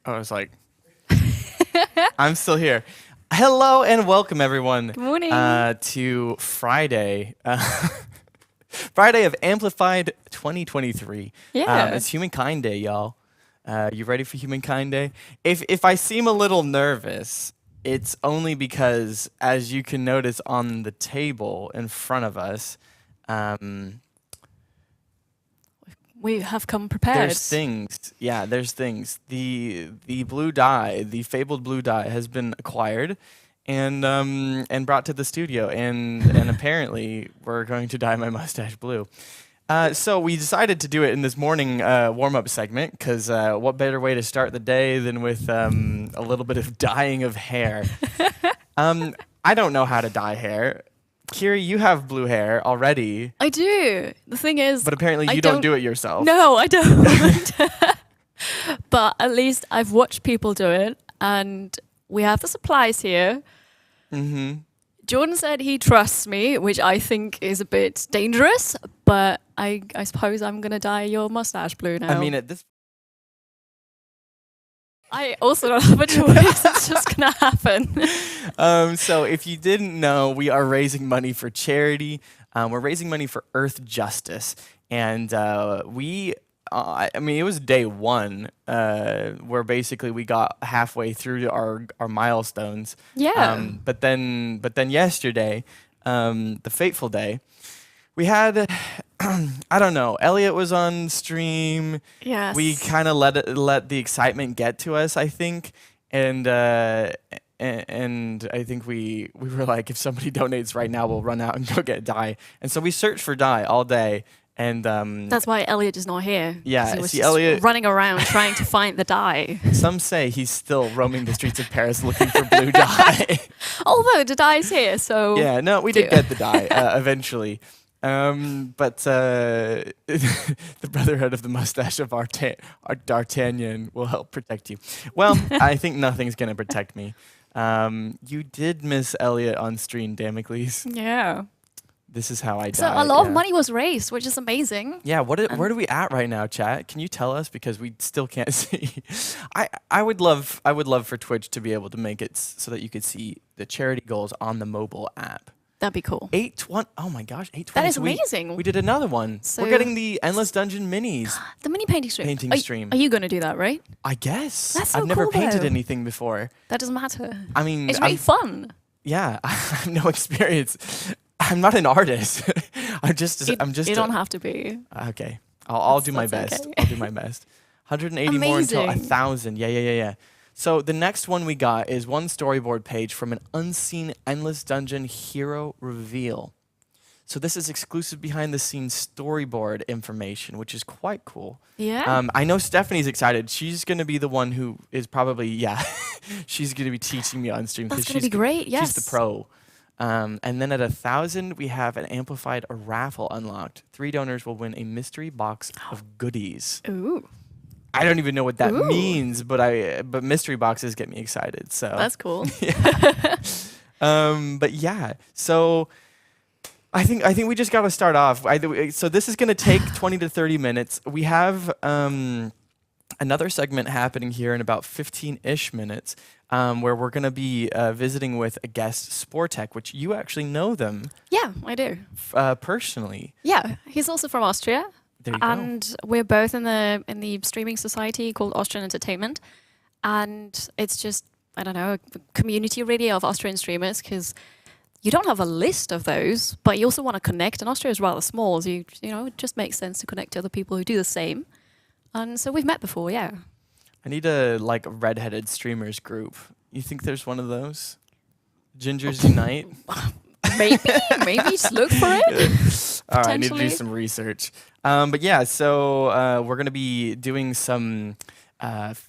I was like, I'm still here. Hello and welcome, everyone, Good morning. to Friday. Friday of Amplified 2023. Yeah. It's Humankind Day, y'all. You ready for Humankind Day? If I seem a little nervous, it's only because, as you can notice on the table in front of us, We have come prepared. there's things. Yeah, there's things. The blue dye, the fabled blue dye, has been acquired and brought to the studio, and apparently we're going to dye my mustache blue. So we decided to do it in this morning warm-up segment because what better way to start the day than with a little bit of dyeing of hair? I don't know how to dye hair. Kiri, you have blue hair already, I do. The thing is, but apparently I you don't do it yourself. No, I don't. But at least I've watched people do it, and we have the supplies here. Mm-hmm. Jordan said he trusts me, which I think is a bit dangerous, but I suppose I'm going to dye your mustache blue now. I mean, at this I also don't have a choice. It's just going to happen. So if you didn't know, we are raising money for charity. We're raising money for Earth Justice, and I mean, it was day one where basically we got halfway through our milestones. Yeah. But then yesterday, the fateful day, we had I don't know. Elliot was on stream. Yes. We kind of let the excitement get to us, I think, and I think we were like, if somebody donates right now, we'll run out and go get dye. And so we searched for dye all day, and That's why Elliot is not here. 'Cause Yeah, he was see, just Elliot- running around trying to find the dye. some say he's still roaming the streets of Paris looking for blue dye. Although the dye's here, so Yeah, no, we did Cute. get the dye eventually. But the Brotherhood of the Mustache of our D'Artagnan will help protect you. Well, I think nothing's going to protect me. You did miss Elliot on stream, Damocles. yeah. This is how I So die. a lot yeah. of money was raised, which is amazing. Yeah, where are we at right now, chat? Can you tell us, because we still can't see? I would love for Twitch to be able to make it so that you could see the charity goals on the mobile app. That'd be cool. 820. Oh my gosh, 820. That is So amazing. We did another one. So- We're getting the Endless Dungeon minis. The mini painting stream. Painting are, stream. Are you going to do that, right? I guess. That's so I've never cool, painted though. anything before. That doesn't matter. I mean, It's really fun. yeah, I have no experience. I'm not an artist. I'm just. You don't a- have to be. Okay, I'll do my That's best. okay. I'll do my best. 180 more until Amazing. 1,000. Yeah. So the next one we got is one storyboard page from an unseen Endless Dungeon hero reveal. So this is exclusive behind the scenes storyboard information, which is quite cool. Yeah. I know Stephanie's excited. She's going to be the one who is probably, she's going to be teaching me on stream. That's 'cause going to be great. Yes. She's the pro. And then at 1,000, we have an amplified raffle unlocked. 3 donors will win a mystery box of goodies. Ooh. I don't even know what that Ooh. means, but mystery boxes get me excited. So That's cool. but yeah, so I think we just got to start off. So this is going to take 20 to 30 minutes. We have another segment happening here in about 15-ish minutes, where we're going to be visiting with a guest, Sportech, which you actually know them Yeah, I do. personally. Yeah. He's also from Austria. There you go. And we're both in the streaming society called Austrian Entertainment, and it's just, I don't know, a community really of Austrian streamers, because you don't have a list of those, but you also want to connect, and Austria is rather small, so you know it just makes sense to connect to other people who do the same. And so we've met before. Yeah. I need a redheaded streamers group. You think there's one of those? Gingers Unite? Maybe just look for it. All right, I need to do Potentially. some research. But yeah, so we're going to be doing some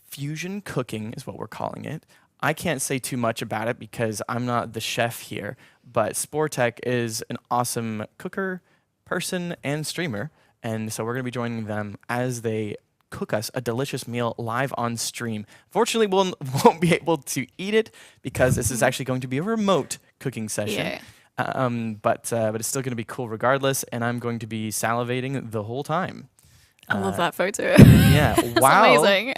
fusion cooking is what we're calling it. I can't say too much about it because I'm not the chef here, but Sportech is an awesome cooker, person, and streamer. And so we're going to be joining them as they cook us a delicious meal live on stream. Fortunately, we won't be able to eat it because this is actually going to be a remote cooking session. Yeah. But it's still going to be cool regardless, and I'm going to be salivating the whole time. I love that photo. Yeah, That's while amazing.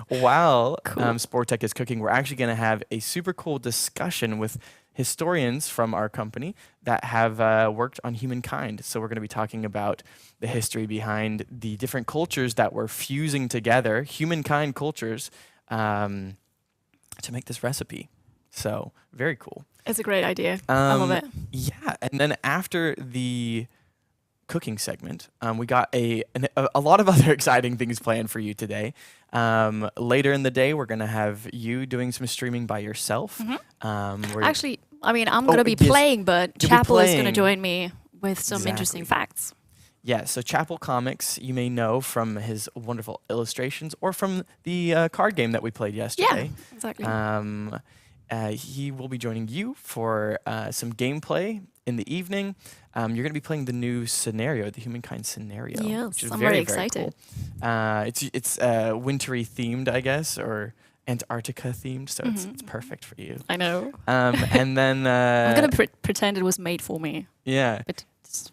while Cool. Sportech is cooking, we're actually going to have a super cool discussion with historians from our company that have worked on Humankind. So we're going to be talking about the history behind the different cultures that were fusing together, humankind cultures, to make this recipe. So very cool. It's a great idea. I love it. Yeah, and then after the cooking segment, we got a lot of other exciting things planned for you today. Later in the day, we're gonna have you doing some streaming by yourself. Actually, I mean, I'm going to be yes, playing, but you'll be Chapel is going to playing. join me with some interesting Exactly. facts. Yeah, so Chapel Comics, you may know from his wonderful illustrations or from the card game that we played yesterday. Yeah, exactly. He will be joining you for some gameplay in the evening. You're going to be playing the new scenario, the Humankind scenario. Yes, which is I'm very, very very excited. cool. It's wintry themed, I guess, or Antarctica themed, so it's perfect for you. I know. And then I'm going to pretend it was made for me. yeah, But it's-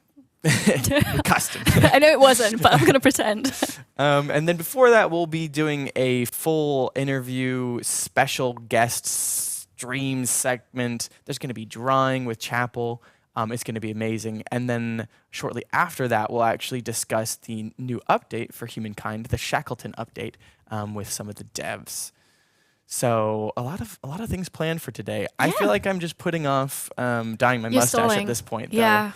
custom. I know it wasn't, but I'm going to pretend. And then before that, we'll be doing a full interview, special guest stream segment. There's going to be drawing with Chapel. It's going to be amazing. And then shortly after that, we'll actually discuss the new update for Humankind, the Shackleton update, with some of the devs. So a lot of things planned for today. I feel Yeah. like I'm just putting off dyeing my You're mustache stalling. at this point. Though. Yeah.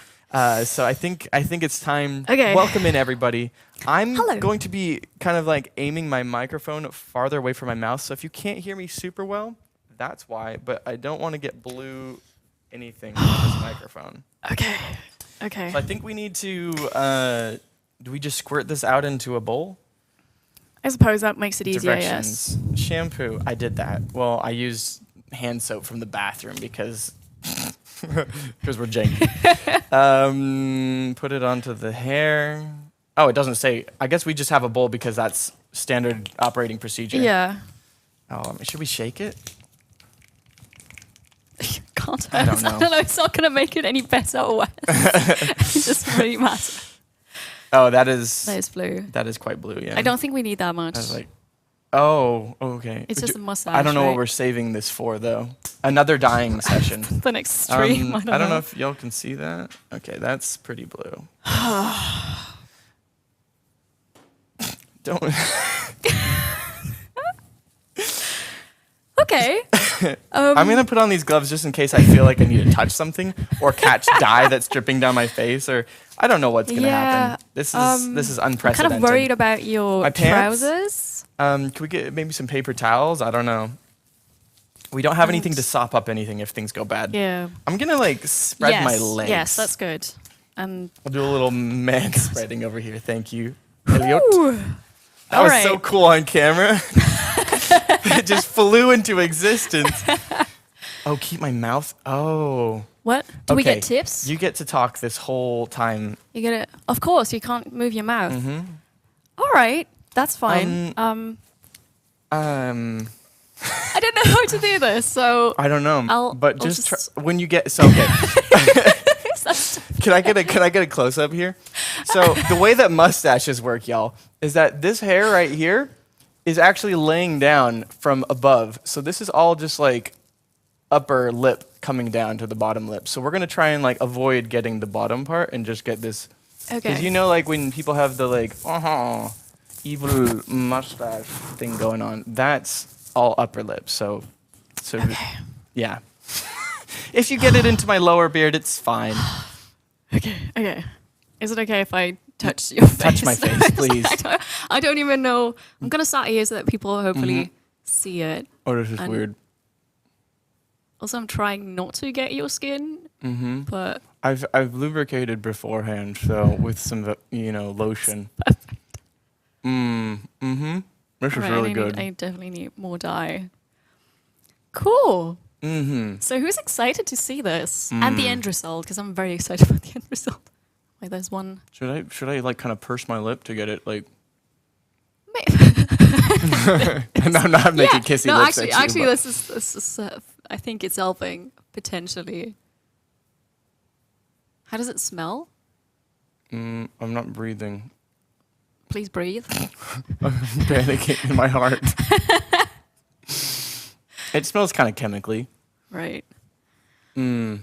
So I think it's time. Okay. Welcome in everybody. I'm Hello. going to be kind of like aiming my microphone farther away from my mouth. So if you can't hear me super well, that's why. But I don't want to get blue anything with this microphone. Okay. Okay. So I think we need to. Do we just squirt this out into a bowl? I suppose that makes it easier, yes. Directions. Shampoo. I did that. Well, I used hand soap from the bathroom because we're janky. Put it onto the hair. Oh, it doesn't say. I guess we just have a bowl because that's standard operating procedure. Yeah. Oh, should we shake it? Can't I don't know. I don't know. It's not going to make it any better or worse. It doesn't really matter. Oh, that is That is blue. that is quite blue. Yeah. I don't think we need that much. I was like, oh, okay. It's just a mustache. I don't know what right? we're saving this for though. Another dyeing session. The next stream. I don't know. if y'all can see that. Okay, that's pretty blue. Don't. Okay. I'm gonna put on these gloves just in case I feel like I need to touch something or catch dye that's dripping down my face, or I don't know what's gonna happen. This is I'm unprecedented. kind of worried about your My pants? trousers. Can we get maybe some paper towels? I don't know. We don't have anything to sop up anything if things go bad. Yeah. I'm gonna like spread my legs. Yes, that's good. And I'll do a little man spreading over here. Thank you, Elliot. Ooh. That was All so right. cool on camera. It just flew into existence. Oh, keep my mouth. Oh. What? Do we Okay. get tips? You get to talk this whole time. You get it. Of course, you can't move your mouth. Mm-hmm. All right, that's fine. I don't know how to do this, so I don't know. I'll just just- when you get so okay. Can I get a close up here? So the way that mustaches work, y'all, is that this hair right here is actually laying down from above. So this is all just like upper lip coming down to the bottom lip. So we're gonna try and like avoid getting the bottom part and just get this. okay. Because you know, like when people have the like evil mustache thing going on, that's all upper lip. So Okay. yeah. If you get it into my lower beard, it's fine. Okay. Is it okay if I touch your face? Touch my face, please. I don't even know. I'm gonna start here so that people hopefully see it. Oh, this is And- weird. Also, I'm trying not to get your skin, but I've lubricated beforehand, so with some lotion. This is right, really I good. definitely need more dye. Cool. Mm-hmm. So who's excited to see this and the end result? Because I'm very excited about the end result. Wait, there's one. Should I like kind of purse my lip to get it like? Maybe. And I'm not making kissy no, lips actually, at you. this is. I think it's helping potentially. How does it smell? I'm not breathing. Please breathe. I'm panicking in my heart. It smells kind of chemically. Right. Mm.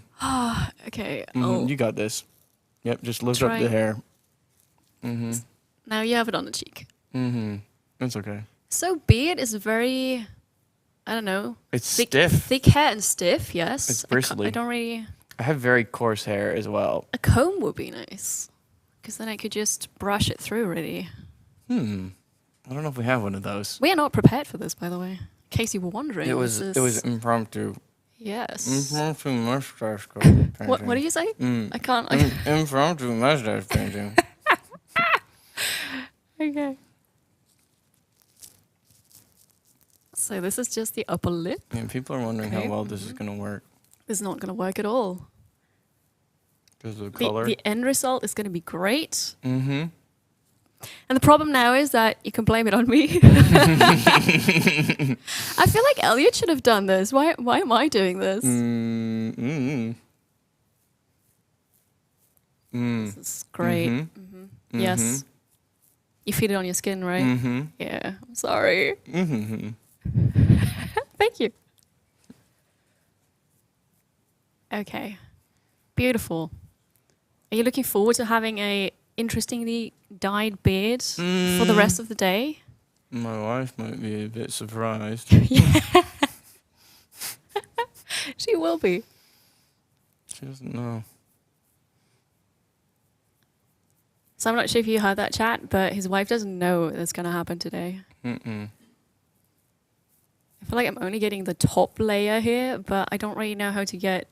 Okay. You got this. Yep, just lift up Try. the hair. Mm-hmm. Now you have it on the cheek. Mm-hmm. It's okay. So beard is very, I don't know. It's stiff. Thick hair and stiff, yes. It's bristly. I don't really... I have very coarse hair as well. A comb would be nice. Because then I could just brush it through, really. I don't know if we have one of those. We are not prepared for this, by the way. In case you were wondering. It was impromptu. Yes. Impromptu mustache What do you say? I can't... Impromptu mustache painting. Okay. So this is just the upper lip. Yeah, people are wondering how well this is going to work. It's not going to work at all. Because of the color. The end result is going to be great. Mm-hmm. And the problem now is that you can blame it on me. I feel like Elliot should have done this. Why am I doing this? This is great. Yes. You feel it on your skin, right? Yeah. I'm sorry. Thank you. Okay. Beautiful. Are you looking forward to having a interestingly dyed beard for the rest of the day? My wife might be a bit surprised. Yeah. She will be. She doesn't know. So I'm not sure if you heard that chat, but his wife doesn't know that's going to happen today. I feel like I'm only getting the top layer here, but I don't really know how to get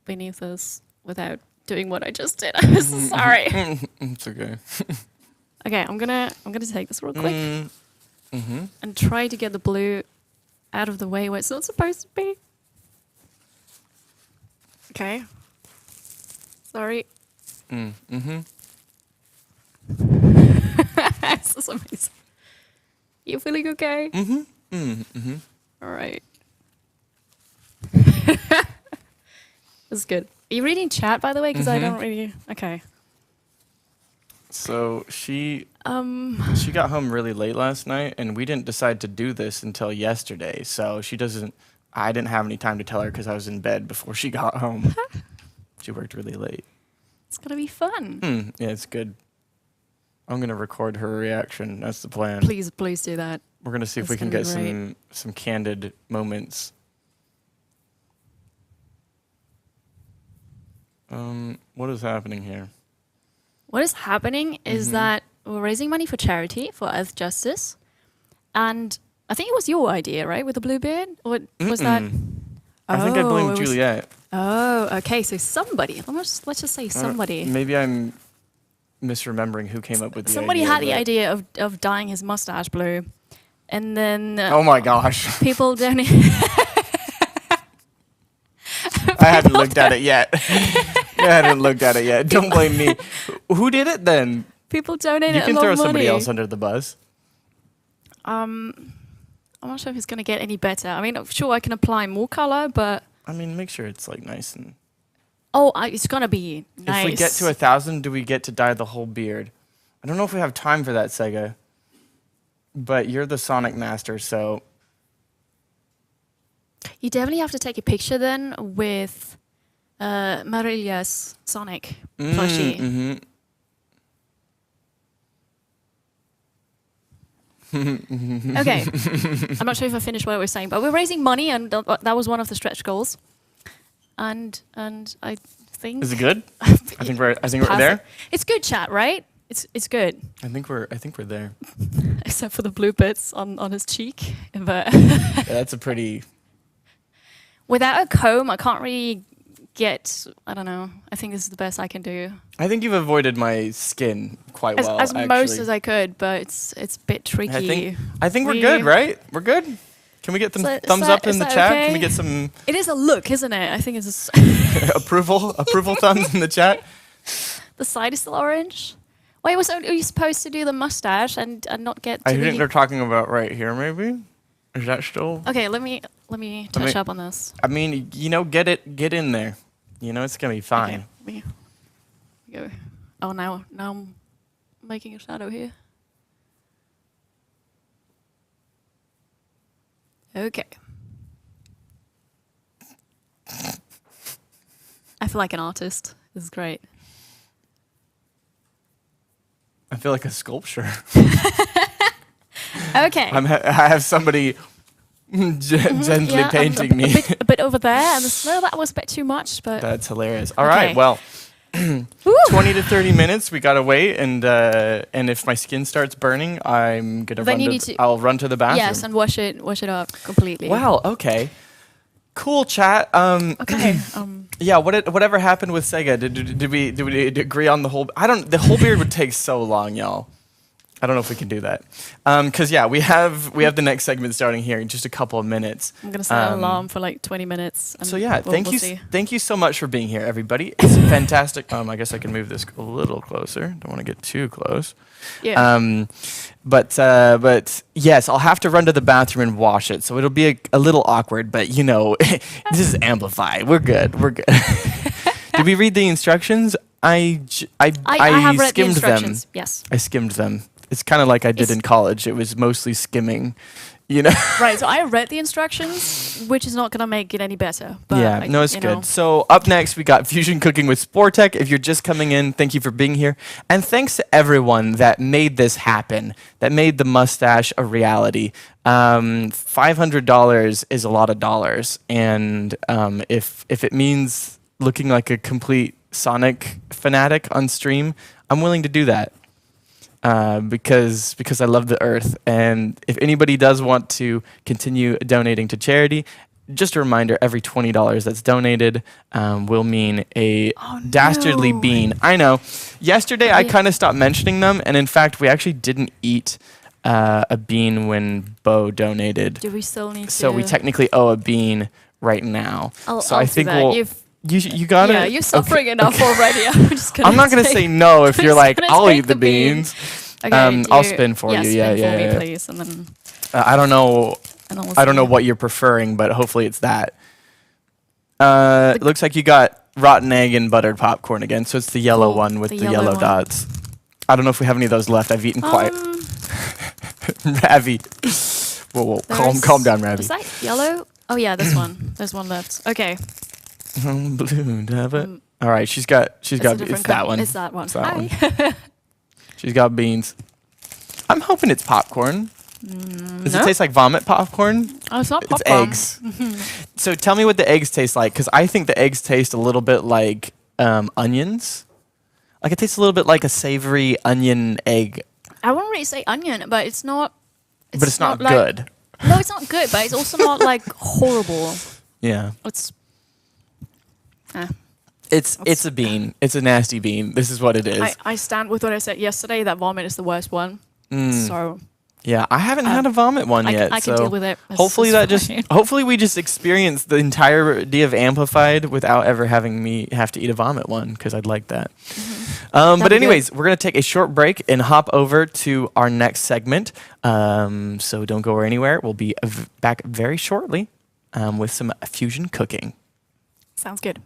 beneath this without doing what I just did. I'm so sorry. It's okay. Okay, I'm gonna take this real quick and try to get the blue out of the way where it's not supposed to be. Okay. Sorry. This is amazing. You feeling okay? All right. That's good. Are you reading chat, by the way? Because I don't really... Okay. So she got home really late last night, and we didn't decide to do this until yesterday. So I didn't have any time to tell her because I was in bed before she got home. She worked really late. It's going to be fun. Yeah, it's good. I'm going to record her reaction. That's the plan. Please do that. We're going to see if we can get some candid moments. What is happening here? What is happening is that we're raising money for charity, for Earth Justice. And I think it was your idea, right, with the blue beard? Or was that... I think I blame Juliet. Oh, okay. So somebody. Let's just say somebody. Maybe I'm misremembering who came up with the somebody idea. Somebody had the idea of dyeing his mustache blue. And then... oh my gosh. People donated... I haven't looked at it yet. Don't blame me. Who did it then? People donated a lot of money. You can throw somebody else under the bus. I'm not sure if it's going to get any better. I mean, sure, I can apply more color, but... I mean, make sure it's like nice and... Oh, it's going to be nice. If we get to 1,000, do we get to dye the whole beard? I don't know if we have time for that, Sega. But you're the Sonic master, so... You definitely have to take a picture then with Marilla's Sonic plushie. Okay. I'm not sure if I finished what I was saying, but we're raising money, and that was one of the stretch goals. And I think... Is it good? I think we're there. It's good chat, right? It's good. I think we're there. Except for the blue bits on his cheek. But yeah, that's a pretty... Without a comb, I can't really get... I don't know. I think this is the best I can do. I think you've avoided my skin quite well, as most as I could, but it's a bit tricky. I think we're good, right? We're good? Can we get some thumbs up in the chat? Okay? Can we get some... It is a look, isn't it? I think it's approval thumbs in the chat? The side is still orange? Wait, are you supposed to do the mustache and not get to I think they're talking about right here, maybe? Is that still... Okay, let me touch up on this. I mean, get in there. It's going to be fine. Okay, go. Oh, now I'm making a shadow here. Okay. I feel like an artist. This is great. I feel like a sculpture. Okay. I have somebody gently Yeah, painting me. a bit over there, and that was a bit too much, but That's hilarious. All right, Okay. well, Woo! 20 to 30 minutes. We gotta wait, and if my skin starts burning, I'm gonna Then run you to. need to- I'll run to the bathroom. Yes, and wash it up completely. Wow. Okay. Cool chat. Okay. Yeah. Whatever happened with Sega? Did we agree on the whole? The whole beard would take so long, y'all. I don't know if we can do that. Cause yeah, we have the next segment starting here in just a couple of minutes. I'm gonna set an alarm for like 20 minutes. And So yeah, we'll see. thank you so much for being here, everybody. It's fantastic. I guess I can move this a little closer. Don't want to get too close. Yeah. But yes, I'll have to run to the bathroom and wash it, so it'll be a little awkward. But you know, this is Amplify. We're good. We're good. Did we read the instructions? I have read the skimmed them. instructions. Yes. I skimmed them. It's kind of like I did It's- in college. It was mostly skimming, you know. Right. So I read the instructions, which is not gonna make it any better. But Yeah, no, it's good. So up next, we got Fusion Cooking with Sportech. If you're just coming in, thank you for being here. And thanks to everyone that made this happen, that made the mustache a reality. $500 is a lot of dollars. And if it means looking like a complete Sonic fanatic on stream, I'm willing to do that. Because I love the earth. And if anybody does want to continue donating to charity, just a reminder, every $20 that's donated will mean a dastardly no. bean. I know. Yesterday, I kind of stopped mentioning them. And in fact, we actually didn't eat a bean when Bo donated. Do we still need to? So we technically owe a bean right now. So I'll I do think that. we'll... You got it? Yeah, you're suffering enough already. I'm not gonna say no if I'm you're just like, gonna I'll take eat the the bean. beans. Okay, I'll spin for you. Spin Yeah, for yeah, me, yeah. please, and then. I don't know. And then we'll I don't know see. what you're preferring, but hopefully it's that. It looks like you got rotten egg and buttered popcorn again, so it's the yellow Cool, one with the the yellow yellow one. dots. I don't know if we have any of those left. I've eaten quite. Ravi. Whoa, calm down, Ravi. Is that yellow? Oh yeah, this one. There's one left. Okay. Blue, have it. All right, she's got. It's a It's different that colour. one. It's that one. It's that Hi. one. She's got beans. I'm hoping it's popcorn. Does it no. taste like vomit popcorn? Oh, it's not It's popcorn. eggs. So tell me what the eggs taste like, because I think the eggs taste a little bit like onions. Like it tastes a little bit like a savory onion egg, I wouldn't really say onion, but it's not. but it's not like- good. No, it's not good, but it's also not like horrible. Yeah. It's. It's a bean. It's a nasty bean. This is what it is. I stand with what I said yesterday. That vomit is the worst one. So Yeah, I haven't had a vomit one I yet. can so deal with it. Hopefully It's fine. hopefully we just experience the entirety of Amplified without ever having me have to eat a vomit one, because I'd like that. But That'd be anyways, we're gonna take a short break and hop over to our next segment. So don't go anywhere. We'll be back very shortly with some fusion cooking. Sounds good.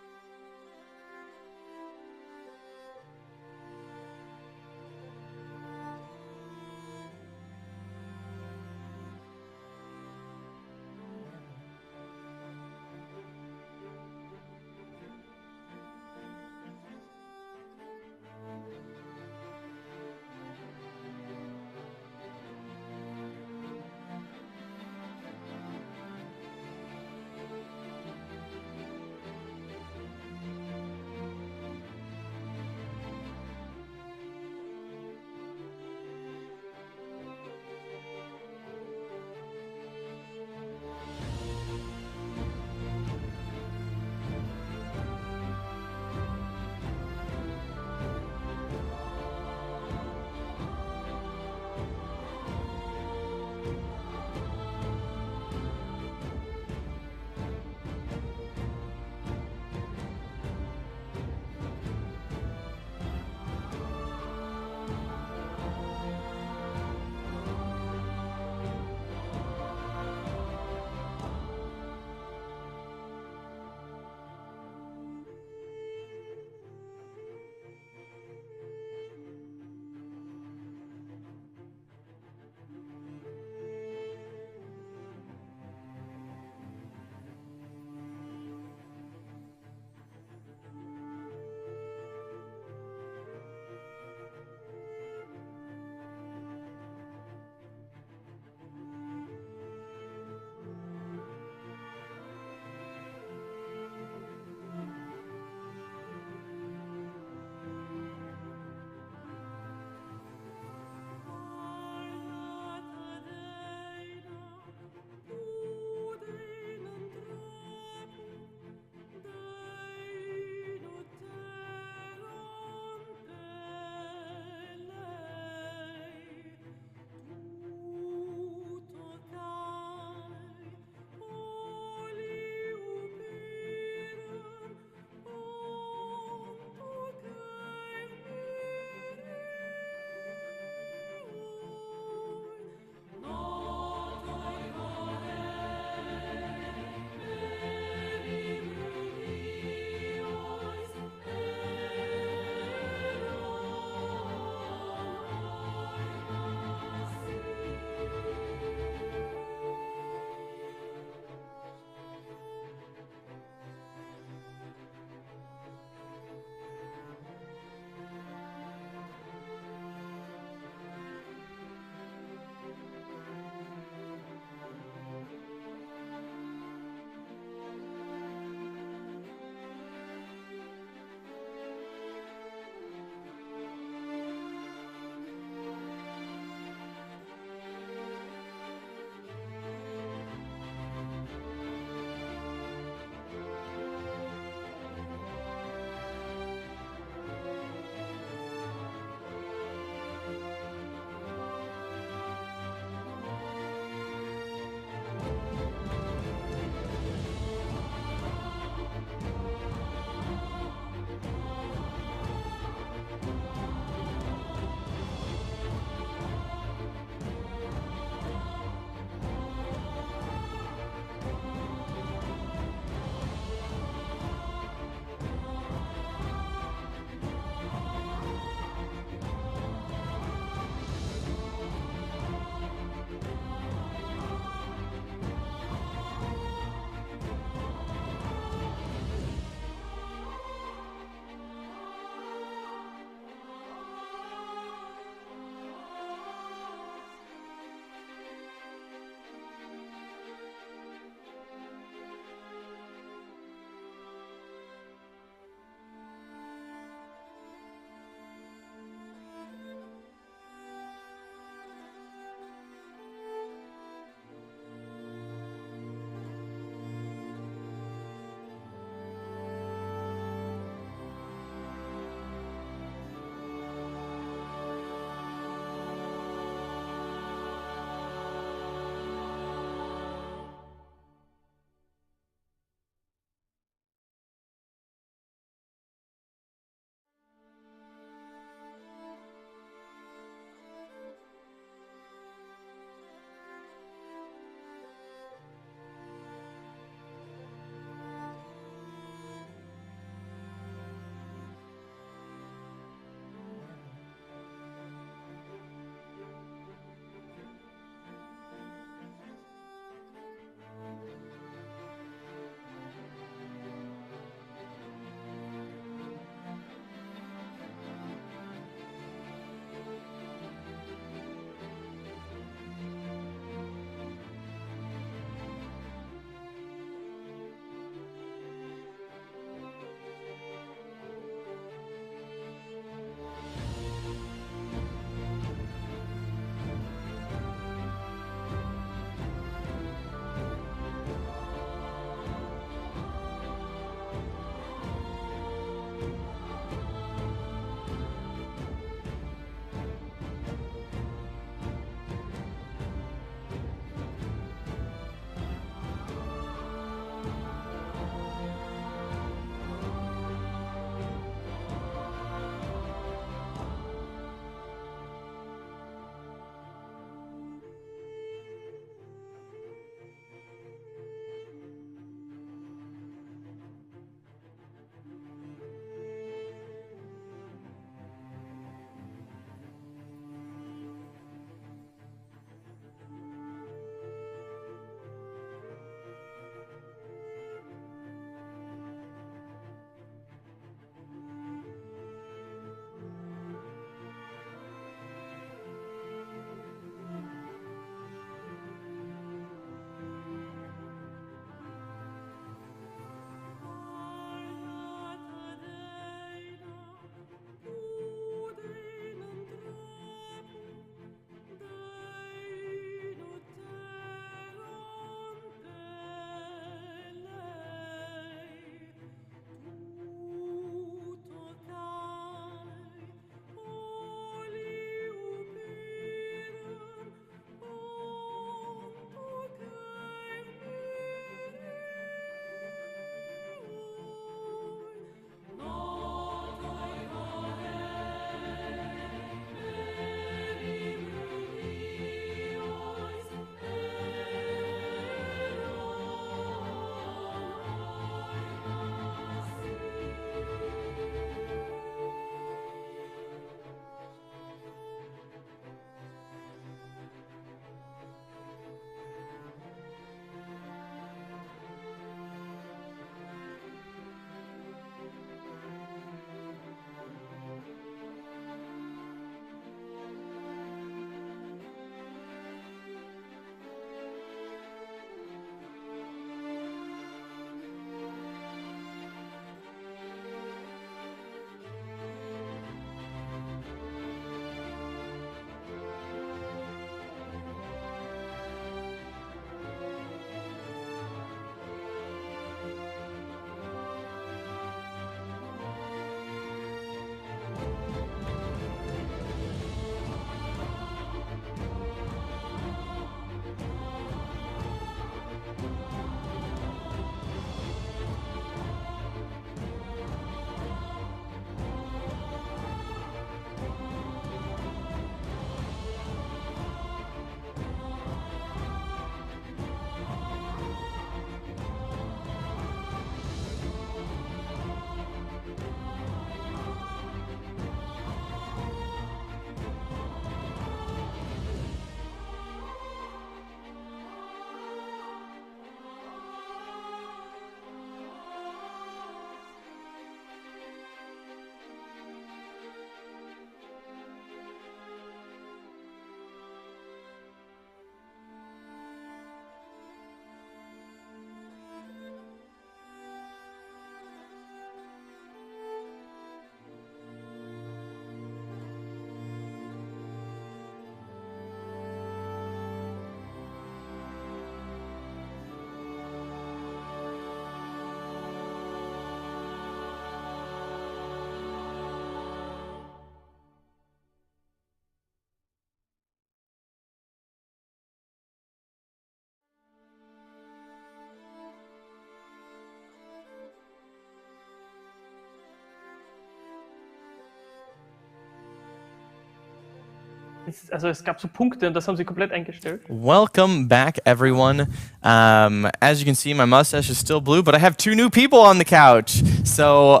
Also es gab so Punkte und das haben sie komplett eingestellt. Welcome back, everyone. As you can see, my mustache is still blue, but I have two new people on the couch. So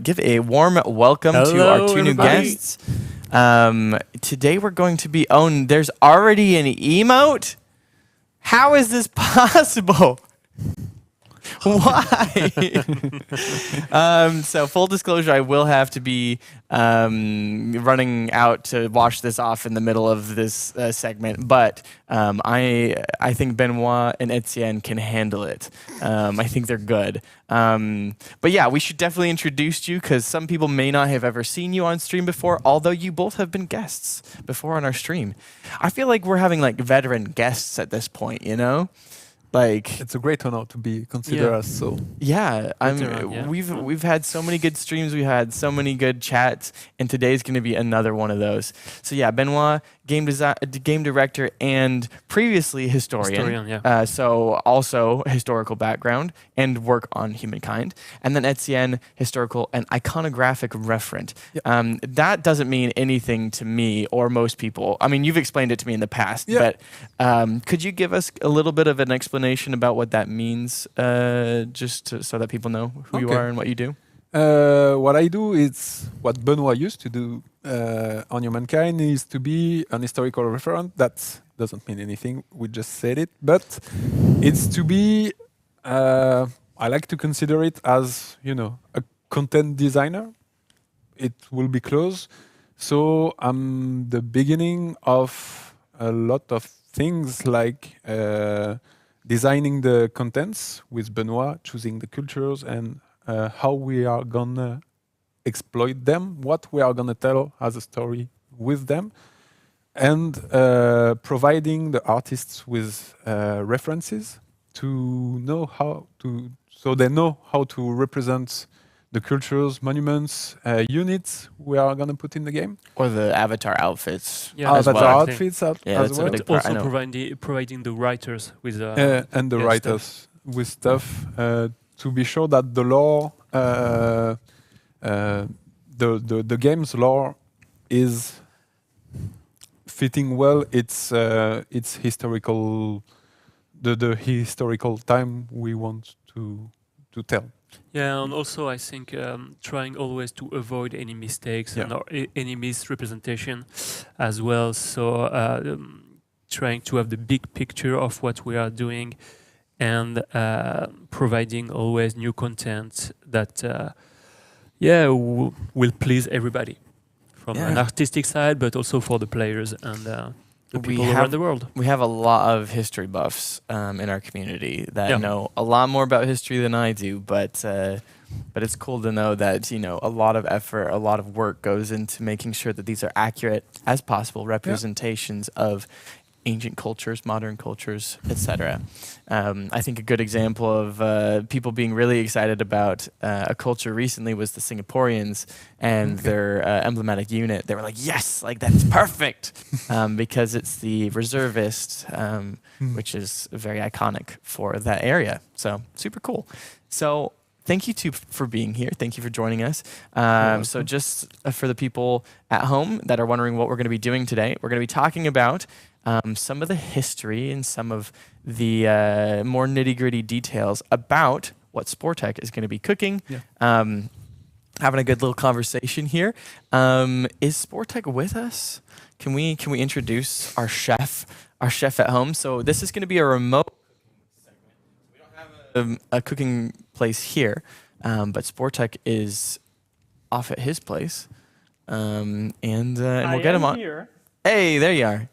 give a warm welcome to our two new guests. Today we're going to be... Oh, there's already an emote? How is this possible? Why? So full disclosure, I will have to be running out to wash this off in the middle of this segment, but I think Benoit and Etienne can handle it. I think they're good. But yeah, we should definitely introduce you because some people may not have ever seen you on stream before, although you both have been guests before on our stream. I feel like we're having like veteran guests at this point, you know? Like, it's a great honor to be considered as so. Yeah, Yeah. we've had so many good streams, we had so many good chats, and today's going to be another one of those. So yeah, Benoit, game director, and previously historian. So also historical background and work on Humankind, and then Etienne, historical and iconographic referent. Yep. That doesn't mean anything to me or most people. I mean, you've explained it to me in the past, but could you give us a little bit of an explanation about what that means, so that people know who you are and what you do? What I do is what Benoit used to do on Humankind, is to be an historical referent. That doesn't mean anything. We just said it, but it's to be. I like to consider it as a content designer. It will be close. So I'm the beginning of a lot of things like. Designing the contents with Benoit, choosing the cultures and how we are gonna exploit them, what we are gonna tell as a story with them, and providing the artists with references to know how to, so they know how to represent the cultures, monuments, units we are gonna put in the game, or the avatar outfits. Outfits as that's well. a big part. Also providing the writers with and the writers stuff. with stuff to be sure that the lore, the game's lore is fitting well its historical, the historical time we want to tell. Yeah, and also I think trying always to avoid any mistakes and any misrepresentation as well. So trying to have the big picture of what we are doing and providing always new content that will please everybody from an artistic side, but also for the players and the people around the world. We have a lot of history buffs in our community that know a lot more about history than I do, but it's cool to know that a lot of effort, a lot of work goes into making sure that these are accurate as possible representations of ancient cultures, modern cultures, etc. I think a good example of people being really excited about a culture recently was the Singaporeans and their emblematic unit. They were like, yes, like that's perfect, because it's the reservist, which is very iconic for that area. So super cool. So thank you two for being here. Thank you for joining us. So just for the people at home that are wondering what we're going to be doing today, we're going to be talking about some of the history and some of the more nitty-gritty details about what Sportech is going to be cooking. Having a good little conversation here. Is Sportech with us? Can we introduce our chef at home? So this is going to be a remote segment. We don't have a cooking place here, but Sportech is off at his place, and we'll get him on. Here. Hey, there you are.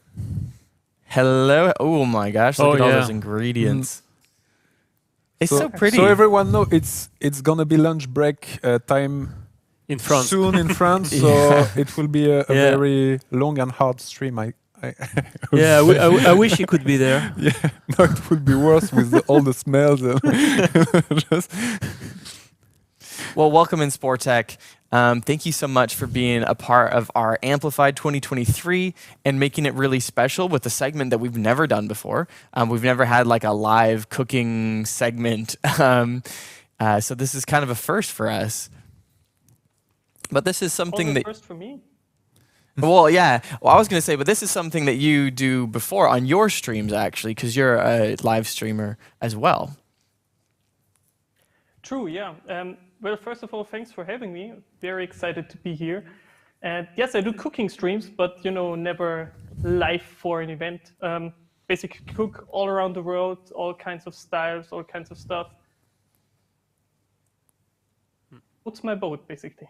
Hello. Oh my gosh, look at all those ingredients. It's so pretty. So everyone know it's gonna be lunch break time in France. Soon in France. So it will be a very long and hard stream. I wish you could be there. No, it would be worse with all the smells. Well, welcome in Sportech. Thank you so much for being a part of our Amplified 2023 and making it really special with a segment that we've never done before. We've never had like a live cooking segment. So this is kind of a first for us. But this is something that... first for me. Well, yeah. Well, I was going to say, but this is something that you do before on your streams, actually, because you're a live streamer as well. True, yeah. Well, first of all, thanks for having me. Very excited to be here. And yes, I do cooking streams, but never live for an event. Basically, cook all around the world, all kinds of styles, all kinds of stuff. What's my boat, basically?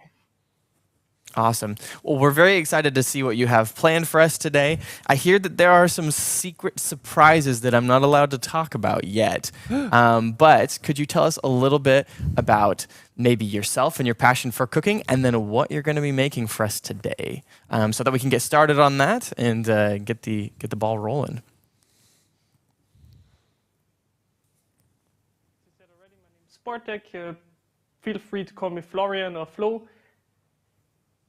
Awesome. Well, we're very excited to see what you have planned for us today. I hear that there are some secret surprises that I'm not allowed to talk about yet. But could you tell us a little bit about maybe yourself and your passion for cooking, and then what you're going to be making for us today, so that we can get started on that and get the ball rolling? As I said already, my name is Bartek. Feel free to call me Florian or Flo.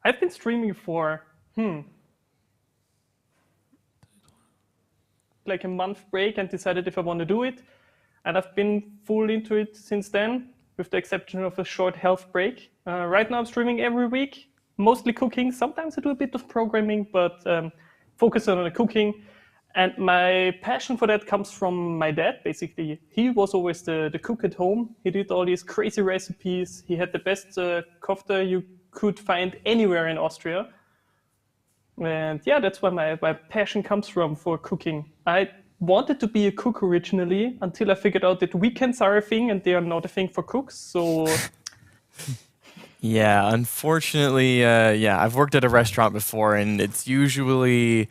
I've been streaming for, like a month break and decided if I want to do it. And I've been full into it since then, with the exception of a short health break. Right now I'm streaming every week, mostly cooking. Sometimes I do a bit of programming, but focus on the cooking. And my passion for that comes from my dad, basically. He was always the cook at home. He did all these crazy recipes. He had the best kofta you could find anywhere in Austria. And yeah, that's where my passion comes from for cooking. I wanted to be a cook originally until I figured out that weekends are a thing and they are not a thing for cooks. So Yeah, unfortunately, I've worked at a restaurant before, and it's usually,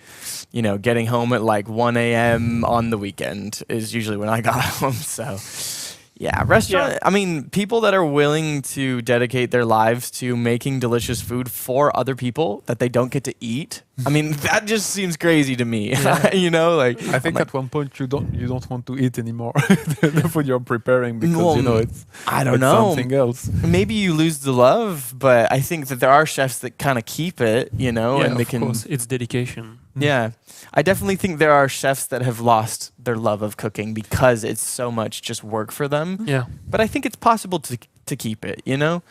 getting home at like 1 a.m. on the weekend is usually when I got home. So, yeah, restaurant. Yeah. I mean, people that are willing to dedicate their lives to making delicious food for other people that they don't get to eat. I mean, that just seems crazy to me. I think at one point you don't want to eat anymore the food you're preparing because it's I don't it's know. something else. Maybe you lose the love, but I think that there are chefs that kind of keep it, and they of can. course, it's dedication. Yeah, I definitely think there are chefs that have lost their love of cooking because it's so much just work for them. Yeah. But I think it's possible to keep it, You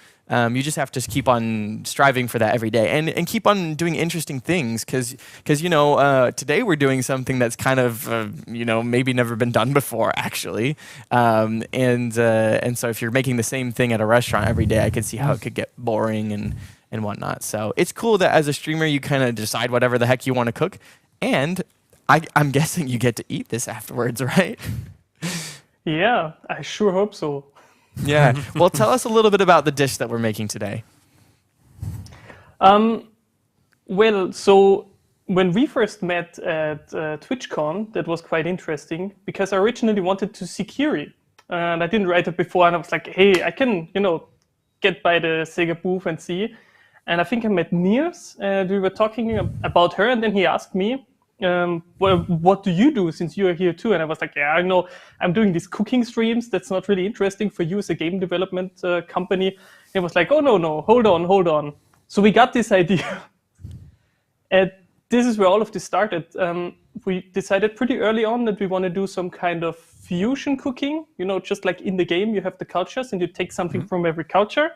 just have to keep on striving for that every day and keep on doing interesting things because today we're doing something that's kind of, maybe never been done before, actually. And so if you're making the same thing at a restaurant every day, I could see how it could get boring and whatnot. So it's cool that as a streamer, you kind of decide whatever the heck you want to cook. And I'm guessing you get to eat this afterwards, right? yeah, I sure hope so. Yeah. Well, tell us a little bit about the dish that we're making today. Well, so when we first met at TwitchCon, that was quite interesting because I originally wanted to see Kiri. And I didn't write it before, and I was like, hey, I can, get by the Sega booth and see. And I think I met Niers, and we were talking about her, and then he asked me, well, what do you do since you are here too? And I was like, yeah, I know I'm doing these cooking streams. That's not really interesting for you as a game development company. And he was like, oh, no, hold on. So we got this idea. And this is where all of this started. We decided pretty early on that we want to do some kind of fusion cooking. Just like in the game, you have the cultures and you take something from every culture.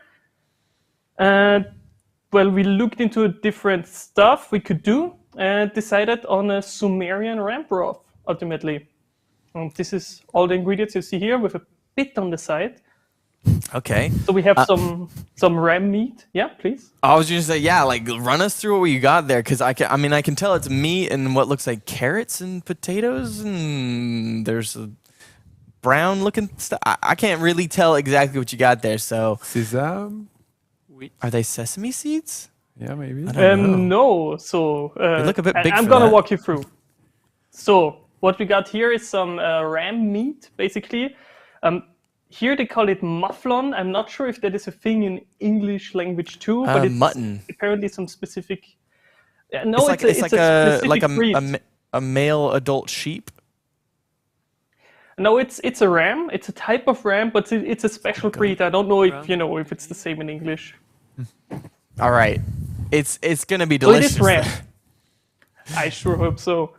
Well, we looked into different stuff we could do and decided on a Sumerian ram broth, ultimately. This is all the ingredients you see here with a bit on the side. Okay. So we have some ram meat. Yeah, please. I was just say, run us through what you got there, because I can tell it's meat and what looks like carrots and potatoes, and there's a brown looking stuff. I can't really tell exactly what you got there. So, Sesame? are they sesame seeds? Yeah, maybe. I don't know. No. So They look a bit big I'm for gonna that. walk you through. So what we got here is some ram meat, basically. Here they call it mufflon. I'm not sure if that is a thing in English language too, but it's mutton. apparently some specific. No, it's it's like a specific breed. a male adult sheep. No, it's a ram. It's a type of ram, but it's a special breed. I don't know if Ram. if it's the same in English. All right, it's gonna be So it delicious. is ram. I sure hope so.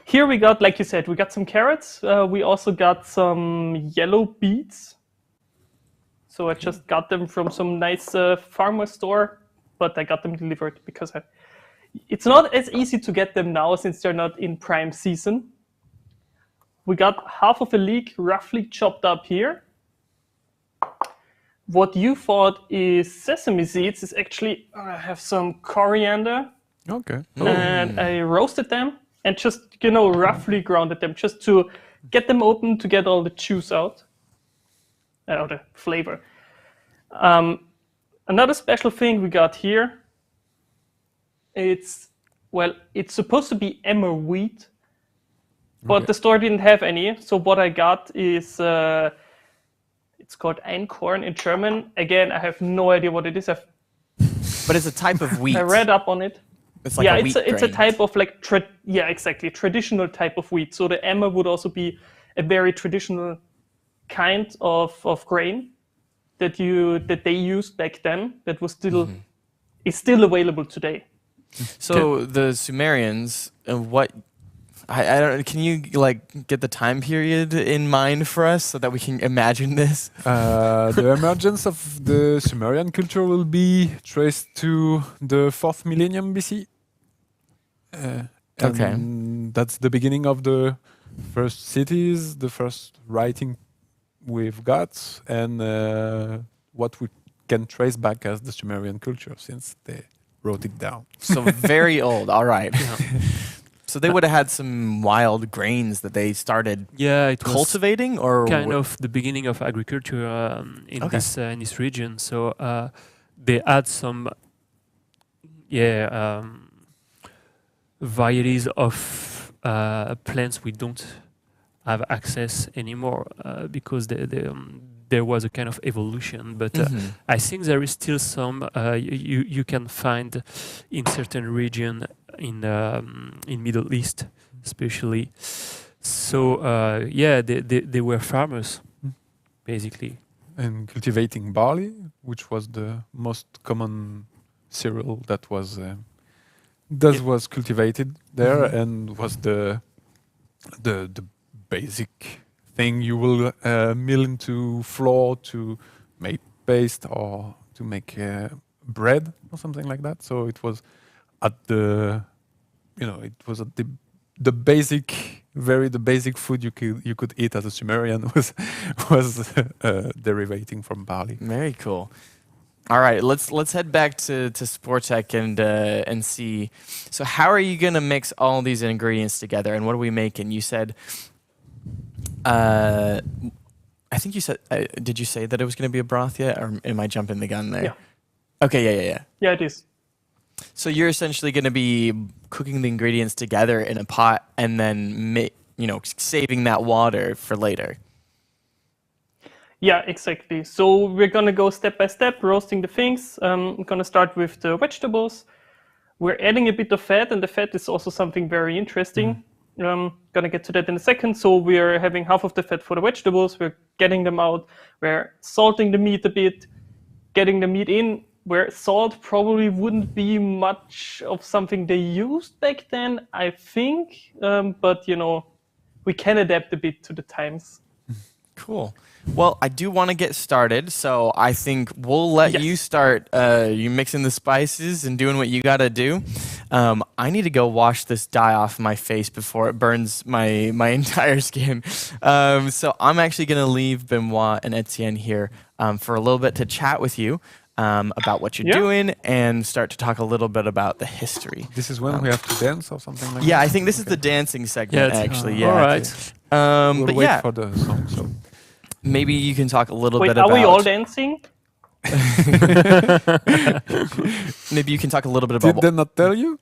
Here we got, like you said, we got some carrots. We also got some yellow beets. So I just got them from some nice farmer store, but I got them delivered because It's not as easy to get them now since they're not in prime season. We got half of a leek roughly chopped up here. What you thought is sesame seeds is actually, I have some coriander Okay. and I roasted them and just, roughly grounded them just to get them open to get all the juice out, or the flavor. Another special thing we got here, it's supposed to be emmer wheat, but the store didn't have any. So what I got is, it's called Einkorn in German. Again, I have no idea what it is. But it's a type of wheat. I read up on it. It's like a wheat it's a grain. type of exactly, traditional type of wheat. So the emmer would also be a very traditional kind of grain that they used back then. That was still is still available today. So the Sumerians, what? I don't. Can you get the time period in mind for us so that we can imagine this? The emergence of the Sumerian culture will be traced to the 4th millennium BC. Okay. And that's the beginning of the first cities, the first writing we've got, and what we can trace back as the Sumerian culture since they wrote it down. So very old. All right. So they would have had some wild grains that they started It was cultivating, or kind of the beginning of agriculture in this region. So they had some varieties of plants we don't have access anymore because there was a kind of evolution. But I think there is still some you can find in certain region in Middle East, especially. So they were farmers, basically. And cultivating barley, which was the most common cereal that was was cultivated there, and was the basic thing you will mill into flour to make paste or to make bread or something like that. So it was at the the basic, the basic food you could eat as a Sumerian was derivating from barley. Very cool. All right, let's head back to Sportech and see. So how are you gonna mix all these ingredients together, and what are we making? You said, I think you said. Did you say that it was gonna be a broth yet, or am I jumping the gun there? Yeah. Okay. Yeah. Yeah, it is. So you're essentially gonna be cooking the ingredients together in a pot, and then saving that water for later. Yeah, exactly. So we're going to go step by step, roasting the things. I'm going to start with the vegetables. We're adding a bit of fat, and the fat is also something very interesting. Going to get to that in a second. So we're having half of the fat for the vegetables. We're getting them out. We're salting the meat a bit, getting the meat in, where salt probably wouldn't be much of something they used back then, I think. But, we can adapt a bit to the times. Cool. Well, I do want to get started, so I think we'll let you start you mixing the spices and doing what you got to do. I need to go wash this dye off my face before it burns my entire skin. So I'm actually going to leave Benoit and Etienne here for a little bit to chat with you about what you're doing and start to talk a little bit about the history. This is when we have to dance or something like that? Yeah, I think this is the dancing segment, actually. All right. We'll wait for the song. So. Maybe you can talk a little Wait, bit about... are we all dancing? Maybe you can talk a little bit about... Did they not tell you?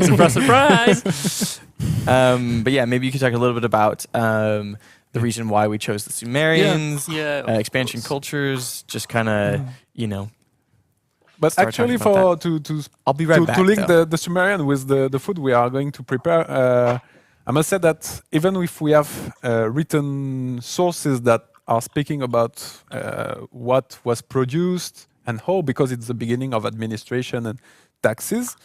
Surprise, surprise! But yeah, maybe you can talk a little bit about the reason why we chose the Sumerians, expansion cultures, just kind of, But actually, I'll be right back, to link the Sumerian with the food we are going to prepare, I must say that even if we have written sources that are speaking about what was produced and how, because it's the beginning of administration and taxes,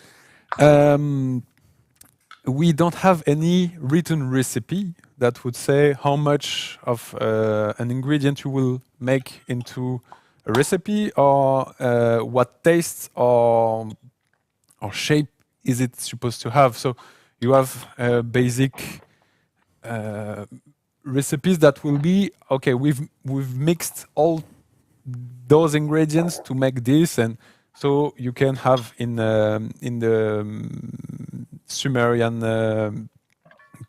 we don't have any written recipe that would say how much of an ingredient you will make into a recipe, or what tastes or or shape is it supposed to have? So you have basic recipes that will be okay. We've mixed all those ingredients to make this, and so you can have in the Sumerian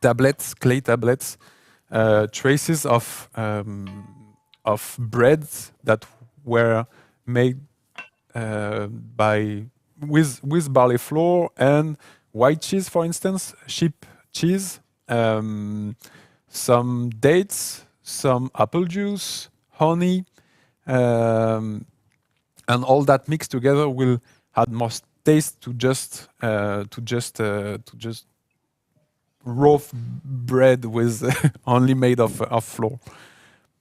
tablets, clay tablets, traces of breads that were made by with barley flour and white cheese, for instance, sheep cheese, some dates, some apple juice, honey, and all that mixed together will add more taste to just raw bread with only made of flour.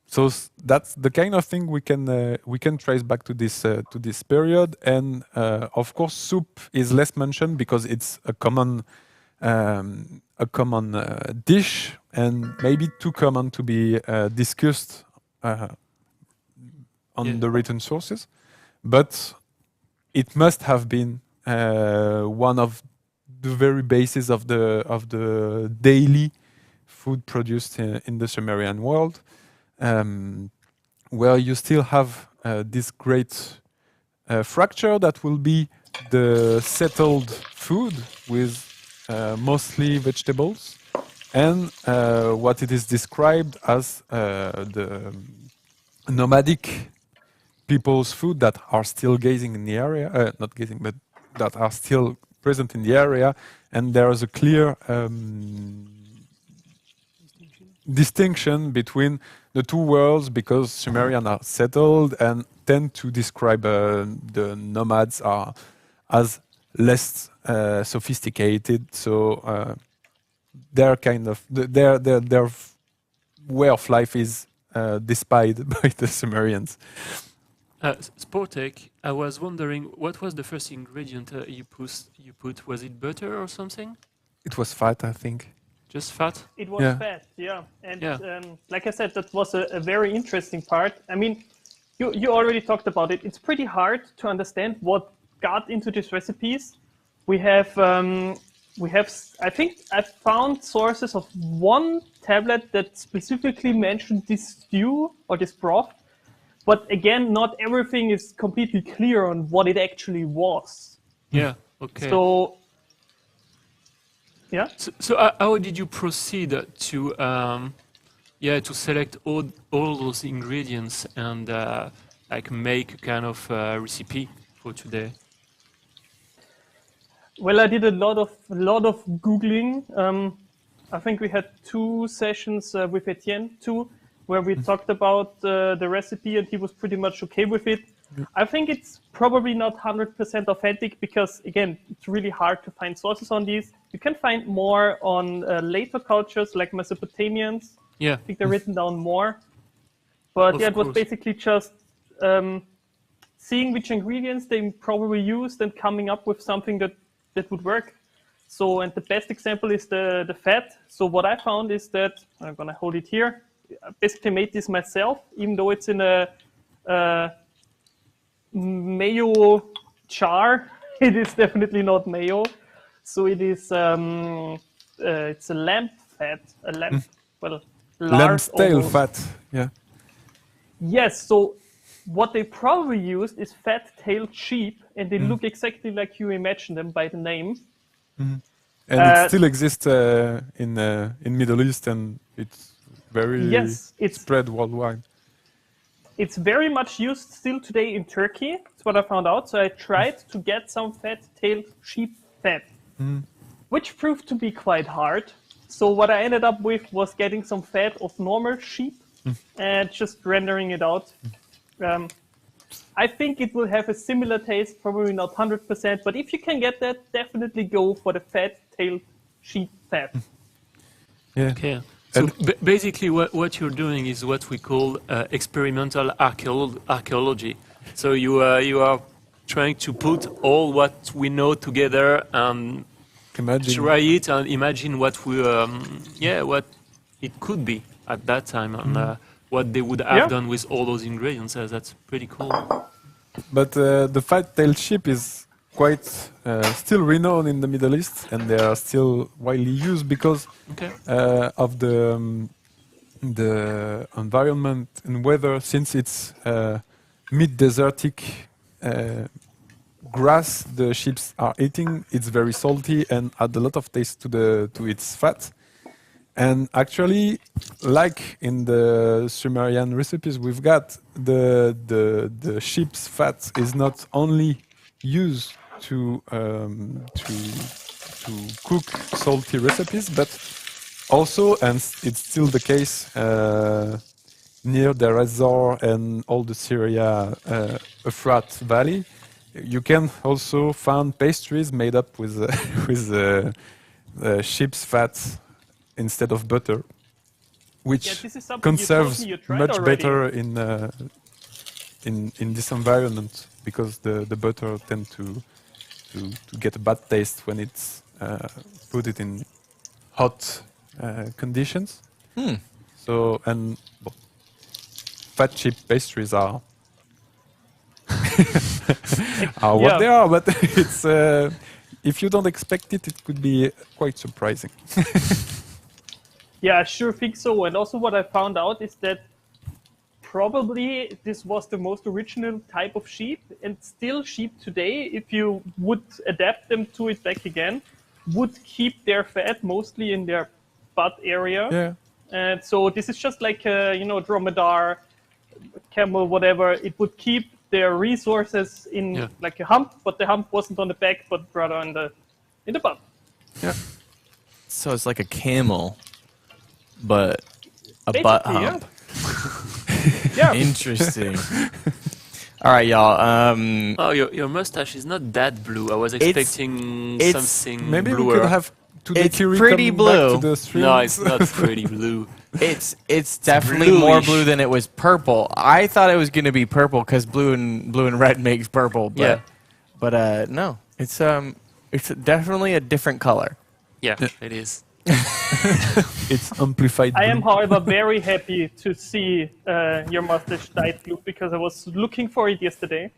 So that's the kind of thing we can trace back to this period, and of course soup is less mentioned because it's a common dish and maybe too common to be discussed on the written sources, but it must have been one of the very basis of the daily food produced in the Sumerian world, where you still have this great fracture that will be the settled food with mostly vegetables, and what it is described as the nomadic people's food that are still gazing in the area, not gazing, but that are still present in the area, and there is a clear distinction between the two worlds because Sumerians are settled and tend to describe the nomads as less sophisticated. So their kind of their way of life is despised by the Sumerians. Sportek, I was wondering what was the first ingredient you put? Was it butter or something? It was fat, I think. Just fat? It was fat, yeah. And like I said, that was a very interesting part. I mean, you already talked about it. It's pretty hard to understand what got into these recipes. We have, I think I found sources of one tablet that specifically mentioned this stew or this broth. But again, not everything is completely clear on what it actually was. Yeah, okay. So, yeah. So how did you proceed to select all those ingredients and like make a kind of recipe for today? Well, I did a lot of Googling. I think we had 2 sessions with Etienne too, where we talked about the recipe, and he was pretty much okay with it. I think it's probably not 100% authentic because, again, it's really hard to find sources on these. You can find more on later cultures like Mesopotamians. Yeah. I think they're written down more. But it was basically just seeing which ingredients they probably used and coming up with something that would work. So, and the best example is the fat. So what I found is that, I'm going to hold it here. I basically made this myself, even though it's in a mayo jar. It is definitely not mayo. So it is, it's a lamb fat, lamb's tail fat, yeah. Yes, so what they probably used is fat-tailed sheep, and they look exactly like you imagine them by the name. And it still exists in Middle East, and it's very spread worldwide. It's very much used still today in Turkey. That's what I found out. So I tried to get some fat-tailed sheep fat, which proved to be quite hard. So what I ended up with was getting some fat of normal sheep and just rendering it out. I think it will have a similar taste, probably not 100%, but if you can get that, definitely go for the fat-tailed sheep fat. Yeah. Okay. So basically what you're doing is what we call experimental archaeology. So you are trying to put all what we know together and try it and imagine what what it could be at that time and what they would have done with all those ingredients. That's pretty cool. But the fat-tailed sheep is quite still renowned in the Middle East, and they are still widely used because Okay. of the environment and weather. Since it's mid-desertic grass the sheep are eating, it's very salty and add a lot of taste to its fat. And actually, like in the Sumerian recipes we've got, the sheep's fat is not only used to cook salty recipes, but also, and it's still the case near the Razor and all the Syria Euphrates Valley, you can also find pastries made up with sheep's fat instead of butter, which this is something you told conserves me you tried much already. better in this environment, because the butter tend to get a bad taste when it's put it in hot conditions. So fat sheep pastries are what Yeah. they are, but it's if you don't expect it, it could be quite surprising. Yeah, I sure think so. And also, what I found out is that probably this was the most original type of sheep, and still sheep today, if you would adapt them to it back again, would keep their fat mostly in their butt area. Yeah. And so this is just like a, dromedar, camel, whatever. It would keep their resources in like a hump, but the hump wasn't on the back, but rather in the butt. Yeah. So it's like a camel, but a butt Basically, hump. Yeah. Interesting. All right, y'all. Oh, your mustache is not that blue. I was expecting it's- something Maybe bluer. we could have today It's Curie pretty come back blue. to the stream. No, it's not pretty blue. It's definitely more bluish. blue than it was purple. I thought it was going to be purple because blue and red makes purple. But, Yeah. But no, it's definitely a different color. Yeah, it is. It's amplified. I am, blue. however, very happy to see your mustache dyed blue, because I was looking for it yesterday.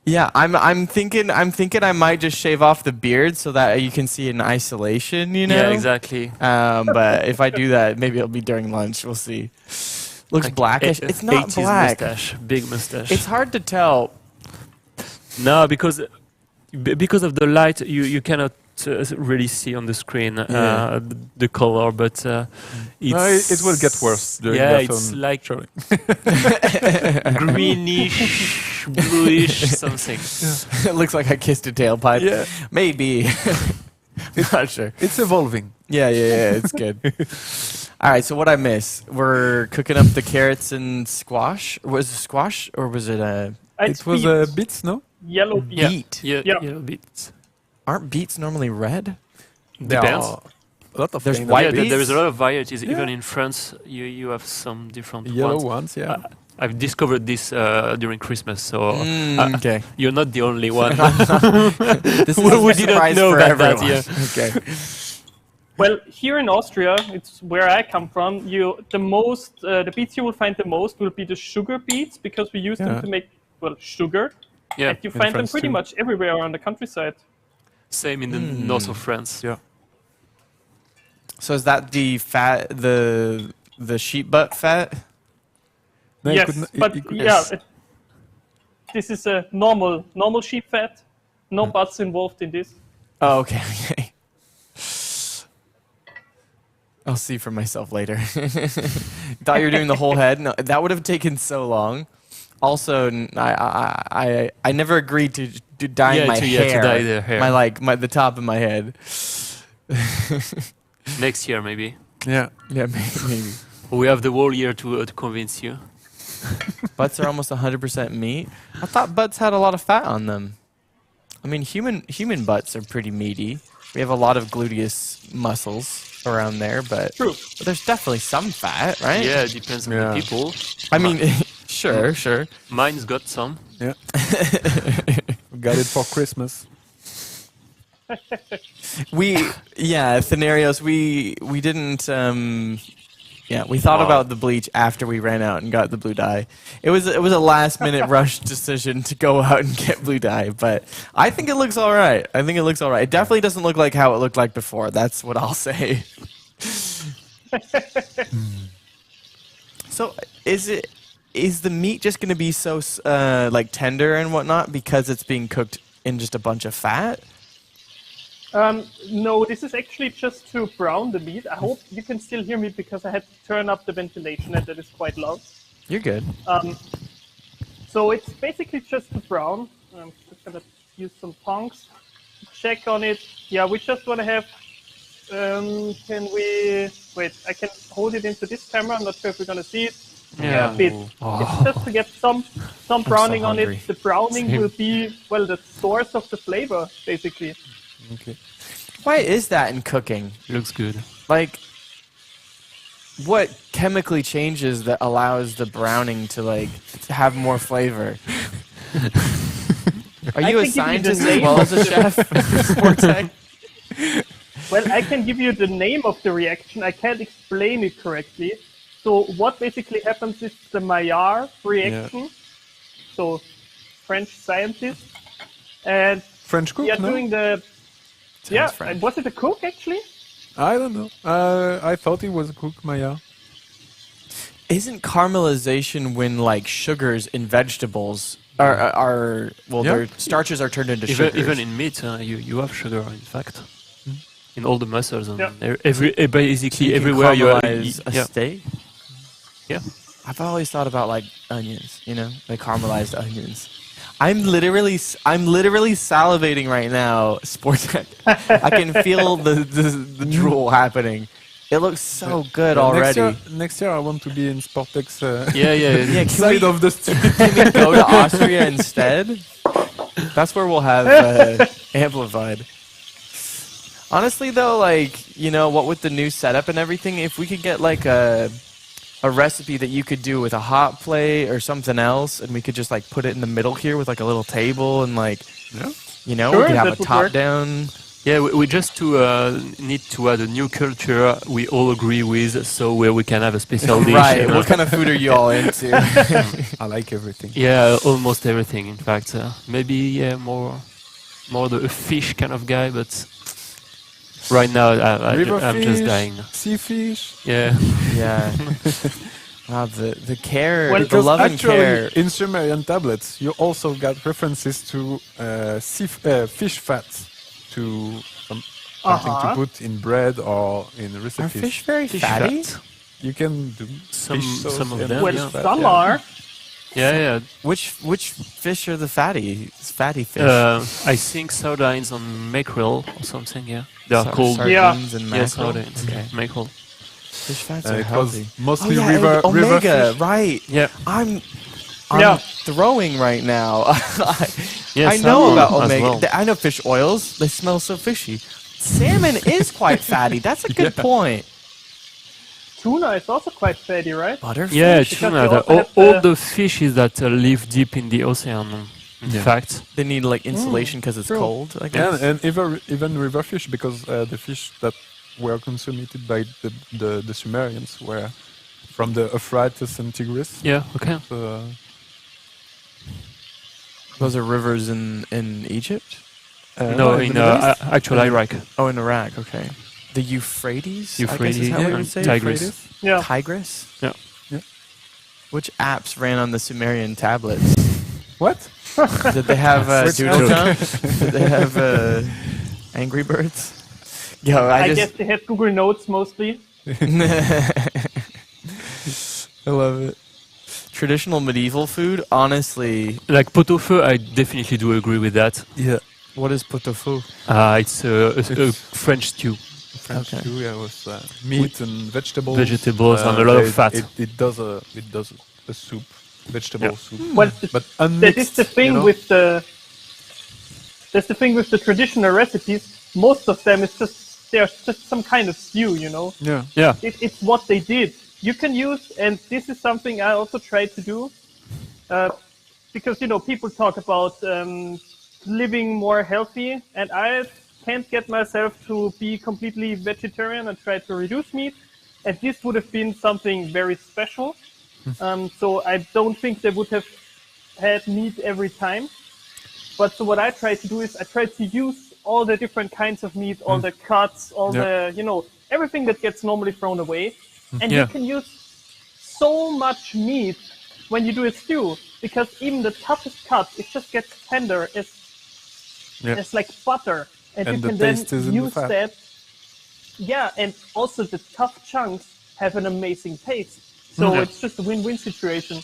Yeah, I'm thinking I might just shave off the beard so that you can see it in isolation. You know. Yeah, exactly. But if I do that, maybe it'll be during lunch. We'll see. Looks Like blackish. It's not 80s black. Mustache, big mustache. It's hard to tell. No, because of the light, you cannot really see on the screen the color, but it's, No, it will get worse during yeah, the it's film like showing. greenish, bluish something. It looks like I kissed a tailpipe. Yeah. Maybe. Not sure. It's evolving. Yeah, it's good. All right, so what I miss? We're cooking up the carrots and squash. Was it squash or was it a It's It was beets, beets, no? yellow beets. beet? Yeah. Yellow beets. Aren't beets normally red? There Depends. are a lot of There's kind white of Yeah, beets? there is a lot of varieties. Yeah. Even in France, you have some different yellow ones. ones, yeah. I've discovered this during Christmas, so Okay. you're not the only one. This is We a didn't surprise know for about that, everyone. yeah. Okay. Well, here in Austria, it's where I come from. The beets you will find the most will be the sugar beets, because we use Yeah. them to make sugar. Yeah, And you in find them France pretty too. much everywhere around the countryside. same in the north of France. Yeah. So is that the fat, the sheep butt fat? No, it Yes, could n- but it could- yeah, this is a normal sheep fat. No butts involved in this. Oh, okay. Okay. I'll see for myself later. Thought you were doing the whole head. No, that would have taken so long. Also, I never agreed to dye my to hair. dye the hair. The top of my head. Next year, maybe. Yeah. Yeah, maybe. We have the whole year to convince you. Butts are almost 100% meat. I thought butts had a lot of fat on them. I mean, human butts are pretty meaty. We have a lot of gluteus muscles around there, but True. there's definitely some fat, right? Yeah, it depends on Yeah. the people. I mean, sure. Mine's got some. Yeah. We got it for Christmas. Thanarios, we didn't Yeah, we thought Wow. about the bleach after we ran out and got the blue dye. It was a last minute rush decision to go out and get blue dye, but I think it looks all right. I think it looks all right. It definitely doesn't look like how it looked like before. That's what I'll say. So, is the meat just going to be so like tender and whatnot because it's being cooked in just a bunch of fat? No, this is actually just to brown the meat. I hope you can still hear me because I had to turn up the ventilation and that is quite loud. You're good. So it's basically just to brown. I'm just gonna use some tongs to check on it. Yeah, we just want to have. Can we wait? I can hold it into this camera. I'm not sure if we're gonna see it. Yeah. A bit. It's just to get some browning on hungry. it. The browning Same. will be the source of the flavor, basically. Okay. Why is that in cooking? Looks good. Like, what chemically changes that allows the browning to like to have more flavor? Are I you a can give you the scientist as name well of as a chef? Sportec? Well, I can give you the name of the reaction. I can't explain it correctly. So what basically happens is the Maillard reaction. So French scientist, and French cook, we are no? doing the. Sounds French. Was it a cook actually? I don't know. I thought it was a cook, Maya. Isn't caramelization when like sugars in vegetables are well, Yeah. their starches are turned into Even, sugars? even in meat, you have sugar, in fact. In all the muscles and Yeah. basically you can everywhere you are. caramelize a Yeah. steak. Yeah. I've always thought about like onions, you know, like caramelized onions. I'm literally salivating right now, Sportec. I can feel the drool happening. It looks so good already. Next year I want to be in Sportex Yeah, Yeah, can side we, of the street. can we go to Austria instead? That's where we'll have amplified. Honestly, though, like, you know, what with the new setup and everything, if we could get like a recipe that you could do with a hot plate or something else, and we could just like put it in the middle here with like a little table and like, you know, Sure, we could have that a would top work. down. Yeah, we just need to add a new culture we all agree with, so where we can have a special dish. Right. and, What kind of food are you all into? I like everything. yeah, almost everything. In fact, maybe more the fish kind of guy, but right now River I'm fish, just dying. sea fish. Yeah, Yeah. Wow, the care, Well, the Because love and actually, care. in Sumerian tablets, you also got references to fish fats, to something to put in bread or in Are recipes. fish very fish fatty? fat. You can do Some- fish sauce some of and them, Well, fish yeah. fat, some yeah. are. Yeah. Which fish are the fatty fish? I think sardines on mackerel or something. Yeah, they are Sar- called. sardines and Yeah, mackerel? sardines. Okay. Mackerel. Fish fats It are was healthy. mostly oh, yeah, river omega, fish. right? Yeah. I'm Yeah. throwing right now. Yeah, I know salmon about as omega. well. I know fish oils. They smell so fishy. Salmon is quite fatty. That's a good point. Tuna is also quite fatty, right? Butterfish. Yeah, Because tuna. they the- also all, have all the- the fishes that live deep in the ocean. In Yeah. fact, They need like insulation because it's true. cold. I Yeah, guess. and even river fish, because the fish that were consumed by the Sumerians were from the Euphrates and Tigris. yeah. Okay. So, Those are rivers in Egypt. No, in the Middle East. actual Iraq. Oh, in Iraq. Okay. The Euphrates. I guess is Euphrates how we and would say it? Tigris. Yeah. Tigris. Yeah. Yeah. Which apps ran on the Sumerian tablets? what? Did they have Which Doodle joke? Jump? Did they have Angry Birds? Yo, I I guess they had Google Notes mostly. I love it. Traditional medieval food, honestly. Like pot-au-feu, I definitely do agree with that. Yeah. What is pot-au-feu? It's a French stew. French Okay. stew, yeah, with meat and vegetables. Vegetables and a lot of fat. It does a soup, vegetable Yeah. soup. Well, But that unmixed, is the thing you know? with the. That's the thing with the traditional recipes. Most of them is just they're just some kind of stew, you know. Yeah. Yeah. It's what they did. You can use, and this is something I also try to do, because people talk about living more healthy, and I can't get myself to be completely vegetarian and try to reduce meat. and this would have been something very special. So I don't think they would have had meat every time. But so what I try to do is I try to use all the different kinds of meat, all the cuts, all the, everything that gets normally thrown away. And you can use so much meat when you do a stew, because even the toughest cut, it just gets tender. It's like butter. And you can then use that. Yeah, and also the tough chunks have an amazing taste. So it's just a win-win situation.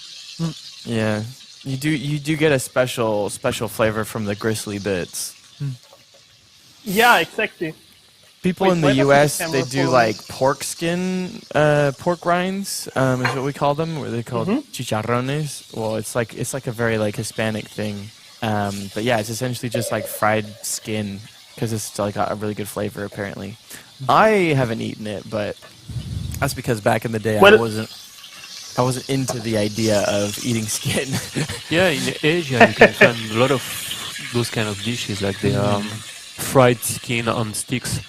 Yeah. You do get a special flavor from the gristly bits. Yeah, exactly. People in the U.S. they do like pork skin, pork rinds, is what we call them. Where they called chicharrones. Well, it's like a very like Hispanic thing. But yeah, it's essentially just like fried skin because it's like got a really good flavor apparently. I haven't eaten it, but that's because back in the day I wasn't into the idea of eating skin. Yeah, in Asia you can find a lot of those kind of dishes, like the fried skin on sticks.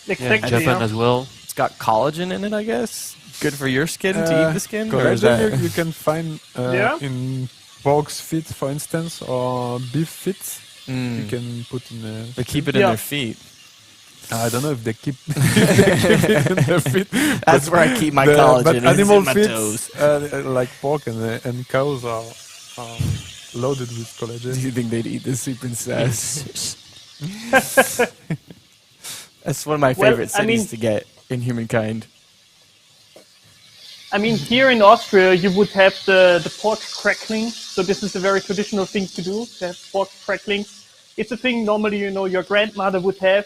Exactly, Japan as well. It's got collagen in it, I guess. Good for your skin to eat the skin. Or is Collagen that you can find in pork's feet, for instance, or beef feet. You can put in. They keep it in their feet. I don't know if they keep, it in their feet. That's where I keep my collagen. But is animal in my feet, toes. like pork and cows, are loaded with collagen. Do you think they'd eat the soup princess? That's one of my favorite cities to get in Humankind. I mean, here in Austria, you would have the pork crackling. So this is a very traditional thing to do, to have pork crackling. It's a thing normally, your grandmother would have.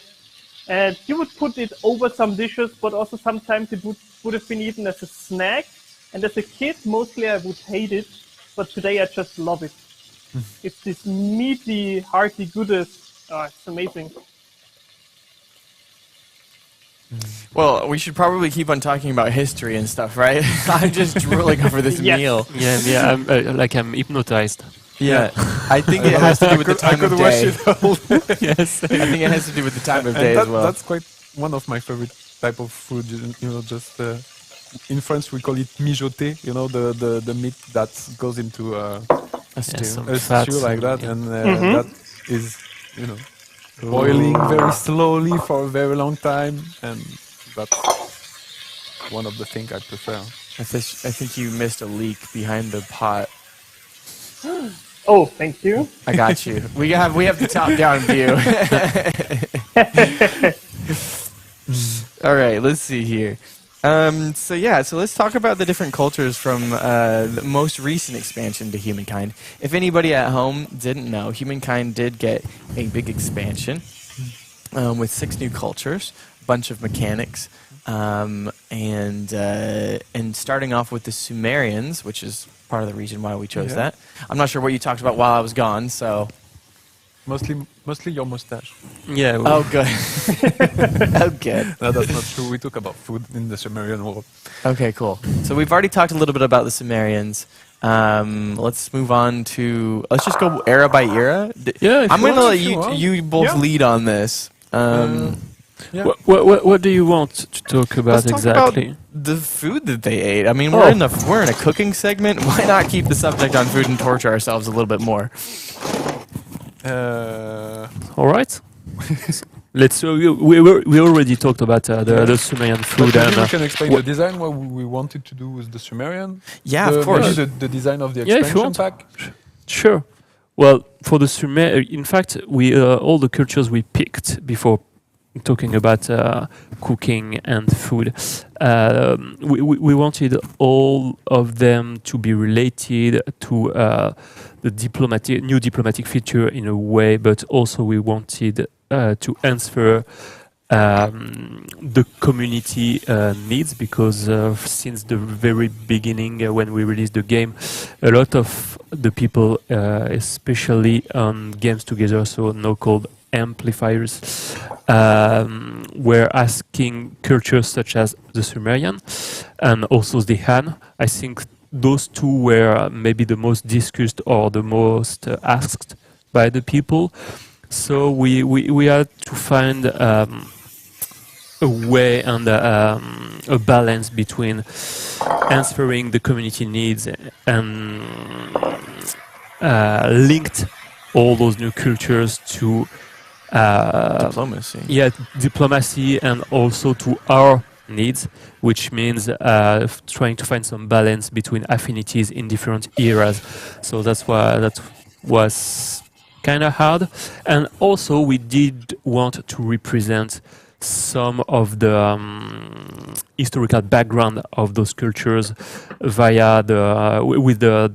And you would put it over some dishes, but also sometimes it would have been eaten as a snack. And as a kid, mostly I would hate it. But today I just love it. It's this meaty, hearty goodness. Oh, it's amazing. Well, we should probably keep on talking about history and stuff, right? I'm just drooling over this meal. Yeah. I'm hypnotized. Yeah, I think it has to do with the time of day. Yes, I think it has to do with the time of day as well. That's quite one of my favorite type of food. Just in France we call it mijoté. The meat that goes into a stew like that, and that is boiling very slowly for a very long time, and that's one of the things I prefer. I think you missed a leak behind the pot. Oh, thank you. I got you. We have the top-down view. All right, let's see here. So let's talk about the different cultures from the most recent expansion to Humankind. If anybody at home didn't know, Humankind did get a big expansion with 6 new cultures, a bunch of mechanics, and starting off with the Sumerians, which is part of the reason why we chose that. I'm not sure what you talked about while I was gone, so... Mostly your mustache. Yeah. Oh, good. Oh, good. No, that's not true. We talk about food in the Sumerian world. Okay, cool. So we've already talked a little bit about the Sumerians. Let's move on to... Let's just go era by era. I'm going to let you both lead on this. What do you want to talk about exactly? About the food that they ate. I mean, we're in a cooking segment. Why not keep the subject on food and torture ourselves a little bit more? All right. Let's. We already talked about the Sumerian food. Maybe we can explain the design. What we wanted to do with the Sumerian. Yeah, of course. The design of the expansion pack. Sure. Well, for the Sumerian, in fact, we all the cultures we picked before talking about cooking and food, we wanted all of them to be related to the new diplomatic feature in a way, but also we wanted to answer the community needs, because since the very beginning, when we released the game, a lot of the people, especially on Games Together, so now called amplifiers, were asking cultures such as the Sumerian and also the Han. I think those two were maybe the most discussed or the most asked by the people. So we had to find a way and a balance between answering the community needs and linked all those new cultures to Diplomacy. diplomacy and also to our needs, which means trying to find some balance between affinities in different eras. So that's why that was kind of hard. And also we did want to represent some of the historical background of those cultures via with the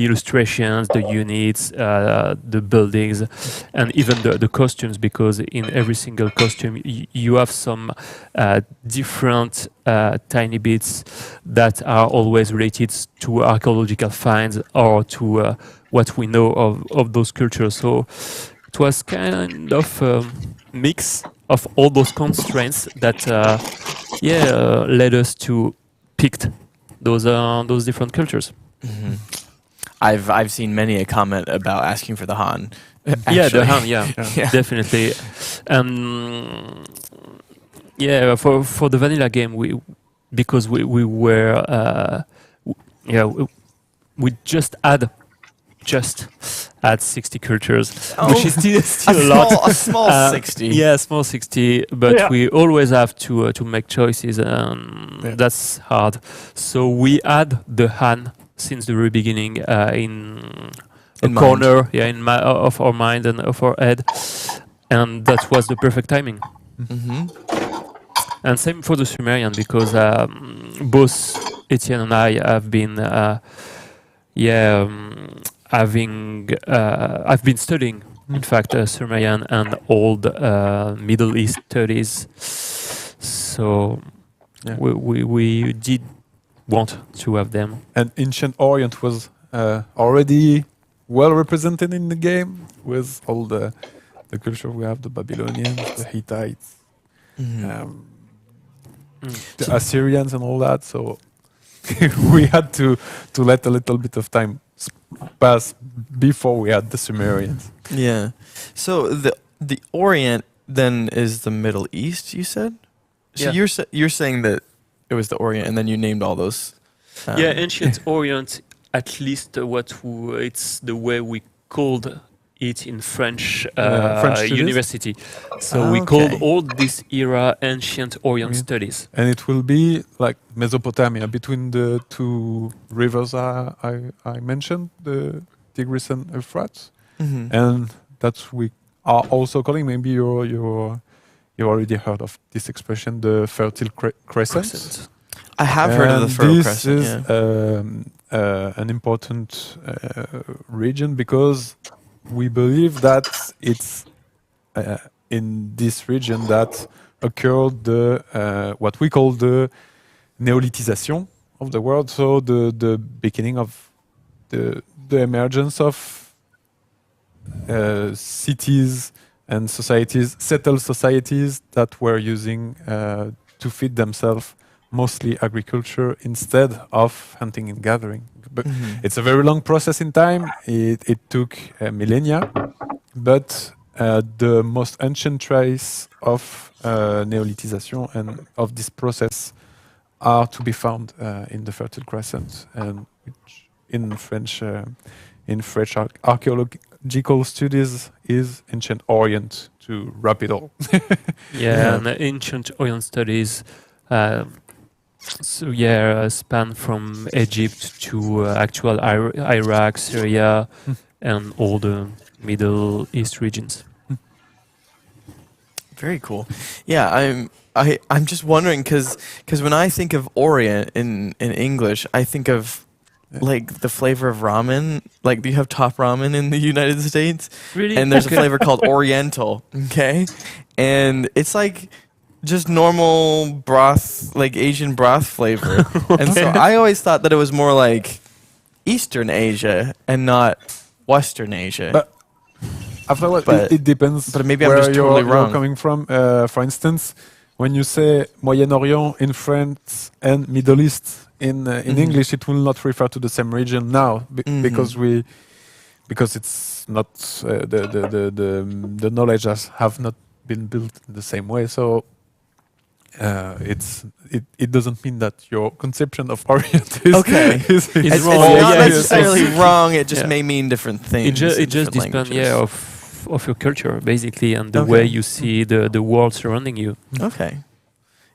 illustrations, the units, the buildings, and even the costumes, because in every single costume you have some different tiny bits that are always related to archaeological finds or to what we know of those cultures. So it was kind of a mix of all those constraints that led us to pick those different cultures. Hmm. I've seen many a comment about asking for the Han. Yeah, the actually. Han, yeah, Yeah. definitely. For the vanilla game, because we were we just add 60 cultures, Oh, which is still a lot. A small 60. Yeah, small 60, but Yeah. we always have to make choices, and that's hard. So we add the Han since the very beginning in a In mind. corner, of our mind and of our head, and that was the perfect timing. Hmm. And same for the Sumerian, because both Etienne and I have been I've been studying, in fact, Sumerian and old Middle East studies. So Yeah. we did want to have them. And Ancient Orient was already well represented in the game with all the culture we have, the Babylonians, the Hittites, Hmm. the Assyrians and all that. So we had to let a little bit of time pass before we had the Sumerians. Yeah. So the Orient then is the Middle East, you said? So Yeah. you're saying that it was the Orient, and then you named all those. Ancient Orient, at least it's the way we called it in French, French studies? university. So we called Okay. all this era Ancient Orient studies. And it will be like Mesopotamia, between the two rivers I mentioned, the Tigris and Euphrates. Mhm. And that's we are also calling, maybe you already heard of this expression, the Fertile Crescent. Crescent. I have heard of the And Fertile this Crescent. is Yeah. an important region, because we believe that it's in this region that occurred the what we call the Neolithization of the world. So the beginning of the emergence of cities and societies, settled societies that were using to feed themselves mostly agriculture instead of hunting and gathering. But Mhm. it's a very long process in time. It took millennia, but the most ancient trace of Neolithization and of this process are to be found in the Fertile Crescent, and which in French archaeological studies is Ancient Orient, to wrap it all. Yeah, and Ancient Orient studies. Span from Egypt to actual Iraq, Syria, and all the Middle East regions. Very cool. Yeah, I'm just wondering because when I think of Orient in English, I think of like the flavor of ramen. Like, do you have top ramen in the United States? Really? And there's a flavor called Oriental. Okay, and it's like just normal broth, like Asian broth flavor. And so I always thought that it was more like Eastern Asia and not Western Asia. But afterwards, But- it depends. but maybe I'm where just totally you're wrong. coming from. For instance, when you say Moyen-Orient in France and Middle East in Mhm. English, it will not refer to the same region now, Mhm. because it's not the knowledge have not been built in the same way. So it doesn't mean that your conception of Orient is Okay. is It's wrong. not Yeah, necessarily wrong. It just Yeah. may mean different things. It in just different depends, languages. of your culture basically, and the Okay. way you see the world surrounding you. Okay.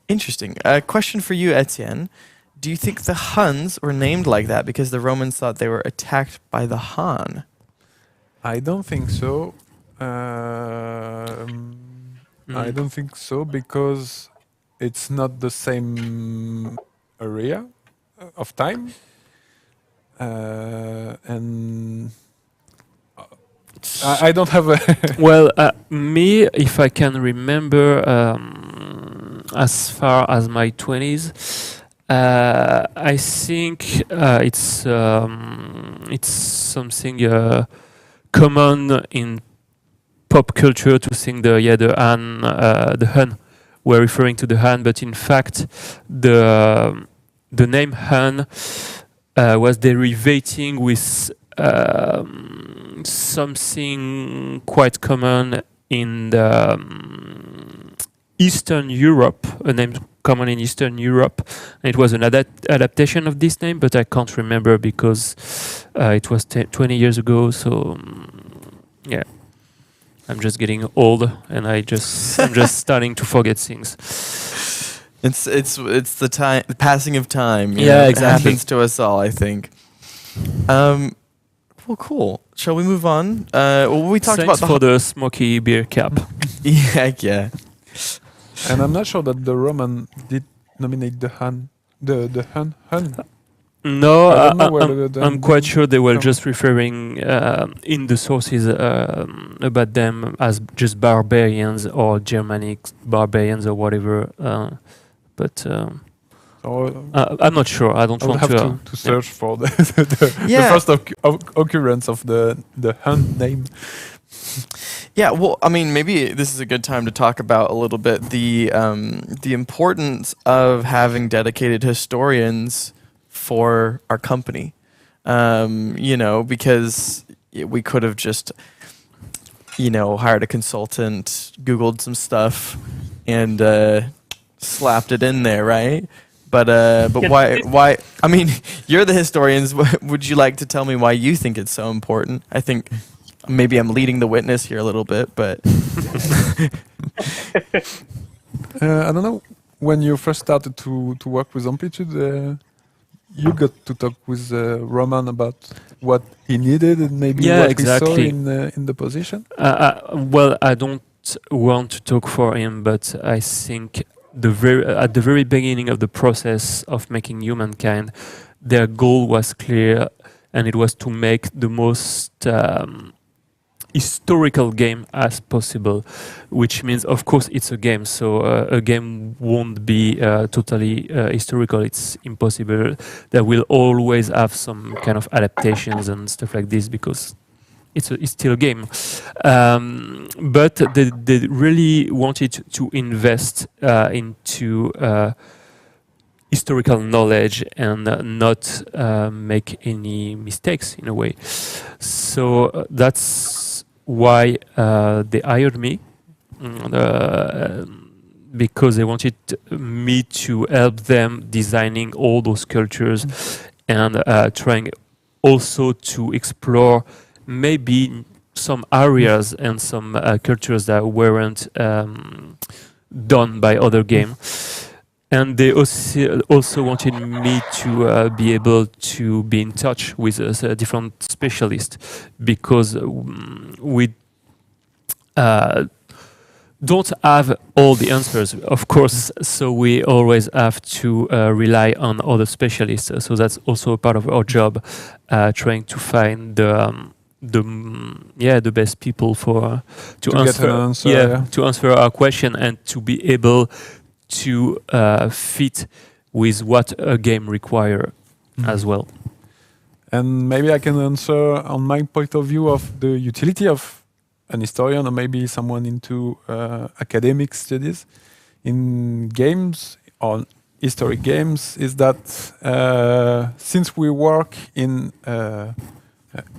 Interesting. Question for you, Etienne. Do you think the Huns were named like that because the Romans thought they were attacked by the Han? I don't think so. I Mm. don't think so because it's not the same area of time, and I don't have a. Well, me, if I can remember, as far as my 20s, I think it's something common in pop culture to think the Hun. We're referring to the Han, but in fact, the name Han was derivating with something quite common in the Eastern Europe, a name common in Eastern Europe. And it was an adaptation of this name, but I can't remember because it was 20 years ago. So yeah, I'm just getting old, and I'm just starting to forget things. It's the time, the passing of time. you Yeah, know? It exactly. happens to us all, I think. Well, cool. Shall we move on? Well, we talked Thanks about for the smoky beer cap. yeah. And I'm not sure that the Roman did nominate the Han, the Hun. No, I don't know where the I'm quite sure they were come. just referring in the sources about them as just barbarians or Germanic barbarians or whatever. But So I'm not sure. I don't I would want have to. to search for the Yeah. first occurrence of the Hun name. Yeah, well, I mean, maybe this is a good time to talk about a little bit the importance of having dedicated historians for our company. Because we could have just, hired a consultant, Googled some stuff, and slapped it in there, right? But Yeah. why? I mean, you're the historians. Would you like to tell me why you think it's so important? I think maybe I'm leading the witness here a little bit, but I don't know. When you first started to work with Amplitude, you got to talk with Roman about what he needed and maybe Yeah, what exactly. he saw in the position. Well, I don't want to talk for him, but I think at the very beginning of the process of making Humankind, their goal was clear, and it was to make the most historical game as possible, which means, of course, it's a game, so a game won't be totally historical. It's impossible. There will always have some kind of adaptations and stuff like this because it's still a game. But they really wanted to invest into historical knowledge and not make any mistakes in a way. So that's why they hired me, because they wanted me to help them designing all those cultures and trying also to explore maybe some areas and some cultures that weren't done by other games. And they also wanted me to be able to be in touch with different specialists because we don't have all the answers, of course, so we always have to rely on other specialists. So that's also a part of our job, trying to find the best people to get answer, an answer, to answer our question and to be able to fit with what a game requires as well. And maybe I can answer on my point of view of the utility of an historian or maybe someone into academic studies in games or historic games is that since we work in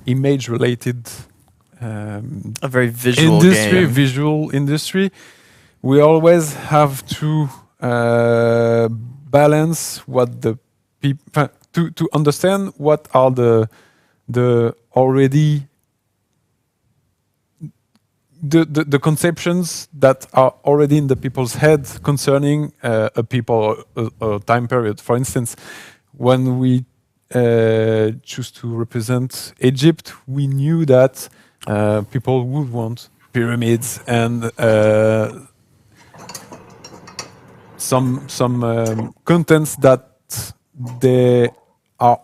image related a very visual industry, game. visual industry, we always have to balance what the people to understand what are the already the conceptions that are already in the people's head concerning a people or a time period. For instance, when we choose to represent Egypt, we knew that people would want pyramids and some contents that they are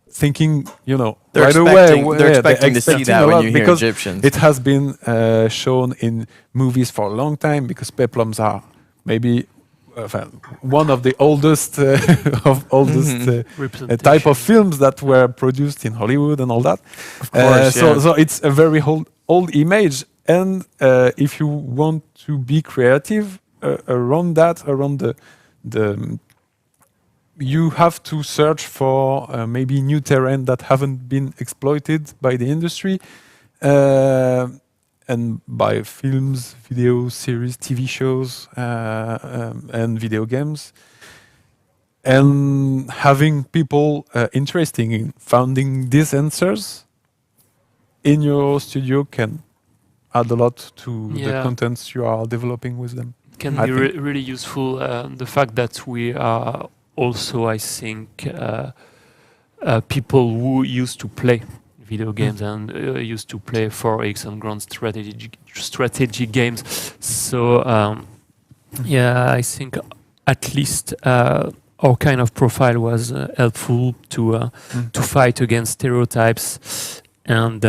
thinking, They're right expecting, away. they're Yeah, expecting to see expecting that a when lot you hear because Egyptians. it has been shown in movies for a long time because peplums are maybe one of the oldest type of films that were produced in Hollywood and all that. Of course, yeah. So it's a very old image, and if you want to be creative around that, around the you have to search for maybe new terrain that haven't been exploited by the industry and by films, video series, TV shows, and video games. And having people interested in finding these answers in your studio can add a lot to the contents you are developing with them. Can be really useful. The fact that we are also, I think, people who used to play video games and used to play 4X and grand strategy games. So I think at least our kind of profile was helpful to fight against stereotypes and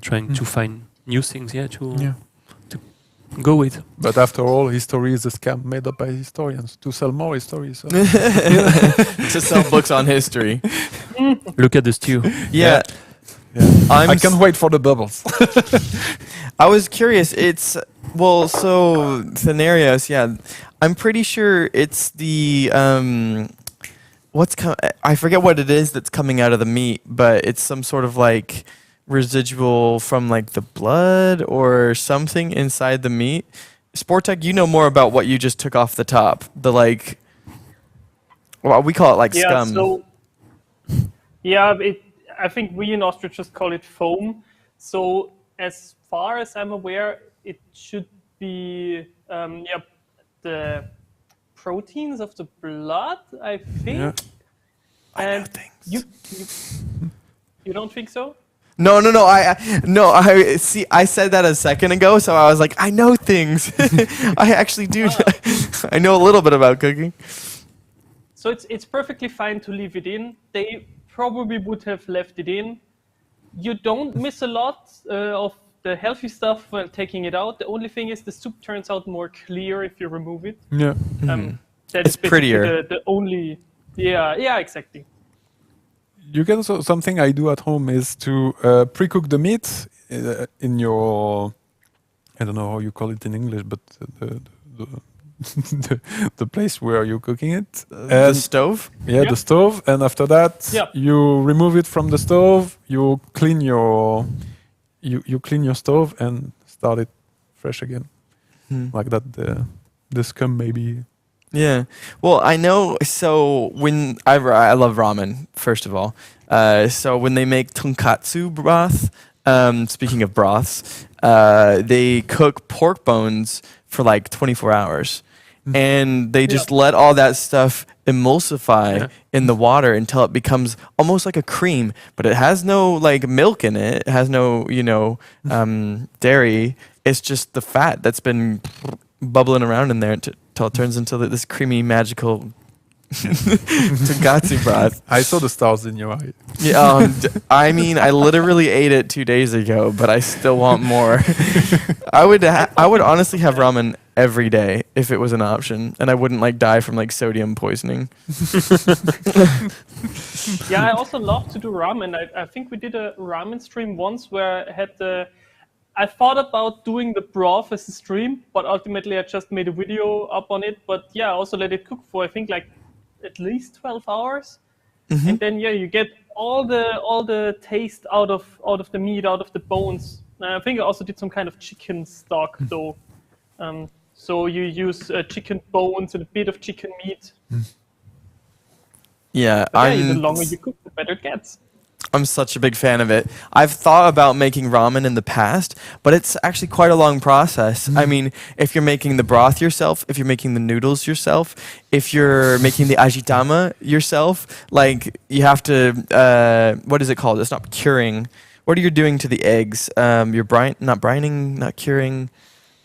trying to find new things. To go with. But after all, history is a scam made up by historians to sell more histories. So. To sell books on history. Look at the stew. Yeah. I can't wait for the bubbles. I was curious. So scenarios. Yeah, I'm pretty sure it's the I forget what it is that's coming out of the meat, but it's some sort of like residual from like the blood or something inside the meat. Sportec, you know more about what you just took off the top. The like, well, we call it like scum. So, I think we in Austria just call it foam. So as far as I'm aware, it should be the proteins of the blood, I think. Yeah. I know things. You don't think so? No. I see. I said that a second ago, so I was like, I know things. I actually do. I know a little bit about cooking. So it's perfectly fine to leave it in. They probably would have left it in. You don't miss a lot of the healthy stuff while taking it out. The only thing is the soup turns out more clear if you remove it. Yeah. That It's is basically prettier. The only. Yeah, exactly. You can also, something I do at home is to pre-cook the meat in your, I don't know how you call it in English, but the place where you're cooking it. The stove? Yeah, Yeah. the stove. And after that, Yeah. you remove it from the stove. You clean your you clean your stove and start it fresh again, like that. The scum maybe. Yeah. Well, I know. So when I love ramen, first of all. So when they make tonkatsu broth, speaking of broths, they cook pork bones for like 24 hours. And they just let all that stuff emulsify in the water until it becomes almost like a cream, but it has no like milk in it. It has no, dairy. It's just the fat that's been bubbling around in there until it turns into this creamy, magical tonkatsu broth. I saw the stars in your eye. Yeah, I mean, I literally ate it 2 days ago, but I still want more. I would honestly have ramen every day if it was an option, and I wouldn't like die from like sodium poisoning. Yeah, I also love to do ramen. I think we did a ramen stream once where I had I thought about doing the broth as a stream, but ultimately I just made a video up on it. But yeah, I also let it cook for I think like at least 12 hours. And then you get all the taste out of the meat, out of the bones. And I think I also did some kind of chicken stock though. So you use chicken bones and a bit of chicken meat. Yeah, But yeah, the longer you cook, the better it gets. I'm such a big fan of it. I've thought about making ramen in the past, but it's actually quite a long process. I mean, if you're making the broth yourself, if you're making the noodles yourself, if you're making the ajitama yourself, like you have to, what is it called? It's not curing. What are you doing to the eggs? You're not brining, not curing.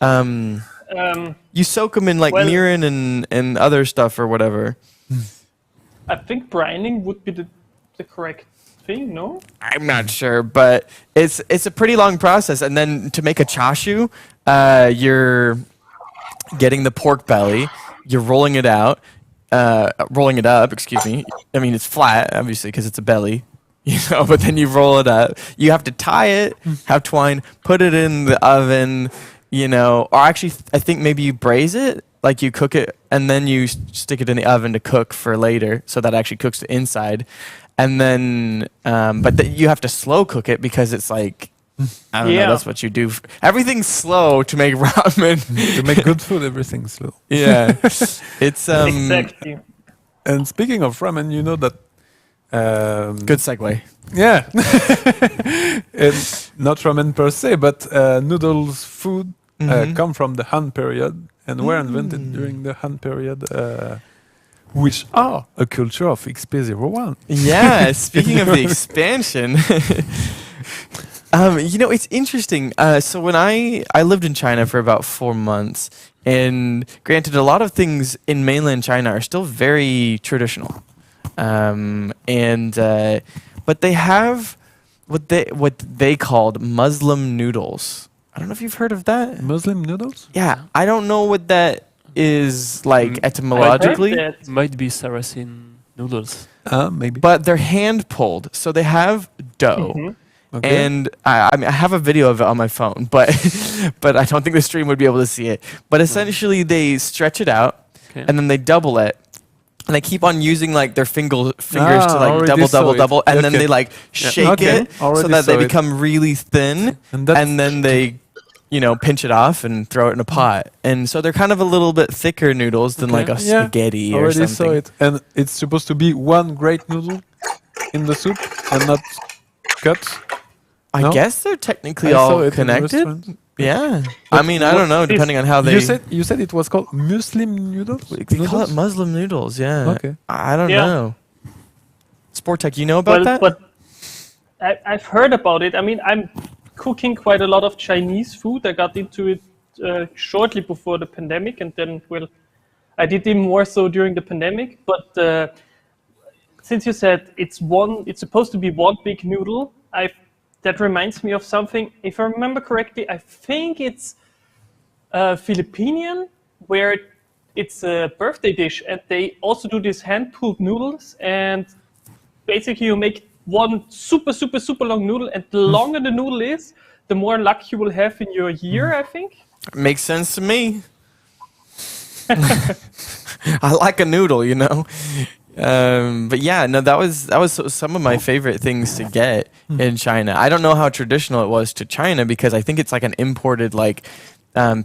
You soak them in like well- mirin and other stuff or whatever. I think brining would be the correct thing, no? I'm not sure, but it's a pretty long process. And then to make a chashu, you're getting the pork belly, you're rolling it out, rolling it up. Excuse me. I mean, it's flat, obviously, because it's a belly, you know. But then you roll it up. You have to tie it, have twine, put it in the oven, you know. Or actually, I think maybe you braise it, like you cook it, and then you stick it in the oven to cook for later, so that actually cooks the inside. And then, but you have to slow cook it because it's like, I don't know, Yeah. that's what you do. Everything's slow to make ramen. To make good food, everything's slow. Yeah. It's, Exactly. And speaking of ramen, you know that. good segue. Yeah. It's not ramen per se, but noodles food come from the Han period and were invented during the Han period, which are a culture of XP01. Yeah, speaking of the expansion, you know, it's interesting. So when I lived in China for about 4 months, and granted, a lot of things in mainland China are still very traditional, but they have what they called Muslim noodles. I don't know if you've heard of that. Muslim noodles? Yeah, I don't know what that is like etymologically. That. Might be Saracen noodles. Maybe. But they're hand pulled, so they have dough, Okay. and I mean I have a video of it on my phone, but but I don't think the stream would be able to see it. But essentially, they stretch it out, Okay. and then they double it, and they keep on using like their fingers to like already double, saw double, it. double, and then Okay. they like shake Okay. it so Already that they saw it. become really thin, And that's- and then they. You know, pinch it off and throw it in a pot, and so they're kind of a little bit thicker noodles than Okay. like a Yeah, spaghetti or already something. saw it. And it's supposed to be one great noodle in the soup and not cut. I No? guess they're technically I saw all it in connected. restaurants. Yeah, But I mean, I don't know, what is- depending on how they You said it was called Muslim noodles? they call it Noodles? Muslim noodles. Yeah, Okay. I don't Yeah. know. Sportech, you know about Well, that? but I've heard about it. I mean, I'm cooking quite a lot of Chinese food. I got into it shortly before the pandemic, and then, well, I did even more so during the pandemic. But since you said it's supposed to be one big noodle, that reminds me of something. If I remember correctly, I think it's Filipinian, where it's a birthday dish, and they also do these hand-pulled noodles, and basically you make one super, super, super long noodle, and the longer the noodle is, the more luck you will have in your year, I think. Makes sense to me. I like a noodle, you know. But yeah, no, that was some of my favorite things to get in China. I don't know how traditional it was to China because I think it's like an imported like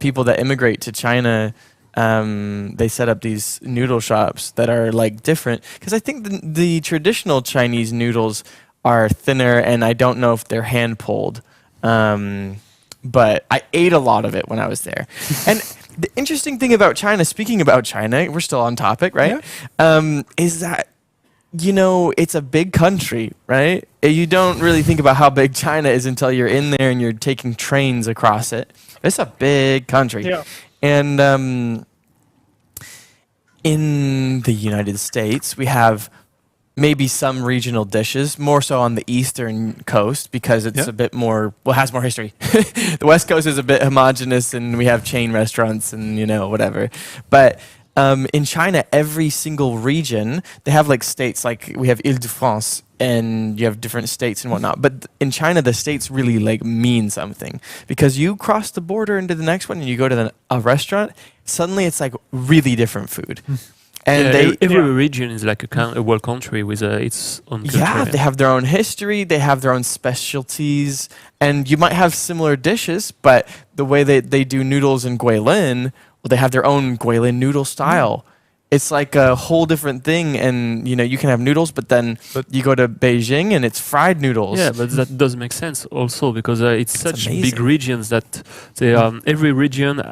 people that immigrate to China. They set up these noodle shops that are like different because I think the traditional Chinese noodles are thinner and I don't know if they're hand pulled. But I ate a lot of it when I was there. And the interesting thing about China, speaking about China, we're still on topic, right? Is that, you know, it's a big country, right? You don't really think about how big China is until you're in there and you're taking trains across it. It's a big country. Yeah. And in the United States, we have maybe some regional dishes, more so on the eastern coast because it's a bit more, well, has more history. The West Coast is a bit homogenous and we have chain restaurants and, you know, whatever. But in China, every single region, they have like states, like we have Ile-de-France and you have different states and whatnot. But in China, the states really like mean something because you cross the border into the next one and you go to a restaurant, suddenly it's like really different food. And every region is like a whole country with its own culture. Yeah, they have their own history, they have their own specialties, and you might have similar dishes, but the way they do noodles in Guilin well, they have their own Guilin noodle style. It's like a whole different thing, and you can have noodles, but then But- you go to Beijing and it's fried noodles. Yeah, but that does make sense also because it's such big amazing. regions that every region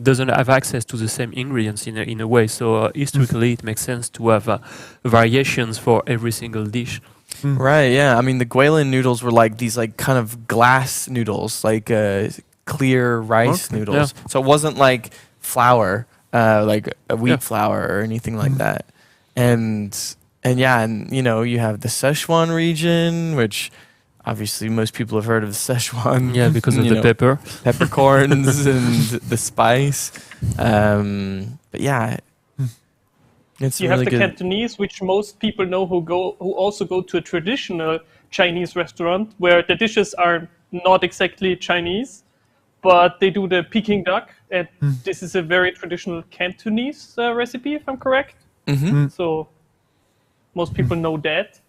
doesn't have access to the same ingredients in a way. So historically, it makes sense to have variations for every single dish. Right, yeah. I mean, the Guilin noodles were like these like kind of glass noodles, like clear rice Okay. noodles. So it wasn't like flour, like a wheat Yeah. flour or anything like that. And yeah, and you have the Szechuan region, which obviously most people have heard of the Szechuan. Yeah, because of the pepper. peppercorns and the spice. But yeah, it's You really have the good. Cantonese, which most people know who also go to a traditional Chinese restaurant where the dishes are not exactly Chinese, but they do the Peking duck, and this is a very traditional Cantonese recipe, if I'm correct. So most people know that.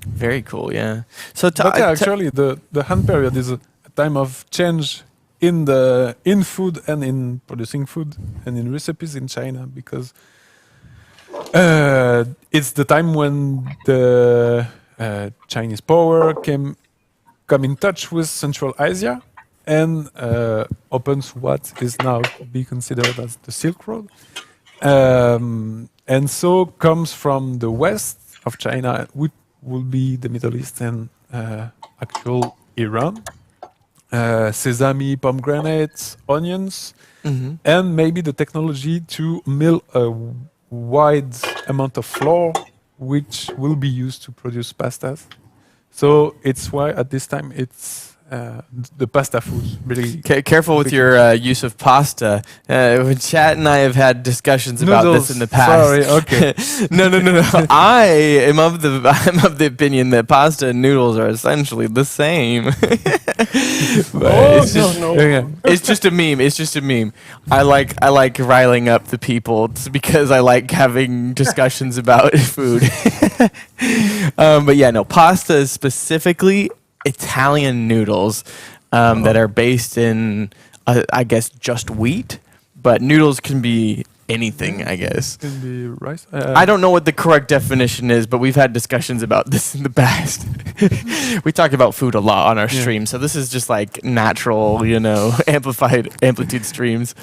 Very cool, yeah. So But yeah, actually, the Han period is a time of change in food and in producing food and in recipes in China, because it's the time when the Chinese power come in touch with Central Asia and opens what is now be considered as the Silk Road. And so comes from the west of China, which will be the Middle East and actual Iran. Sesame, pomegranates, onions, and maybe the technology to mill a wide amount of flour, which will be used to produce pastas. So it's why at this time it's the pasta food really. Careful with your use of pasta. Chat and I have had discussions about this in the past. Sorry, okay. No. I'm of the opinion that pasta and noodles are essentially the same. But it's just, no. Yeah. it's just a meme. It's just a meme. I like riling up the people. It's because I like having discussions about food. But yeah, no, pasta is specifically Italian noodles that are based in, I guess, just wheat. But noodles can be anything, I guess. Can be rice. I don't know what the correct definition is, but we've had discussions about this in the past. We talk about food a lot on our Yeah. stream, so this is just like natural, amplified amplitude streams.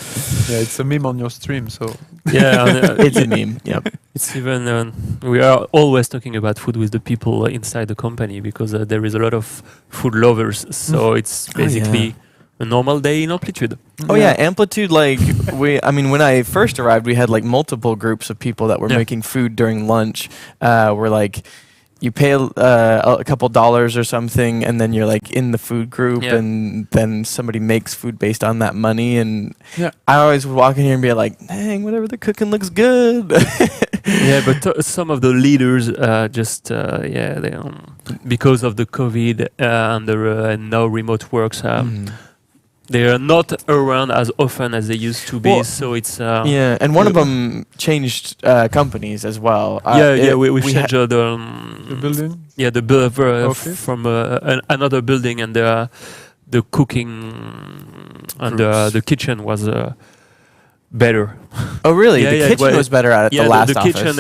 Yeah, it's a meme on your stream, so Yeah, and, It's a meme. Yep. it's even we are always talking about food with the people inside the company because there is a lot of food lovers. So it's Oh, yeah. basically a normal day in Amplitude. Oh yeah, amplitude. Like when I first arrived, we had like multiple groups of people that were Yeah. making food during lunch. Where like you pay a couple dollars or something, and then you're like in the food group, Yeah. and then somebody makes food based on that money. And Yeah. I always would walk in here and be like, "Dang, whatever the cooking looks good." Yeah, but some of the leaders they because of the COVID and the now remote works, they are not around as often as they used to be. Well, so it's Yeah, and one of them changed companies as well. we ha- changed the the building. yeah Okay. from another building, and the cooking and Groups. the kitchen was better. Oh really? Yeah, The yeah, kitchen well, was better at Yeah, the last the office. kitchen.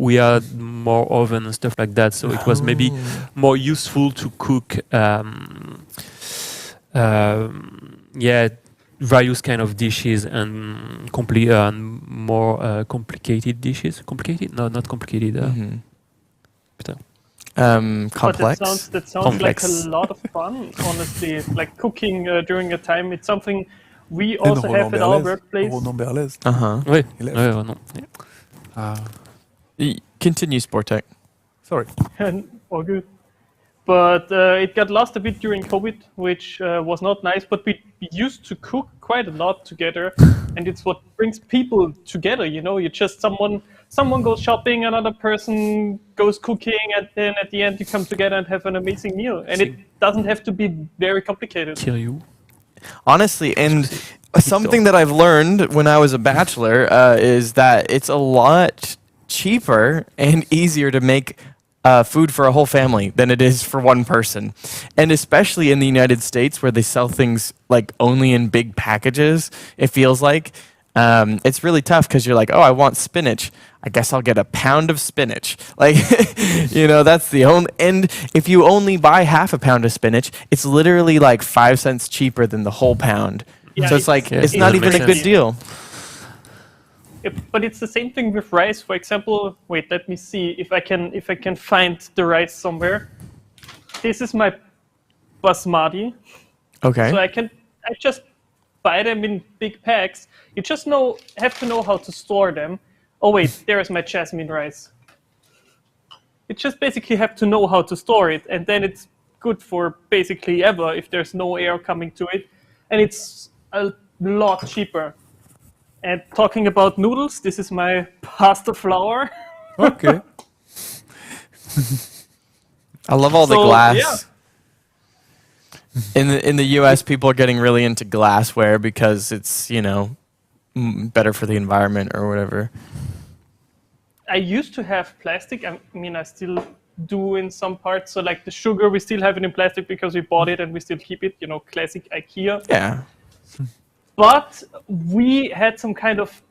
We had more oven and stuff like that, so it was maybe more useful to cook. Various kind of dishes and more complicated dishes. Complicated? No, not complicated. Mhm. Putain. Complex. But that sounds Complex. like a lot of fun, honestly. Like cooking during a time, it's something we also have in our workplace. Roland Berlez. Oui. Il est- Non. Continue, Sportec. Sorry. All good. But it got lost a bit during COVID, which was not nice. But we used to cook quite a lot together, and it's what brings people together. You just someone goes shopping, another person goes cooking, and then at the end you come together and have an amazing meal. And it doesn't have to be very complicated. Kill you. Honestly, and something that I've learned when I was a bachelor is that it's a lot cheaper and easier to make food for a whole family than it is for one person. And especially in the United States where they sell things like only in big packages, it feels like it's really tough because you're like, oh, I want spinach. I guess I'll get a pound of spinach. Like, that's the only. And if you only buy half a pound of spinach, it's literally like 5 cents cheaper than the whole pound. Yeah, So it's like, yeah, it's it not doesn't even make a good sense. deal. But it's the same thing with rice. For example, wait, let me see if I can find the rice somewhere. This is my basmati. Okay. So I just buy them in big packs. You just have to know how to store them. Oh wait, there is my jasmine rice. You just basically have to know how to store it, and then it's good for basically ever if there's no air coming to it, and it's a lot cheaper. And talking about noodles, this is my pasta flour. Okay. I love all the So, glass. In the US, people are getting really into glassware because it's, better for the environment or whatever. I used to have plastic. I mean, I still do in some parts. So like the sugar, we still have it in plastic because we bought it and we still keep it, classic IKEA. Yeah. But we had some kind of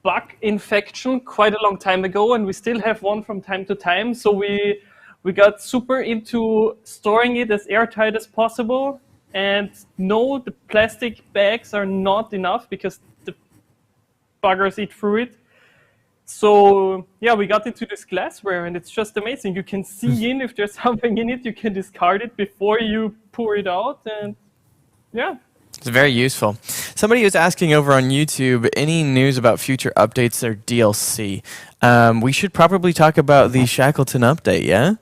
bug infection quite a long time ago, and we still have one from time to time. So we got super into storing it as airtight as possible. And no, the plastic bags are not enough because the buggers eat through it. So yeah, we got into this glassware, and it's just amazing. You can see in if there's something in it, you can discard it before you pour it out, and yeah. It's very useful. Somebody was asking over on YouTube, any news about future updates or DLC? We should probably talk about the Shackleton update, yeah?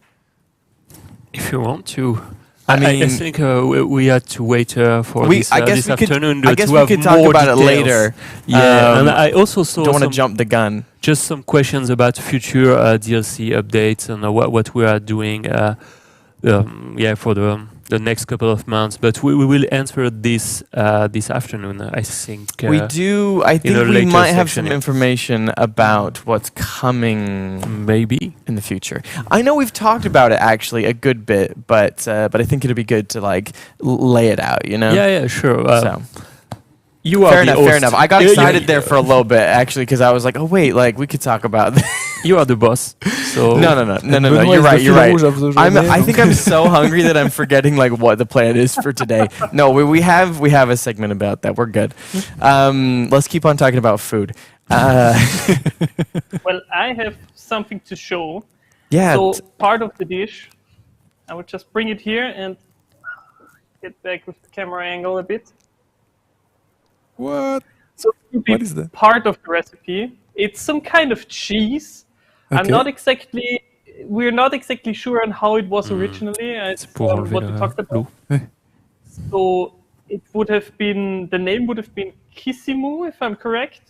If you want to. I I mean- think we had to wait for this, I guess this we could. afternoon I to guess have we could talk more about it details. later. Yeah, and I also saw Don't want to some, jump the gun. just some questions about future DLC updates and what we are doing. For the next couple of months, but we will answer this this afternoon. I think We do. I think a we later might have section, some yeah. information about what's coming maybe. in the future. I know we've talked about it actually a good bit, but I think it'd be good to like lay it out. Yeah, sure. So. You are Fair the enough, fair host. enough. I got Yeah, excited there for a little bit actually because I was like, oh wait, like we could talk about this. You are the boss. So No. Benoit You're is right. the You're fil right. rouge of the journée, I donc. think I'm so hungry that I'm forgetting like what the plan is for today. No, we have a segment about that. We're good. Let's keep on talking about food. Well, I have something to show. Yeah. So part of the dish, I would just bring it here and get back with the camera angle a bit. What? So it would be What is that? part of the recipe. It's some kind of cheese. Okay. We're not exactly sure on how it was originally. It's pour what we talked about. So it would have been, the name would have been Kissimu, if I'm correct.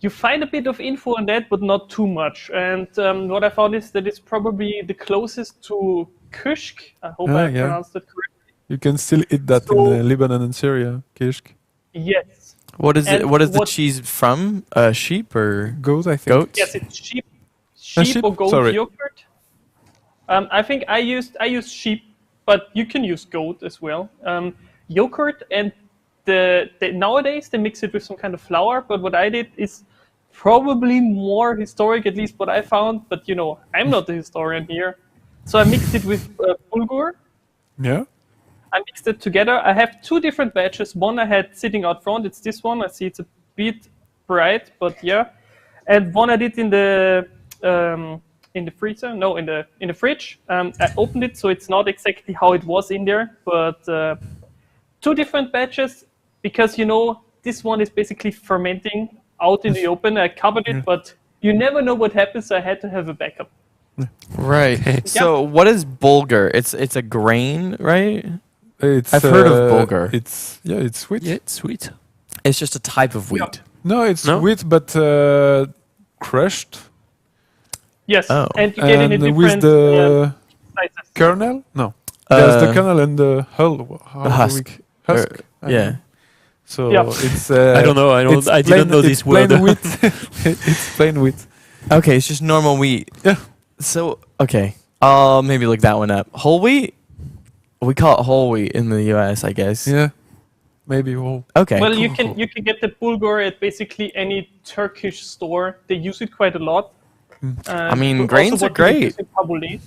You find a bit of info on that, but not too much. And what I found is that it's probably the closest to kushk. I hope I yeah. pronounced it correctly. You can still eat that So- in Lebanon and Syria. Kishk. Yes. what is it? and What is the what- cheese from? Sheep or Goat, I think. goats? Yes, it's sheep sheep? or goat Sorry. yogurt. I think I used sheep, but you can use goat as well. Yogurt and nowadays they mix it with some kind of flour. But what I did is probably more historic, at least what I found. But I'm not the historian here, so I mixed it with bulgur. Yeah. I mixed it together. I have two different batches. One I had sitting out front. It's this one. I see it's a bit bright, but yeah. And one I did in the freezer. No, in the fridge. I opened it, so it's not exactly how it was in there, but two different batches because this one is basically fermenting out in the open. I covered it, but you never know what happens, so I had to have a backup. Right. So what is bulgur? It's a grain, right? I've heard of bulgur. It's wheat. Yeah, it's sweet. It's just a type of wheat. No, it's No? wheat, but crushed. Yes, Oh. and you get it in And different with the sizes. kernel? No. There's the Uh, kernel and the hull. How the do husk. we- husk. Or- I don't yeah. know. So Yeah. it's. I don't know. it's I didn't know it's this word. plain wheat. It's plain wheat. Okay, it's just normal wheat. Yeah. So okay, I'll maybe look that one up. Whole wheat? We call it whole wheat in the U.S., I guess. Yeah, maybe. Well, Okay. Well, cool, you can cool. you can get the bulgur at basically any Turkish store. They use it quite a lot. I mean, Also grains are what we would use great. in Kabuli.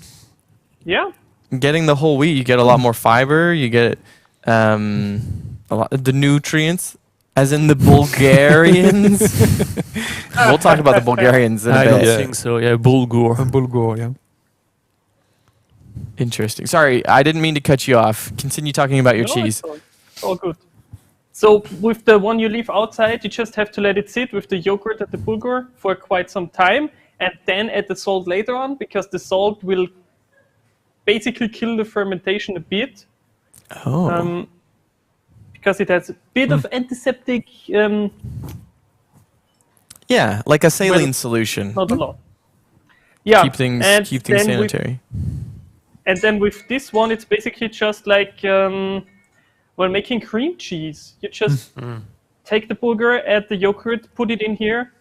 Yeah. Getting the whole wheat, you get a lot more fiber. You get a lot the nutrients, as in the Bulgarians. We'll talk about the Bulgarians in a I don't bit. Yeah. think so. Yeah, bulgur. bulgur, yeah. Interesting. Sorry, I didn't mean to cut you off. Continue talking about your No, cheese. it's all good. So with the one you leave outside, you just have to let it sit with the yogurt and the bulgur for quite some time, and then add the salt later on, because the salt will basically kill the fermentation a bit, Oh. because it has a bit of antiseptic, Yeah, like a saline Well, solution. not a lot. Yeah, Keep things and then with- sanitary. And then with this one, it's basically just like, well, making cream cheese. You just take the bulgur, add the yogurt, put it in here.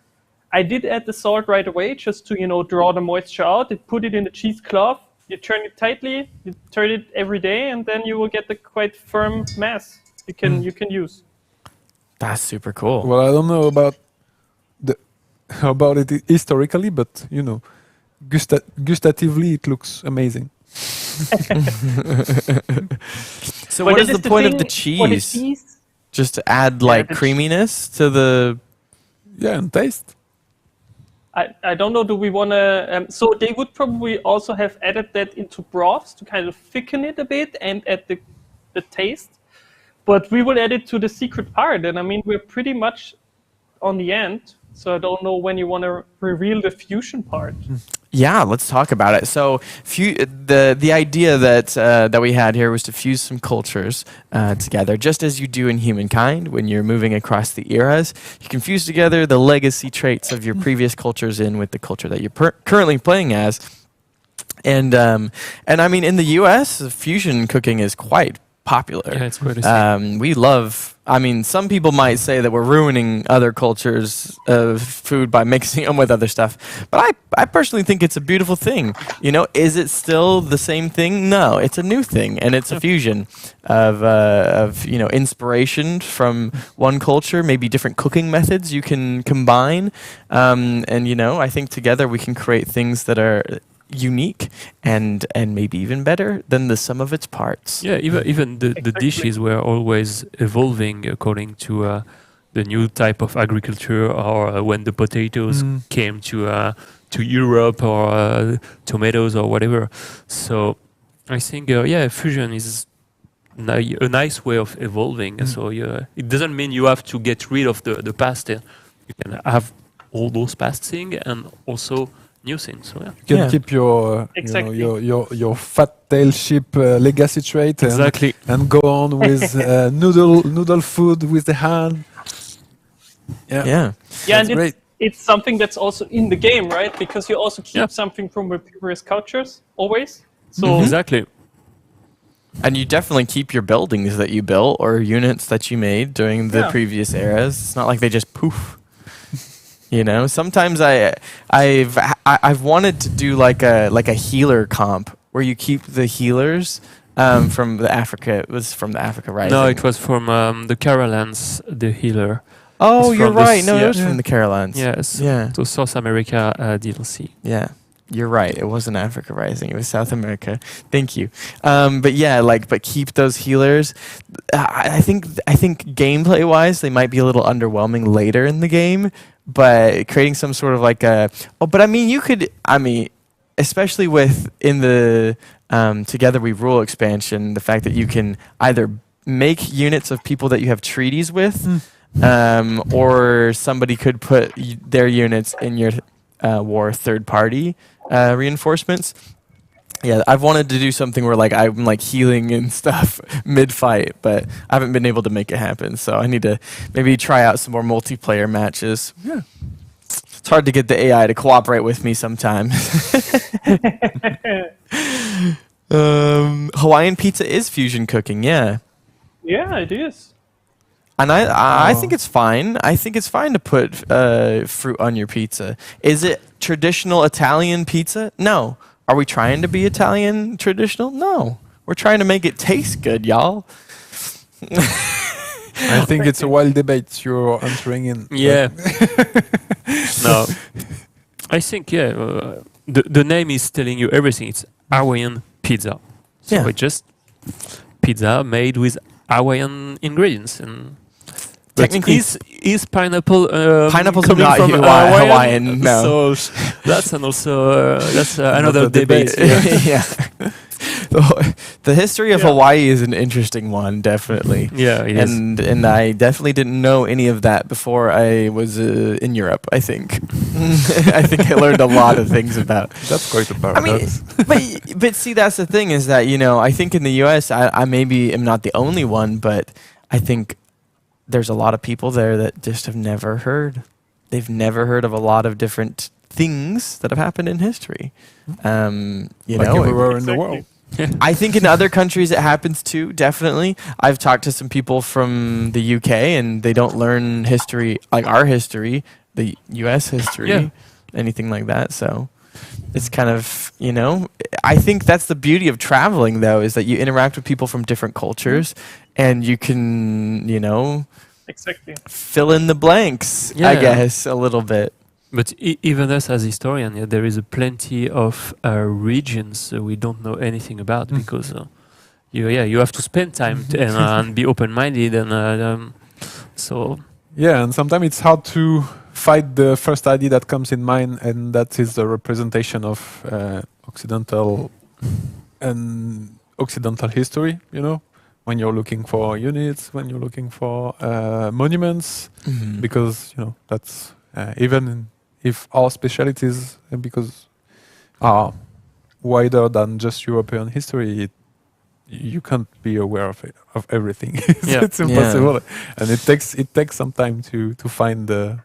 I did add the salt right away, just to, draw the moisture out. You put it in the cheesecloth. You turn it tightly. You turn it every day, and then you will get the quite firm mass you can use. That's super cool. Well, I don't know about it historically, but gustatively it looks amazing. So But what is that the the point of thing the for the cheese? cheese. Just to add like the creaminess to the. Yeah, and taste. I don't know. Do we want to? So they would probably also have added that into broths to kind of thicken it a bit and add the taste. But we will add it to the secret part, and I mean we're pretty much on the end. So I don't know when you want to reveal the fusion part. Yeah, let's talk about it. So, the idea that we had here was to fuse some cultures together, just as you do in Humankind when you're moving across the eras. You can fuse together the legacy traits of your previous cultures in with the culture that you're currently playing as. And I mean, in the U.S., fusion cooking is quite popular. Yeah, it's quite a thing. We love. I mean, some people might say that we're ruining other cultures of food by mixing them with other stuff, but I personally think it's a beautiful thing. Is it still the same thing? No, it's a new thing, and it's a fusion of inspiration from one culture, maybe different cooking methods you can combine, and I think together we can create things that are unique and maybe even better than the sum of its parts. Yeah, even the Exactly. dishes were always evolving according to the new type of agriculture, or when the potatoes came to Europe, or tomatoes or whatever. So I think fusion is a nice way of evolving. So it doesn't mean you have to get rid of the past. You can have all those past things and also new things. So yeah. You can Yeah. keep your Exactly. your fat tail ship legacy trait Exactly. and go on with noodle food with the hand. Yeah, Yeah. Yeah, That's and great. it's something that's also in the game, right? Because you also keep Yeah. something from the previous cultures always. So Exactly. And you definitely keep your buildings that you built or units that you made during the Yeah. previous eras. It's not like they just poof. Sometimes I've wanted to do like a healer comp where you keep the healers from the Africa. It was from the Africa Rising. No, it was from the Carolans, the healer. Oh, it's you're from the right. No, sea- it was yeah. from the Carolines. Yes. Yeah. So South America DLC. Yeah. You're right. It wasn't Africa Rising. It was South America. Thank you. But yeah, but keep those healers. I think gameplay wise, they might be a little underwhelming later in the game. But creating some sort of but I mean, especially in the Together We Rule expansion, the fact that you can either make units of people that you have treaties with, or somebody could put their units in your war third party reinforcements. Yeah, I've wanted to do something where I'm healing and stuff mid fight, but I haven't been able to make it happen. So I need to maybe try out some more multiplayer matches. Yeah. It's hard to get the AI to cooperate with me sometimes. Hawaiian pizza is fusion cooking, yeah. yeah, it is. And I think it's fine. I think it's fine to put fruit on your pizza. Is it traditional Italian pizza? No. Are we trying to be Italian traditional? No. We're trying to make it taste good, y'all. I think it's a wild debate you're entering in. Yeah. No. I think the name is telling you everything. It's Hawaiian pizza. So Yeah. it's just pizza made with Hawaiian ingredients. And but Technically, is pineapple pineapples are coming not from Hawaiian, no. So that's another Another debate. debate. Yeah. Yeah. The history of Hawaii is an interesting one, definitely. Yeah, it is. And I definitely didn't know any of that before I was in Europe, I think. I think I learned a lot of things about. That's quite a I mean, paradox. but see, that's the thing is that, I think in the US, I maybe am not the only one, but I think there's a lot of people there that just have never heard. They've never heard of a lot of different things that have happened in history. Like everywhere in the world. I think in other countries it happens too, definitely. I've talked to some people from the UK and they don't learn history, like our history, the US history, anything like that. So it's kind of, I think that's the beauty of traveling though, is that you interact with people from different cultures and you can, Exactly. fill in the blanks, I guess, a little bit. But even us as historian, there is plenty of regions we don't know anything about because you have to spend time and be open-minded and so. Yeah, and sometimes it's hard to fight the first idea that comes in mind, and that is the representation of Occidental history. When you're looking for units, when you're looking for monuments, because that's even if our specialities, because are wider than just European history, you can't be aware of everything. It's impossible, and it takes some time to find the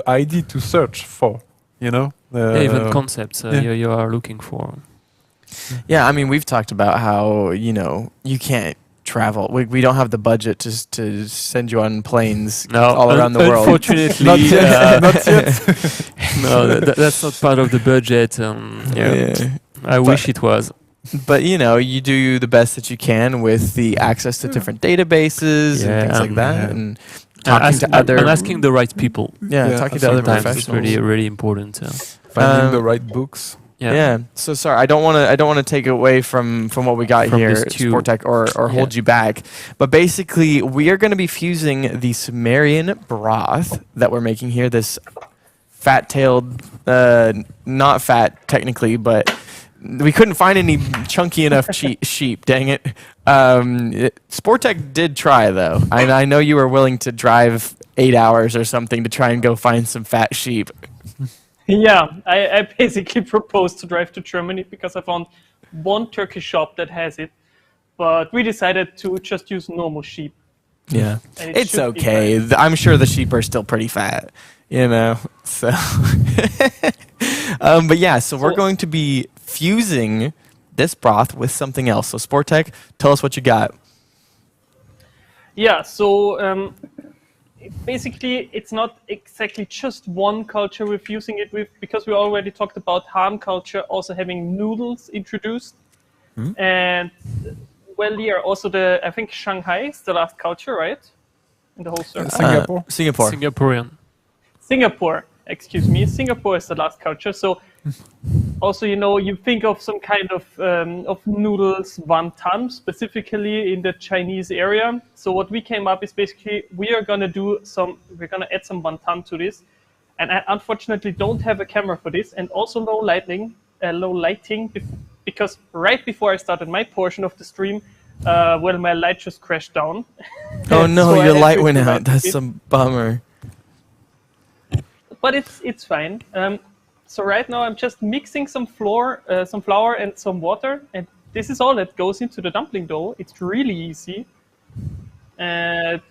idea to search for. Even concepts you are looking for. Yeah, I mean, we've talked about how, you can't travel. We don't have the budget to send you on planes all around the world. Unfortunately, not yet. No, that's not part of the budget. I wish it was. But, you do the best that you can with the access to different databases and things like that. And talking to other... And asking the right people. Talking to other Sometimes professionals. it's really, really important. Finding the right books. Yeah. So sorry, I don't want to take away from what we got From here, this too. Sportech, or hold you back. But basically, we are going to be fusing the Sumerian broth that we're making here. This fat-tailed, not fat technically, but we couldn't find any chunky enough sheep. Dang it. Sportech did try though. I know you were willing to drive 8 hours or something to try and go find some fat sheep. Yeah, I basically proposed to drive to Germany because I found one Turkish shop that has it, but we decided to just use normal sheep. Yeah, And it's should be okay. fine. I'm sure the sheep are still pretty fat, so. But yeah, so we're going to be fusing this broth with something else. So Sportech, tell us what you got. Yeah, so basically it's not exactly just one culture we're fusing it with, because we already talked about Han culture also having noodles introduced. And also I think Shanghai is the last culture, right? In the whole circle. Singapore. Singaporean. Singapore, excuse me. Singapore is the last culture. So also, you think of some kind of noodles, wonton, specifically in the Chinese area. So what we came up is basically we're gonna add some wonton to this, and I unfortunately don't have a camera for this, and also low lighting, because right before I started my portion of the stream, my light just crashed down. Oh no, So I your had light to went improvise out. That's it. some bummer. But it's fine. So right now I'm just mixing some flour and some water, and this is all that goes into the dumpling dough. It's really easy. Please.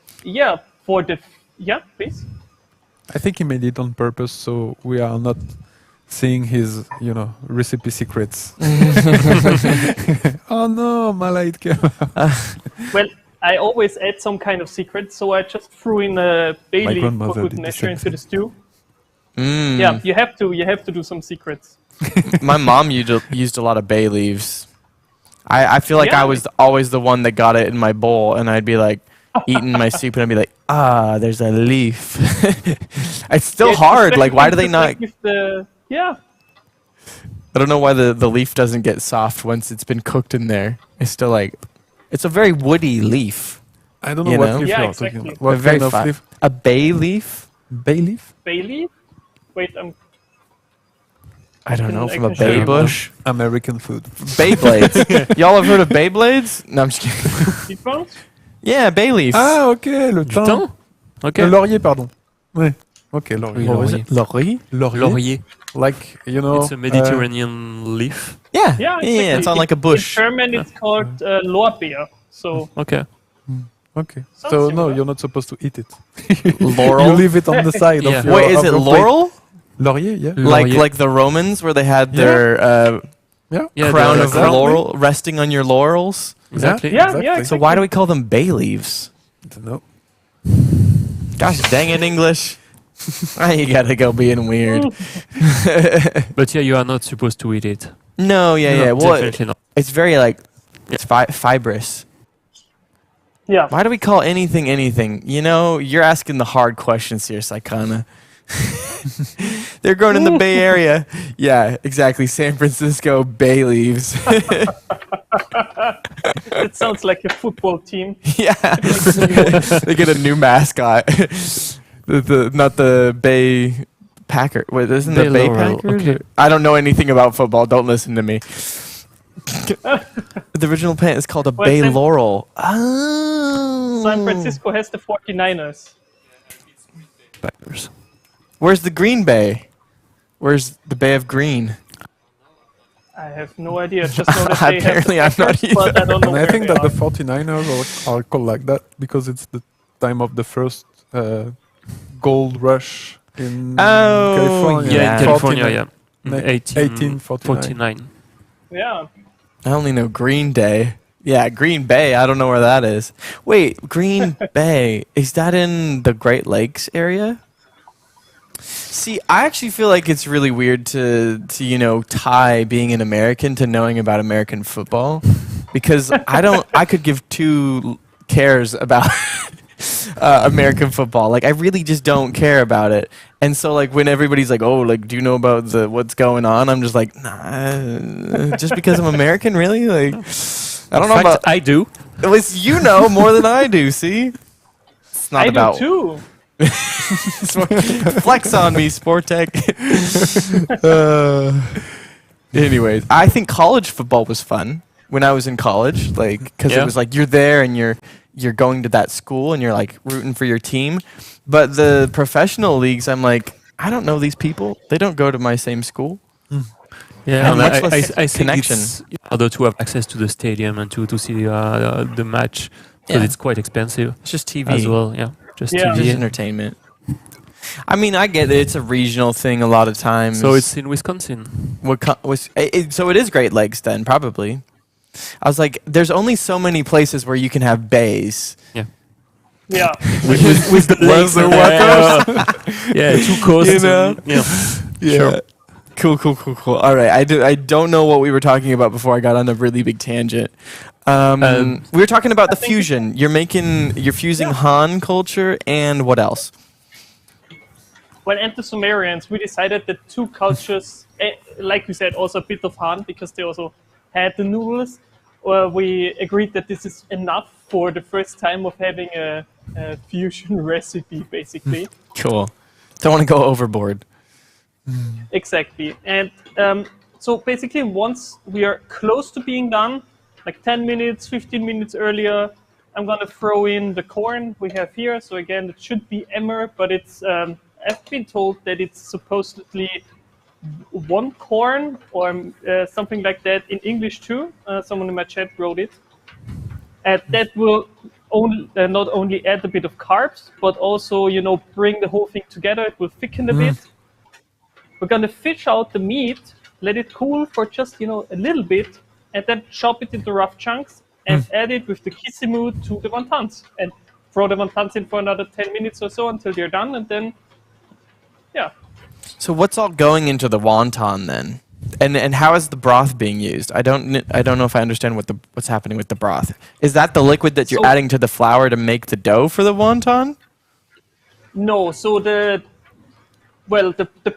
I think he made it on purpose, so we are not seeing his, recipe secrets. Oh no, my light came out. Well, I always add some kind of secret, so I just threw in a bay My leaf grandmother for good did the measure same into the stew. Yeah, you have to do some secrets. My mom used a lot of bay leaves. I feel like Yeah. I was always the one that got it in my bowl, and I'd be like eating my soup, and I'd be like, there's a leaf. It's still Yeah, hard. especially Like, why do they just, not? like, with the I don't know why the leaf doesn't get soft once it's been cooked in there. It's still like, it's a very woody leaf. I don't know You what know? leaf Yeah, you're exactly. talking about. What A very kind of fi- leaf? A bay leaf? Bay leaf? bay leaf. Wait, I don't know, I from a can show bay you. bush. American food. Beyblades. Y'all have heard of Beyblades? No, I'm just kidding. seed balls. Yeah, bay leaf. Ah, ok, le thym. Thym? Ok. Le laurier, pardon. Ouais. Ok, laurier. Oui, What was laurier. it? Laurier? Laurier. Laurier. Like, you know. It's a Mediterranean leaf. Yeah. Yeah, Yeah, exactly. it's on like a In bush. German, it's called Lorbeer. So Okay. Okay. Sounds So, no, similar. you're not supposed to eat it. Laurel? You leave it on the side Yeah. of your Wait, is of it your plate. laurel? Laurier, yeah. Laurier. Like the Romans where they had Yeah. their Yeah. Yeah, crown the of crown. laurel resting on your laurels? Exactly. Yeah, exactly. yeah. So why do we call them bay leaves? I don't know. Gosh dang it, English. You gotta go being weird. But yeah, you are not supposed to eat it. No, yeah, No, yeah. Well, definitely not. it's very like, it's fibrous. Yeah. Why do we call anything anything? You know, you're asking the hard questions here, Saikana. They're grown in the Bay Area. Yeah, exactly. San Francisco bay leaves. It sounds like a football team. Yeah. They get a new mascot. Not the Bay Packer. Wait, isn't Bay the Bay Laurel, Packers? okay. I don't know anything about football. Don't listen to me. The original plant is called a Well, Bay San- Laurel. Oh. San Francisco has the 49ers. Packers. Where's the Green Bay? Where's the Bay of Green? I have no idea. Just know that they Apparently have I'm the not Packers, but I don't know And I where think they that the are. 49ers are called like that because it's the time of the first gold rush in Oh, California. Yeah, Yeah. in California, 49. yeah. 1849. Yeah. I only know Green Day. Yeah, Green Bay. I don't know where that is. Wait, Green Bay. Is that in the Great Lakes area? See, I actually feel like it's really weird to tie being an American to knowing about American football, because I could give two cares about American football. Like, I really just don't care about it. And so, like, when everybody's like, "Oh, like, do you know about what's going on?" I'm just like, "Nah." Just because I'm American, really? Like, I don't know In fact, about. I do. At least you know more than I do. See, it's not I about. do too. Flex on me, Sportec. Anyways, I think college football was fun when I was in college, like, because it Yeah. was like you're there and you're going to that school and you're like rooting for your team. But the professional leagues, I'm like, I don't know these people. They don't go to my same school. Yeah, And and much less I think connection. it's in order to have access to the stadium and to see the match, because Yeah. it's quite expensive It's just TV. as well. Yeah, just Yeah. Just TV. entertainment. I mean, I get it. It's a regional thing a lot of times. So it's in Wisconsin. So it is Great Lakes then, probably. I was like, there's only so many places where you can have bays. Yeah. With the lakes and yeah, two coasts. You know? and- yeah. Yeah. Cool. All right. I don't know what we were talking about before I got on a really big tangent. We were talking about the fusion. You're fusing Han culture and what else? Well, and the Sumerians, we decided that two cultures, like we said, also a bit of Han, because they also had the noodles. We agreed that this is enough for the first time of having a fusion recipe, basically. Cool. Don't want to go overboard. Exactly. And so basically, once we are close to being done, like 10 minutes, 15 minutes earlier, I'm going to throw in the corn we have here. So again, it should be emmer, but it's I've been told that it's supposedly one corn or something like that in English too. Someone in my chat wrote it. And that will not only add a bit of carbs, but also, bring the whole thing together. It will thicken a bit. We're going to fish out the meat, let it cool for just, a little bit, and then chop it into rough chunks and add it with the kisimu to the wontons. And throw the wontons in for another 10 minutes or so until they're done, and then, yeah. So what's all going into the wonton then? And how is the broth being used? I don't know if I understand what's happening with the broth. Is that the liquid that you're So adding to the flour to make the dough for the wonton? no, so the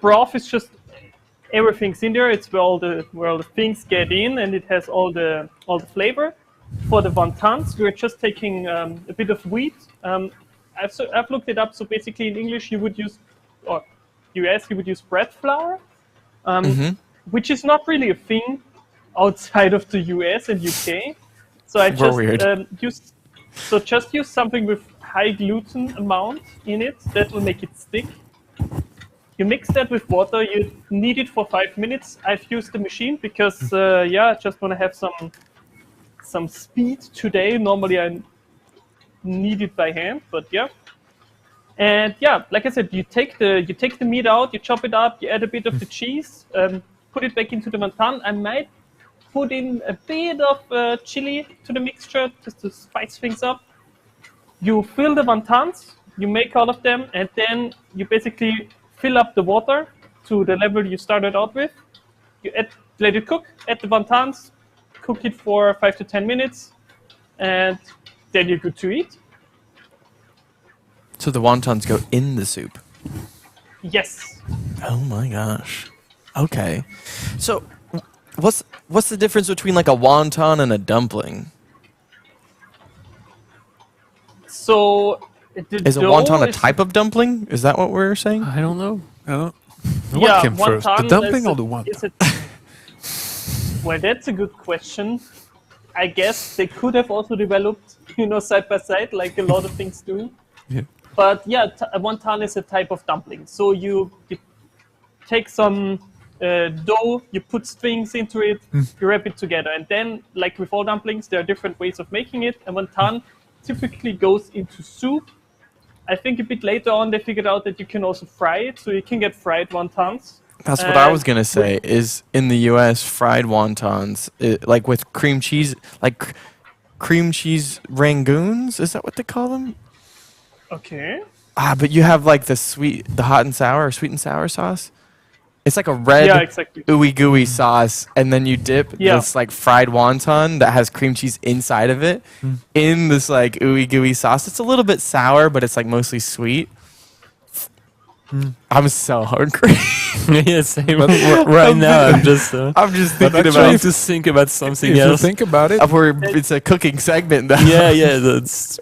broth is just everything's in there. It's where all the things get in, and it has all the flavor. For the wontons, we're just taking a bit of wheat. I've looked it up. So basically, in English, you would use, or US, you would use bread flour, which is not really a thing outside of the US and UK. So I We're just weird. just use something with high gluten amount in it that will make it stick. You mix that with water. You knead it for 5 minutes. I've used the machine because I just want to have some speed today. Normally I knead it by hand, but yeah. And yeah, like I said, you take the meat out, you chop it up, you add a bit of the cheese, put it back into the wonton. I might put in a bit of chili to the mixture just to spice things up. You fill the wontons, you make all of them, and then you basically fill up the water to the level you started out with. You let it cook, add the wontons, cook it for 5 to 10 minutes, and then you're good to eat. So the wontons go in the soup. Yes. Oh my gosh. Okay. So what's the difference between like a wonton and a dumpling? So Is a wonton a type of dumpling? Is that what we're saying? I don't know. I don't. Yeah, What came first, the wonton dumpling is or a- the wonton? is a- Well, that's a good question. I guess they could have also developed, side by side, like a lot of things do. Yeah. But yeah, a wonton is a type of dumpling. So you take some dough, you put strings into it, you wrap it together, and then, like with all dumplings, there are different ways of making it. A wonton typically goes into soup. I think a bit later on they figured out that you can also fry it, so you can get fried wontons. That's what I was And gonna say. Is in the U.S. fried wontons, like with cream cheese, like cream cheese rangoons? Is that what they call them? Okay. But you have like the hot and sour, sweet and sour sauce. It's like a Yeah, red exactly. ooey gooey sauce, and then you dip Yeah. this like fried wonton that has cream cheese inside of it in this like ooey gooey sauce. It's a little bit sour, but it's like mostly sweet. I'm so hungry. Yeah, same. But- Right now, I'm just I'm just But thinking actually, trying about to think about something If you else. think about it, it's a cooking segment though. Yeah, that's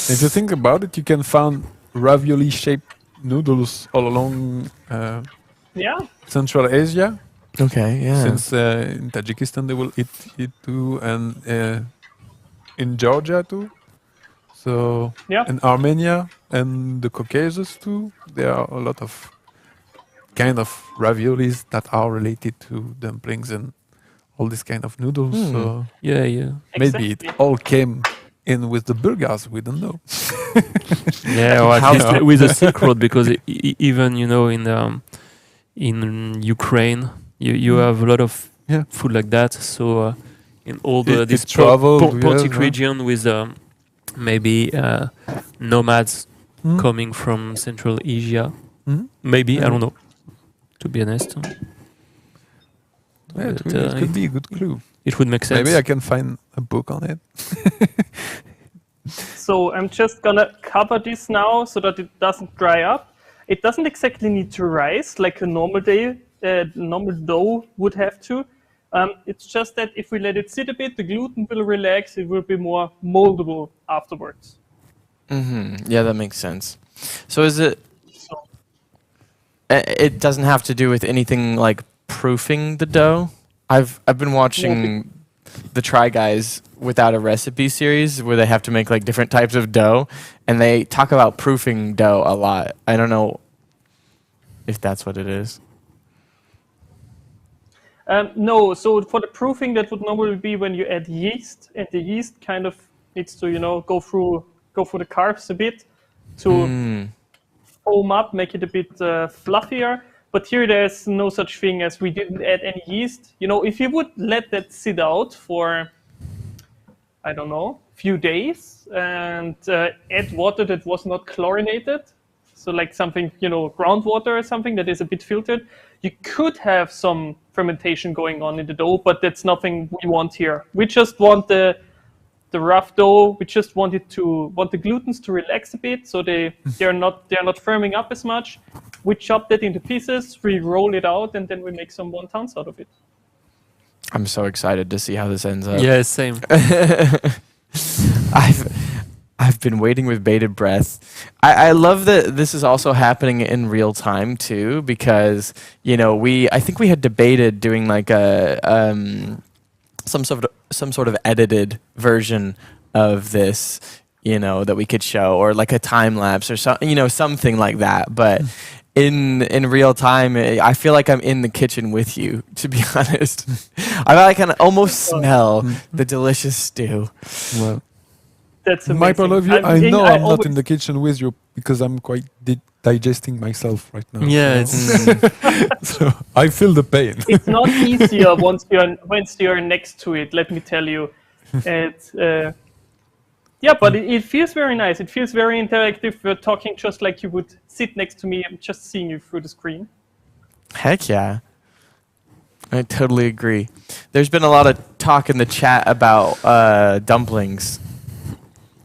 if you think about it, you can find ravioli-shaped noodles all along Yeah. Central Asia. Okay, yeah. Since in Tajikistan they will eat it too, and in Georgia too. So Yeah. in Armenia and the Caucasus too, there are a lot of kind of raviolis that are related to dumplings and all this kind of noodles. So yeah. maybe it Exactly. all came in with the Bulgars. We don't know. Yeah, or at How- least with the Silk Road, because even in Ukraine, you have a lot of Yeah. food like that. So in all It this traveled, yes, Pontic huh? region with maybe nomads Hmm? coming from Central Asia, Hmm? maybe I Yeah. don't know. To be honest, Yeah, But, it could be a good clue. it would make sense. Maybe I can find a book on it. So I'm just gonna cover this now so that it doesn't dry up. It doesn't exactly need to rise like a normal dough would have to. It's just that if we let it sit a bit, the gluten will relax. It will be more moldable afterwards. Yeah, that makes sense. So is it? So It doesn't have to do with anything like proofing the dough. I've been watching the Try Guys without a recipe series where they have to make like different types of dough, and they talk about proofing dough a lot. I don't know if that's what it is. no, so for the proofing, that would normally be when you add yeast, and the yeast kind of needs to, go through the carbs a bit to foam up, make it a bit fluffier. But here there's no such thing as we didn't add any yeast. If you would let that sit out for, I don't know, few days and add water that was not chlorinated, so like something, groundwater or something that is a bit filtered, you could have some fermentation going on in the dough, but that's nothing we want here. We just want the rough dough. We just want the glutens to relax a bit, so they're not firming up as much. We chop that into pieces, we roll it out, and then we make some wontons out of it. I'm so excited to see how this ends up. Yeah, same. I've been waiting with bated breath. I love that this is also happening in real time too, because I think we had debated doing like a some sort of edited version of this, that we could show, or like a time lapse or something like that. But in real time, I feel like I'm in the kitchen with you, to be honest. I can almost smell the delicious stew. Well, that's amazing. my point of view, I know I'm not in the kitchen with you because I'm quite digesting myself right now. Yeah, so I feel the pain. It's not easier once you're next to it. Let me tell you, it's but it feels very nice. It feels very interactive. We're talking just like you would sit next to me. I'm just seeing you through the screen. Heck yeah. I totally agree. There's been a lot of talk in the chat about dumplings.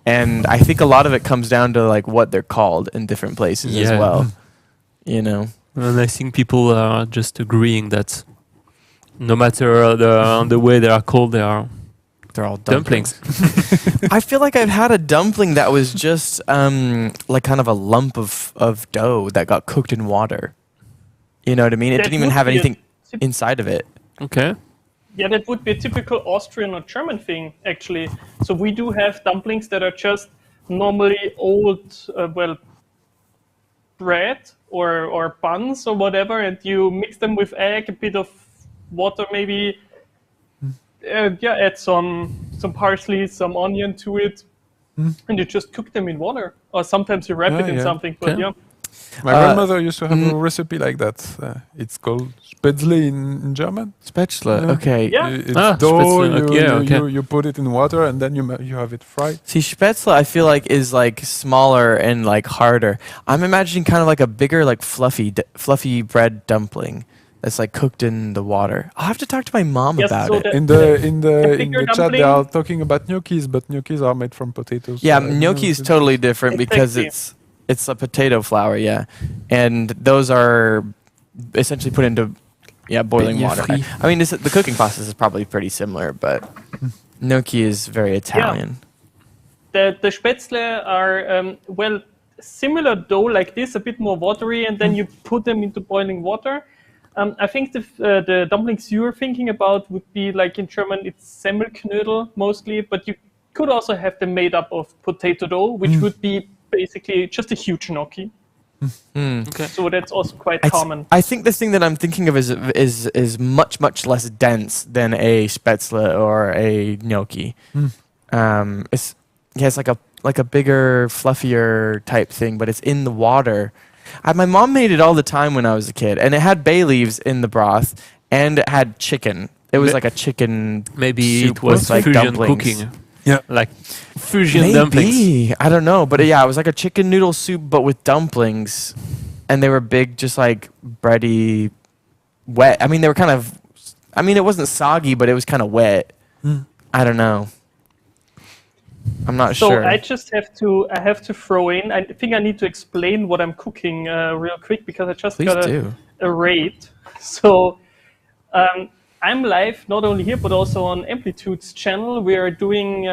And I think a lot of it comes down to like what they're called in different places as well. And I think people are just agreeing that no matter the way they are called, they're all dumplings. I feel like I've had a dumpling that was just like kind of a lump of dough that got cooked in water. You know what I mean? It didn't even have anything inside of it. Okay. Yeah, that would be a typical Austrian or German thing, actually. So we do have dumplings that are just normally old, bread or buns or whatever, and you mix them with egg, a bit of water maybe, add some parsley, some onion to it, and you just cook them in water. Or sometimes you wrap it in something, but My grandmother used to have a recipe like that. It's called Spätzle in German. Spätzle, okay. Yeah. It's dough, Spätzle, you put it in water and then you have it fried. See, Spätzle I feel like is like smaller and like harder. I'm imagining kind of like a bigger, like fluffy bread dumpling that's like cooked in the water. I'll have to talk to my mom about it. In the chat they are talking about gnocchis, but gnocchis are made from potatoes. Yeah, gnocchi is totally different because it's a potato flour, and those are essentially put into boiling water. I mean, the cooking process is probably pretty similar, but gnocchi is very Italian. The Spätzle are similar dough like this, a bit more watery, and then you put them into boiling water. I think the dumplings you're thinking about would be like in German, it's Semmelknödel mostly, but you could also have them made up of potato dough, which would be basically just a huge gnocchi. Okay. So that's also quite common. I think the thing that I'm thinking of is much less dense than a Spätzle or a gnocchi. It's like a bigger, fluffier type thing, but it's in the water. My mom made it all the time when I was a kid, and it had bay leaves in the broth, and it had chicken. It was like a chicken. Maybe soup it was with, like, fusion dumplings. cooking. Yeah, like fusion Maybe. dumplings. I don't know, but it was like a chicken noodle soup, but with dumplings, and they were big, just like bready, wet. I mean, they were kind of. I mean, it wasn't soggy, but it was kind of wet. I don't know. I'm not sure. So I just have to throw in. I think I need to explain what I'm cooking real quick because I just got a raid. So I'm live not only here but also on Amplitude's channel. We are doing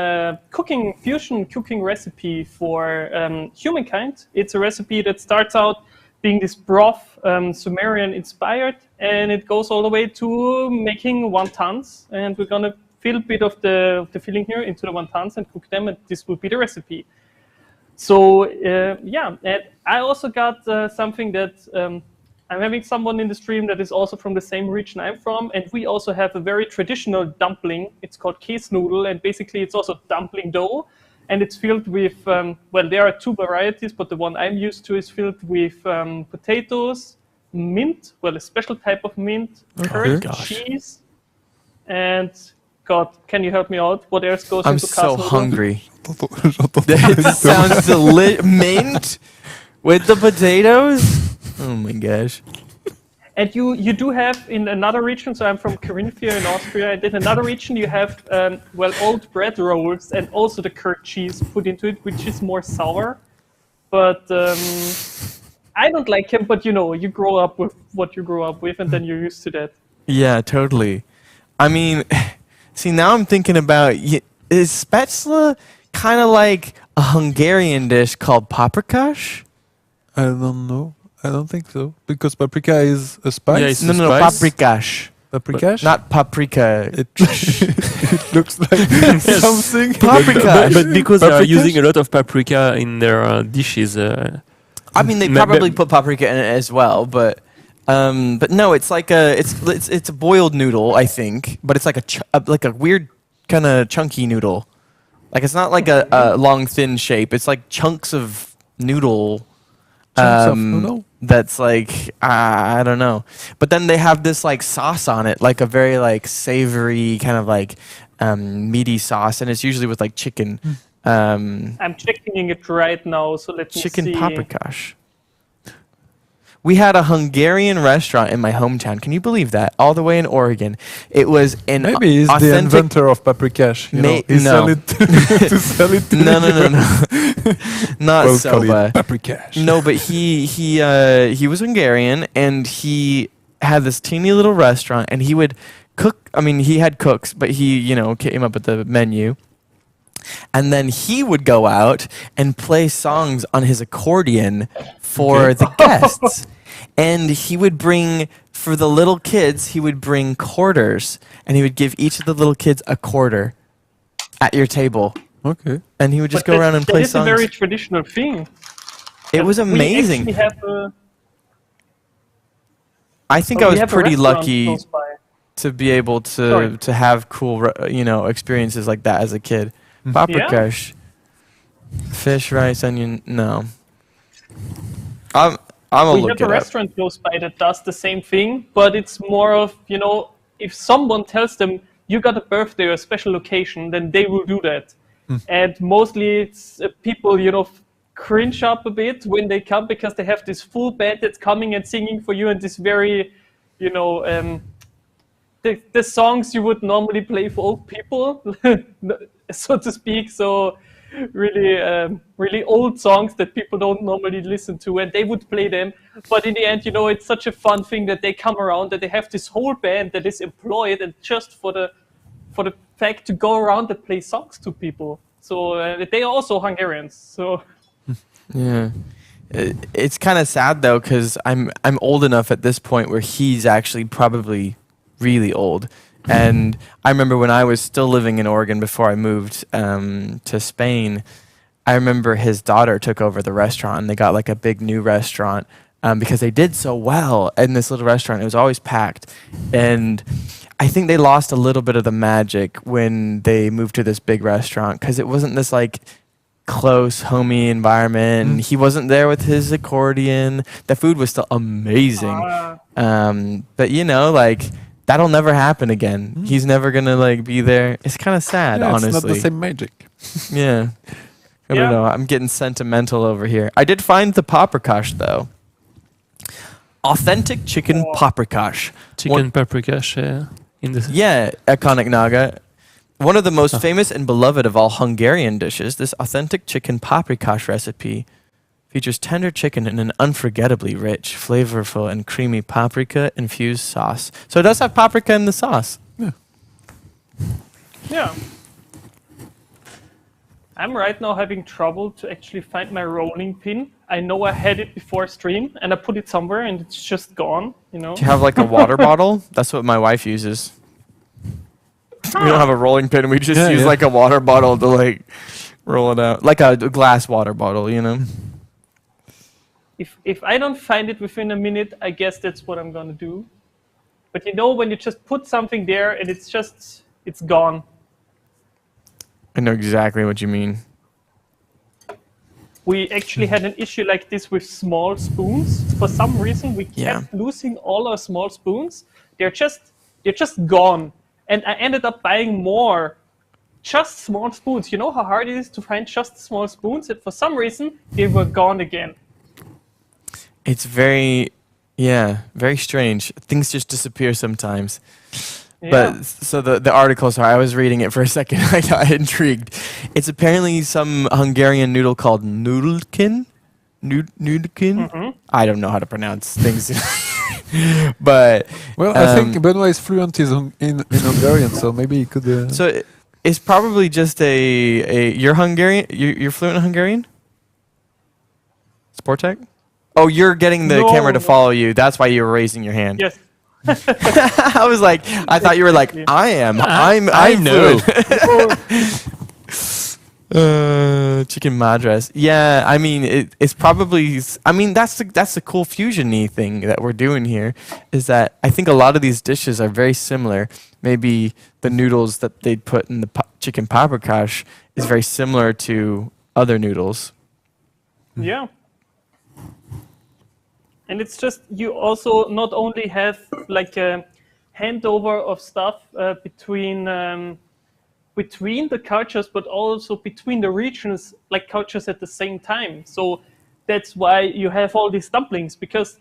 fusion cooking recipe for Humankind. It's a recipe that starts out being this broth, Sumerian inspired, and it goes all the way to making wontons. And we're gonna fill a bit of the filling here into the wontons and cook them, and this will be the recipe. So and I also got something that I'm having someone in the stream that is also from the same region I'm from, and we also have a very traditional dumpling. It's called Käsnudel, and basically it's also dumpling dough, and it's filled with, there are two varieties, but the one I'm used to is filled with potatoes, mint, a special type of mint, curd, cheese, and God, can you help me out? What else goes into Käsnudel? I'm so hungry. That sounds delicious. Mint With the potatoes? Oh my gosh. And you do have in another region, so I'm from Carinthia in Austria, and in another region you have, well, old bread rolls and also the curd cheese put into it, which is more sour. But I don't like him, but you grow up with what you grow up with, and then you're used to that. Yeah, totally. I mean, see, now I'm thinking about, is spätzle kind of like a Hungarian dish called paprikash? I don't know. I don't think so. Because paprika is a spice. Yeah, it's No, a no, no, spice. paprikash. Paprika? Not paprika. It, it looks like something. Paprika. But because they are Paprika? using a lot of paprika in their dishes. I mean, they probably put paprika in it as well, but no, it's like it's a boiled noodle, I think, but it's like like a weird kind of chunky noodle. Like it's not like a long thin shape. It's like chunks of noodle. Chunks of noodle? That's like I don't know, but then they have this like sauce on it, like a very like savory kind of like meaty sauce, and it's usually with like chicken. I'm checking it right now, so let me Chicken see. paprikash. We had a Hungarian restaurant in my hometown. Can you believe that? All the way in Oregon. It was an Maybe he's the authentic. inventor of paprikash. You know, he no. sell it to sell it to No, no, no, no. Not We'll call Soba. it paprikash. No, but he was Hungarian, and he had this teeny little restaurant, and he would cook. I mean, he had cooks, but he came up with the menu. And then he would go out and play songs on his accordion for the guests. And he would bring, for the little kids, he would bring quarters. And he would give each of the little kids a quarter at your table. Okay. And he would just But go around and play That is songs. a very traditional thing. It was amazing. We actually have I think we I was have a pretty restaurant lucky close by. to be able Sorry. to have cool, experiences like that as a kid. Paprikash. Fish, rice, onion. No. I'm gonna We look have a it up. restaurant close by that does the same thing, but it's more of, if someone tells them you got a birthday or a special occasion, then they will do that. And mostly it's people, cringe up a bit when they come because they have this full band that's coming and singing for you and this very, the songs you would normally play for old people, so to speak. So really old songs that people don't normally listen to, and they would play them. But in the end, it's such a fun thing that they come around, that they have this whole band that is employed and just for the fact to go around and play songs to people. So they are also Hungarians. So Yeah. It's kind of sad though, because I'm old enough at this point where he's actually probably really old. And I remember when I was still living in Oregon before I moved to Spain, I remember his daughter took over the restaurant, and they got like a big new restaurant because they did so well in this little restaurant. It was always packed. And I think they lost a little bit of the magic when they moved to this big restaurant, because it wasn't this like close, homey environment. And he wasn't there with his accordion. The food was still amazing. But like that'll never happen again. He's never gonna like be there. It's kind of sad, honestly. It's not the same magic. Yeah. I Yeah. don't know. I'm getting sentimental over here. I did find the paprikash though. Authentic chicken paprikash. Chicken paprikash in the Yeah, iconic Naga. One of the most famous and beloved of all Hungarian dishes, this authentic chicken paprikash recipe features tender chicken in an unforgettably rich, flavorful, and creamy paprika-infused sauce. So it does have paprika in the sauce. yeah. I'm right now having trouble to actually find my rolling pin. I know I had it before stream, and I put it somewhere, and it's just gone. Do you have like a water bottle? That's what my wife uses. We don't have a rolling pin. We just use like a water bottle to like roll it out. Like a glass water bottle, If I don't find it within a minute, I guess that's what I'm gonna do. But when you just put something there and it's gone. I know exactly what you mean. We actually had an issue like this with small spoons. For some reason, we kept losing all our small spoons. They're just gone. And I ended up buying more just small spoons. You know how hard it is to find just small spoons? And for some reason, they were gone again. It's very, yeah, very strange. Things just disappear sometimes. Yeah. But so the article, sorry, I was reading it for a second. I got intrigued. It's apparently some Hungarian noodle called noodlekin. Noodlekin. Hmm. I don't know how to pronounce things, but Well, I think Benoit is fluent in Hungarian, so maybe he could. so it's probably just a you're Hungarian. You're fluent in Hungarian. Sportec. Oh, you're getting the No, camera to no. follow you. That's why you were raising your hand. Yes. I was like, I thought you were like, Exactly. I'm know. fluent. Chicken madras. Yeah, I mean, it's probably. I mean, that's the cool fusion-y thing that we're doing here. Is that I think a lot of these dishes are very similar. Maybe the noodles that they'd put in the chicken paprikash is very similar to other noodles. Yeah. And it's just you also not only have like a handover of stuff between the cultures, but also between the regions, like cultures at the same time. So that's why you have all these dumplings, because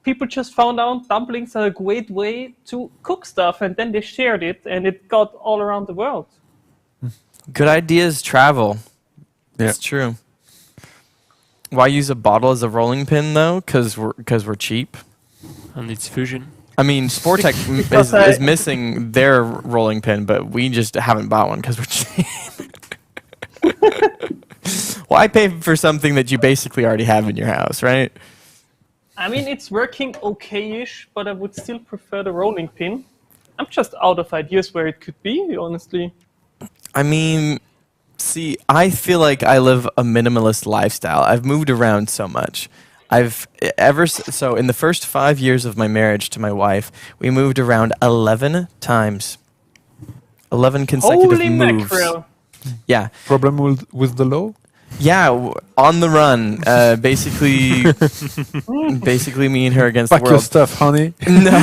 people just found out dumplings are a great way to cook stuff, and then they shared it, and it got all around the world. Good ideas travel. Yeah. It's true. Why use a bottle as a rolling pin though? Because we're cheap. And it's fusion. I mean, Sportec Because is missing their rolling pin, but we just haven't bought one because we're cheap. Why pay for something that you basically already have in your house, right? I mean, it's working okay-ish, but I would still prefer the rolling pin. I'm just out of ideas where it could be, honestly. I mean, see, I feel like I live a minimalist lifestyle. I've moved around so much. So in the first 5 years of my marriage to my wife, we moved around 11 times. 11 consecutive Holy moves. mackerel! Yeah. Problem with the law? Yeah, on the run. Basically me and her against Pack the your world. stuff, honey. No.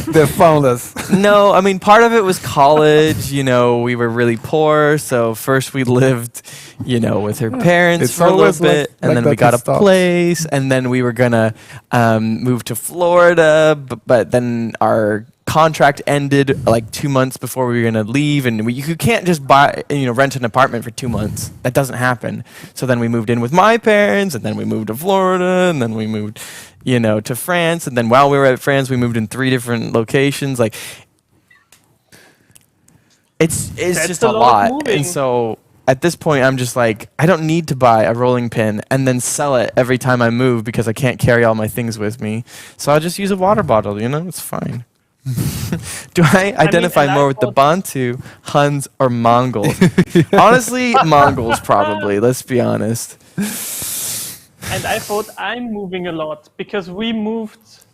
They found us. No, I mean, part of it was college. You know, we were really poor. So first we lived, with her parents It's for a little always bit. And like then that we got it a starts. place. And then we were going to move to Florida. But then our contract ended like 2 months before we were going to leave. And you can't just rent an apartment for 2 months. That doesn't happen. So then we moved in with my parents. And then we moved to Florida. And then we moved to France, and then while we were at France, we moved in 3 different locations. Like, it's That's just a a lot of lot. moving. And so at this point, I'm just like, I don't need to buy a rolling pin and then sell it every time I move because I can't carry all my things with me. So I'll just use a water bottle. It's fine. Do I identify and more I with the thought- Bantu, Huns, or Mongols? Honestly, Mongols probably. Let's be honest. And I thought I'm moving a lot because we moved,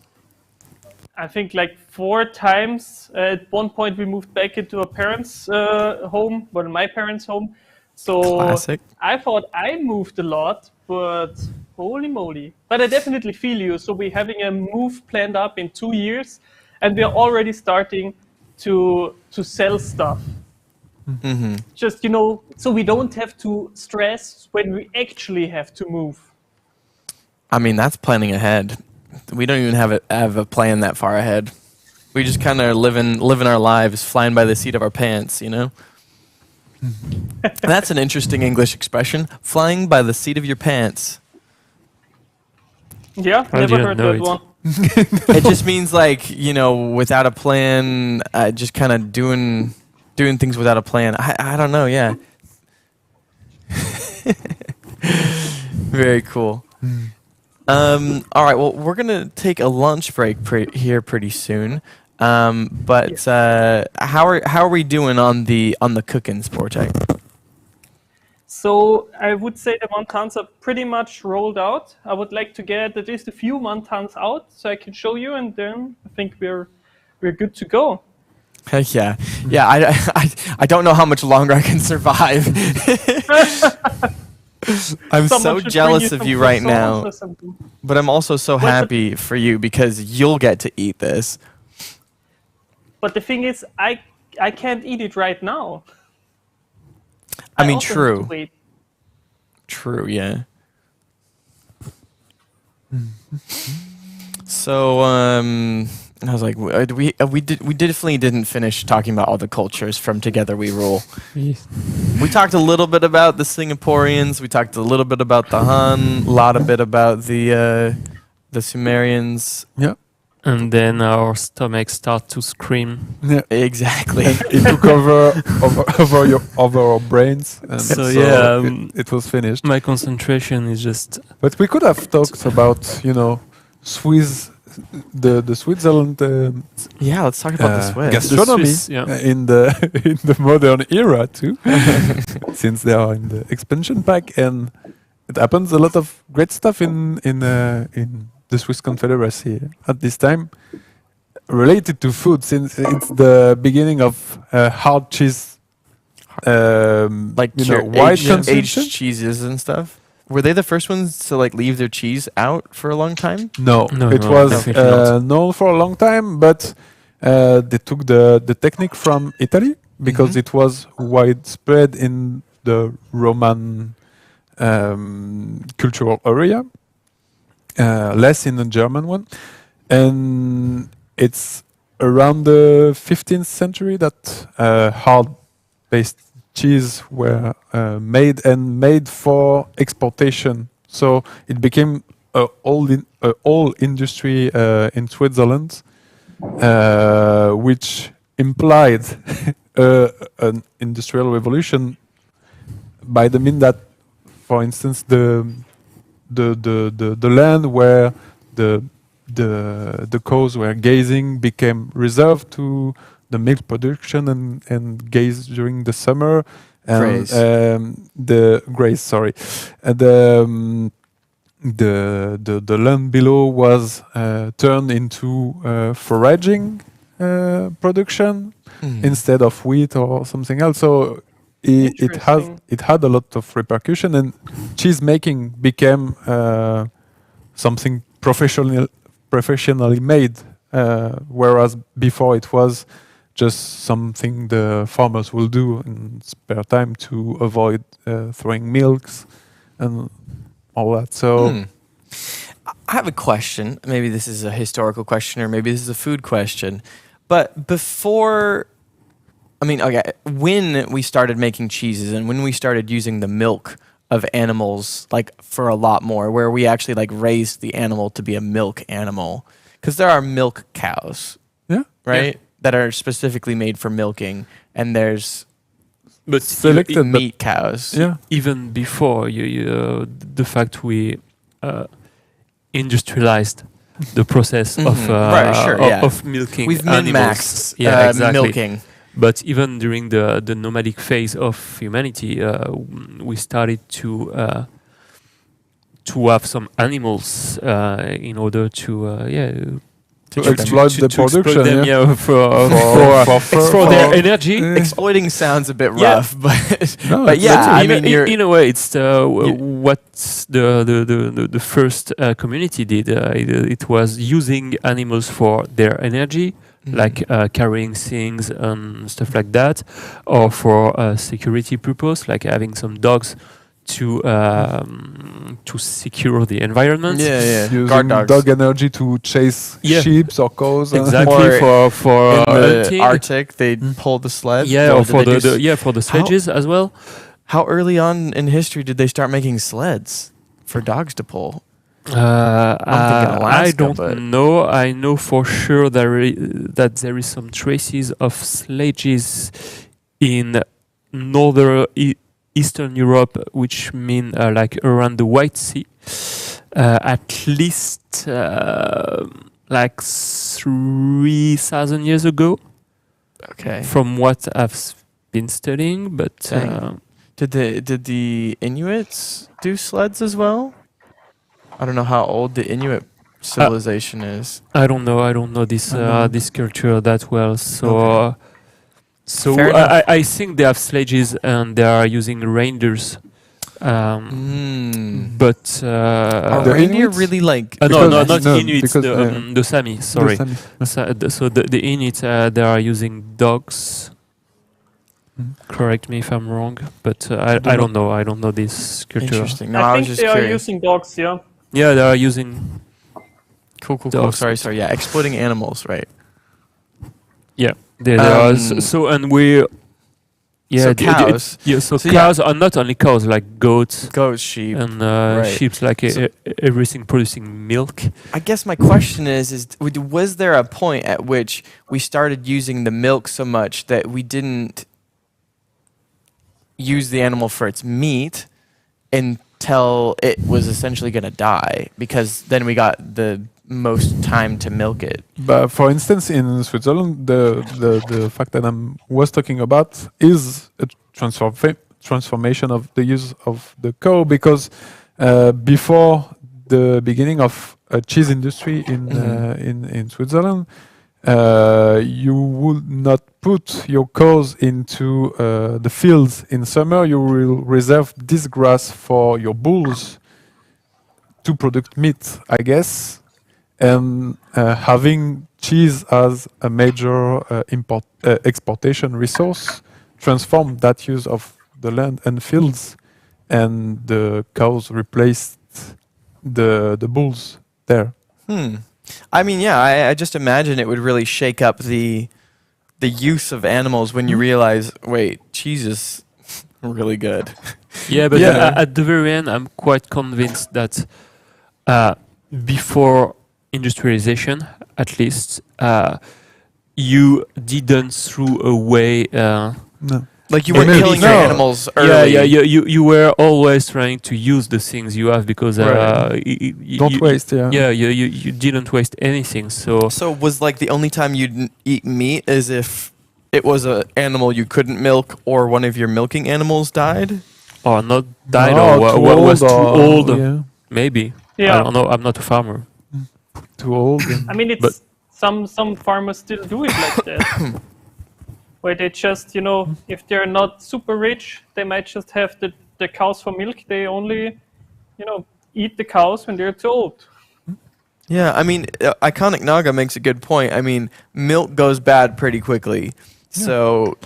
I think, like 4 times. At one point, we moved back into a parents' home, well, my parents' home. So Classic. I thought I moved a lot, but holy moly. But I definitely feel you. So we're having a move planned up in 2 years, and we're already starting to sell stuff. Mm-hmm. Just, so we don't have to stress when we actually have to move. I mean, that's planning ahead. We don't even have a plan that far ahead. We just kind of living our lives, flying by the seat of our pants, That's an interesting English expression, flying by the seat of your pants. Yeah, I never didn't heard know that it. one. It just means like, without a plan, just kind of doing things without a plan. I don't know, yeah. Very cool. All right, well, we're gonna take a lunch break here pretty soon. But how are we doing on the cooking sport? So I would say the wontons are pretty much rolled out. I would like to get at least a few wontons out so I can show you, and then I think we're good to go. Heck yeah, yeah. I don't know how much longer I can survive. I'm Someone so should bring jealous of some you right croissants now, or something. but I'm also so Well, happy for you because you'll get to eat this. But the thing is, I can't eat it right now. I mean, also have to true. wait. True, yeah. So I was like, we definitely didn't finish talking about all the cultures from Together We Rule. We talked a little bit about the Singaporeans. We talked a little bit about the Han. A lot of bit about the Sumerians. Yeah. And then our stomachs start to scream. Yeah. Exactly. And it took over our brains. And So, yeah, it was finished. My concentration is just But we could have talked about, Swiss, the Switzerland Yeah, let's talk about the Swiss. gastronomy Swiss, yeah. in the modern era too, since they are in the expansion pack, and it happens a lot of great stuff in the Swiss Confederacy at this time related to food, since it's the beginning of hard cheese, Like white aged consumption. cheeses and stuff. Were they the first ones to like leave their cheese out for a long time? No, No, it no, was definitely not. known for a long time, but they took the technique from Italy because Mhm. it was widespread in the Roman cultural area, less in the German one. And it's around the 15th century that hard-based cheese were made for exportation. So it became a all industry in Switzerland, which implied an industrial revolution by the mean that, for instance, the land where the cows were grazing became reserved to the milk production and gaze during the summer. Graze. The graze, sorry. The land below was turned into foraging production instead of wheat or something else. So Interesting. it had a lot of repercussion, and cheese making became something professionally made, whereas before it was just something the farmers will do in spare time to avoid throwing milks and all that. So I have a question. Maybe this is a historical question, or maybe this is a food question. But before, when we started making cheeses and when we started using the milk of animals, like for a lot more, where we actually like raised the animal to be a milk animal, because there are milk cows, yeah, right, that are specifically made for milking, and there's but selected, but meat cows. yeah, even before the fact we industrialized the process of Right, sure, yeah. of milking We've animals. min-maxed Exactly. milking. But even during the nomadic phase of humanity, we started to have some animals in order to exploit the production, them, yeah. for their energy. Exploiting sounds a bit Yeah. rough, but No, but it's yeah, not- I mean, you're in a way, it's what the first community did. It was using animals for their energy, like carrying things and stuff like that, or for security purpose, like having some dogs to secure the environment. using guard dogs. dog energy to chase Yeah. sheep or cows. Exactly, Or for in the hunting. Arctic, they'd pull the sled. Yeah, Or or did for they the just- for the sledges as well. How early on in history did they start making sleds for dogs to pull? thinking I Alaska, don't but- know. I know for sure that there is some traces of sledges in northern Eastern Europe, which mean like around the White Sea, at least like 3,000 years ago, Okay. from what I've been studying. But Dang. Did the Inuits do sleds as well? I don't know how old the Inuit civilization is. I don't know. I don't know this this culture that well. So, Okay. so Fair enough. I think they have sledges and they are using reindeers. But Are The reindeer Inuits? really like? no, Because- no, not no, Inuits. because, The Sami. Sorry. The So the Inuits they are using dogs. Mhm. Correct me if I'm wrong, but I don't know. I don't know this culture. Interesting. No, I I was think just they are curious. using dogs, yeah. Yeah, they are using. Cool. Dogs. Sorry. Yeah, exploiting animals, right? Yeah, they are. Um, So and we. Yeah, So cows. yeah, so So yeah. cows are not only cows, like goats Goats, sheep. and right. sheep, like So- everything producing milk. I guess my question is was there a point at which we started using the milk so much that we didn't use the animal for its meat until it was essentially going to die? Because then we got the most time to milk it. But for instance, in Switzerland, the fact that I was talking about is a transformation of the use of the cow, because before the beginning of a cheese industry in Switzerland, you would not put your cows into the fields in summer. You will reserve this grass for your bulls to produce meat, I guess. And having cheese as a major exportation resource transformed that use of the land and fields, and the cows replaced the bulls there. I mean, yeah, I just imagine it would really shake up the use of animals when you realize, wait, cheese is really good. Yeah, but Yeah. At the very end, I'm quite convinced that before industrialization, at least, you didn't throw away. No. Like you Yeah, weren't maybe killing no. your animals Yeah, early. you were always trying to use the things you have because Right. Don't waste. Yeah. Yeah, you didn't waste anything. So So was like the only time you'd eat meat is if it was an animal you couldn't milk or one of your milking animals died? or not died No, or too was too or- old. Yeah, Maybe. I Yeah. don't know. I'm not a farmer. too old. I mean, it's But- some farmers still do it like that, where they just, if they're not super rich, they might just have the cows for milk. They only, eat the cows when they're too old. Yeah, I mean, Iconic Naga makes a good point. I mean, milk goes bad pretty quickly. So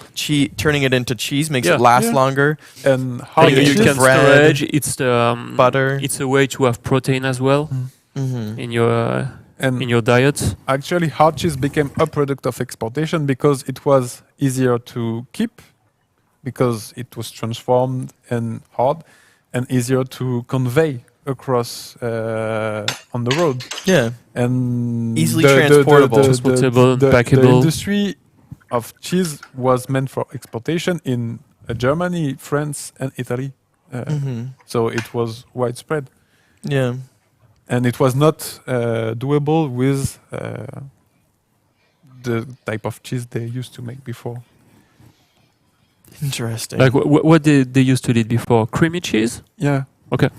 turning it into cheese makes Yeah. it last Yeah. longer. And how Putting You, it you into can bread, storage. It's butter. It's a way to have protein as well Mm-hmm. in your and in your diet. actually, hard cheese became a product of exportation because it was easier to keep, because it was transformed and hard, and easier to convey across on the road. Yeah. And Easily transportable. Transportable, the packable. industry of cheese was meant for exportation in Germany, France, and Italy. So it was widespread, Yeah. and it was not doable with the type of cheese they used to make before. Interesting. Like what they used to eat before? Creamy cheese. Yeah. Okay.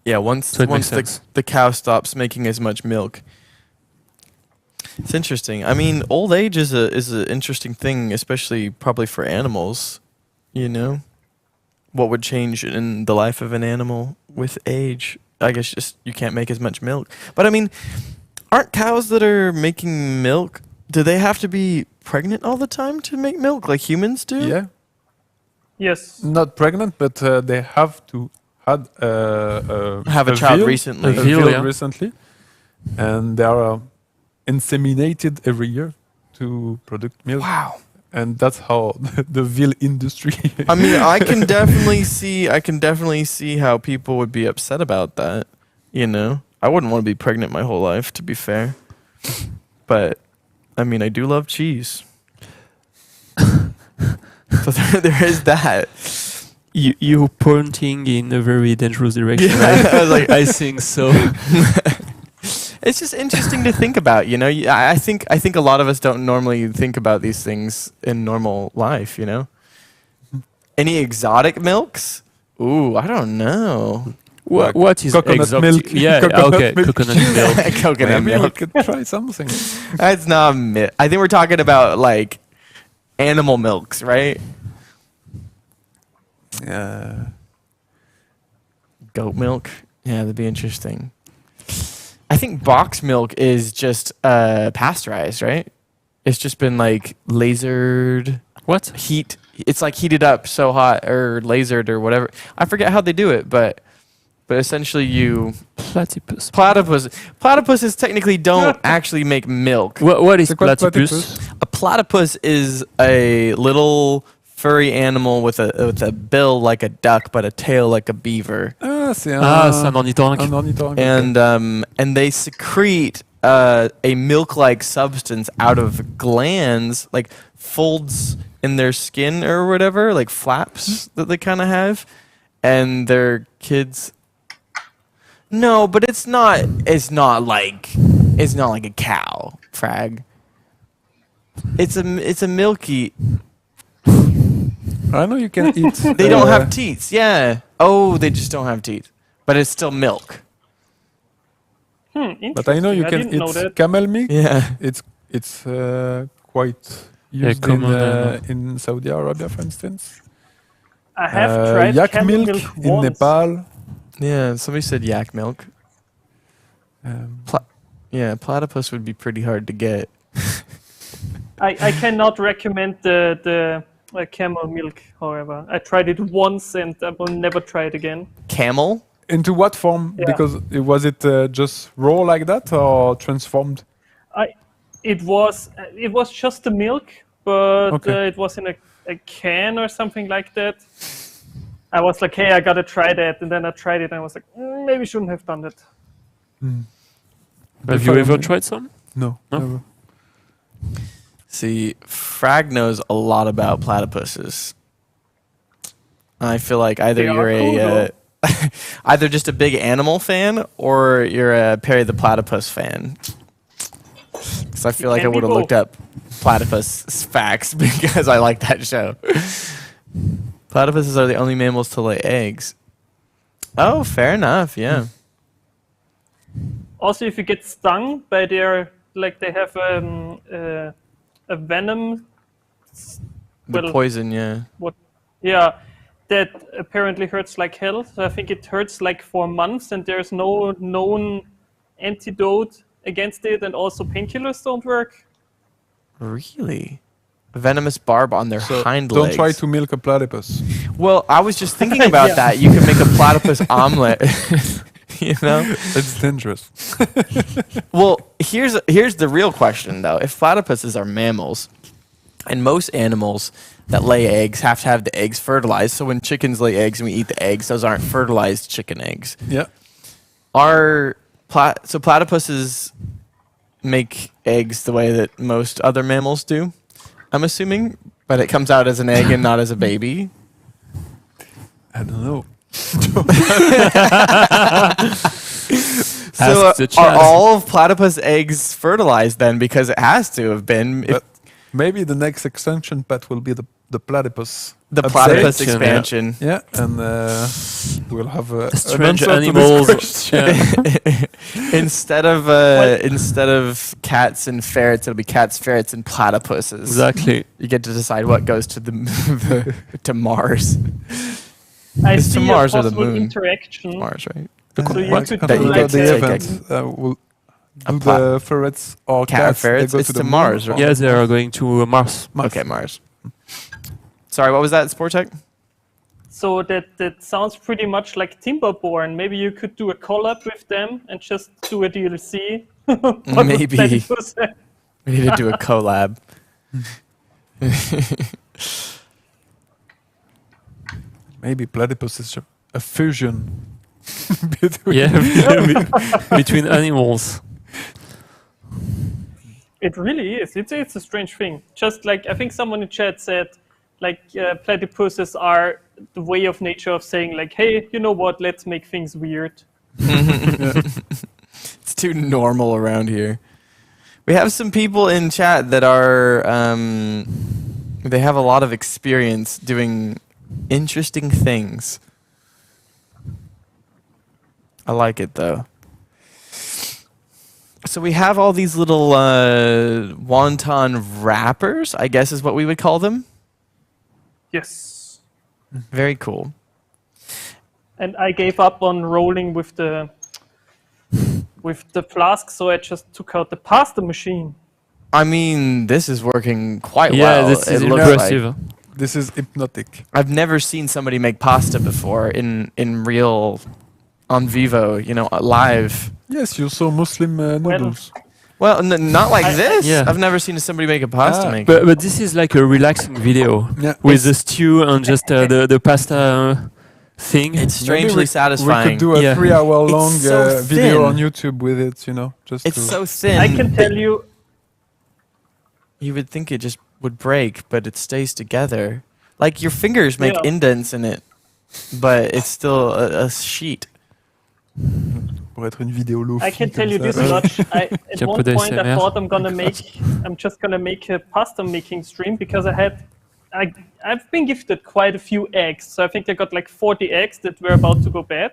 Yeah, once So it makes once sense. the cow stops making as much milk. It's interesting. I mean, old age is a interesting thing, especially probably for animals, you know? What would change in the life of an animal with age? I guess just you can't make as much milk. But I mean, aren't cows that are making milk, do they have to be pregnant all the time to make milk like humans do? Yeah. Yes. Not pregnant, but they have to had Have a child veal, recently. a A veal, veal yeah. recently, and they are inseminated every year to produce milk. Wow. And that's how the veal industry. I mean, I can definitely see how people would be upset about that, you know? I wouldn't want to be pregnant my whole life, to be fair. But I mean, I do love cheese. So there is that. You're pointing in a very dangerous direction. Yeah, right? I was like, I think so. it's just interesting to think about, you know. I think a lot of us don't normally think about these things in normal life, you know. Any exotic milks? Ooh, I don't know. What is Coconut exotic? milk. Yeah, Coconut okay, milk. coconut milk. Coconut Maybe we milk. could try something. That's not I think we're talking about like animal milks, right? Goat milk. Yeah, that'd be interesting. I think box milk is just pasteurized, right? It's just been like lasered What? heat. It's like heated up so hot or lasered or whatever. I forget how they do it, but but essentially you Platypus. platypuses technically don't actually make milk. What is C'est quoi le platypus? A platypus is a little furry animal with a bill like a duck but a tail like a beaver, Ah, c'est C'est un ornithorynque. un ornithorynque. and they secrete a milk-like substance out of glands, like folds in their skin or whatever, like flaps that they kind of have, and their kids. No, but it's not. It's not like a cow, Frag. It's a milky. I know you can eat. They don't have teeth. Yeah. Oh, they just don't have teeth. But it's still milk. Interesting. But I know you can didn't know eat that. camel milk. Yeah. It's quite used common, in Saudi Arabia, for instance. I have tried yak camel milk milk in once. Nepal. Yeah. Somebody said yak milk. Um, Yeah, platypus would be pretty hard to get. I cannot recommend the camel milk, however. I tried it once and I will never try it again. Camel? into what form? Yeah. Because was it just raw like that or transformed? It was just the milk, but Okay. it was in a can or something like that. I was like, hey, I gotta try that, and then I tried it, and I was like, maybe shouldn't have done that. Have you ever tried some? No. No? Never. See, Frag knows a lot about platypuses. I feel like either They are you're cool, either just a big animal fan or you're a Perry the Platypus fan. Because I feel like I can be would have looked both. up platypus facts because I like that show. Platypuses are the only mammals to lay eggs. Oh, fair enough. Yeah. Also, if you get stung by their, like they have a venom, The Well- poison. Yeah. yeah, that apparently hurts like hell. So I think it hurts like for months, and there's no known antidote against it, and also painkillers don't work. Really. A venomous barb on their hind Don't legs. try to milk a platypus. Well, I was just thinking about Yeah. that. You could make a platypus omelet. You know? It's dangerous. Well, here's the real question though. If platypuses are mammals, and most animals that lay eggs have to have the eggs fertilized, so when chickens lay eggs and we eat the eggs, those aren't fertilized chicken eggs. Yeah. So platypuses make eggs the way that most other mammals do, I'm assuming, but it comes out as an egg and not as a baby. I don't know. So Ask the are chat. all of platypus eggs fertilized then? Because it has to have been. If But maybe the next extension path will be the platypus. the update. platypus Expansion, expansion. Yeah, and we'll have an Strange answer to this animals. question. Yeah. instead of cats and ferrets, it'll be cats, ferrets, and platypuses. Exactly. You get to decide what goes to to Mars. I It's to see Mars a or the possible moon. interaction. Mars, right? So you What? could That do you like get to the take event will A do pla- the ferrets or Cat cats. ferrets, they go it's to the to moon Mars, or- right? Yeah, they are going to Mars. Okay, Mars. Sorry, what was that, Sportech? So that sounds pretty much like Timberborn. Maybe you could do a collab with them and just do a DLC. But with Maybe. platypus. We need to do a collab. Maybe platypus is a fusion between. Yeah, between animals. It really is. It's a strange thing. Just like I think someone in chat said, like platypuses are the way of nature of saying like, hey, you know what? Let's make things weird. It's too normal around here. We have some people in chat that are, they have a lot of experience doing interesting things. I like it though. So we have all these little wonton wrappers, I guess is what we would call them. Yes. Very cool. And I gave up on rolling with the flask, so I just took out the pasta machine. I mean, this is working quite Yeah, well. this is It looks like. impressive. This is hypnotic. I've never seen somebody make pasta before in real, on Vivo, live. Yes, you saw Muslim noodles. Well, not like this. Yeah. I've never seen somebody make a pasta Ah, maker. But this is like a relaxing video Yeah. with the stew and just the pasta thing. It's Maybe strangely we satisfying. could do a Yeah. 3-hour long It's so video thin. on YouTube with it, just It's to... so thin. I can that tell you, You would think it just would break, but it stays together. Like your fingers make Yeah. indents in it, but it's still a sheet. Pour être une vidéo low I can tell you comme this ça. much. At Tiens, one peu point, I d'ASMR. thought I'm just gonna make a pasta making stream because I've been gifted quite a few eggs. So I think I got like 40 eggs that were about to go bad.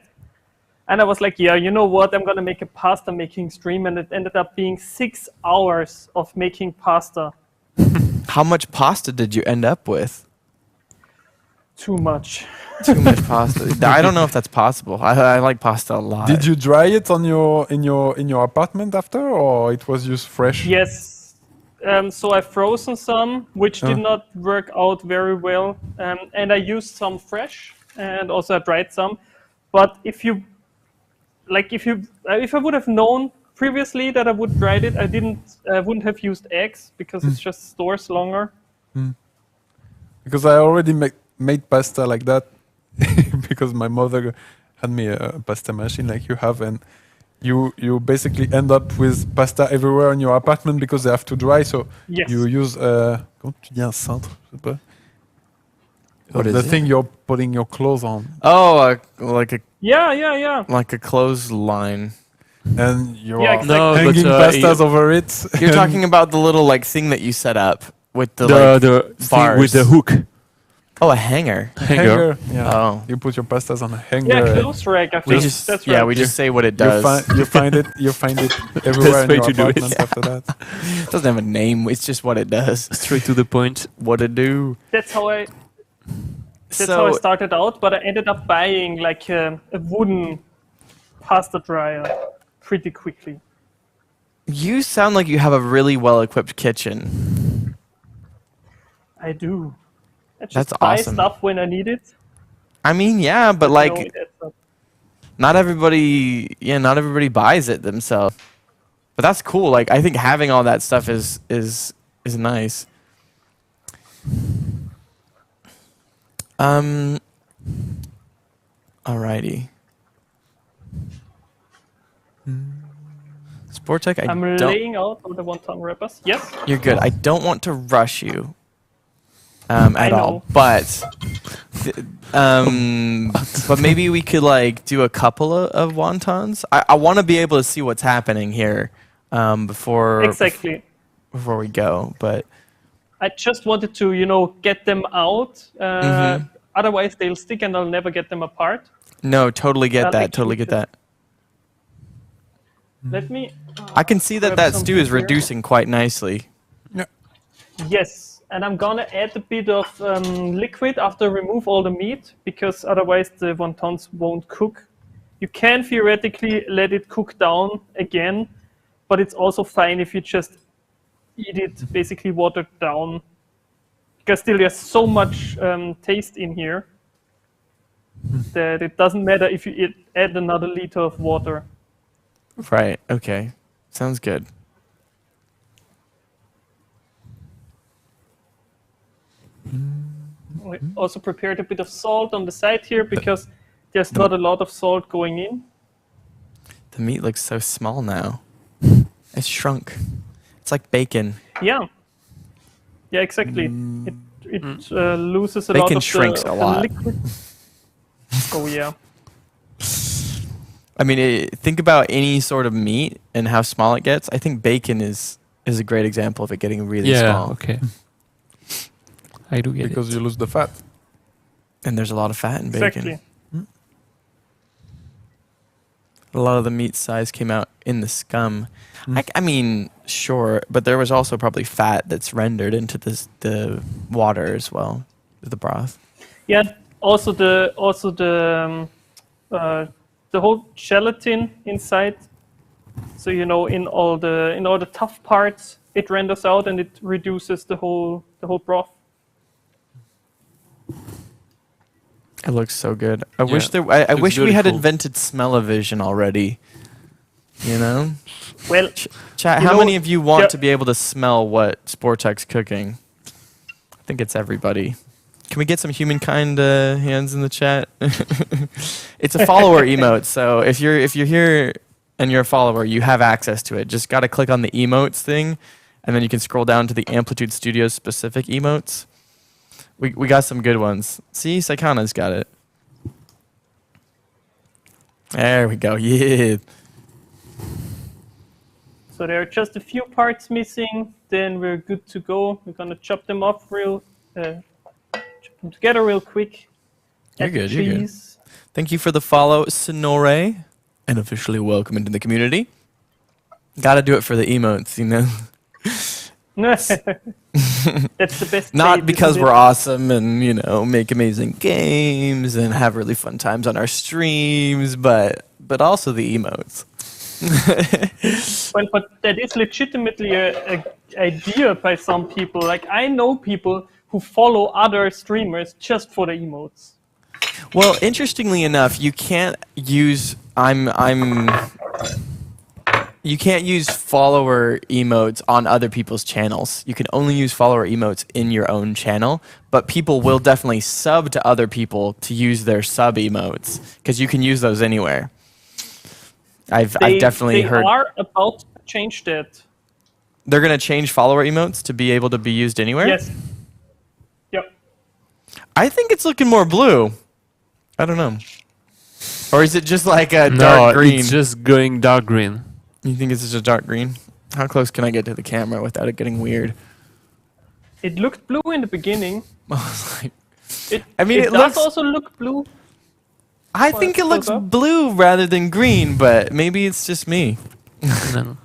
And I was like, yeah, you know what? I'm gonna make a pasta making stream, and it ended up being 6 hours of making pasta. How much pasta did you end up with? Too much. Too much pasta. I don't know if that's possible. I like pasta a lot. Did you dry it on in your apartment after, or it was just fresh? Yes. So I frozen some, which did not work out very well, and I used some fresh, and also I dried some. But if I would have known previously that I would dry it, I wouldn't have used eggs because it just stores longer. Because I already made pasta like that because my mother had me a pasta machine like you have, and you basically end up with pasta everywhere in your apartment because they have to dry. So Yes. you use comment tu dis un cintre? Je sais pas. What is The it? thing you're putting your clothes on, Oh, like Yeah. a clothesline. and you're Yeah, exactly. No, hanging but, pastas over it. You're and talking about the little thing that you set up with the the thing with the bars. hook Oh, a hanger. hanger. Yeah. Oh. You put your pastas on a hanger. Yeah, and clothes rack. I We think just that's yeah, right. we just say what it You, does. you find it everywhere in way your to do it. apartment after that. It doesn't have a name. It's just what it does. Straight to the point. What it do. That's how I So started out, but I ended up buying like a wooden pasta dryer pretty quickly. you sound like you have a really well-equipped kitchen. I do. I just That's buy awesome. stuff when I need it. I mean, yeah, but You like know, it adds up. not everybody buys it themselves. But that's cool. Like I think having all that stuff is nice. Alrighty. Sportech, I'm don't. laying out all the wonton wrappers. Yes. You're good. I don't want to rush you at all, know. but but maybe we could like do a couple of wontons. I want to be able to see what's happening here before Exactly. before we go. But I just wanted to, get them out. Mhm. Otherwise, they'll stick and I'll never get them apart. no, totally get I'll that. actually Totally get just- that. Let me. I can see that grab that stew is something here. reducing quite nicely. Yes, and I'm gonna add a bit of liquid after I remove all the meat because otherwise the wontons won't cook. You can theoretically let it cook down again, but it's also fine if you just eat it basically watered down because still there's so much taste in here that it doesn't matter if you add another liter of water. Right. Okay. Sounds good. I also prepared a bit of salt on the side here because there's not a lot of salt going in. The meat looks so small now. It's shrunk. It's like bacon. Yeah. Yeah, exactly. It loses a lot Bacon of shrinks the, a of lot. the liquid. Oh yeah. I mean, think about any sort of meat and how small it gets. I think bacon is a great example of it getting really Yeah. small. Okay. I do get Because it. you lose the fat. And there's a lot of fat in bacon. Exactly. A lot of the meat size came out in the scum. I mean, sure, but there was also probably fat that's rendered into the water as well, the broth. Yeah. Also the whole gelatin inside. So in all the tough parts, it renders out and it reduces the whole broth. It looks so good. I Yeah, wish I looks wish we had beautiful. invented smell-o-vision already. You know? Well, Chat, You how know, many of you want yeah. to be able to smell what Sportek's cooking? I think it's everybody. Can we get some humankind hands in the chat? It's a follower emote, so if you're here and you're a follower, you have access to it. Just got to click on the emotes thing, and then you can scroll down to the Amplitude Studios specific emotes. We got some good ones. See, Saikana's got it. There we go. Yeah. So there are just a few parts missing, then we're good to go. We're gonna chop them up chop them together real quick. You're Add the good, you're good. cheese. Thank you for the follow, Sonore, and officially welcome into the community. Gotta do it for the emotes, you know? That's the best. Not bait, because isn't we're it? awesome and, you know, make amazing games and have really fun times on our streams, but also the emotes. Well, but that is legitimately a idea by some people. Like I know people who follow other streamers just for the emotes. Well, interestingly enough, you can't use you can't use follower emotes on other people's channels. You can only use follower emotes in your own channel, but people will definitely sub to other people to use their sub emotes because you can use those anywhere. I've definitely heard They are about to change that. they're going to change follower emotes to be able to be used anywhere. Yes. Yep. I think it's looking more blue. I don't know. Or is it just like a No, dark green? it's just going dark green. You think it's just a dark green? How close can I get to the camera without it getting weird? It looked blue in the beginning. It, I mean, it does looks- also look blue. I Well, think it it's looks close up. blue rather than green, but maybe it's just me. No.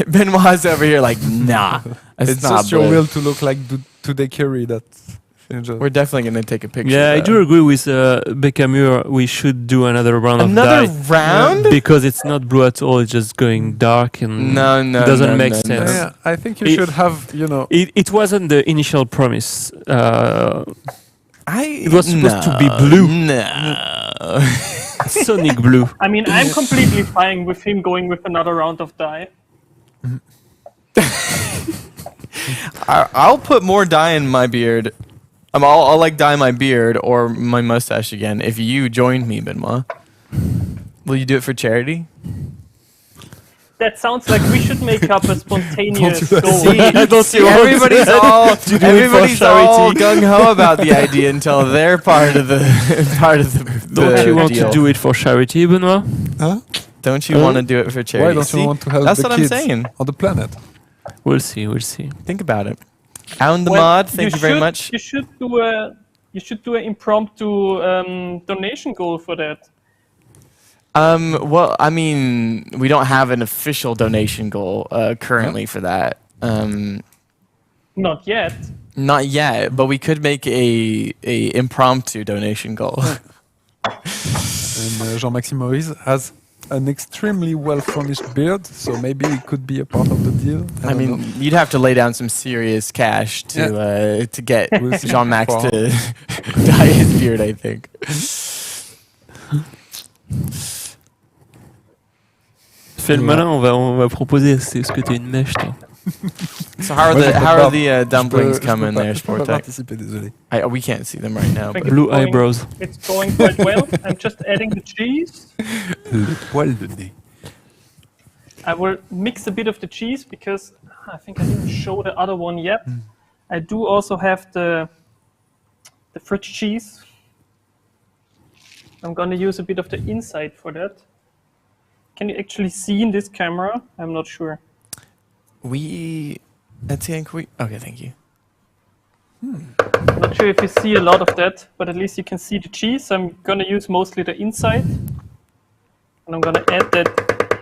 Benoit's over here like, nah, It's not just your blue. will to look like Today Curry. That's We're definitely gonna take a picture. Yeah, I though. do agree with Becamur. We should do another round Another of dye round? because it's not blue at all. It's just going dark and No, no, it doesn't no, make no, sense. no. Yeah, I think you It- should have, you know, It wasn't the initial promise. It was supposed to be blue. No. Sonic blue. I mean, I'm completely fine with him going with another round of dye. I'll put more dye in my beard. I'll like dye my beard or my mustache again if you join me, Benoit. Will you do it for charity? That sounds like we should make up a spontaneous do that. goal. Don't you want everybody's that? all To do it for everybody's all charity. gung ho about the idea until they're part of the Don't the you want deal. to do it for charity, Benoit? huh? Don't you want to do it for charity? Why don't See? you want to help That's the what kids I'm saying. on the planet? We'll see. We'll see. Think about it. Alan the Well, Mod, thank you very should- much. You should do an impromptu donation goal for that. Well, I mean, we don't have an official donation goal currently for that. Not yet. Not yet, but we could make a impromptu donation goal. And Jean-Maxime Maurice has an extremely well-furnished beard, so maybe it could be a part of the deal. I don't mean, know. you'd have to lay down some serious cash to get We'll see. Jean-Max Wow. to dye his beard, I think. Fais le malin. On va proposer. Est-ce que t'as une mèche, toi? So how are Ouais, the je peux how pas- are the dumplings je peux coming pas- there, je peux pas Sportek? participer, désolé. We can't see them right now. Thank But you. Blue eyebrows. It's going quite well. I'm just adding the cheese. Le poil de nez. I will mix a bit of the cheese because I think I didn't show the other one yet. I do also have the fridge cheese. I'm gonna use a bit of the inside for that. Can you actually see in this camera? I'm not sure. Okay, thank you. I'm not sure if you see a lot of that, but at least you can see the cheese. I'm gonna use mostly the inside. And I'm gonna add that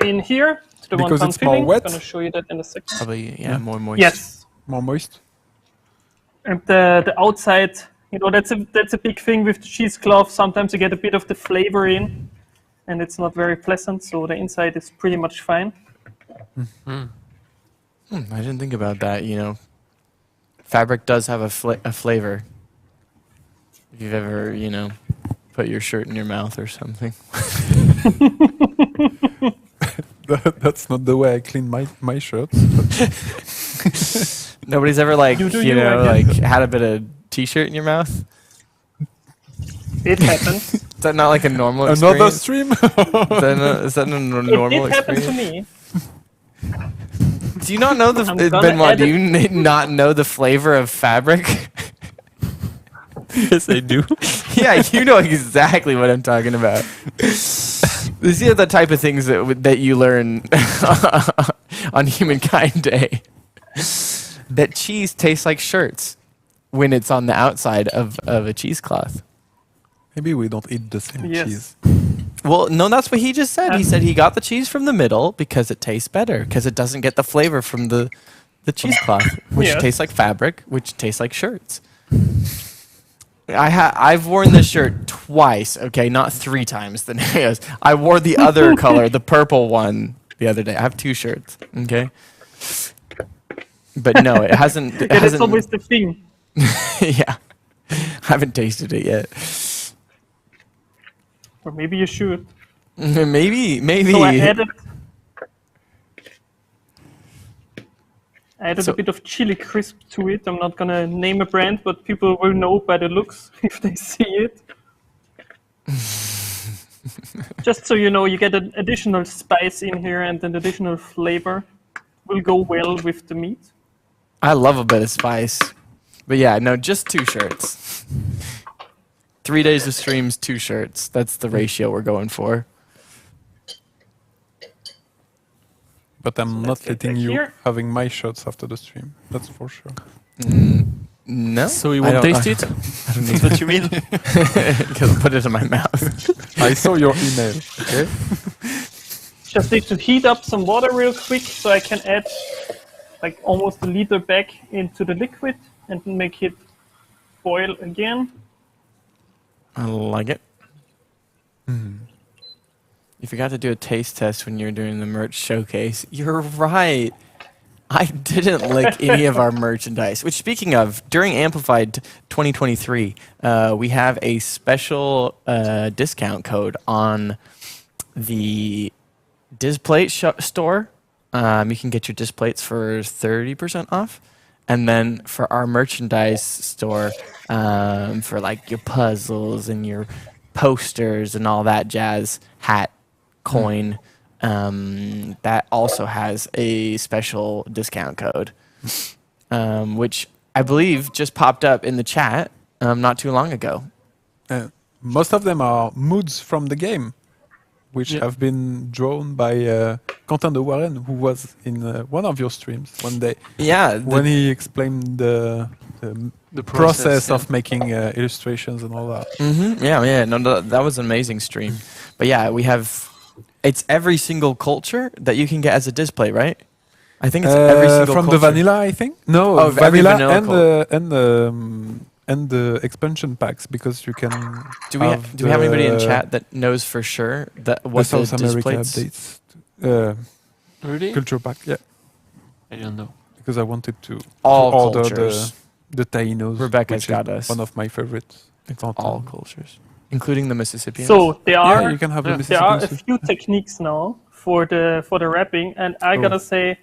in here to the Because wonton it's more filling. wet? I'm gonna show you that in a second. Probably more moist. Yes. More moist. And the outside, you know, that's a big thing with the cheesecloth. Sometimes you get a bit of the flavor in, and it's not very pleasant. So the inside is pretty much fine. I didn't think about that. You know, fabric does have a flavor. If you've ever, put your shirt in your mouth or something. That's not the way I clean my shirts. Nobody's ever You do you, I guess. had a bit of t-shirt in your mouth? It happens. Is that not like a normal Another experience? stream? Is that a normal It happened to experience? me. Do you not know I'm gonna Benoit? add Do you not know the flavor of fabric? Yes, I do. Yeah, you know exactly what I'm talking about. These are the type of things that you learn on Humankind Day. That cheese tastes like shirts when it's on the outside of a cheesecloth. Maybe we don't eat the same Yes. cheese. Well, no, that's what he just said. He said he got the cheese from the middle because it tastes better, because it doesn't get the flavor from the cheesecloth, which Yes. tastes like fabric, which tastes like shirts. I've worn this shirt twice, okay, not 3 times. The nails. I wore the other color, the purple one, the other day. I have 2 shirts, okay. But no, it hasn't. It Yeah, that's hasn't. always the thing. Yeah, I haven't tasted it yet. Or maybe you should. Maybe. So I added So- a bit of chili crisp to it. I'm not gonna name a brand, but people will know by the looks if they see it. Just so you know, you get an additional spice in here and an additional flavor. Will go well with the meat. I love a bit of spice. But yeah, no, just 2 shirts. 3 days of streams, 2 shirts. That's the ratio we're going for. But I'm not let's get letting back you here. having my shirts after the stream. That's for sure. No. So you I won't don't- taste it? I don't Is need that what you mean? to put it in my mouth. I saw your email. Okay. Just need to heat up some water real quick so I can add like almost a liter back into the liquid and make it boil again. I like it. You forgot to do a taste test when you were doing the merch showcase. You're right. I didn't lick any of our merchandise. Which, speaking of, during Amplified 2023, we have a special discount code on the Displate store. You can get your Displates for 30% off. And then for our merchandise store, for like your puzzles and your posters and all that jazz, hat, coin, that also has a special discount code, which I believe just popped up in the chat not too long ago. Most of them are moods from the game, which Yeah. have been drawn by Quentin de Warren, who was in one of your streams one day Yeah, when he explained the The process yeah. of making illustrations and all that. yeah. No, that was an amazing stream. But yeah, we have. It's every single culture that you can get as a display, right? I think it's every single from culture. the vanilla, I think. No, Oh, every vanilla vanilla and the expansion packs, because you can. Do we have anybody in chat that knows for sure that The what the South America displays? updates, Really? culture pack? Yeah, I don't know. because I wanted to All order cultures. the Tainos. Rebecca's which is got us. one of my favorites. It's all cultures, including the Mississippians. So there Yeah, are you can have yeah. the there are a Mississippi. few techniques now for the wrapping, and I Oh. gotta say,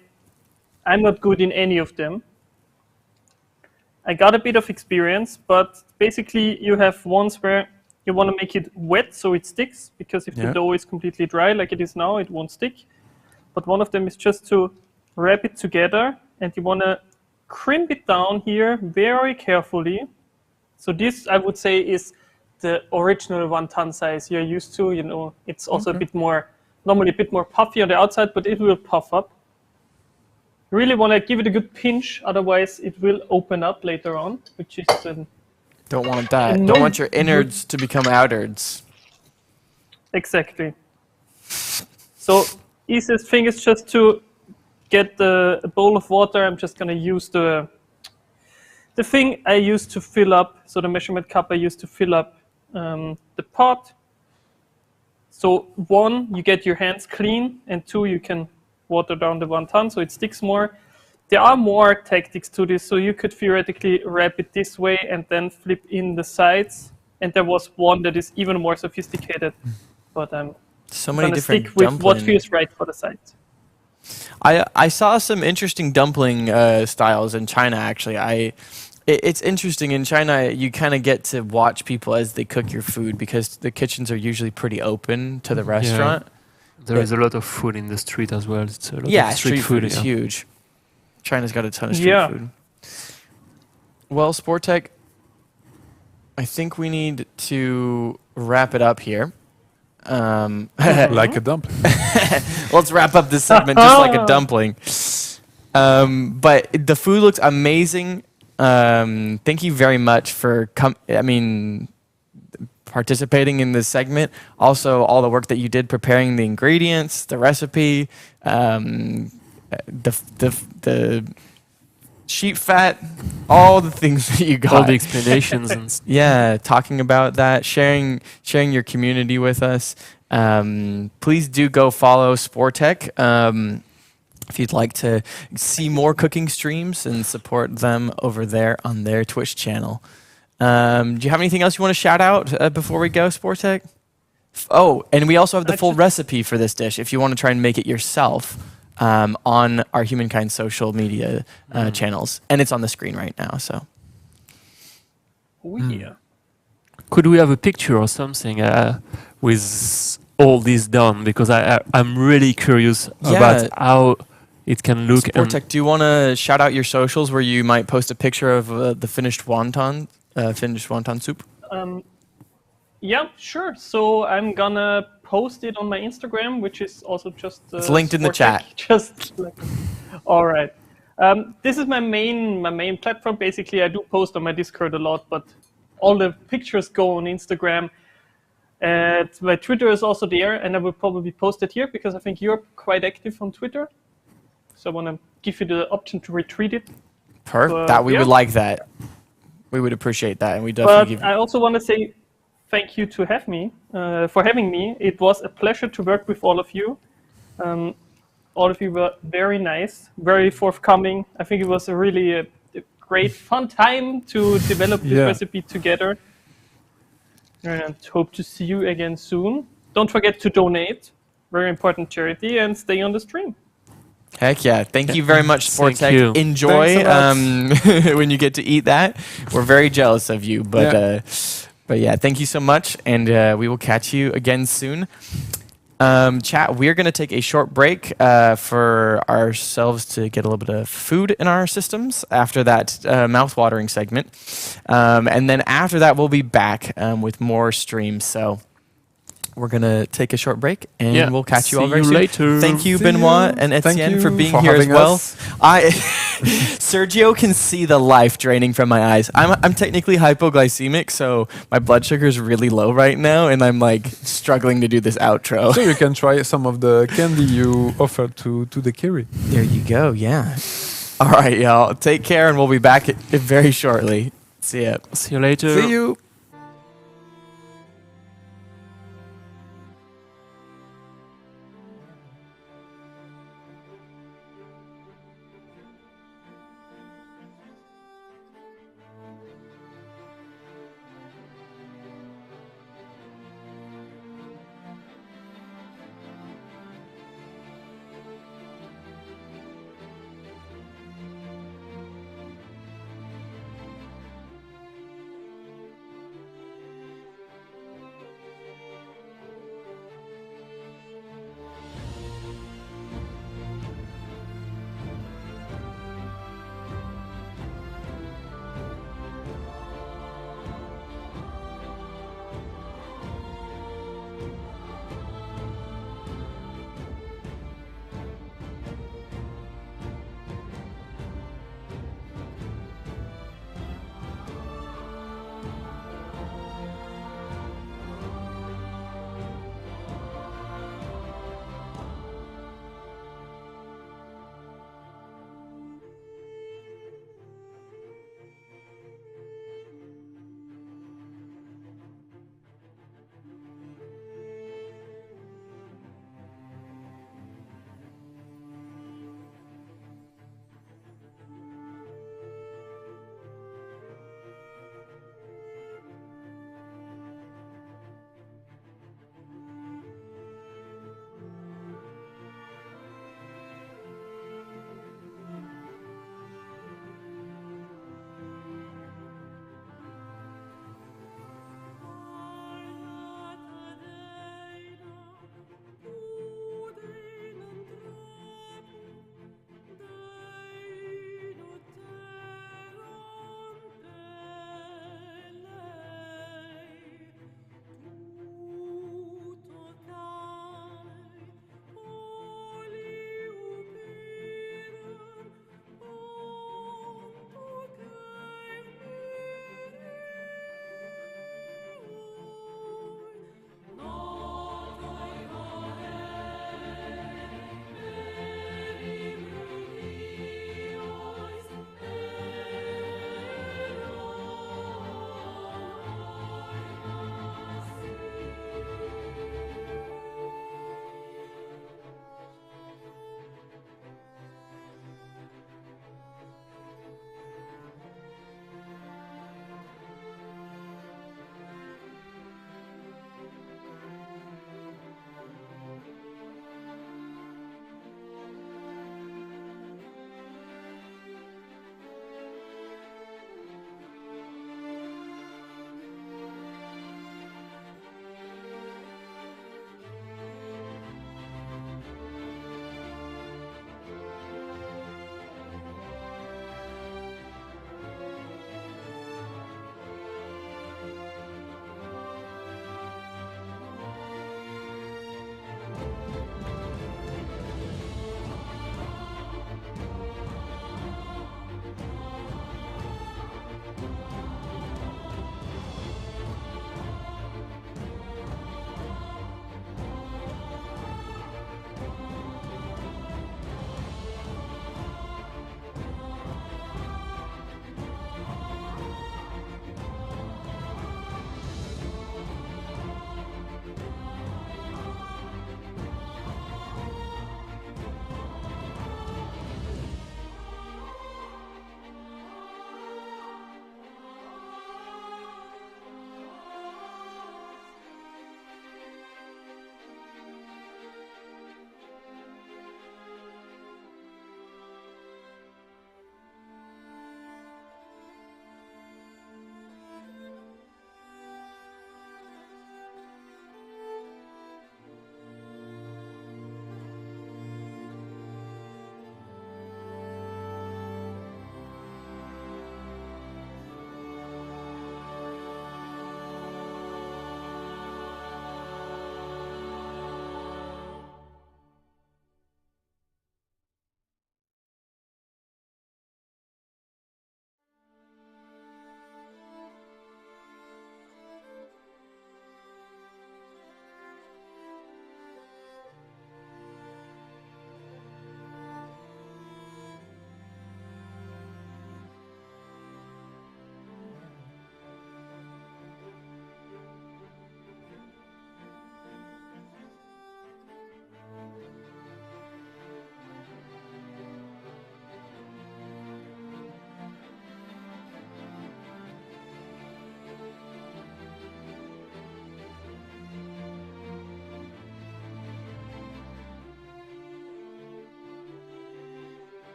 I'm not good in any of them. I got a bit of experience, but basically you have ones where you want to make it wet so it sticks, because if the Yeah. dough is completely dry like it is now, it won't stick. But one of them is just to wrap it together, and you want to crimp it down here very carefully. So this, I would say, is the original wonton size you're used to. You know, it's also a bit more, normally a bit more puffy on the outside, but it will puff up. You really want to give it a good pinch, otherwise it will open up later on, which is Don't want that. No. Don't want your innards to become outards. exactly. So easiest thing is just to get a bowl of water. I'm just going to use the thing I used to fill up, so the measurement cup I used to fill up the pot. So 1, you get your hands clean, and 2, you can water down the wonton so it sticks more. There are more tactics to this, so you could theoretically wrap it this way and then flip in the sides and there was one that is even more sophisticated. But I'm So many gonna different stick with what dumpling. feels right for the site. I saw some interesting dumpling styles in China. Actually, it's interesting in China. You kind of get to watch people as they cook your food because the kitchens are usually pretty open to the restaurant. There is a lot of food in the street as well. It's a lot Yeah, of street food is yeah. huge. China's got a ton of street Yeah. food. Well, Sportec, I think we need to wrap it up here. Like a dumpling. Let's wrap up this segment just like a dumpling. But the food looks amazing. Thank you very much for participating in this segment. Also, all the work that you did preparing the ingredients, the recipe, the sheep fat, all the things that you got. All the explanations and Yeah, talking about that, sharing your community with us. Please do go follow Sportec if you'd like to see more cooking streams and support them over there on their Twitch channel. Do you have anything else you want to shout out before we go, Sportec? Oh, and we also have the full recipe for this dish if you want to try and make it yourself on our Humankind social media channels. And it's on the screen right now, so. Oh yeah. could we have a picture or something with all this done? Because I'm really curious about how it can look. Sportec, do you want to shout out your socials where you might post a picture of the finished wonton soup? Yeah, sure. So I'm gonna post it on my Instagram, which is also just. It's linked in the Sportec. chat. Just like, all right. This is my main platform. Basically, I do post on my Discord a lot, but all the pictures go on Instagram. And my Twitter is also there, and I will probably post it here because I think you're quite active on Twitter. So I want to give you the option to retweet it. Perfect. That we would like that. We would appreciate that, and we But definitely give. I also want to say thank you to for having me. It was a pleasure to work with all of you. All of you were very nice, very forthcoming. I think it was a really great, fun time to develop this recipe together. And hope to see you again soon. Don't forget to donate, very important charity, and stay on the stream. Heck yeah. Thank you very much, Thank Sportec. you. Enjoy Thanks when you get to eat that. We're very jealous of you, but yeah, thank you so much, and we will catch you again soon. Chat, we're going to take a short break for ourselves to get a little bit of food in our systems after that mouth-watering segment. And then after that, we'll be back with more streams. So we're going to take a short break, and we'll catch you all very soon. Later. Thank you, See Benoit you. and Thank Etienne, you for being for here as having well. us. Sergio can see the life draining from my eyes. I'm technically hypoglycemic, so my blood sugar is really low right now, and I'm like struggling to do this outro. So you can try some of the candy you offered to the Kiri. There you go. Yeah. All right, y'all. Take care, and we'll be back very shortly. See ya. See you later. See you.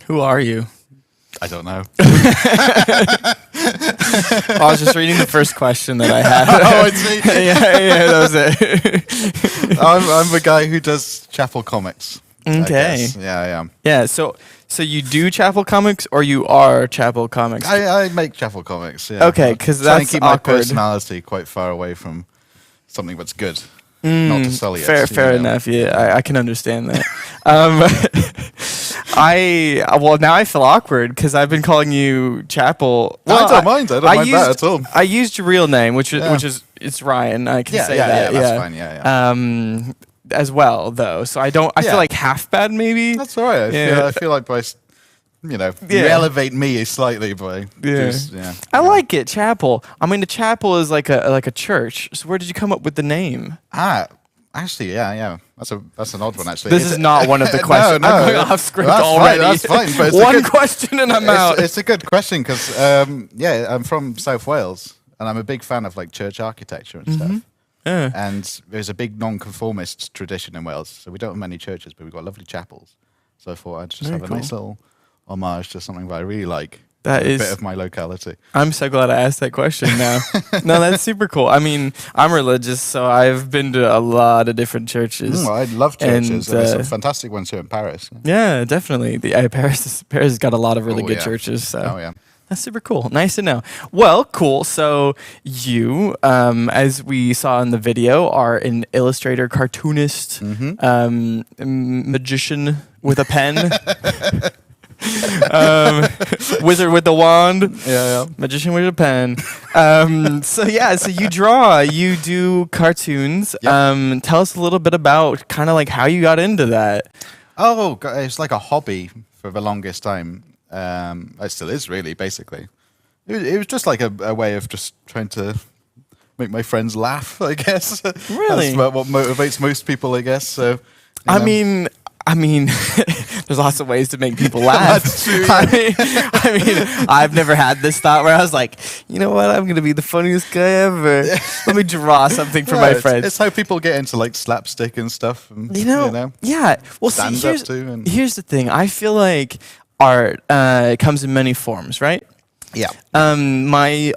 Who are you? I don't know. I was just reading the first question that I had. Oh, I see. yeah, that was it. I'm a guy who does Chapel comics. I Okay. guess. Yeah, I am. Yeah, so you do Chapel comics, or you are Chapel comics? I make Chapel comics. Yeah. Okay, 'cause I try and that's keep my awkward. personality quite far away from something that's good. Not to sully it. Fair you know. enough. Yeah, I can understand that. Well, now I feel awkward because I've been calling you Chapel. No, Well, I don't mind. I don't mind that at all. I used your real name, which Yeah. is it's Ryan. I can Yeah, say yeah, that. yeah, that's fine. Yeah. As well though. So I Yeah. feel like half bad maybe. That's all right. Yeah. I feel like you Yeah. elevate me slightly by just, I like it, Chapel. I mean, the chapel is like a church. So where did you come up with the name? Actually, yeah. That's an odd one, actually. This is not one of the questions. No, I'm going off script that's already. Fine, that's fine. But it's a One good, question and I'm out. it's a good question because, I'm from South Wales and I'm a big fan of like church architecture and stuff. Yeah. And there's a big non-conformist tradition in Wales, so we don't have many churches, but we've got lovely chapels. So I thought I'd just Very have a nice little homage to something that I really like. That a is- bit of my locality. I'm so glad I asked that question now. No, that's super cool. I mean, I'm religious, so I've been to a lot of different churches. I love churches. And, And there's some fantastic ones here in Paris. Yeah, definitely. Paris has got a lot of really Oh, good yeah. churches. So. Oh, yeah. That's super cool. Nice to know. Well, cool. So you, as we saw in the video, are an illustrator, cartoonist, magician with a pen, wizard with a wand, Yeah. magician with a pen. So you draw, you do cartoons. Yep. Tell us a little bit about kind of like how you got into that. Oh, God, it's like a hobby for the longest time. It still is, really, basically. It was just like a way of just trying to make my friends laugh, I guess. Really? That's what motivates most people, I guess. So, you I know. mean, there's lots of ways to make people laugh. That's true, I mean, I've never had this thought where I was like, you know what, I'm gonna be the funniest guy ever. Let me draw something for Yeah, my it's- friends. It's how people get into like slapstick and stuff. And, Yeah. Well, see, stand-up here's, too and- here's the thing. I feel like art comes in many forms, right? Yeah. My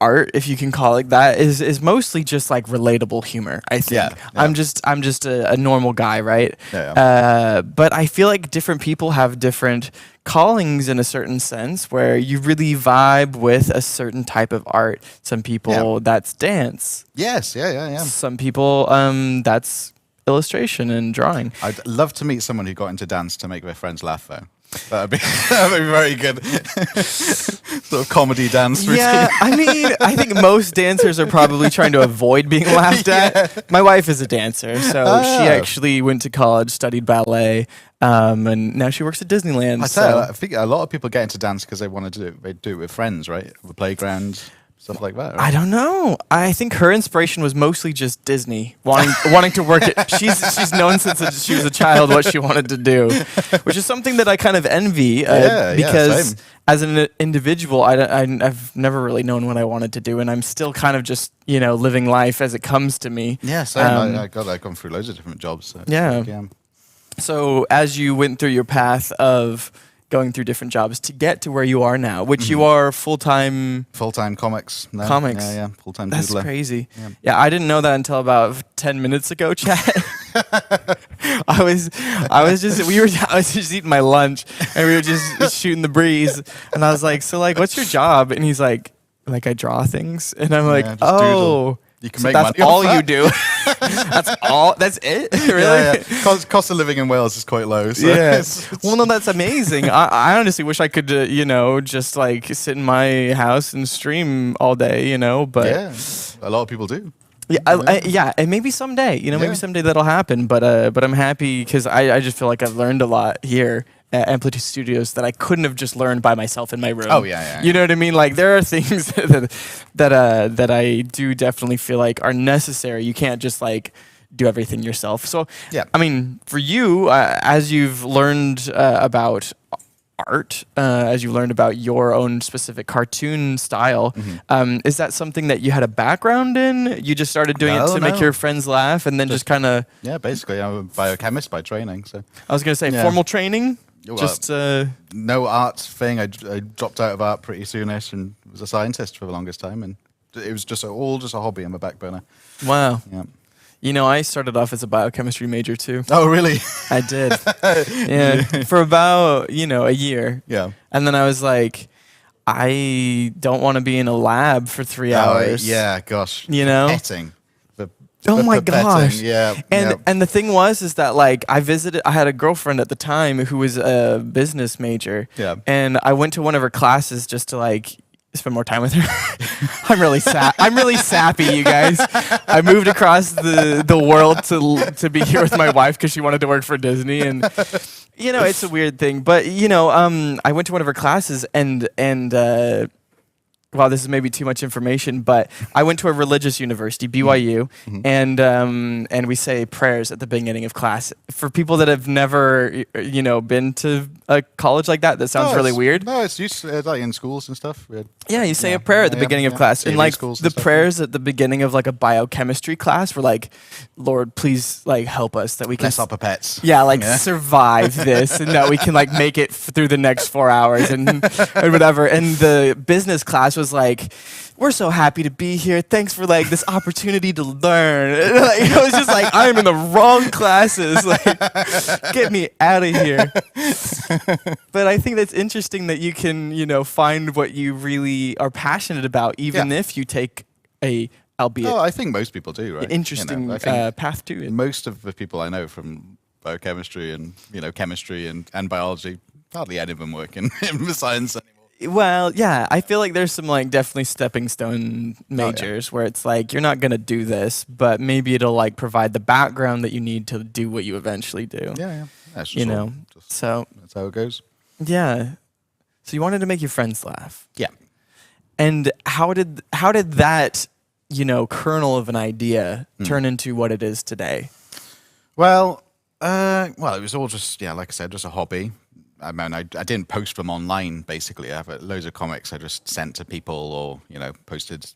art, if you can call it that, is mostly just like relatable humor. I think. Yeah. I'm just a normal guy, right? Yeah. But I feel like different people have different callings in a certain sense, where you really vibe with a certain type of art. Some people that's dance. Yes. Yeah. Some people that's illustration and drawing. I'd love to meet someone who got into dance to make their friends laugh, though. That'd be very good. Sort of comedy dance routine. Yeah, I mean, I think most dancers are probably trying to avoid being laughed at. My wife is a dancer, so she actually went to college, studied ballet, and now she works at Disneyland. I think a lot of people get into dance because they want to do it with friends, right? The playground, stuff like that. I Right? don't know. I think her inspiration was mostly just Disney, wanting to work at. She's known since she was a child what she wanted to do, which is something that I kind of envy because same. as an individual, I've never really known what I wanted to do, and I'm still kind of just living life as it comes to me. Yeah, same. I've gone through loads of different jobs. So Yeah. So as you went through your path of going through different jobs to get to where you are now, which you are full-time. Full-time comics. No, Comics. Yeah. Full-time That's doodler. crazy. Yeah. Yeah, I didn't know that until about 10 minutes ago, Chad. I was just eating my lunch and we were just shooting the breeze, and I was like, so like, what's your job? And he's like I draw things, and I'm like, just oh. doodle. You can So make that's money off all you that. do. That's all. That's it. Really? Yeah. Cost of living in Wales is quite low. So Yeah. it's- Well, no, that's amazing. I honestly wish I could, just like sit in my house and stream all day, but yeah, a lot of people do. yeah, and maybe someday, Yeah. maybe someday that'll happen. But I'm happy because I just feel like I've learned a lot here at Amplitude Studios that I couldn't have just learned by myself in my room. Oh, yeah. You know what I mean? Like there are things that I do definitely feel like are necessary. You can't just like do everything yourself. So Yeah. I mean, for you, as you've learned about art, as you learned about your own specific cartoon style, is that something that you had a background in? You just started doing it No, to make no. your friends laugh, and then just kind of, Yeah, basically, I'm a biochemist by training. So I was going to say, Yeah. formal training? Well, Just no art thing. I dropped out of art pretty soonish and was a scientist for the longest time, and it was just all just a hobby on the back burner. wow. Yeah. You know, I started off as a biochemistry major too. Oh, really? I did. Yeah, for about, a year. Yeah. And then I was like, I don't want to be in a lab for 3 hours. Yeah. Gosh. You know? Pipetting. Oh my Pipetting, gosh. Yeah. And the thing is that like I had a girlfriend at the time who was a business major. Yeah. And I went to one of her classes just to like spend more time with her. I'm really sappy, you guys. I moved across the world to be here with my wife because she wanted to work for Disney, and it's a weird thing. But I went to one of her classes and wow, this is maybe too much information, but I went to a religious university, BYU, and we say prayers at the beginning of class. For people that have never, been to a college like that, that sounds really weird. No, it's used like in schools and stuff. Yeah, you say a prayer at the beginning of class, and TV like schools the and stuff, prayers at the beginning of like a biochemistry class were like, "Lord, please like help us that we can Bless our pipettes. survive this, and that we can like make it through the next 4 hours and whatever." And the business class was like, "We're so happy to be here. Thanks for like this opportunity to learn." And, like, it was just like I'm in the wrong classes. Like, get me out of here. But I think that's interesting that you can, find what you really are passionate about, even if you take albeit I think most people do, right? an interesting I think path to it. most of the people I know from biochemistry and chemistry and biology, hardly any of them work in the science anymore. Well, yeah, I feel like there's some like definitely stepping stone majors where it's like you're not gonna do this, but maybe it'll like provide the background that you need to do what you eventually do. Yeah. That's just So that's how it goes. yeah. So you wanted to make your friends laugh. Yeah. And how did that, kernel of an idea turn into what it is today? Well, it was all just like I said, just a hobby. I mean, I didn't post them online. Basically, I have loads of comics I just sent to people or posted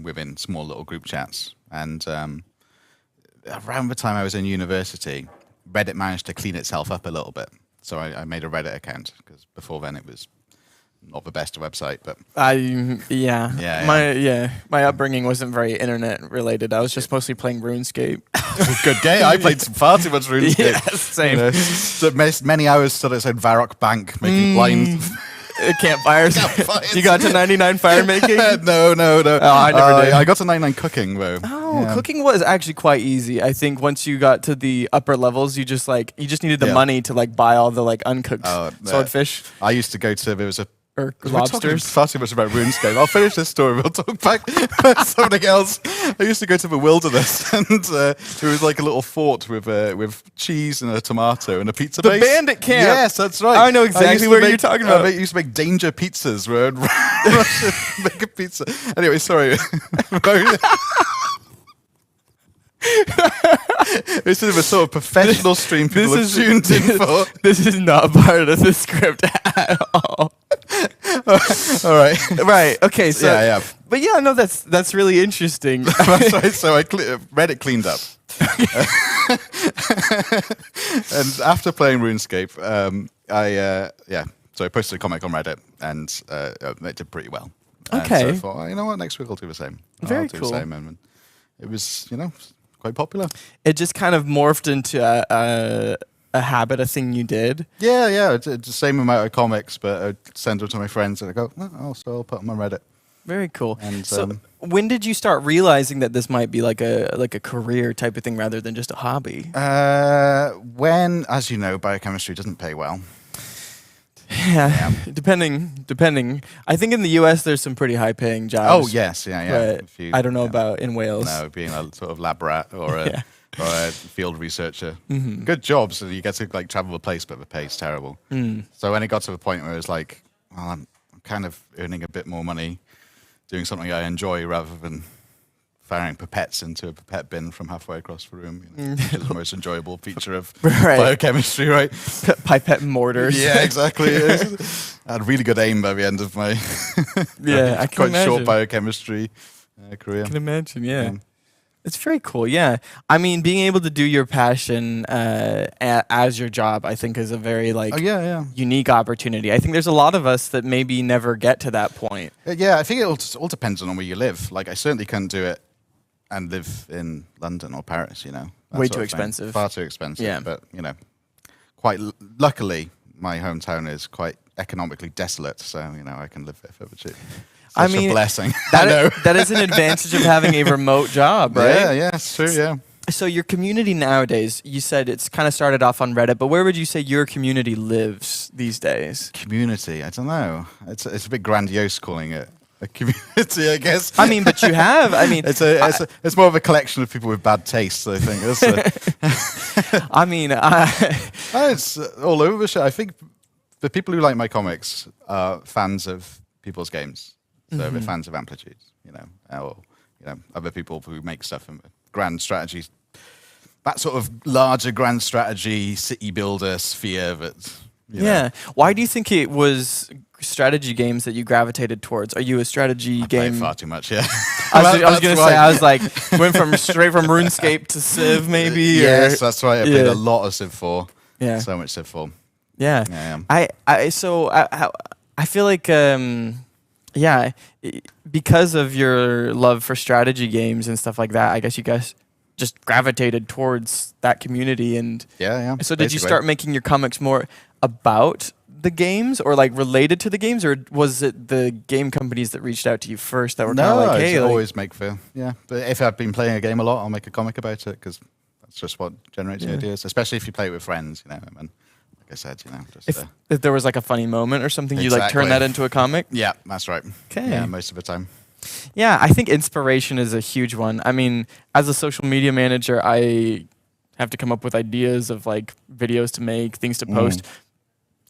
within small little group chats. And around the time I was in university, Reddit managed to clean itself up a little bit. So I made a Reddit account because before then it was not the best website, but my upbringing wasn't very internet related. I was just mostly playing RuneScape. Good game. I played far too much RuneScape. Yeah, same. So many hours stood outside Varrock Bank making blind Campfires. You got to 99 fire making? No. Oh, I never did. I got to 99 cooking though. Oh, cooking was actually quite easy. I think once you got to the upper levels, you just needed the money to like buy all the like uncooked swordfish I used to go to there was a or We're talking lobsters. far too much about RuneScape. I'll finish this story. We'll talk back about something else. I used to go to the wilderness, and there was like a little fort with cheese and a tomato and a pizza The base. bandit camp. Yes, that's right. I know exactly where you're talking about. I used to make danger pizzas where I'd rush and make a pizza. Anyway, sorry. This is a sort of professional stream people have tuned in for. This is not part of the script at all. All right. Right. Okay. So, Yeah. But yeah, no, that's really interesting. That's right. So I Reddit cleaned up. And after playing RuneScape, so I posted a comic on Reddit, and it did pretty well. Okay. And so I thought, you know what, next week I'll do the same. Very I'll do cool. the same, and it was, quite popular. It just kind of morphed into a habit, a thing you did. Yeah. It's the same amount of comics, but I'd send them to my friends, and I go, so I'll put them on Reddit. Very cool. And so, when did you start realizing that this might be like a career type of thing rather than just a hobby? When, as you know, biochemistry doesn't pay well. Yeah, depending. I think in the U.S. there's some pretty high-paying jobs. Oh yes, yeah. But I don't know about in Wales. No, being a sort of lab rat or a or a field researcher. Mm-hmm. Good jobs, so you get to like travel the place, but the pay's terrible. So when it got to the point where it was like, well, I'm kind of earning a bit more money doing something I enjoy rather than firing pipettes into a pipette bin from halfway across the room, which is the most enjoyable feature of biochemistry, right? Pipette mortars. Yeah, exactly. I had really good aim by the end of my I can quite imagine. short biochemistry career. I can imagine, yeah. It's very cool. Yeah. I mean, being able to do your passion as your job, I think, is a very like Oh yeah. unique opportunity. I think there's a lot of us that maybe never get to that point. Yeah, I think it all depends on where you live. Like, I certainly couldn't do it and live in London or Paris, you know. that Way sort too of thing. expensive. Far too expensive. Yeah. But, you know, luckily, my hometown is quite economically desolate, so, you know, I can live there for cheap. I Such mean, a blessing. I know. that is an advantage of having a remote job, right? Yeah, it's true, yeah. So your community nowadays, you said it's kind of started off on Reddit, but where would you say your community lives these days? Community, I don't know. It's a bit grandiose calling it a community, I guess. I mean, but you have. I mean, it's more of a collection of people with bad tastes, I think. I mean, It's all over the show. I think the people who like my comics are fans of people's games. So they're fans of Amplitude, you know, or other people who make stuff in grand strategies. That sort of larger grand strategy city builder sphere that. You know, Why do you think it was strategy games that you gravitated towards? Are you a strategy I play game? far too much, yeah. I was going to why. say, I was like, went straight from RuneScape to Civ, maybe. Yes, that's right. I played Yeah. a lot of Civ 4. Yeah. So much Civ 4. Yeah. Yeah. I feel like because of your love for strategy games and stuff like that, I guess you guys just gravitated towards that community. And Yeah. so did you basically. start making your comics more about the games or like related to the games, or was it the game companies that reached out to you first that were kind of No, like, hey, I like, always make for, yeah. But if I've been playing a game a lot, I'll make a comic about it because that's just what generates the ideas, especially if you play it with friends, you know. And like I said, you know, just if there was like a funny moment or something, you like turn Exactly. that into a comic? yeah, that's right. Okay. Yeah, most of the time. Yeah, I think inspiration is a huge one. I mean, as a social media manager, I have to come up with ideas of like videos to make, things to post.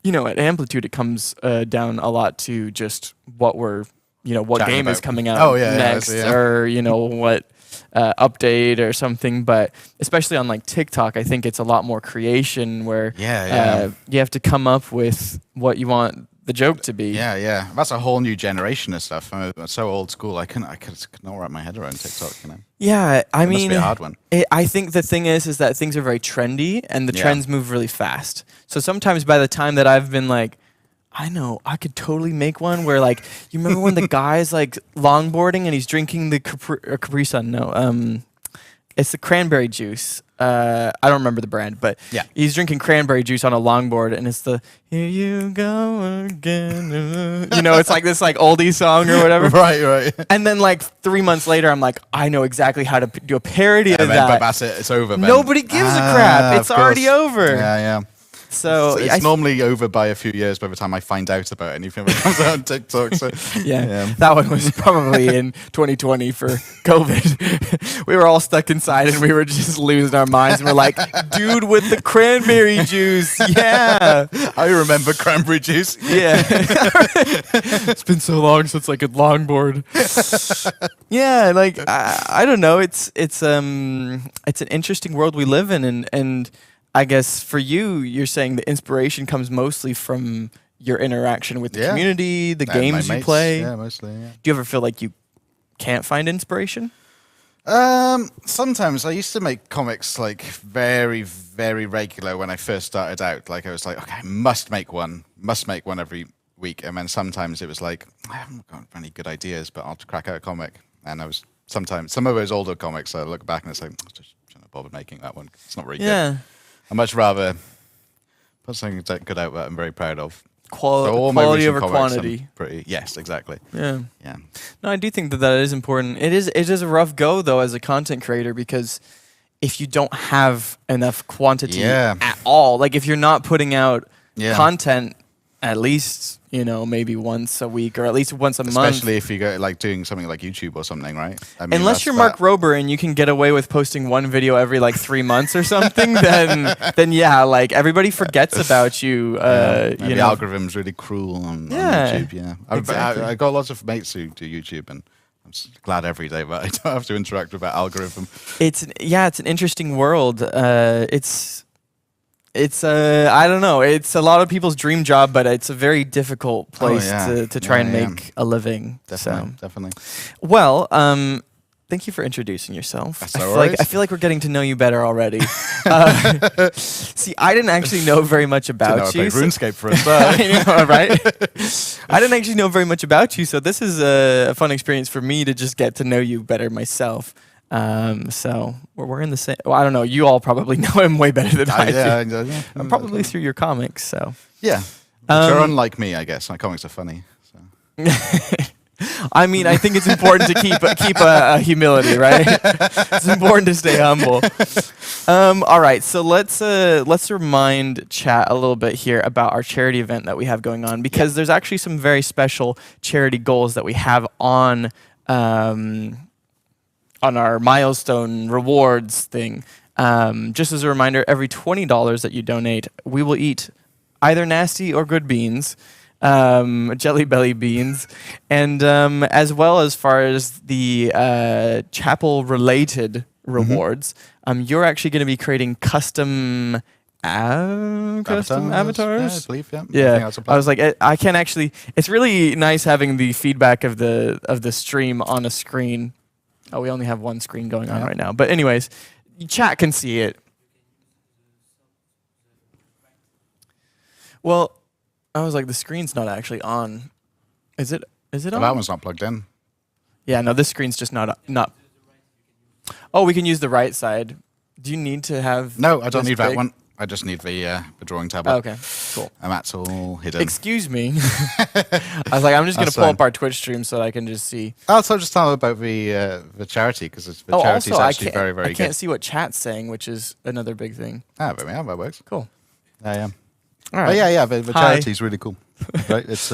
You know, at Amplitude, it comes down a lot to just what what Chatting game is about. coming out Oh, yeah, yeah, next, yeah. or what update or something. But especially on like TikTok, I think it's a lot more creation where you have to come up with what you want the joke to be. Yeah. That's a whole new generation of stuff. I'm so old school. I could not wrap my head around TikTok, you know. Yeah, I It must mean, be a hard one. I think the thing is that things are very trendy and the Yeah. trends move really fast. So sometimes by the time that I've been like, I know, I could totally make one where like, you remember when the guy's like longboarding and he's drinking the Capri Sun? No, it's the cranberry juice. I don't remember the brand, but Yeah. he's drinking cranberry juice on a longboard, and it's the "Here You Go Again." It's like this like oldie song or whatever. Right. And then like 3 months later, I'm like, I know exactly how to do a parody of But that. that's it. It's over. Then. Nobody gives a crap. Of It's already course. over. Yeah. So it's I normally over by a few years by the time I find out about anything that comes out on TikTok. So yeah, that one was probably in 2020 for COVID. We were all stuck inside and we were just losing our minds. And we're like, dude with the cranberry juice. Yeah. I remember cranberry juice. Yeah. It's been so long since I could longboard. Yeah, like I don't know. It's an interesting world we live in, and I guess for you, you're saying the inspiration comes mostly from your interaction with the community, the And games my you mates. play. Yeah, mostly. Yeah. Do you ever feel like you can't find inspiration? Sometimes I used to make comics like very, very regular when I first started out. Like I was like, okay, I must make one every week. And then sometimes it was like, I haven't got any good ideas, but I'll crack out a comic. And I was sometimes some of those older comics, I look back and it's like, I just shouldn't have bothered making that one. It's not very good. I'd much rather put something good out that I'm very proud of. So all my Quality recent over comics, I'm quantity. Yes, exactly. Yeah. Yeah. No, I do think that is important. It is a rough go though as a content creator, because if you don't have enough quantity at all, like if you're not putting out content at least, maybe once a week or at least once a month. Especially if you go like doing something like YouTube or something, right? I mean, Unless you're Mark Rober and you can get away with posting one video every like 3 months or something, then yeah, like everybody forgets about you. The algorithm's really cruel on YouTube. Yeah, exactly. I got lots of mates who do YouTube, and I'm glad every day that I don't have to interact with that algorithm. It's an interesting world. It's I don't know. It's a lot of people's dream job, but it's a very difficult place to try and make a living. Definitely. Well, thank you for introducing yourself. That's I all feel like right. I feel like we're getting to know you better already. See, I didn't actually know very much Didn't about know I you. played so- RuneScape for a start. I know, right? I didn't actually know very much about you, so this is a fun experience for me to just get to know you better myself. So we're in the same. Well, I don't know. You all probably know him way better than I do. Probably through your comics. So Yeah. Which are Um, unlike me, I guess. My comics are funny. So. I mean, I think it's important to keep a humility, right? It's important to stay humble. All right, so let's remind chat a little bit here about our charity event that we have going on, because there's actually some very special charity goals that we have on our milestone rewards thing. Just as a reminder, every $20 that you donate, we will eat either nasty or good beans. Jelly belly beans, and as well as far as the chapel related rewards, you're actually going to be creating custom avatars. Yeah, I believe, yeah. I think Yeah, that's a I plan. was like, I can actually. It's really nice having the feedback of the stream on a screen. Oh, we only have one screen going on Yeah. right now, but anyways, chat can see it. Well, I was like, the screen's not actually on. Is it? Is it Well, on? that one's not plugged in. Yeah, no, this screen's just not. Oh, we can use the right side. Do you need to have? No, I don't this need that big? one. I just need the drawing tablet. Oh, okay, cool. And that's all hidden. Excuse me. I was like, I'm just gonna That's pull fine. up our Twitch stream so that I can just see. Also, just tell them about the charity, because the Oh, charity is also, I actually can't. very, very I can't good. see what chat's saying, which is another big thing. Ah, but yeah, that works. Cool. Yeah. All Oh, right. yeah, the Hi. charity is really cool. Right? It's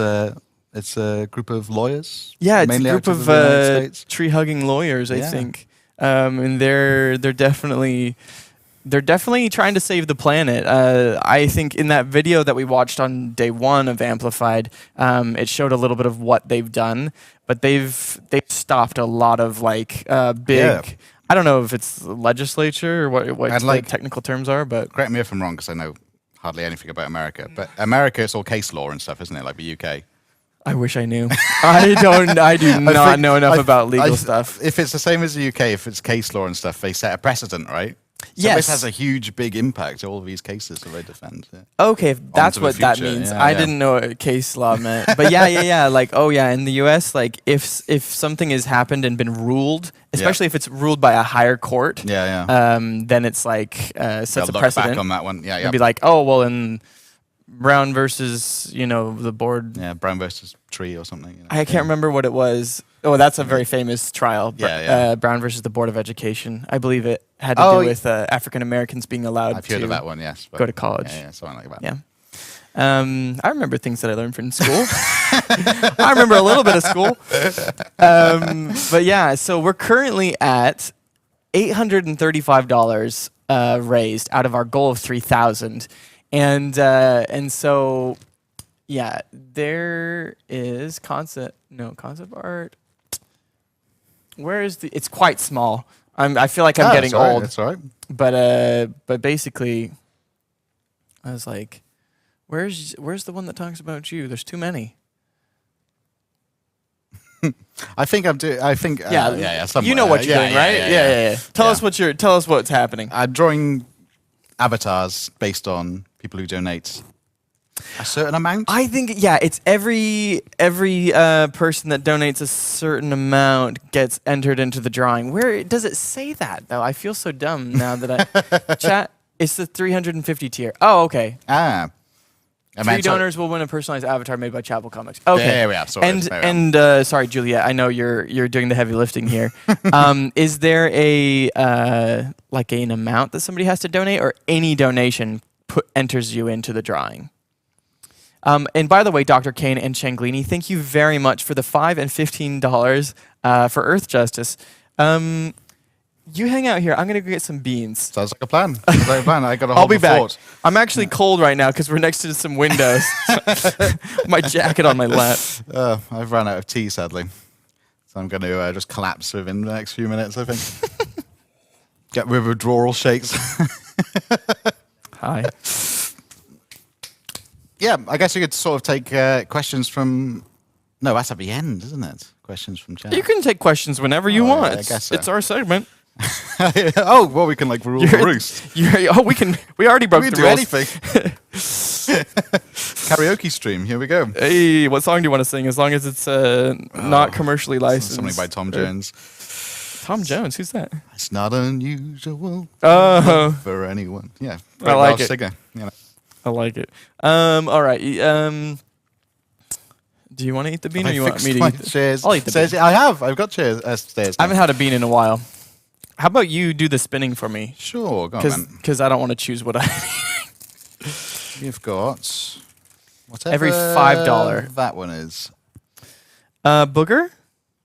a group of lawyers. Yeah, it's mainly a group out of the United States. tree hugging lawyers, I Yeah. think, and they're definitely trying to save the planet. I think in that video that we watched on day one of Amplified, it showed a little bit of what they've done, but they've stopped a lot of like big. Yeah. I don't know if it's legislature or what I'd the like- technical terms are, but Correct me if I'm wrong, because I know hardly anything about America. But America, it's all case law and stuff, isn't it? Like the UK. I wish I knew. I do not think- know enough I- about legal I- stuff. If it's the same as the UK, if it's case law and stuff, they set a precedent, right? So Yes. this has a huge, big impact. All of these cases that they defend. Yeah. Okay, if that's to the what that future, means. yeah, I yeah. didn't know what case law meant. But yeah. Like, oh yeah, in the U.S., like if something has happened and been ruled, especially if it's ruled by a higher court, Yeah. then it's like sets They'll a look precedent. back on that one. Yeah, And be like, oh well, in Brown versus the board. Yeah, Brown versus Tree or something. You know. I can't remember what it was. Oh, that's a very famous trial. Yeah. Brown versus the Board of Education. I believe it had to Oh, do with African Americans being allowed I've to heard of that one, yes. but- go to college. Yeah, something like that. Yeah. I remember things that I learned from school. I remember a little bit of school. But yeah, so we're currently at $835 raised out of our goal of 3,000. And so, yeah, there is concept art. Where is it's quite small. I feel like I'm getting that's all right, old. That's all right. But basically, I was like, where's the one that talks about you? There's too many. I think I'm doing. I think. Yeah. Somewhere. You know what you're Yeah, doing, right? Yeah. Tell us what's happening. I'm drawing avatars based on people who donate a certain amount. I think it's every person that donates a certain amount gets entered into the drawing. Where does it say that though? I feel so dumb now that I chat. It's the 350 tier. Oh, okay. I 3 meant to- donors will win a personalized avatar made by Chapel Comics. Okay. There we are. Sorry, And there we are. sorry, Juliet. I know you're doing the heavy lifting here. Is there an amount that somebody has to donate, or any donation enters you into the drawing? And by the way, Dr. Kane and Changlini, thank you very much for the $5 and $15 for Earth Justice. You hang out here. I'm gonna go get some beans. Sounds like a plan. Sounds like a plan. I got to hold I'll be the back. fort. I'm actually cold right now because we're next to some windows. My jacket on my lap. I've run out of tea, sadly. So I'm going to just collapse within the next few minutes, I think. Get withdrawal shakes. Hi. Yeah, I guess you could sort of take questions from No, that's at the end, isn't it? Questions from chat. You can take questions whenever you Oh, yeah, want. I guess so. It's our segment. Oh, well, we can like rule the You're- roost. We already broke We the can do rules. anything. Karaoke stream. Here we go. Hey, what song do you want to sing? As long as it's not commercially licensed. Something by Tom Jones. Tom Jones. Who's that? It's not unusual Oh, for anyone. Yeah, I great like Welsh it. singer. You know. I like it. All right. Do you want to eat the bean, or Have I you want fixed me to my eat? chairs? I'll eat the Stairs- bean. I have. I've got chairs. Stairs. I haven't had a bean in a while. How about you do the spinning for me? Sure, go on, man. Because I don't want to choose what I. You've got whatever Every $5. that one is. Booger,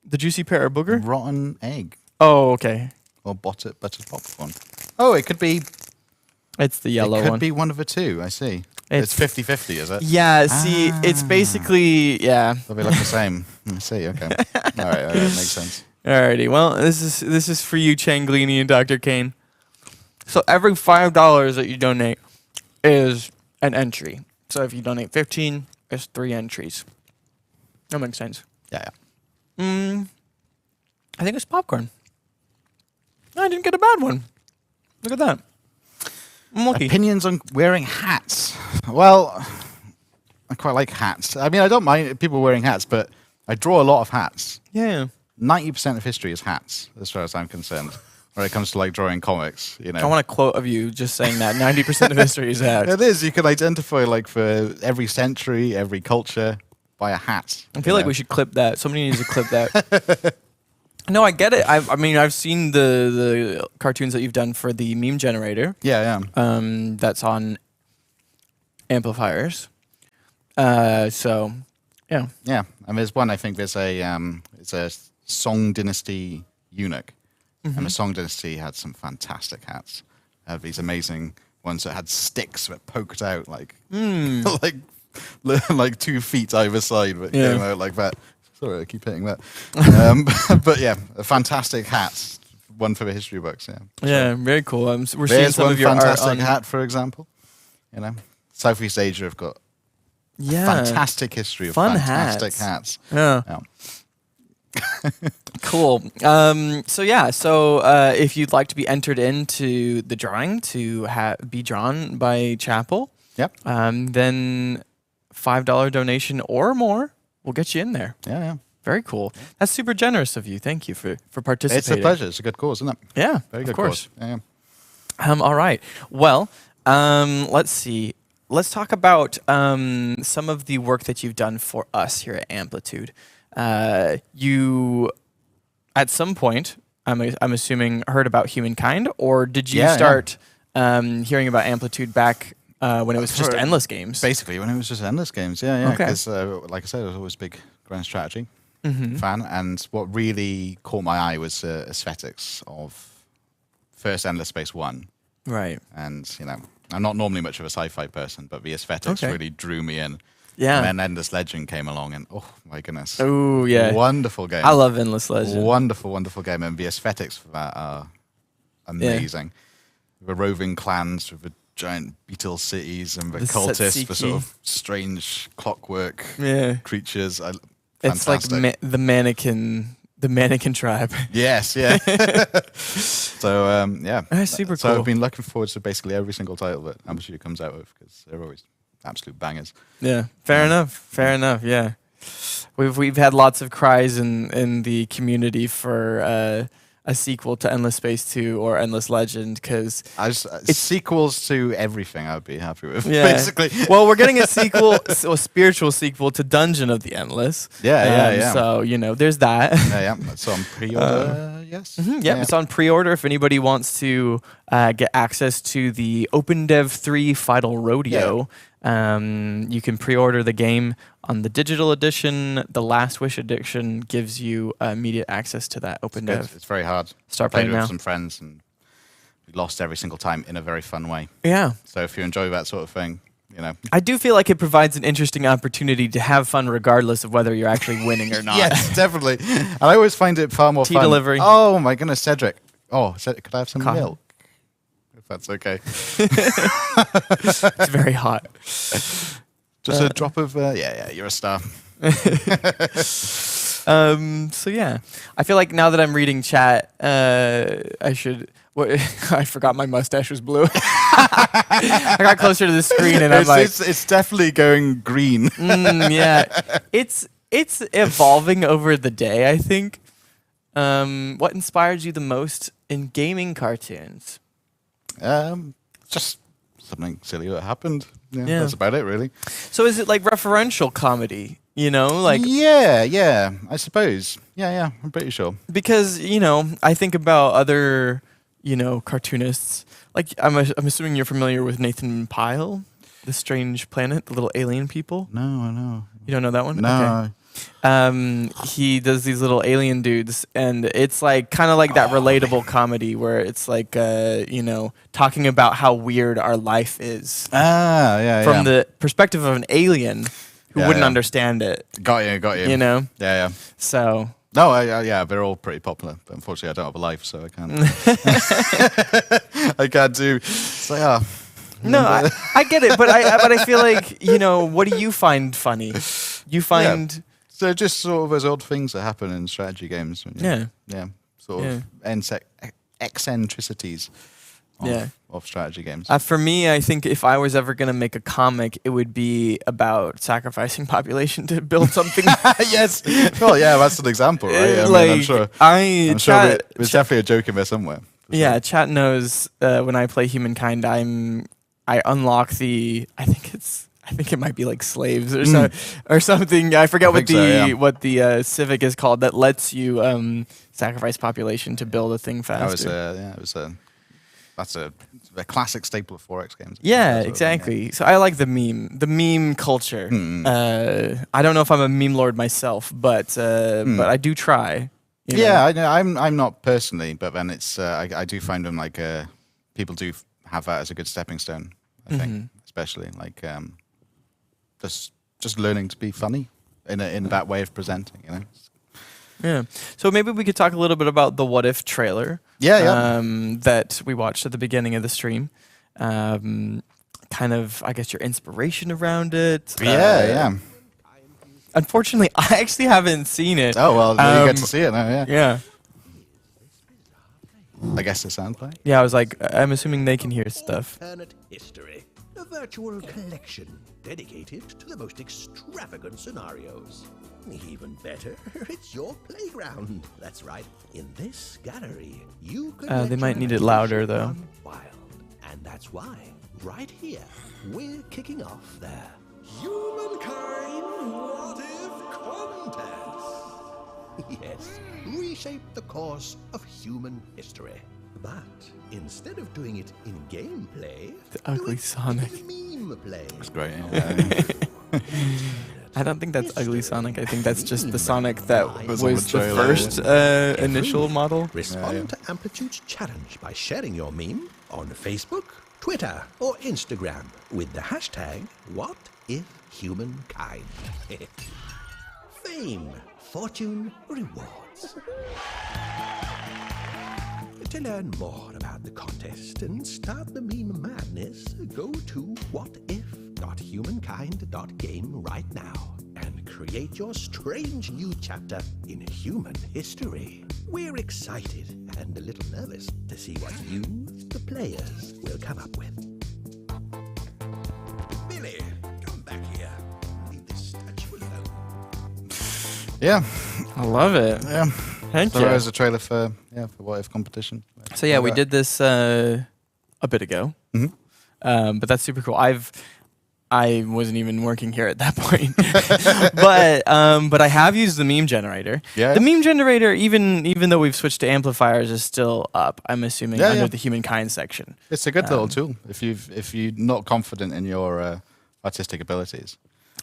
the juicy pear booger. Rotten egg Oh, okay. or buttered popcorn. Oh, it could be. It's the yellow it could one. be one of the two. I see. It's- It's 50-50, is it? Yeah. See, it's basically yeah. They'll be like the same. I see. Okay. All right. Makes sense. Alrighty. Well, this is for you, Changlini and Dr. Kane. So every $5 that you donate is an entry. So if you donate 15, it's 3 entries. That makes sense. Yeah. I think it's popcorn. I didn't get a bad one. Look at that. I'm lucky. Opinions on wearing hats. Well, I quite like hats. I mean, I don't mind people wearing hats, but I draw a lot of hats. Yeah. 90% of history is hats, as far as I'm concerned. When it comes to like drawing comics, you know. I want a quote of you just saying that 90% of history is that. It is. You can identify like for every century, every culture by a hat. I feel like we should clip that. Somebody needs to clip that. No, I get it. I mean, I've seen the cartoons that you've done for the meme generator. Yeah. That's on amplifiers. So, yeah. Yeah. And there's one. I think there's a it's a Song Dynasty eunuch, and the Song Dynasty had some fantastic hats. These amazing ones that had sticks that poked out like like 2 feet either side, but Yeah. came out like that. Sorry, I keep hitting that. But yeah, a fantastic hats. One for the history books. Yeah. Yeah, very cool. We're seeing There's some one of your art fantastic on. hat, for example. You know, Southeast Asia have got Yeah. fantastic history of Fun fantastic hats. hats. Yeah. Yeah. Cool. So if you'd like to be entered into the drawing to be drawn by Chapel, Yep. then $5 donation or more will get you in there. Yeah. Very cool. That's super generous of you. Thank you for participating. It's a pleasure. It's a good cause, isn't it? Yeah, Very good of course. cause. Yeah. All right. Well, let's see. Let's talk about some of the work that you've done for us here at Amplitude. You, at some point, I'm assuming, heard about Humankind, or did you Yeah, start hearing about Amplitude back when it was just For- Endless Games? Basically, when it was just endless games. Yeah. Okay. Because, like I said, I was always a big grand strategy Mm-hmm. fan, and what really caught my eye was aesthetics of first Endless Space 1. Right. And, you know, I'm not normally much of a sci-fi person, but the aesthetics Okay. really drew me in. Yeah. And then Endless Legend came along, and oh my goodness. Oh, yeah. Wonderful game. I love Endless Legend. Wonderful, wonderful game. And the aesthetics for that are amazing. The roving clans with the giant beetle cities and the, The cultists, the sort tzatziki. of strange clockwork Yeah. creatures. It's like Fantastic. the mannequin tribe. Yes, yeah. So, yeah. That's super So cool. I've been looking forward to basically every single title that Amplitude comes out with, because they're always absolute bangers. Yeah, fair enough. Fair enough. Yeah, we've had lots of cries in the community for a sequel to Endless Space 2 or Endless Legend because Sequels to everything I'd be happy with, yeah. basically. Well, we're getting a sequel, a spiritual sequel to Dungeon of the Endless. Yeah. So there's that. Yeah. That's on pre-order, yes. Yeah, it's on pre-order. If anybody wants to get access to the OpenDev 3 Final Rodeo, you can pre-order the game on the digital edition. The Last Wish edition gives you immediate access to that OpenDev. It's very hard. Start Played playing with now. some friends, and we lost every single time in a very fun way. Yeah. So if you enjoy that sort of thing, you know. I do feel like it provides an interesting opportunity to have fun regardless of whether you're actually winning or not. Yes, definitely. And I always find it far more Tea fun. delivery. Oh my goodness, Cedric. Oh, could I have some Coffee. milk? If that's okay. It's very hot. Just a drop of, you're a star. So yeah, I feel like now that I'm reading chat, I should. What, I forgot my mustache was blue. I got closer to the screen and I'm like, it's definitely going green. yeah, it's evolving over the day. I think. What inspires you the most in gaming cartoons? Just something silly that happened. Yeah, Yeah. that's about it, really. So is it like referential comedy? You know, like yeah, I suppose. Yeah, I'm pretty sure. because I think about other cartoonists. Like I'm assuming you're familiar with Nathan Pyle, The Strange Planet, the little alien people. No, I know. You don't know that one? No. Okay. He does these little alien dudes, and it's like kind of like that relatable comedy where it's like talking about how weird our life is Yeah. from the perspective of an alien who Yeah, wouldn't yeah. understand it. Got you. You know, Yeah. so. No, yeah, they're all pretty popular. But unfortunately, I don't have a life, so I can't. I can't do. So yeah. No, I get it, but I feel like what do you find funny? You find So just sort of those odd things that happen in strategy games. yeah. Sort of eccentricities of strategy games. For me, I think if I was ever going to make a comic, it would be about sacrificing population to build something. Yes. Well, yeah, that's an example, right? I'm sure. There's Definitely a joke in there somewhere. for Yeah, sure. chat knows when I play Humankind, I unlock I think it might be like slaves or something. I forget what the civic is called that lets you sacrifice population to build a thing faster. That's a classic staple of 4X games. Yeah, exactly. So I like the meme culture. I don't know if I'm a meme lord myself, but I do try. I know. I'm not personally, but then it's I do find them like people do have that as a good stepping stone. I think, especially like just learning to be funny in that way of presenting. Yeah. So maybe we could talk a little bit about the What If trailer. Yeah. That we watched at the beginning of the stream. Kind of, I guess, your inspiration around it. Yeah. Unfortunately, I actually haven't seen it. Oh well, you get to see it now. Yeah. Yeah. I guess it sounds like. Yeah, I was like, I'm assuming they can hear stuff. Alternate history, a virtual collection dedicated to the most extravagant scenarios. Even better, it's your playground. That's right. In this gallery, you can. They might need it louder, though. Wild, and that's why, right here, we're kicking off the Humankind What If Contest. Yes, reshape the course of human history. But instead of doing it in gameplay, The ugly do it Sonic. in meme play. It's great. I don't think that's Ugly Sonic. I think that's just the Sonic that Was was on the the trailer, first initial model. Respond to Amplitude's challenge by sharing your meme on Facebook, Twitter, or Instagram with the hashtag #WhatIfHumankind. Fame, fortune, rewards. To learn more about the contest and start the meme madness, go to whatif.humankind.game right now and create your strange new chapter in human history. We're excited and a little nervous to see what you, the players, will come up with. Billy, come back here. Leave this statue alone. Yeah. I love it. Yeah. Thank So you. there was a trailer for What If competition. So yeah, we did this a bit ago, but that's super cool. I wasn't even working here at that point, but I have used the meme generator. Yeah. The meme generator, even though we've switched to amplifiers, is still up. I'm assuming under the Humankind section. It's a good little tool if you're not confident in your artistic abilities.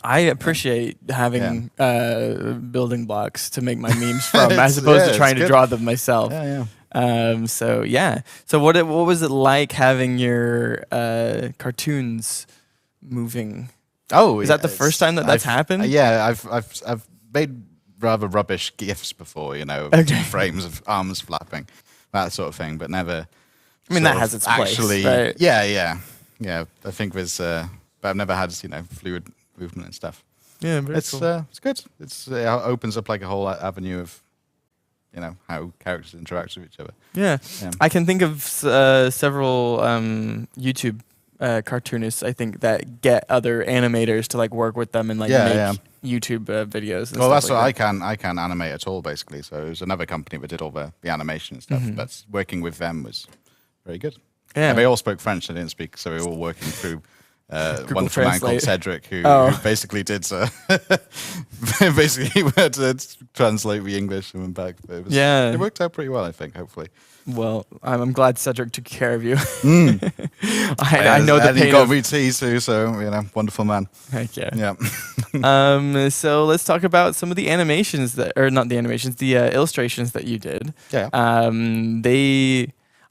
I appreciate having building blocks to make my memes from, as opposed to trying to good. draw them myself. Yeah. So what was it like having your cartoons moving? Oh, Is that the first time that's happened? Yeah, I've made rather rubbish GIFs before, Okay. frames of arms flapping, that sort of thing, but never. I mean, that sort has of its place, actually. right? Yeah. I think there's, but I've never had fluid movement and stuff. Yeah, very It's cool. it's good. It opens up like a whole avenue of, how characters interact with each other. Yeah. Yeah. I can think of several YouTube cartoonists, I think, that get other animators to like work with them and like Yeah, make yeah. YouTube videos. And Well, stuff that's like what that. I can't animate at all, basically. So it was another company that did all the animation and stuff. Mhm. But working with them was very good. Yeah. And they all spoke French. I didn't speak, so we were all working through Google wonderful man called Translate. Cedric, who basically did basically we had to translate the English and went back. But Yeah. it worked out pretty well, I think. Hopefully, Well, I'm glad Cedric took care of you. Mm. I know the and he pain got of. me tea too. So wonderful man. Heck yeah. Yeah, So let's talk about some of the animations that, or not the animations, the illustrations that you did. yeah.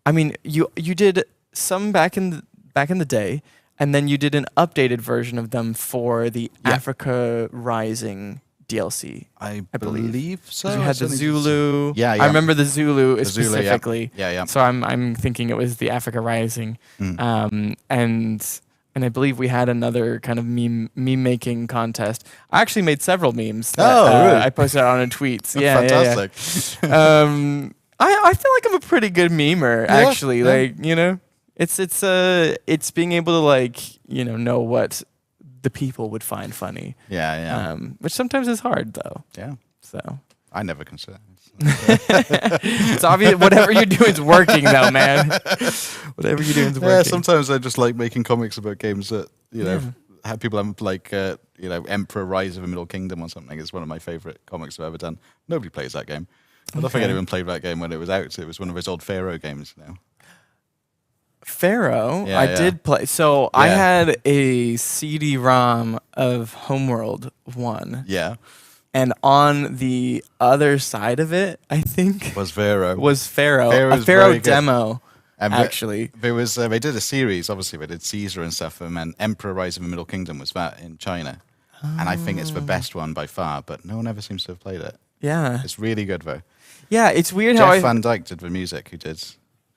I mean, you did some back in the day, and then you did an updated version of them for the Yeah. Africa Rising DLC. I believe. believe so. 'Cause you had the Zulu. Yeah, I yeah. remember the Zulu The Zulu, yeah. specifically. Yeah. So I'm thinking it was the Africa Rising, Mm. and I believe we had another kind of meme making contest. I actually made several memes. Oh, really? I posted out on tweets. Yeah, Fantastic. I feel like I'm a pretty good memer, Yeah, actually. yeah. Like, it's being able to like, know what the people would find funny. Yeah. Which sometimes is hard though. Yeah. So I never consider. it's obvious whatever you're doing is working though, man. Whatever you're doing is working. Yeah, sometimes I just like making comics about games that have people have like Emperor Rise of the Middle Kingdom or something. It's one of my favorite comics I've ever done. Nobody plays that game. I don't think Okay. anyone played that game when it was out. It was one of those old Pharaoh games. Pharaoh, Yeah, I yeah. did play. So I Yeah. had a CD-ROM of Homeworld 1. Yeah, And on the other side of it, I think, was Pharaoh. was Pharaoh. Pharaoh's A Pharaoh very good. demo, And actually. there was they did a series. Obviously, they did Caesar and stuff, and then Emperor Rise of the Middle Kingdom was that in China. And I think it's the best one by far, but no one ever seems to have played it. Yeah. It's really good though. Yeah, it's weird how Jeff I... Van Dyke did the music. Who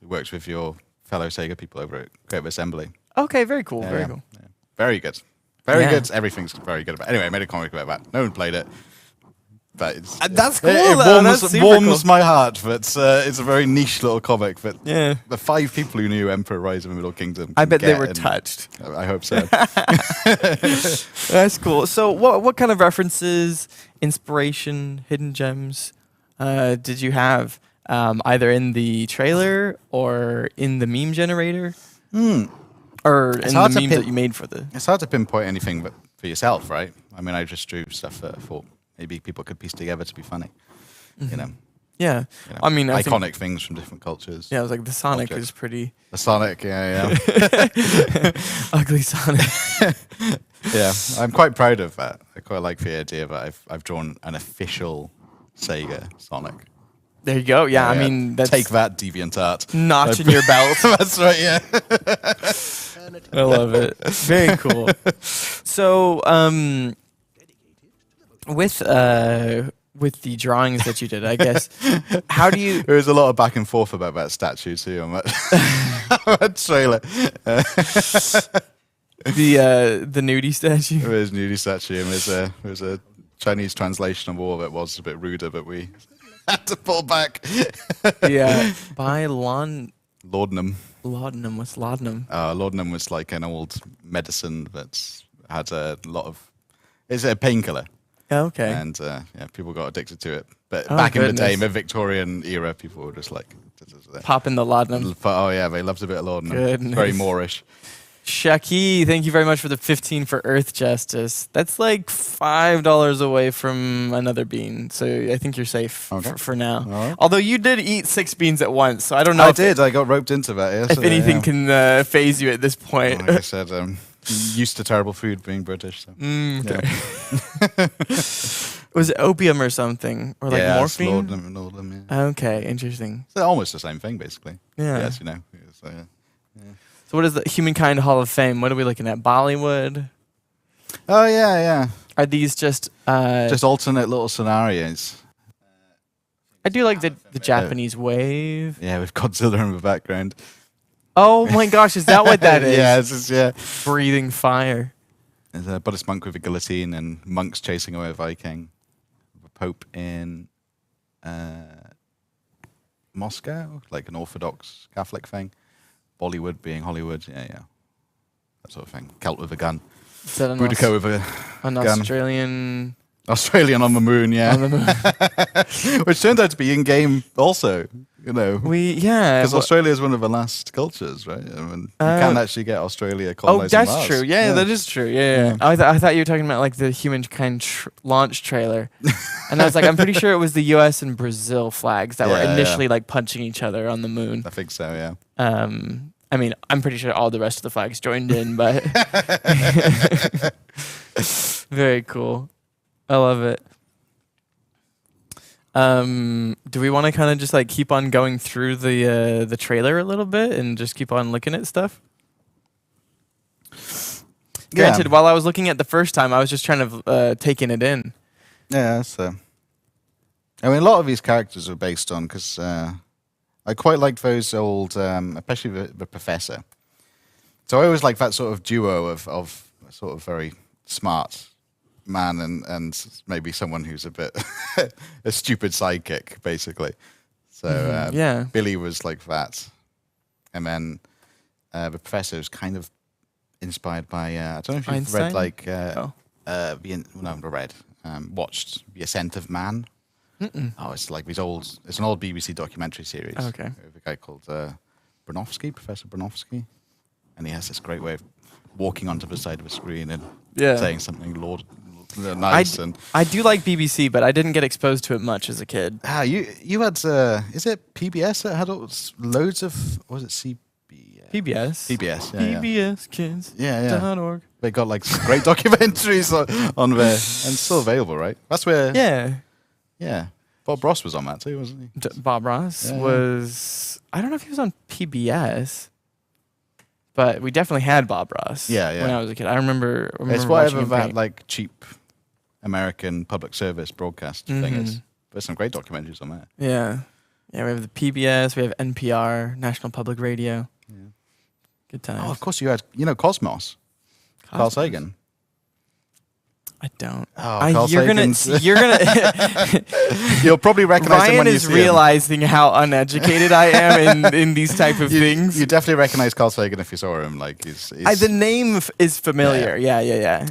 works with your fellow Sega people over at Creative Assembly. Okay, very cool, Yeah, very yeah, cool. yeah. Very good. Very Yeah. good. Everything's very good about it. Anyway, I made a comic about that. No one played it. But That's cool, It though. warms, That's super warms cool. my heart. But it's a very niche little comic. But Yeah. the 5 people who knew Emperor Rise of the Middle Kingdom, I can bet they get were and touched. I hope so. That's cool. So what kind of references, inspiration, hidden gems did you have either in the trailer or in the meme generator? Or in the hard to memes pin- that you made for the... It's hard to pinpoint anything but for yourself, right? I mean, I just drew stuff that I thought maybe people could piece together to be funny. You know, Yeah. I mean, I think- iconic things from different cultures. Yeah, I was like, the Sonic Objects. is pretty The Sonic, yeah. ugly Sonic. Yeah, I'm quite proud of that. I quite like the idea that I've drawn an official Sega Sonic. There you go. Yeah, I mean, that's Take that, DeviantArt. notch in your belt. That's right. Yeah. I love it. Very cool. So, with the drawings that you did, I guess, how do you... There was a lot of back and forth about that statue too on that, that trailer. The nudie statue? There was nudie statue, and there was a Chinese translation of all of it. Was a bit ruder, but we had to pull back. Yeah. By Laudanum. Laudanum. What's laudanum? Laudanum was like an old medicine that's had a lot of. It's a painkiller. Okay. And people got addicted to it. But Oh, back in the day, goodness. in the Victorian era, people were just like, Pop in the laudanum. oh yeah, they loved a bit of laudanum. Goodness. It's very Moorish. Shaki, thank you very much for the 15 for Earth Justice. That's like $5 away from another bean, so I think you're safe Okay. for now. All right. Although you did eat 6 beans at once, so I don't know I if, did. I got roped into that. Yeah, if so, anything yeah. can phase you at this point. Like I said, used to terrible food being British. So. Okay. Was it opium or something? Or like yeah, it's morphine? laudanum, yeah. Okay, interesting. It's almost the same thing, basically. Yeah. Yes, you know. So, So what is the Humankind Hall of Fame? What are we looking at? Bollywood? oh yeah. Are these just... Just alternate little scenarios. I do like the Japanese wave. Yeah, with Godzilla in the background. Oh my gosh, is that what that is? Yeah, it's just, yeah. Breathing fire. There's a Buddhist monk with a guillotine and monks chasing away a Viking. A pope in Moscow, like an Orthodox Catholic thing. Bollywood being Hollywood, yeah. That sort of thing. Celt with a gun. Is that an Boudica with an gun. Australian on the moon, yeah. on the moon? Which turned out to be in-game also, you know. Because Australia is one of the last cultures, right? I mean, you can actually get Australia colonizing Mars. That's true. Yeah, that is true. Yeah. I thought you were talking about like the Humankind launch trailer, and I was like, I'm pretty sure it was the U.S. and Brazil flags that were initially like punching each other on the moon. I think so. Yeah. I mean, I'm pretty sure all the rest of the flags joined in, but very cool. I love it. Do we want to kind of just like keep on going through the trailer a little bit and just keep on looking at stuff? Granted, while I was looking at the first time, I was just trying to taking it in. Yeah, so I mean, a lot of these characters are based on because I quite liked those old, especially the professor. So I always like that sort of duo of sort of very smart man and maybe someone who's a bit a stupid sidekick, basically. So Billy was like that, and then the professor is kind of inspired by I don't know if you've Einstein? read like watched The Ascent of Man. Oh, it's like it's an old BBC documentary series. Okay. With a guy called Professor Bronowski, and he has this great way of walking onto the side of a screen and saying something nice. I do like BBC, but I didn't get exposed to it much as a kid. You had is it PBS that had loads of was it CBS? PBS. PBS. Yeah, PBS Kids. Yeah. .org. They got like some great documentaries on there, and it's still available, right? That's where. Yeah. Bob Ross was on that too, wasn't he? Bob Ross was. I don't know if he was on PBS, but we definitely had Bob Ross. Yeah. When I was a kid, I remember it's watching whatever him that paint. like cheap American public service broadcast thing is. There's some great documentaries on that. Yeah. We have the PBS. We have NPR, National Public Radio. Yeah. Good times. Oh, of course you had. Cosmos. Carl Sagan. I don't. Oh, Carl you're Sagan's. gonna. You'll probably recognize him Ryan when you is see realizing how uneducated I am in these type of him. things. You definitely recognize Carl Sagan if you saw him. Like he's the name is familiar. Yeah.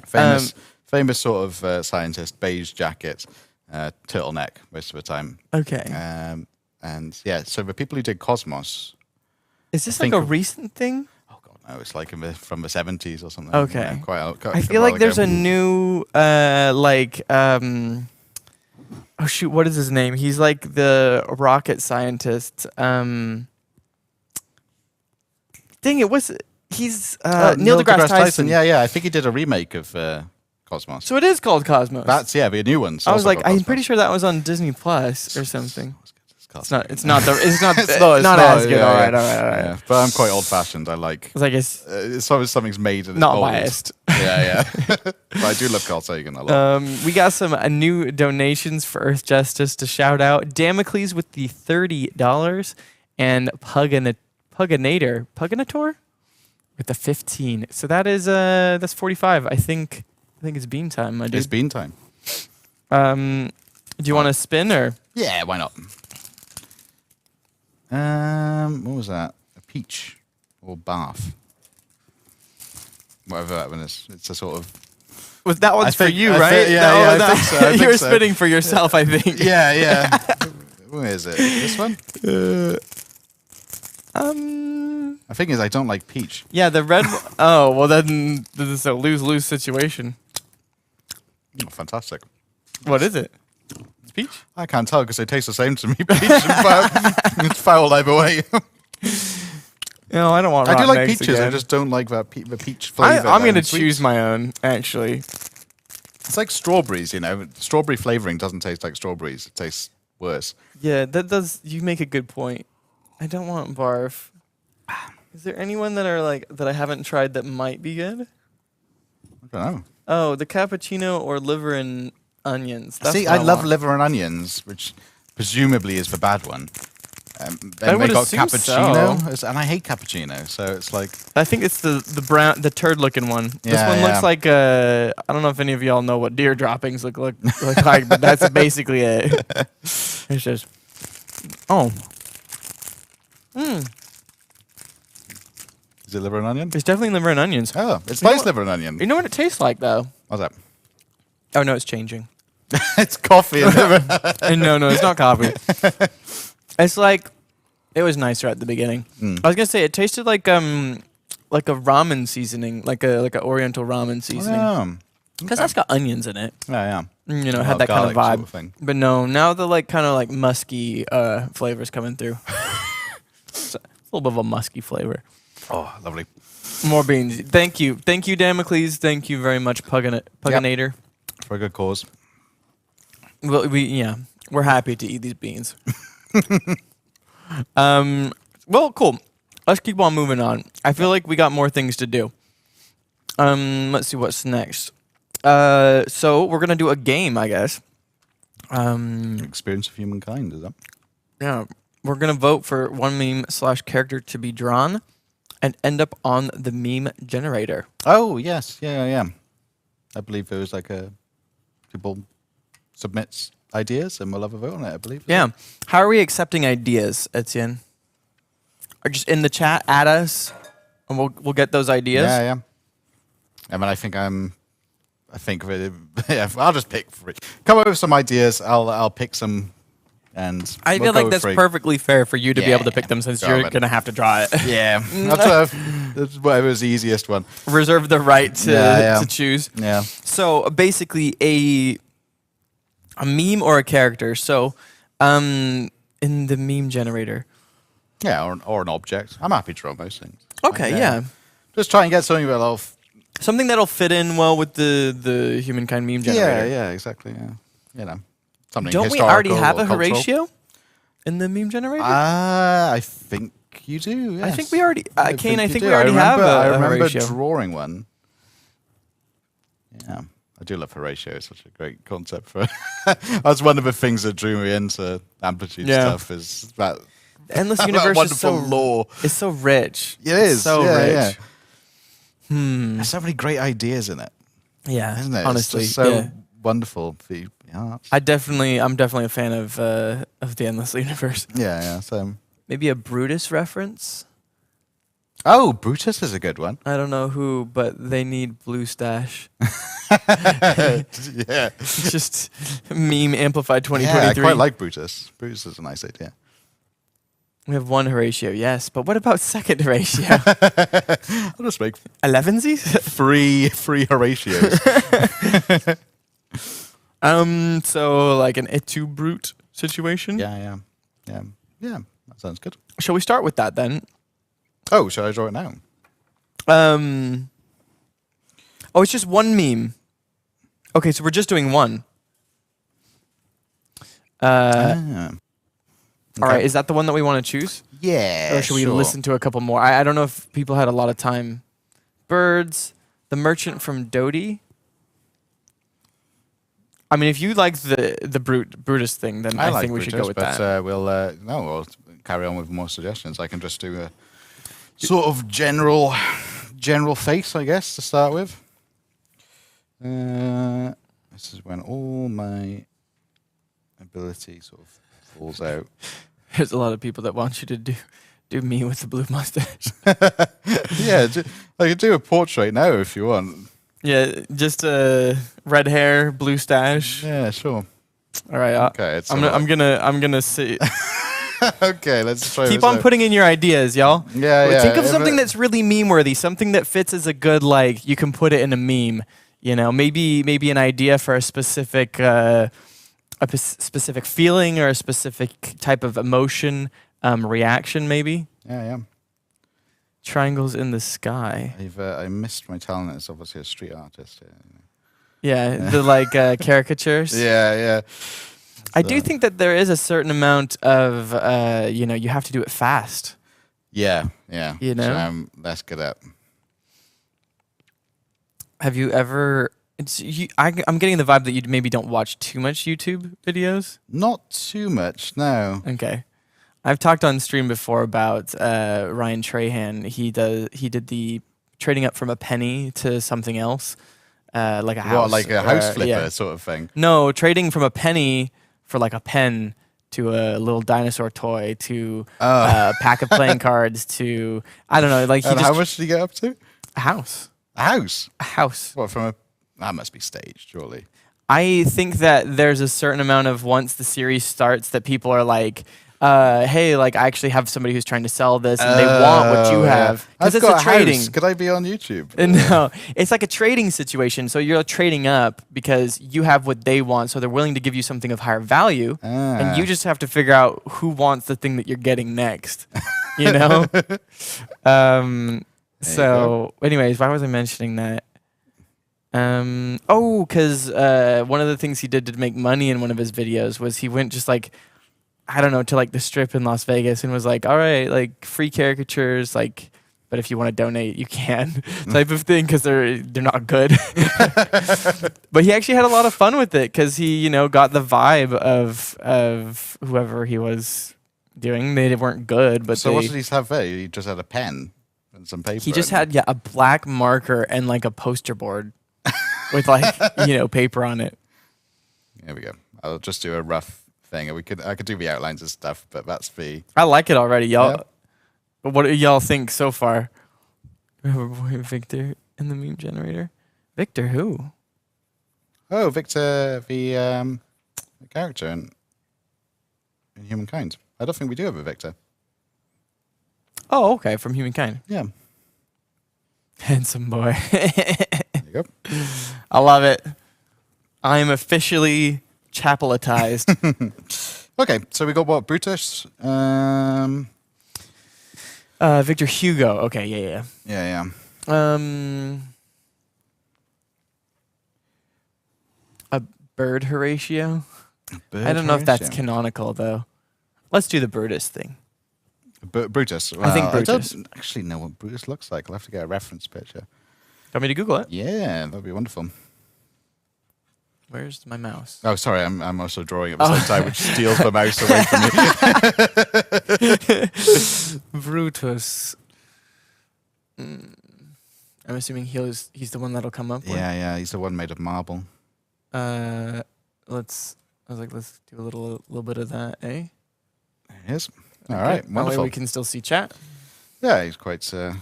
famous sort of scientist, beige jacket, turtleneck most of the time. Okay. And yeah, so the people who did Cosmos. Is this like a recent thing? Oh god, no, it's like from the 70s or something. Okay. Yeah, quite I feel like there's a new oh shoot, what is his name? He's like the rocket scientist. Dang it, he's Neil deGrasse Tyson. Yeah. I think he did a remake of Cosmos. So it is called Cosmos. That's the new one. I was like, I'm pretty sure that was on Disney Plus or something. It's not as good. All right. Yeah. But I'm quite old-fashioned. I like. I guess it's always something's made and it's not old. biased. Yeah. But I do love Carl Sagan a lot. We got some new donations for Earth Justice to shout out. Damocles with the $30 and Puginator with the 15. So that is that's 45. I think it's bean time, my dude. It's bean time. Do you want to spin or? Yeah, why not? What was that? A peach or bath? Whatever that one is. It's a sort of. That one's for you, I right? think- I think so. You're spinning for yourself, I think. Yeah. Where is it? This one? I think is I don't like peach. Yeah, the red. Oh, well then this is a lose-lose situation. Oh, fantastic. What is it? It's peach. I can't tell because they taste the same to me. Peach and it's foul either way. No, I don't want. I do rotten like eggs peaches. again. I just don't like the peach flavor. I'm gonna choose my own. Actually, It's like strawberries. Strawberry flavoring doesn't taste like strawberries. It tastes worse. yeah, that does. You make a good point. I don't want barf. Is there anyone that I haven't tried that might be good? I don't know. Oh, the cappuccino or liver and onions. That's See, what I love want. liver and onions, which presumably is the bad one. I And they would got assume cappuccino, so. and I hate cappuccino, so it's like I think it's the turd looking one. This Yeah, one yeah. looks like I don't know if any of y'all know what deer droppings look like, but that's basically it. It's just is it liver and onion? it's definitely liver and onions. Oh, it's You know nice what- liver and onion. You know what it tastes like though? What's that? Oh no, it's changing. It's coffee and liver. No, it's not coffee. It's like it was nicer at the beginning. Mm. I was gonna say it tasted like a ramen seasoning, like a Oriental ramen seasoning, Yeah. because that's got onions in it. Yeah. You know, Well, had that kind of garlic vibe. sort of thing. But no, now the like kind of like musky flavors coming through. It's a little bit of a musky flavor. Oh, lovely. More beans. Thank you, Damocles. Thank you very much, Puginator. For a good cause. Well, we're happy to eat these beans. Well, cool. Let's keep on moving on. I feel like we got more things to do. Let's see what's next. So we're gonna do a game, I guess. Experience of humankind, is that? Yeah, we're gonna vote for one meme/character to be drawn, and end up on the meme generator. Oh, yes. Yeah. I believe there was like people submits ideas and we'll have a vote on it, I believe. Yeah. How are we accepting ideas, Etienne? Or just in the chat, add us, and we'll get those ideas. Yeah. I mean, I think yeah, I'll just pick three. Come up with some ideas. I'll pick some, and I we'll feel go like with that's three. perfectly fair for you to be able to Yeah. pick them, since Go you're on, then. gonna have to draw it. Yeah, that's whatever's the easiest one. Reserve the right to Yeah. to choose. Yeah. So basically, a meme or a character. So, in the meme generator. Yeah, or an object. I'm happy to draw most things. Okay, Like, yeah. Just try and get something that'll. Something that'll fit in well with the Humankind meme generator. Yeah, exactly. Yeah, you know, something. Don't we already historical have or a cultural. Horatio in the meme generator? I think you do. Yes. I think we already. Kane, I you think do. we already have I a remember Horatio. drawing one. Yeah, I do love Horatio. It's such a great concept for. That's one of the things that drew me into Amplitude Yeah. stuff. Is that Endless that Universe is wonderful so lore? It's so rich. It is so yeah, rich. Yeah. Hmm. There's so many great ideas in it, Yeah. isn't it? Honestly, it's just so yeah. wonderful. For you. Yeah, I'm definitely a fan of the Endless Universe. yeah. So, Maybe a Brutus reference. oh, Brutus is a good one. I don't know who, but they need blue stash. Yeah. It's just meme amplified Yeah, I 2023. quite like Brutus. Brutus is a nice idea. We have one Horatio, yes, but what about second Horatio? I'll just make Elevensies? free Horatios. So like an etu brute situation. Yeah. That sounds good. Shall we start with that then? Oh, shall I draw it now? Oh, it's just one meme. Okay, so we're just doing one. All right, is that the one that we want to choose? Yeah. Or should we listen to a couple more? I don't know if people had a lot of time. Birds, the merchant from Dodie. I mean, if you like the Brutus thing, then I like think we should go with but, that. we'll carry on with more suggestions. I can just do a sort of general face, I guess, to start with. This is when all my ability sort of falls out. There's a lot of people that want you to do me with the blue mustache. Yeah, I could do a portrait now if you want. Yeah, just red hair, blue stash. Yeah, sure. All right, Okay, it's I'm gonna see. okay, let's try. Keep this on out. putting in your ideas, y'all. Yeah. Think of if something it- that's really meme worthy, something that fits as a good you can put it in a meme. You know, maybe an idea for a specific specific feeling or a specific type of emotion reaction. Maybe Yeah. triangles in the sky. I missed my talent as obviously a street artist. Yeah, the caricatures. Yeah. I do think that there is a certain amount of you have to do it fast. Yeah. You know? So, let's get up. Have you ever? I'm getting the vibe that you maybe don't watch too much YouTube videos. Not too much, no. Okay, I've talked on stream before about Ryan Trahan. He did the trading up from a penny to something else, like a house. What, like a house flipper yeah. sort of thing? No, trading from a penny for like a pen to a little dinosaur toy to a pack of playing cards to I don't know. Like he And just how much did you get up to? a house. A house? A house. What, from a... That must be staged, surely. I think that there's a certain amount of once the series starts that people are like, hey, like I actually have somebody who's trying to sell this and they want what you have. Because I've it's got a trading. house. Could I be on YouTube? No, it's like a trading situation. So you're trading up because you have what they want. So they're willing to give you something of higher value. And you just have to figure out who wants the thing that you're getting next. You know? So, anyways, why was I mentioning that? Because one of the things he did to make money in one of his videos was he went just like, I don't know, to like the strip in Las Vegas and was like, all right, like free caricatures, like, but if you want to donate, you can, type of thing, because they're not good. But he actually had a lot of fun with it because he, you know, got the vibe of whoever he was doing. They weren't good, but So what did he have there? He just had a pen and some paper. he just had a black marker and like a poster board with like paper on it. There we go. I'll just do a rough thing. I could do the outlines and stuff, but that's the... I like it already, y'all. Yeah. What do y'all think so far? We have our boy Victor in the meme generator. Victor who? Oh, Victor, the character in Humankind. I don't think we do have a Victor. Oh, okay, from Humankind. Yeah. Handsome boy. There you go. I love it. I am officially chapelitized. Okay, so we got what? Brutus? Victor Hugo. Okay, yeah. Yeah. A bird Horatio. Bird I don't know if that's Horatio. canonical though. Let's do the Brutus thing. Brutus. I think Well, Brutus. I don't actually know what Brutus looks like. I'll have to get a reference picture. Want me to Google it? Yeah, that'd be wonderful. Where's my mouse? Oh, sorry, I'm also drawing at the same time, which steals the mouse away from me. Brutus. I'm assuming he's the one that'll come up with. Yeah, he's the one made of marble. Let's do a little bit of that, eh? There it is. All Okay. right, That way wonderful. we can still see chat. Yeah, he's quite a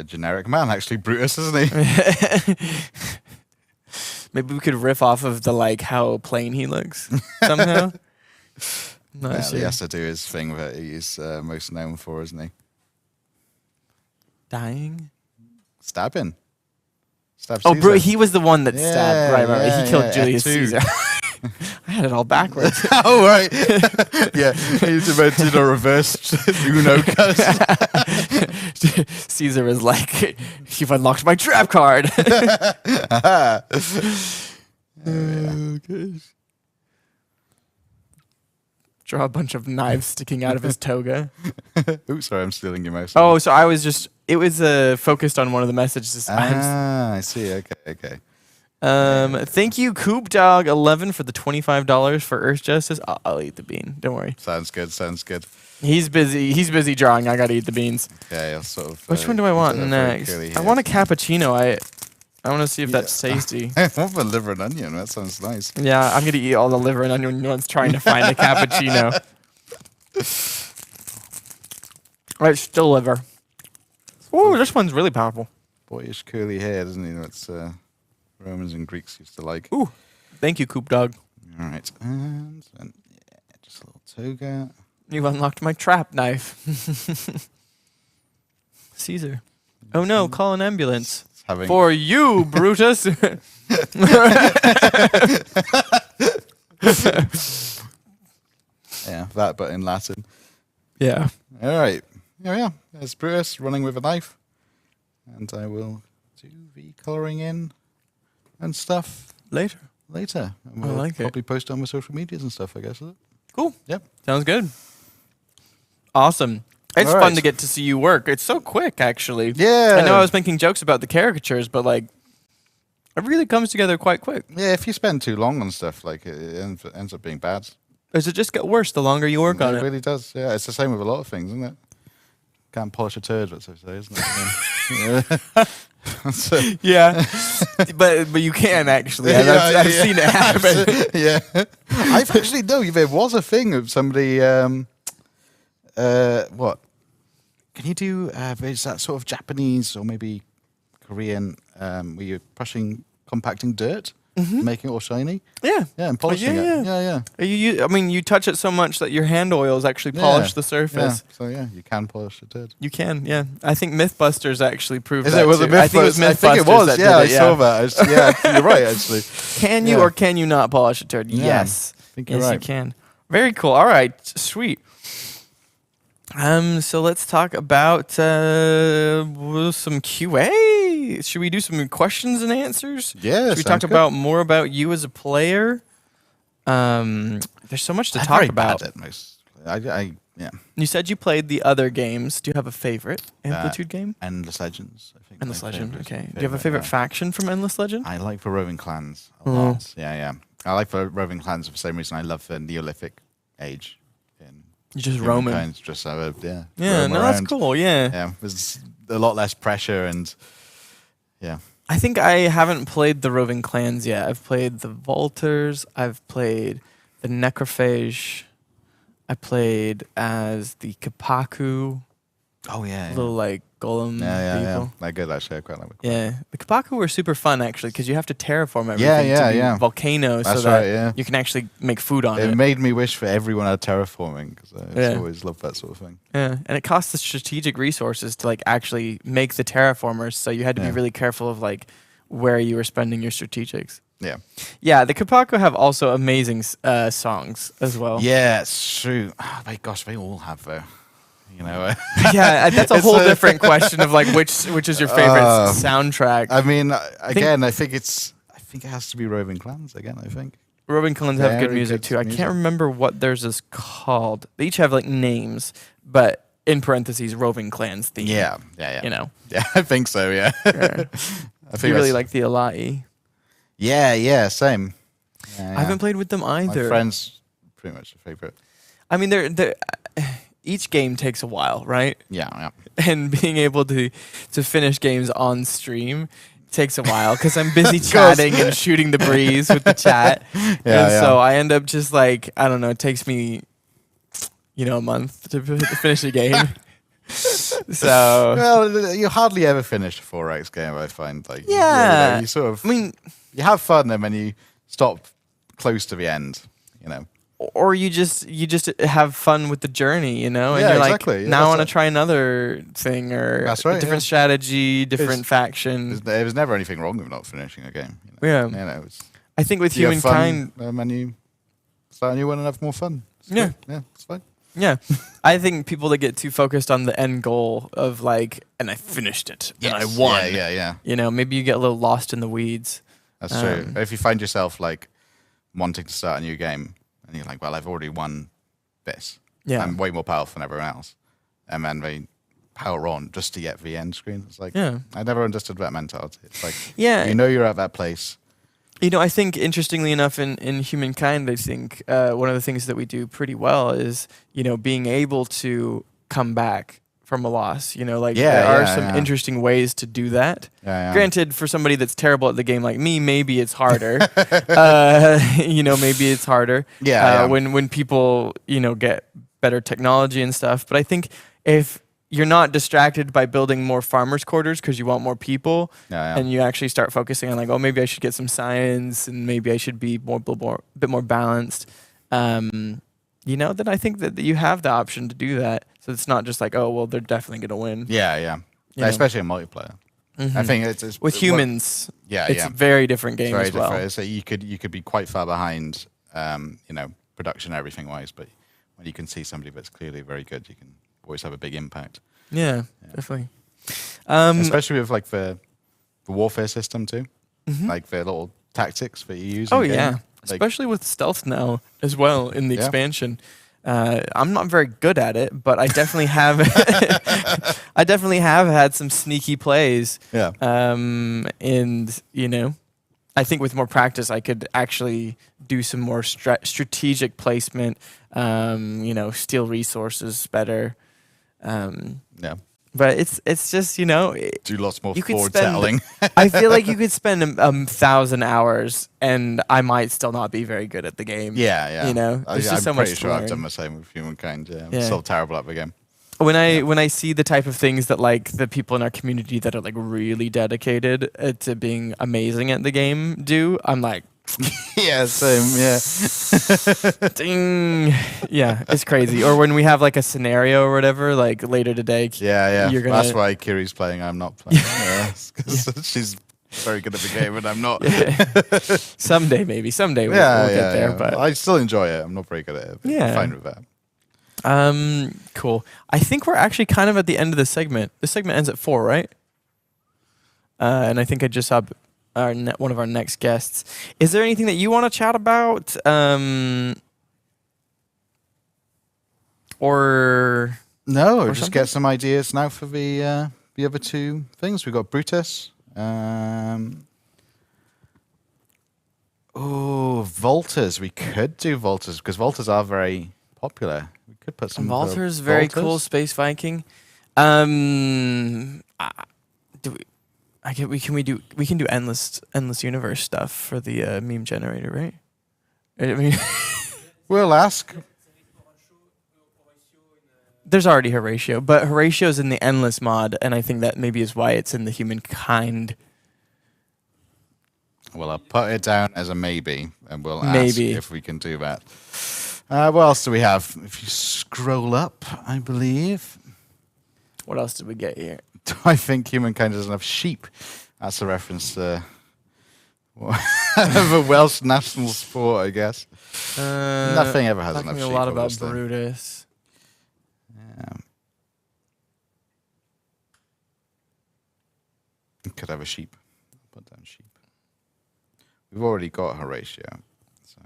generic man, actually, Brutus, isn't he? Maybe we could riff off of the how plain he looks somehow. Not Yeah, sure. he has to do his thing that he's most known for, isn't he? Dying. Stabbing. Stab Oh, Caesar. he was the one that stabbed. Right. yeah, He killed yeah, Julius F2. Caesar. I had it all backwards. Oh, right. Yeah, he's invented a reverse Uno cuss. Caesar was like, "You've unlocked my trap card." Oh, gosh. Draw a bunch of knives sticking out of his toga. Oops, sorry, I'm stealing your mouse. Oh, so it was focused on one of the messages. I see. Okay. Thank you, Coop Dog 11 for the $25 for Earth Justice. I'll eat the bean. Don't worry. Sounds good. He's busy drawing. I gotta eat the beans. Okay, I'll sort of... Which one do I want sort of very next? curly I here. want a cappuccino. I want to see if that's tasty. I want the liver and onion. That sounds nice. Yeah, I'm gonna eat all the liver and onion ones trying to find a cappuccino. It's still liver. Ooh, this one's really powerful. Boyish curly hair, doesn't he? That's Romans and Greeks used to like. Ooh, thank you, Coop Dog. All right, and yeah, just a little toga. You've unlocked my trap knife. Caesar. Oh no, call an ambulance. It's having For you, Brutus. yeah, that but in Latin. Yeah. All right, here we are. There's Brutus running with a knife, and I will do the colouring in and stuff Later. later. And I we'll like it. probably post on my social medias and stuff, I guess. Is it? Cool. Yep. Sounds good. Awesome. It's All fun right. to get to see you work. It's so quick, actually. Yeah. I know I was making jokes about the caricatures, but it really comes together quite quick. Yeah, if you spend too long on stuff, it ends up being bad. Does it just get worse the longer you work on It it? really does. Yeah, it's the same with a lot of things, isn't it? Can't polish a turd, what they say, isn't it? Yeah. So, Yeah, but you can actually. I've seen it happen. Yeah, I've actually there was a thing of somebody. What can you do? Is that sort of Japanese or maybe Korean? Where you're compacting dirt, making it all shiny. Yeah, Yeah, and polishing it. Yeah. I mean, you touch it so much that your hand oils actually polish the surface. Yeah. So yeah, you can polish a turd. You can, yeah. I think MythBusters actually proved Is that it? Was too. it I think it was Mythbusters? I think it MythBusters was. that Yeah, I did it, saw that. Yeah, you're right. Actually, Can you Yeah. or can you not polish a turd? Yeah, Yes. I think you're Yes, you right. can. Very cool. All right, sweet. So let's talk about some QA. Should we do some questions and answers? Yeah. Should we talk about more about you as a player? There's so much to I'm talk very about. bad at most. Yeah. You said you played the other games. Do you have a favorite Amplitude game? Endless Legends. I think. Endless my Legend. favourite- Okay. Do you have a favorite yeah. faction from Endless Legend? I like the roving clans a Oh. lot. Yeah. I like the roving clans for the same reason I love the Neolithic age. In You just roaming. Humankind, just Yeah, roam no, that's around. cool. Yeah. Yeah, there's a lot less pressure and yeah. I think I haven't played the roving clans yet. I've played the Vultures. I've played the Necrophage. I played as the Kapaku, Oh yeah. little like golem Yeah. people. They're good actually. I quite like them. Yeah, the Kapaku were super fun actually because you have to terraform everything Yeah, to be yeah. volcanoes so That's that right, yeah. you can actually make food on It it. made me wish for everyone had terraforming because I Yeah. always loved that sort of thing. Yeah, and it costs the strategic resources to like actually make the terraformers, so you had to be Yeah. really careful of like where you were spending your strategics. Yeah. Yeah, the Kapaku have also amazing songs as well. Yeah, it's true. Oh, my gosh, they all have though. You know. Yeah, that's a It's whole a- different question of like which is your favorite soundtrack. I mean, again, I think it has to be Roving Clans again. I think. Roving Clans have good Very music good too. I music. can't remember what theirs is called. They each have like names, but in parentheses, Roving Clans theme. Yeah. You know. Yeah, I think so. Yeah. Yeah. I You really that's- like the Alai. Yeah, same. Yeah, I haven't played with them My either. friends, pretty much a favorite. I mean, they're each game takes a while, right? Yeah. And being able to finish games on stream takes a while because I'm busy course. chatting and shooting the breeze with the chat. Yeah. So I end up just like, I don't know, it takes me, a month to finish a game. So, Well, you hardly ever finish a 4X game. I find like Yeah. you sort of I mean, you have fun and then you stop close to the end. You know. or you just have fun with the journey, and Yeah, you're exactly. like, Yeah, now I that's want to it. try another thing or That's a right, different yeah. strategy, different faction. There's never anything wrong with not finishing a game. You know? Yeah. You know, it's, I think with you have Humankind, fun, and you start a new one and have more fun. It's Yeah. good. Yeah, it's fine. yeah, I think people that get too focused on the end goal of like, and I finished it, and I won. Yeah. Maybe you get a little lost in the weeds. That's true. Um, If you find yourself like wanting to start a new game and you're like, well, I've already won this. Yeah. I'm way more powerful than everyone else. And then they power on just to get the end screen. It's like, Yeah. I never understood that mentality. It's like, Yeah. you're at that place. I think interestingly enough, in Humankind, I think one of the things that we do pretty well is, being able to come back from a loss. There are some interesting ways to do that. Yeah. Granted, for somebody that's terrible at the game like me, maybe it's harder. Maybe it's harder. Yeah. When people, get better technology and stuff. But I think if you're not distracted by building more farmers' quarters because you want more people, Yeah. and you actually start focusing on like, oh, maybe I should get some science and maybe I should be bit more balanced. Then I think that you have the option to do that. So it's not just like, oh, well, they're definitely going to win. Yeah. You know. Especially in multiplayer. Mhm. I think it's With humans, Yeah, it's yeah. a very different game Very as well. different. So you could be quite far behind, production and everything wise, but when you can see somebody that's clearly very good, you can always have a big impact. Yeah, definitely. Especially with like the warfare system too, like the little tactics that you use. Oh in-game. yeah, Like, especially with stealth now as well in the Yeah. expansion. I'm not very good at it, but I definitely have. I definitely have had some sneaky plays, yeah. and I think with more practice, I could actually do some more strategic placement. Steal resources better. Yeah. But it's just Do lots more you could forward spend- settling. I feel like you could spend 1,000 hours and I might still not be very good at the game. Yeah. There's just I'm so much pretty to sure I've learn. done the same with Humankind. Yeah. I'm Yeah. still terrible at the game. When I see the type of things that like the people in our community that are like really dedicated to being amazing at the game do, I'm like, Yeah, same. Yeah. ding, yeah, it's crazy. Or when we have like a scenario or whatever, like later today, Yeah. You're gonna- That's why Kiri's playing. I'm not playing. Because she's very good at the game and I'm not. someday we'll get there. But I still enjoy it. I'm not very good at it. But Yeah. I'm fine with that. Cool. I think we're actually kind of at the end of the segment. This segment ends at 4, right? And I think I just saw one of our next guests. Is there anything that you want to chat about? Or No, Or we'll just something? get some ideas now for the other two things. We've got Brutus. Volters. We could do Volters because Volters are very popular. We could put some Walter's very Volters. cool, Space Viking. Do we? We can do endless universe stuff for the meme generator, right? I mean, We'll ask. there's already Horatio, but Horatio's in the endless mod, and I think that maybe is why it's in the Humankind. Well, I'll put it down as a maybe, and we'll ask Maybe. if we can do that. What else do we have? If you scroll up, I believe. What else did we get here? Do I think Humankind doesn't have sheep? That's a reference to the Welsh national sport, I guess. Nothing ever has Talking enough a sheep. lot about obviously. Brutus. You could have a sheep. Put down sheep. We've already got Horatio. So,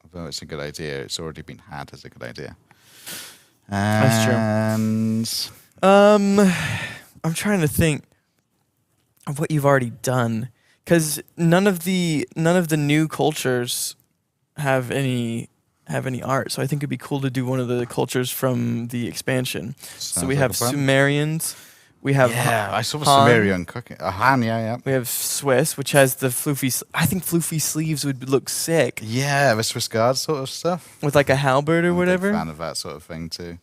although it's a good idea, it's already been had as a good idea. That's true. And I'm trying to think of what you've already done, because none of the new cultures have any art. So I think it'd be cool to do one of the cultures from the expansion. So we like have a plan. Sumerians. We have I saw the Han. Sumerian cooking. Han, yeah. We have Swiss, which has the floofy. I think floofy sleeves would look sick Yeah, the Swiss Guard sort of stuff. with like a halberd or I'm a big whatever. fan of that sort of thing too.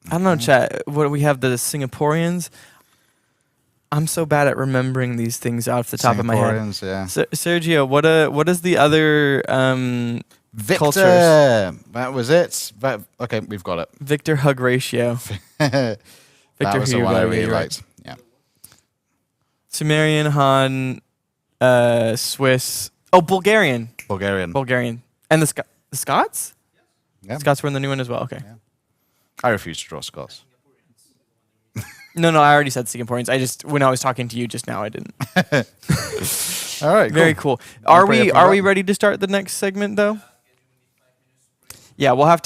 I don't know, chat. What do we have? The Singaporeans. I'm so bad at remembering these things off the top of my head. Singaporeans, yeah. Sergio, what is the other Victor, cultures? that was it. Okay, we've got it. Victor hug ratio. That Victor was the Hugo, one I yeah, really you're right. liked. Yeah. Sumerian, Han, Swiss. Oh, Bulgarian. Bulgarian. And the Scots? Yeah. Scots were in the new one as well. Okay. Yeah. I refuse to draw Scots. No, I already said Singaporeans. When I was talking to you just now, I didn't. All right, Very cool. cool. Are bring it we from are we that. ready to start the next segment though? Yeah, we'll have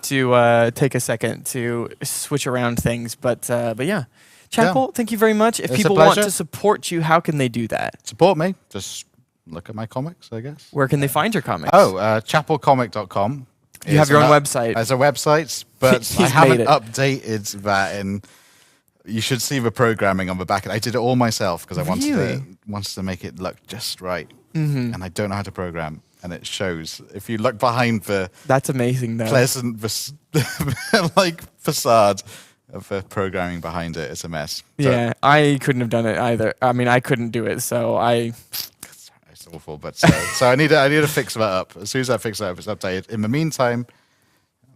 to take a second to switch around things, but yeah. Chapel, thank you very much. If It's a people want pleasure. to support you, how can they do that? Support me. Just look at my comics, I guess. Where can they find your comics? chapelcomic.com. You have your own website. As a website, but He's I haven't made it. updated that. And you should see the programming on the back. I did it all myself because I Really? wanted to make it look just right. Mm-hmm. And I don't know how to program, and it shows. If you look behind the That's amazing though. pleasant like facade of the programming behind it, it's a mess. So Yeah, I couldn't have done it either. I mean, I couldn't do it, so it's awful. But so I need to fix that up. As soon as I fix that up, it's updated. In the meantime,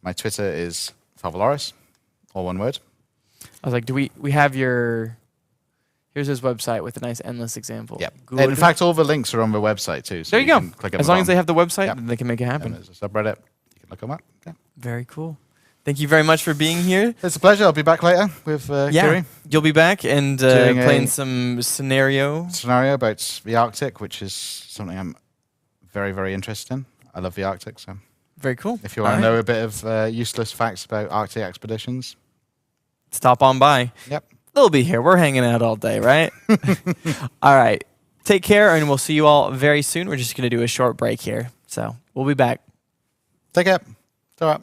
my Twitter is Favaloris, all one word. I was like, do we have your? Here's his website with a nice endless example. Yeah. Good. In fact, all the links are on the website too. So There you go. can click at As the long as they bottom. have the website, Yep. then they can make it And happen. there's a subreddit. You can look them up. Yeah. Very cool. Thank you very much for being here. It's a pleasure. I'll be back later with Kiri. You'll be back and Doing playing a- some scenario. Scenario about the Arctic, which is something I'm very, very interested in. I love the Arctic, so Very cool. if you want All to right. know a bit of useless facts about Arctic expeditions, Stop on by. yep. they'll be here. We're hanging out all day, right? All right. Take care, and we'll see you all very soon. We're just going to do a short break here. So we'll be back. Take care. Ta ra.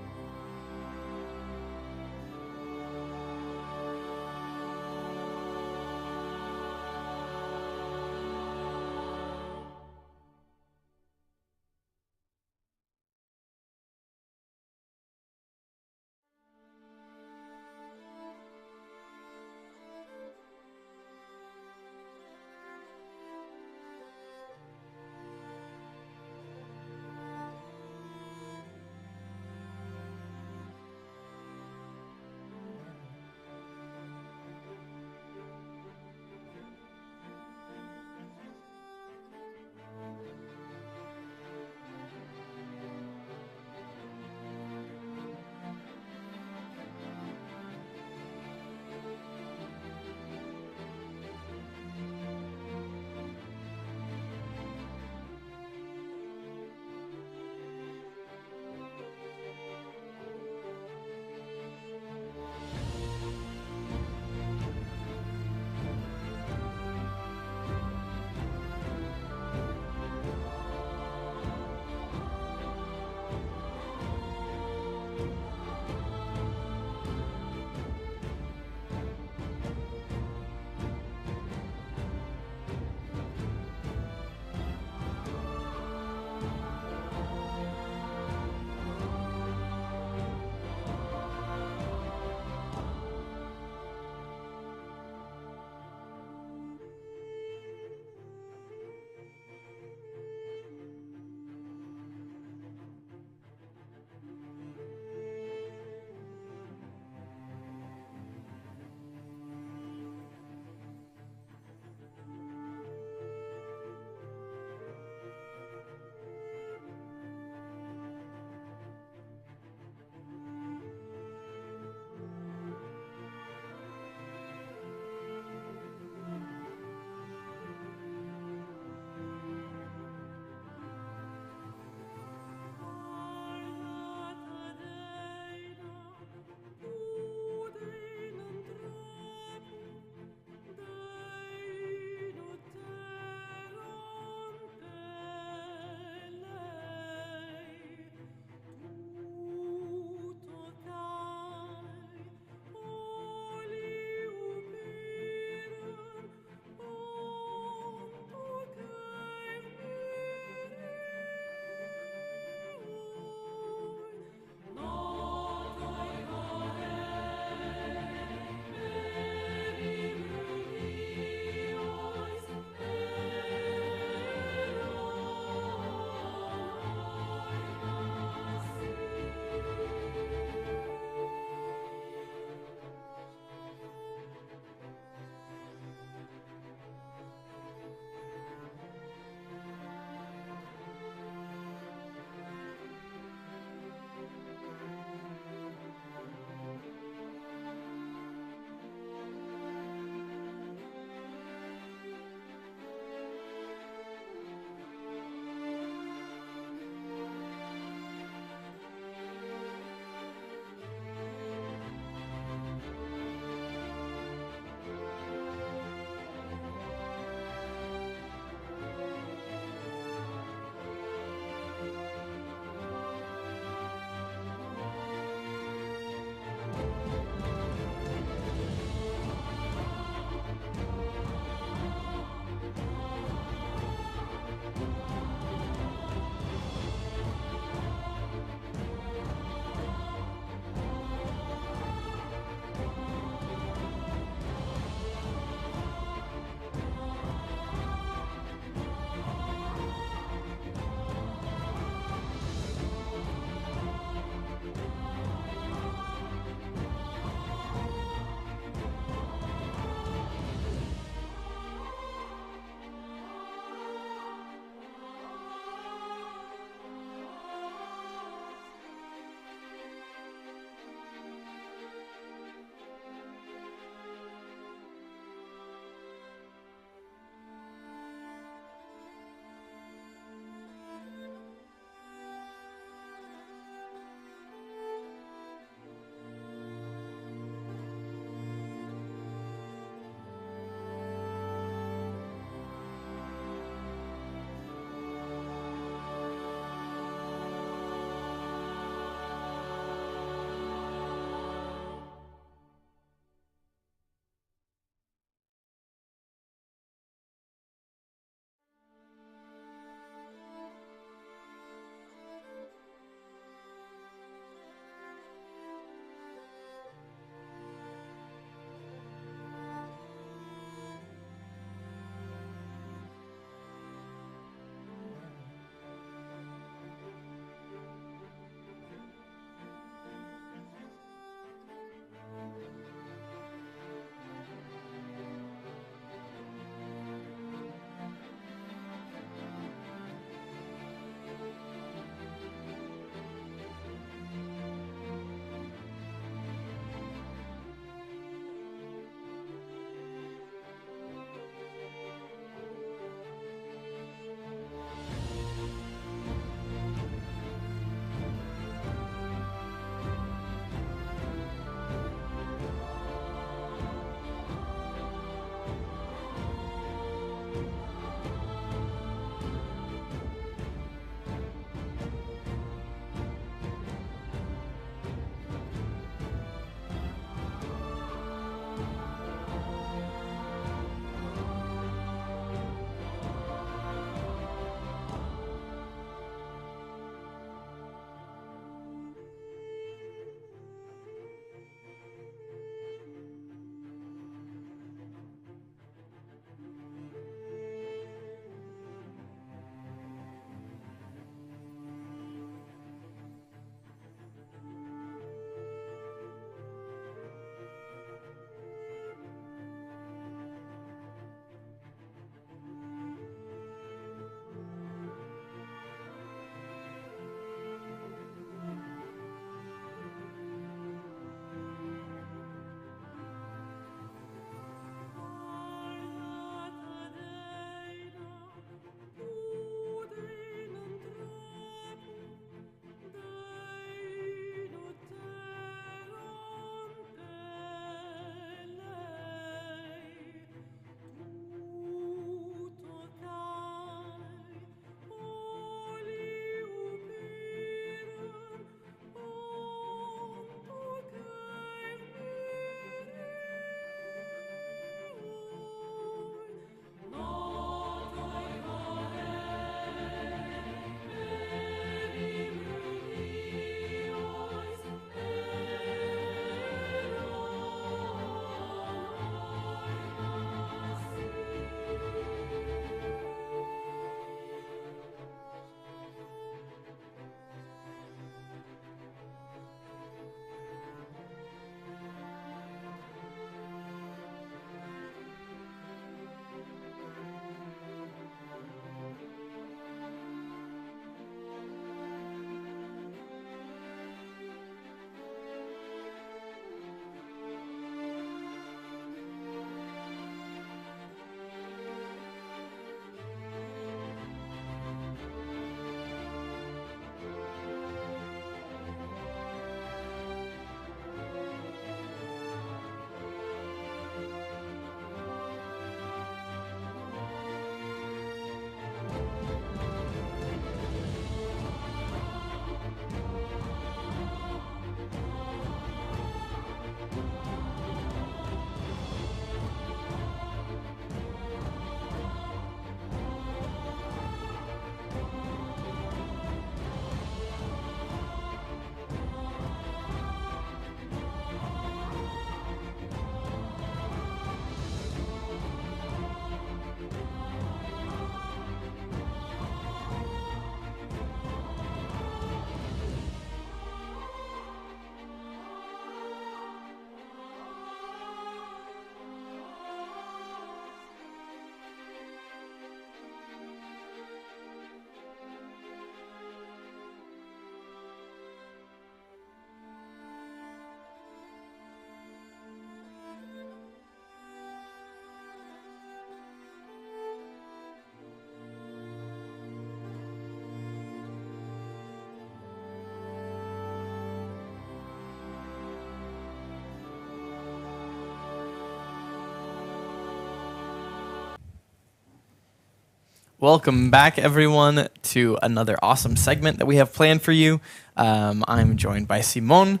Welcome back, everyone, to another awesome segment that we have planned for you. I'm joined by Simon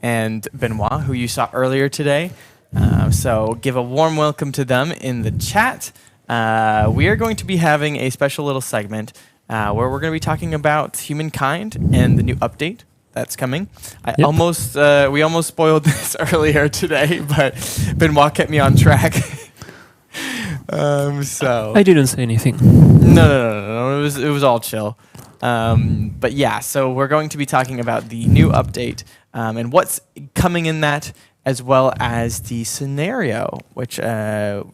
and Benoit, who you saw earlier today. So give a warm welcome to them in the chat. We are going to be having a special little segment where we're going to be talking about Humankind and the new update that's coming. We almost spoiled this earlier today, but Benoit kept me on track. I didn't say anything. No. It was all chill. But yeah, so we're going to be talking about the new update and what's coming in that, as well as the scenario, which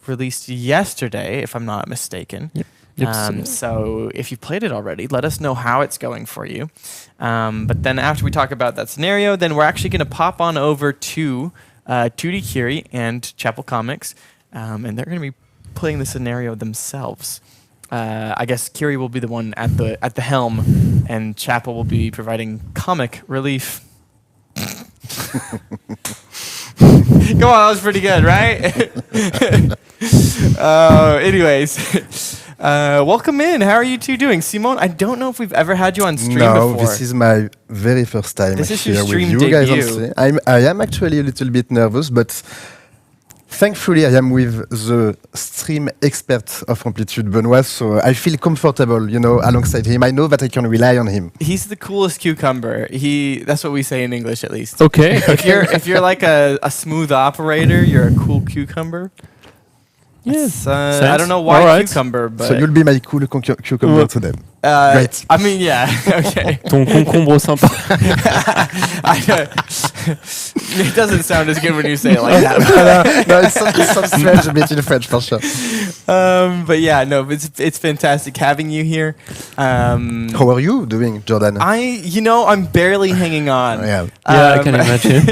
released yesterday, if I'm not mistaken. Yep. So if you've played it already, let us know how it's going for you. But then after we talk about that scenario, then we're actually going to pop on over to 2D Curie and Chapel Comics, and they're going to be playing the scenario themselves. I guess Curie will be the one at the helm, and Chapel will be providing comic relief. Come on, that was pretty good, right? Anyways, welcome in. How are you two doing? Simone, I don't know if we've ever had you on stream before. No, this is my very first time This is your here stream with you guys on debut. stream. I am actually a little bit nervous, but thankfully I am with the stream expert of Amplitude, Benoit, so I feel comfortable, alongside him. I know that I can rely on him. He's the coolest cucumber. That's what we say in English, at least. Okay. If you're like a smooth operator, you're a cool cucumber. Yes. I don't know why cucumber, but So you'll be my cool cucumber today. Great. I mean, yeah. Okay. Ton concombre sympa. It doesn't sound as good when you say it like that. No, it sounds strange a bit in French for sure. But yeah, no, it's fantastic having you here. How are you doing, Jordan? I'm barely hanging on. Yeah. Yeah, I can imagine.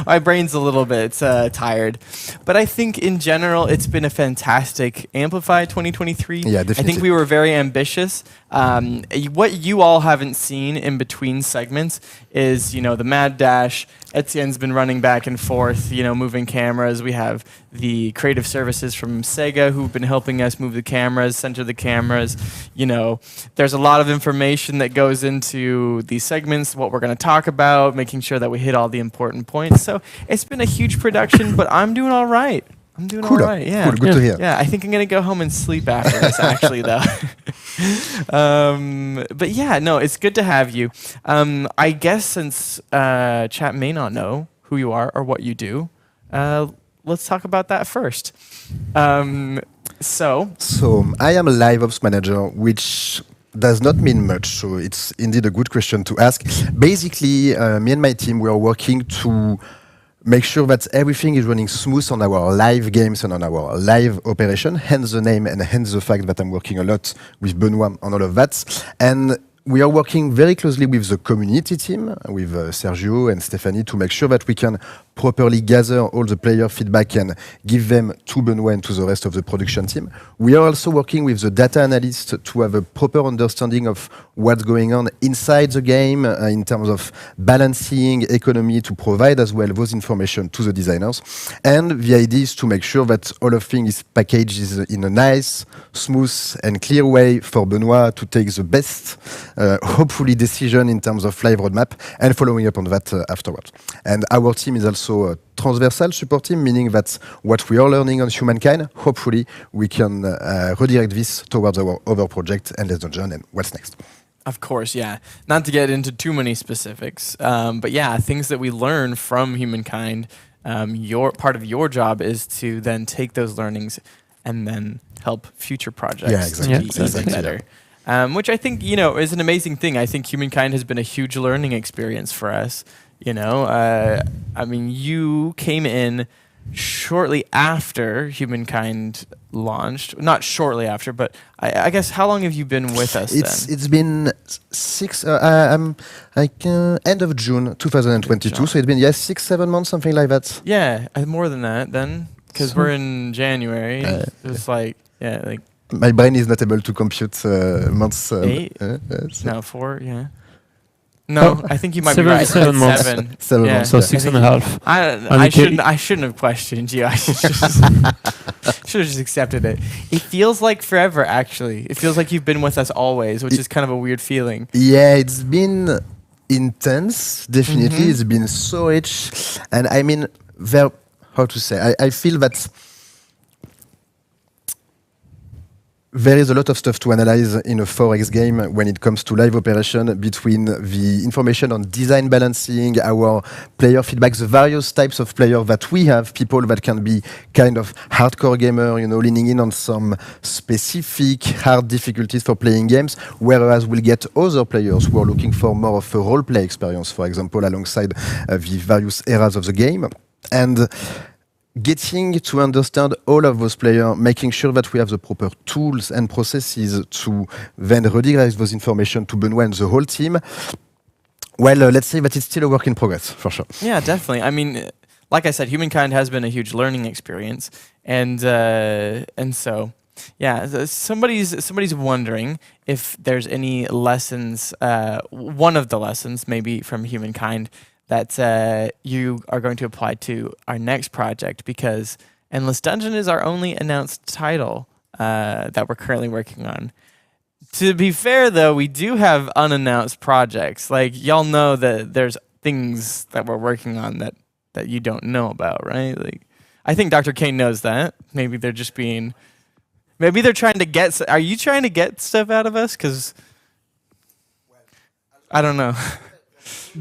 My brain's a little bit tired. But I think in general, it's been a fantastic Amplify 2023. Yeah, I think definitely. we were very ambitious. What you all haven't seen in between segments is, the mad dash. Etienne's been running back and forth, moving cameras. We have the creative services from Sega who've been helping us move the cameras, center the cameras. There's a lot of information that goes into these segments, what we're going to talk about, making sure that we hit all the important points. So it's been a huge production, but I'm doing all right. Cool. Yeah. Cool. Good to hear. Yeah, I think I'm going to go home and sleep after this, actually, though. But yeah, no, it's good to have you. I guess since chat may not know who you are or what you do, let's talk about that first. So I am a live ops manager, which does not mean much. So it's indeed a good question to ask. Basically, me and my team, we are working to make sure that everything is running smooth on our live games and on our live operation, hence the name and hence the fact that I'm working a lot with Benoit on all of that. And we are working very closely with the community team, with Sergio and Stephanie, to make sure that we can properly gather all the player feedback and give them to Benoit and to the rest of the production team. We are also working with the data analyst to have a proper understanding of what's going on inside the game in terms of balancing economy, to provide as well those information to the designers. And the idea is to make sure that all of things is packaged in a nice, smooth and clear way for Benoit to take the best hopefully decision in terms of live roadmap and following up on that afterwards. And our team is also a transversal support team, meaning that what we are learning on Humankind, hopefully we can redirect this towards our other project and Let's Dungeon and what's next. Of course, yeah. Not to get into too many specifics, but yeah, things that we learn from Humankind. Your part of your job is to then take those learnings and then help future projects to be even better. Which I think is an amazing thing. I think Humankind has been a huge learning experience for us. I mean, you came in shortly after Humankind launched. Not shortly after, but I guess how long have you been with us then? It's been end of June 2022, so it's been 6-7 months, something like that. Yeah, more than that then, because we're in January. It's like my brain is not able to compute months. 8? No, 4. Yeah. No, I think you might be right. 7 months. 7. 7 months. So 6.5. I shouldn't have questioned you. I should just Should have just accepted it. It feels like forever, actually. It feels like you've been with us always, which is kind of a weird feeling. Yeah, it's been intense, definitely. Mhm. It's been so rich. And I mean, how to say, I feel that there is a lot of stuff to analyze in a 4X game when it comes to live operation between the information on design balancing, our player feedback, the various types of players that we have, people that can be kind of hardcore gamer, leaning in on some specific hard difficulties for playing games, whereas we'll get other players who are looking for more of a role-play experience, for example, alongside the various eras of the game. And getting to understand all of those players, making sure that we have the proper tools and processes to then redirect those information to Benoit and the whole team. Well, let's say that it's still a work in progress, for sure. Yeah, definitely. I mean, like I said, Humankind has been a huge learning experience, and so yeah, somebody's wondering if there's any lessons. One of the lessons, maybe from Humankind, that you are going to apply to our next project, because Endless Dungeon is our only announced title that we're currently working on. To be fair, though, we do have unannounced projects. Like, y'all know that there's things that we're working on that you don't know about, right? Like, I think Dr. Kane knows that. Maybe they're just being... Maybe they're trying to get... Are you trying to get stuff out of us? Because... I don't know.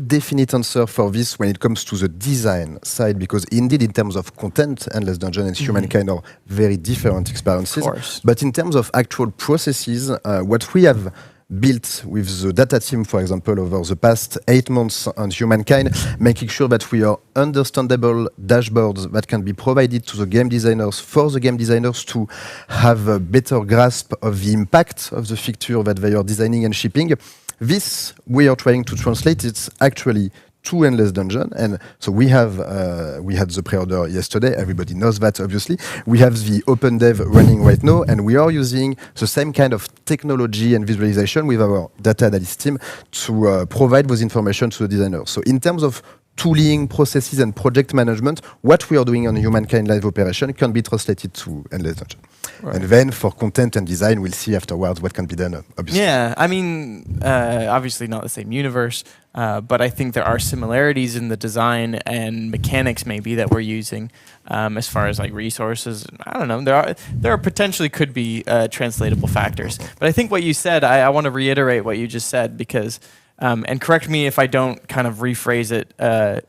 Definite answer for this when it comes to the design side, because indeed in terms of content, Endless Dungeon and Humankind are very different experiences. Of course. But in terms of actual processes, what we have built with the data team, for example, over the past 8 months on Humankind, making sure that we are understandable dashboards that can be provided to the game designers, for the game designers to have a better grasp of the impact of the feature that they are designing and shipping. This, we are trying to translate it actually to Endless Dungeon. And so we had the pre-order yesterday. Everybody knows that, obviously. We have the open dev running right now, and we are using the same kind of technology and visualization with our data analyst team to provide those information to the designers. So in terms of tooling, processes, and project management, what we are doing on Humankind live operation can be translated to Endless Dungeon. Right. And then for content and design, we'll see afterwards what can be done, obviously. Yeah, I mean, obviously not the same universe, but I think there are similarities in the design and mechanics maybe that we're using as far as like resources. I don't know. There are potentially could be translatable factors. But I think what you said, I want to reiterate what you just said, because, and correct me if I don't kind of rephrase it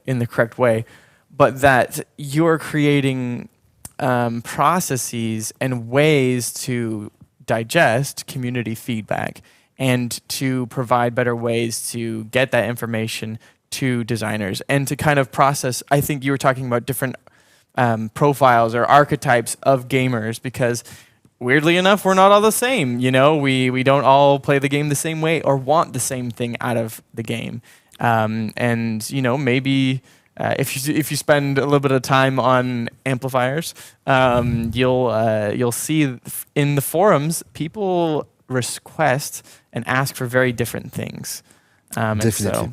in the correct way, but that you're creating processes and ways to digest community feedback and to provide better ways to get that information to designers and to kind of process. I think you were talking about different profiles or archetypes of gamers, because weirdly enough, we're not all the same. We don't all play the game the same way or want the same thing out of the game. And maybe if you spend a little bit of time on amplifiers, you'll see in the forums people request and ask for very different things. Definitely.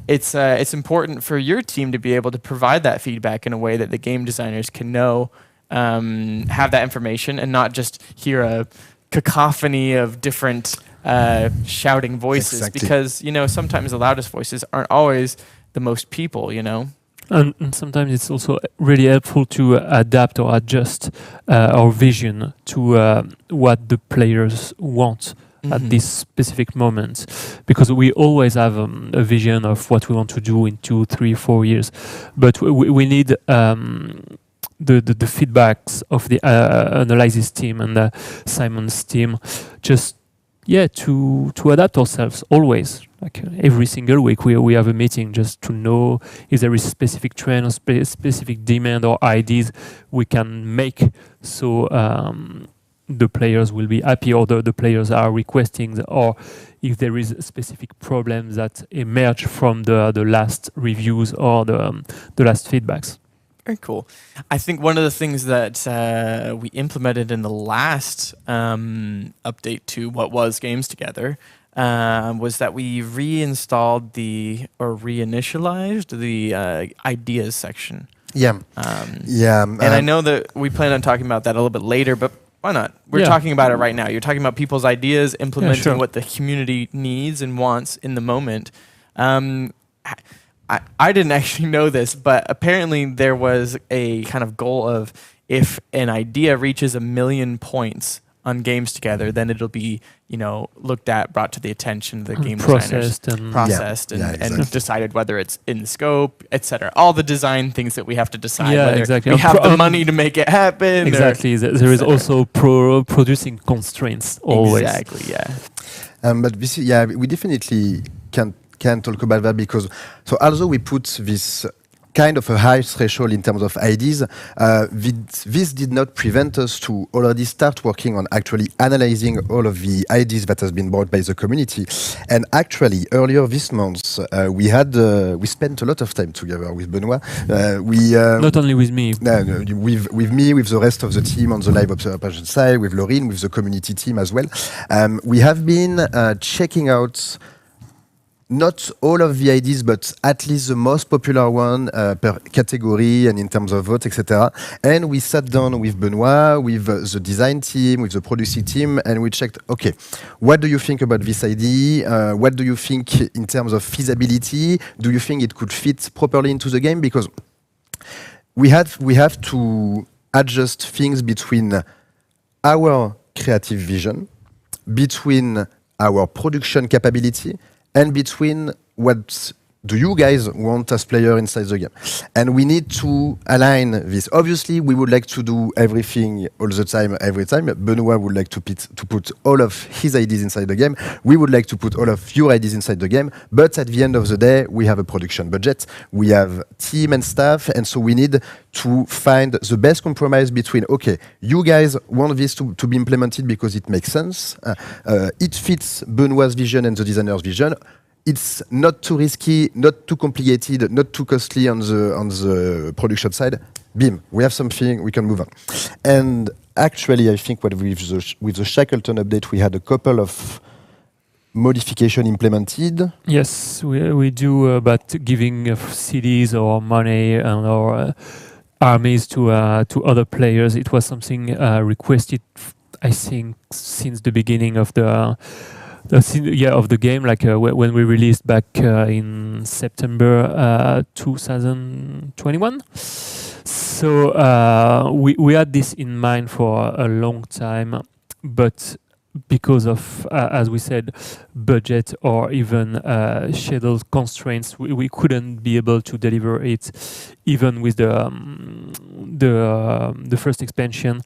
It's important for your team to be able to provide that feedback in a way that the game designers can know, have that information, and not just hear a cacophony of different shouting voices. Exactly. Because sometimes the loudest voices aren't always the most people. And sometimes it's also really helpful to adapt or adjust our vision to what the players want at this specific moment, because we always have a vision of what we want to do in 2, 3, 4 years, but we need the feedbacks of the analysis team and Simon's team, just to adapt ourselves always. Like every single week we have a meeting just to know if there is specific trend or specific demand or ideas we can make, so the players will be happy, or the players are requesting, or if there is specific problems that emerge from the last reviews or the last feedbacks. Very cool. I think one of the things that we implemented in the last update to what was Games Together was that we reinitialized the ideas section. Yeah. And I know that we plan on talking about that a little bit later, but why not? We're talking about it right now. You're talking about people's ideas, implementing what the community needs and wants in the moment. I didn't actually know this, but apparently there was a kind of goal of if an idea reaches 1 million points on Games Together, then it'll be, looked at, brought to the attention of the game designers, processed and decided whether it's in scope, etc. All the design things that we have to decide whether we have the money to make it happen. Exactly. There is also producing constraints always. Exactly, yeah. But this, we definitely can talk about that because although we put this kind of a high threshold in terms of ideas, this did not prevent us to already start working on actually analyzing all of the ideas that has been brought by the community. And actually, earlier this month, we spent a lot of time together with Benoit. Not only with me. With me, with the rest of the team on the live observation side, with Laurine, with the community team as well. We have been checking out not all of the ideas, but at least the most popular one per category and in terms of vote, etc. And we sat down with Benoit, with the design team, with the producing team, and we checked, okay, what do you think about this idea? What do you think in terms of feasibility? Do you think it could fit properly into the game? Because we have to adjust things between our creative vision, between our production capability, and between what do you guys want as player inside the game. And we need to align this. Obviously, we would like to do everything all the time, every time. Benoit would like to put all of his ideas inside the game. We would like to put all of your ideas inside the game. But at the end of the day, we have a production budget. We have team and staff. And so we need to find the best compromise between, okay, you guys want this to be implemented because it makes sense. It fits Benoit's vision and the designer's vision. It's not too risky, not too complicated, not too costly on the production side. Bim, we have something, we can move on. And actually, I think with the Shackleton update, we had a couple of modification implemented. Yes, we do, but giving CDs or money and or armies to other players, it was something requested, I think, since the beginning of the game, like when we released back in September 2021. So we had this in mind for a long time, but because of, as we said, budget or even schedule constraints, we couldn't be able to deliver it, even with the first expansion,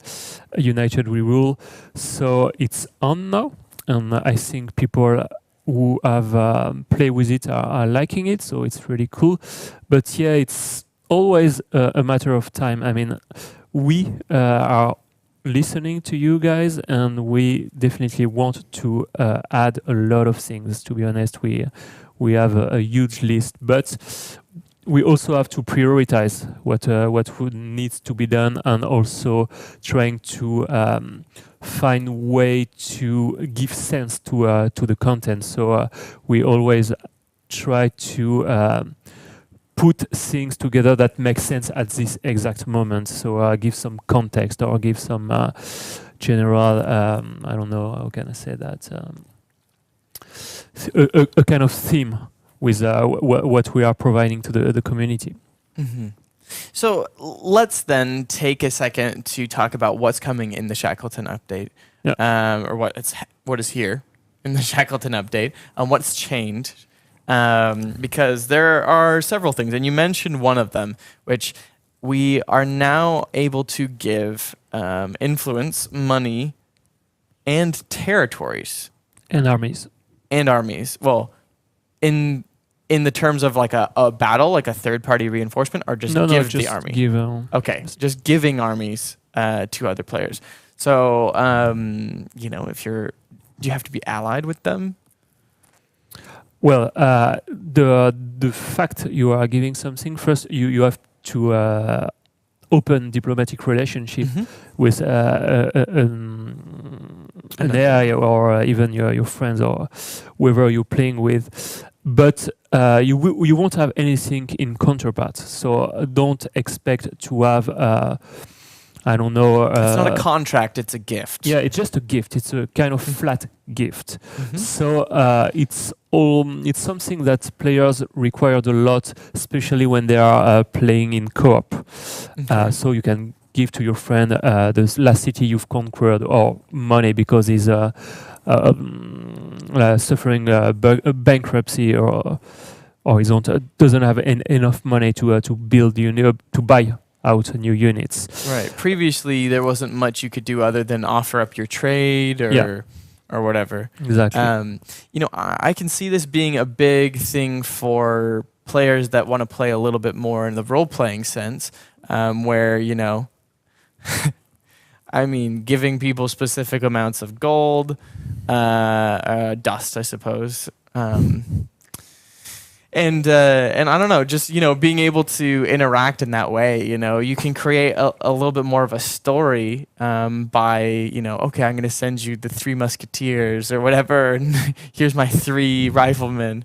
United We Rule. So it's on now. And I think people who have played with it are liking it, so it's really cool. But yeah, it's always a matter of time. I mean, we are listening to you guys, and we definitely want to add a lot of things. To be honest, we have a huge list, but we also have to prioritize what needs to be done, and also trying to find way to give sense to the content. So we always try to put things together that make sense at this exact moment. So give some context or give some general, I don't know, how can I say that, a kind of theme with what we are providing to the community. Mm-hmm. So let's then take a second to talk about what's coming in the Shackleton update, or what is here in the Shackleton update, and what's changed. Because there are several things, and you mentioned one of them, which we are now able to give influence, money, and territories. And armies. Well, in the terms of like a battle, like a third-party reinforcement, or just give the army? Okay, just giving armies to other players. So, do you have to be allied with them? Well, the fact you are giving something, first you have to open diplomatic relationship with an area or even your friends or whoever you're playing with. but you won't have anything in counterpart. So don't expect to have I don't know. It's not a contract; it's a gift. Yeah, it's just a gift. It's a kind of flat gift. Mhm. So it's something that players required a lot, especially when they are playing in co-op. Okay. So you can give to your friend the last city you've conquered, or money because he's suffering bankruptcy, or he doesn't have enough money to build to buy out new units. Right. Previously, there wasn't much you could do other than offer up your trade or whatever. Exactly. I can see this being a big thing for players that want to play a little bit more in the role-playing sense, where, I mean, giving people specific amounts of gold, dust, I suppose. And I don't know, just being able to interact in that way. You can create a little bit more of a story by okay, I'm going to send you the 3 musketeers or whatever, and here's my 3 riflemen.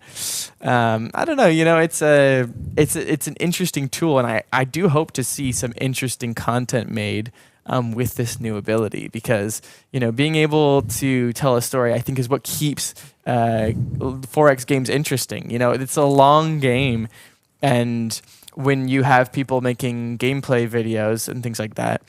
I don't know, it's an interesting tool, and I do hope to see some interesting content made with this new ability, because being able to tell a story, I think, is what keeps 4X games interesting. It's a long game, and when you have people making gameplay videos and things like that,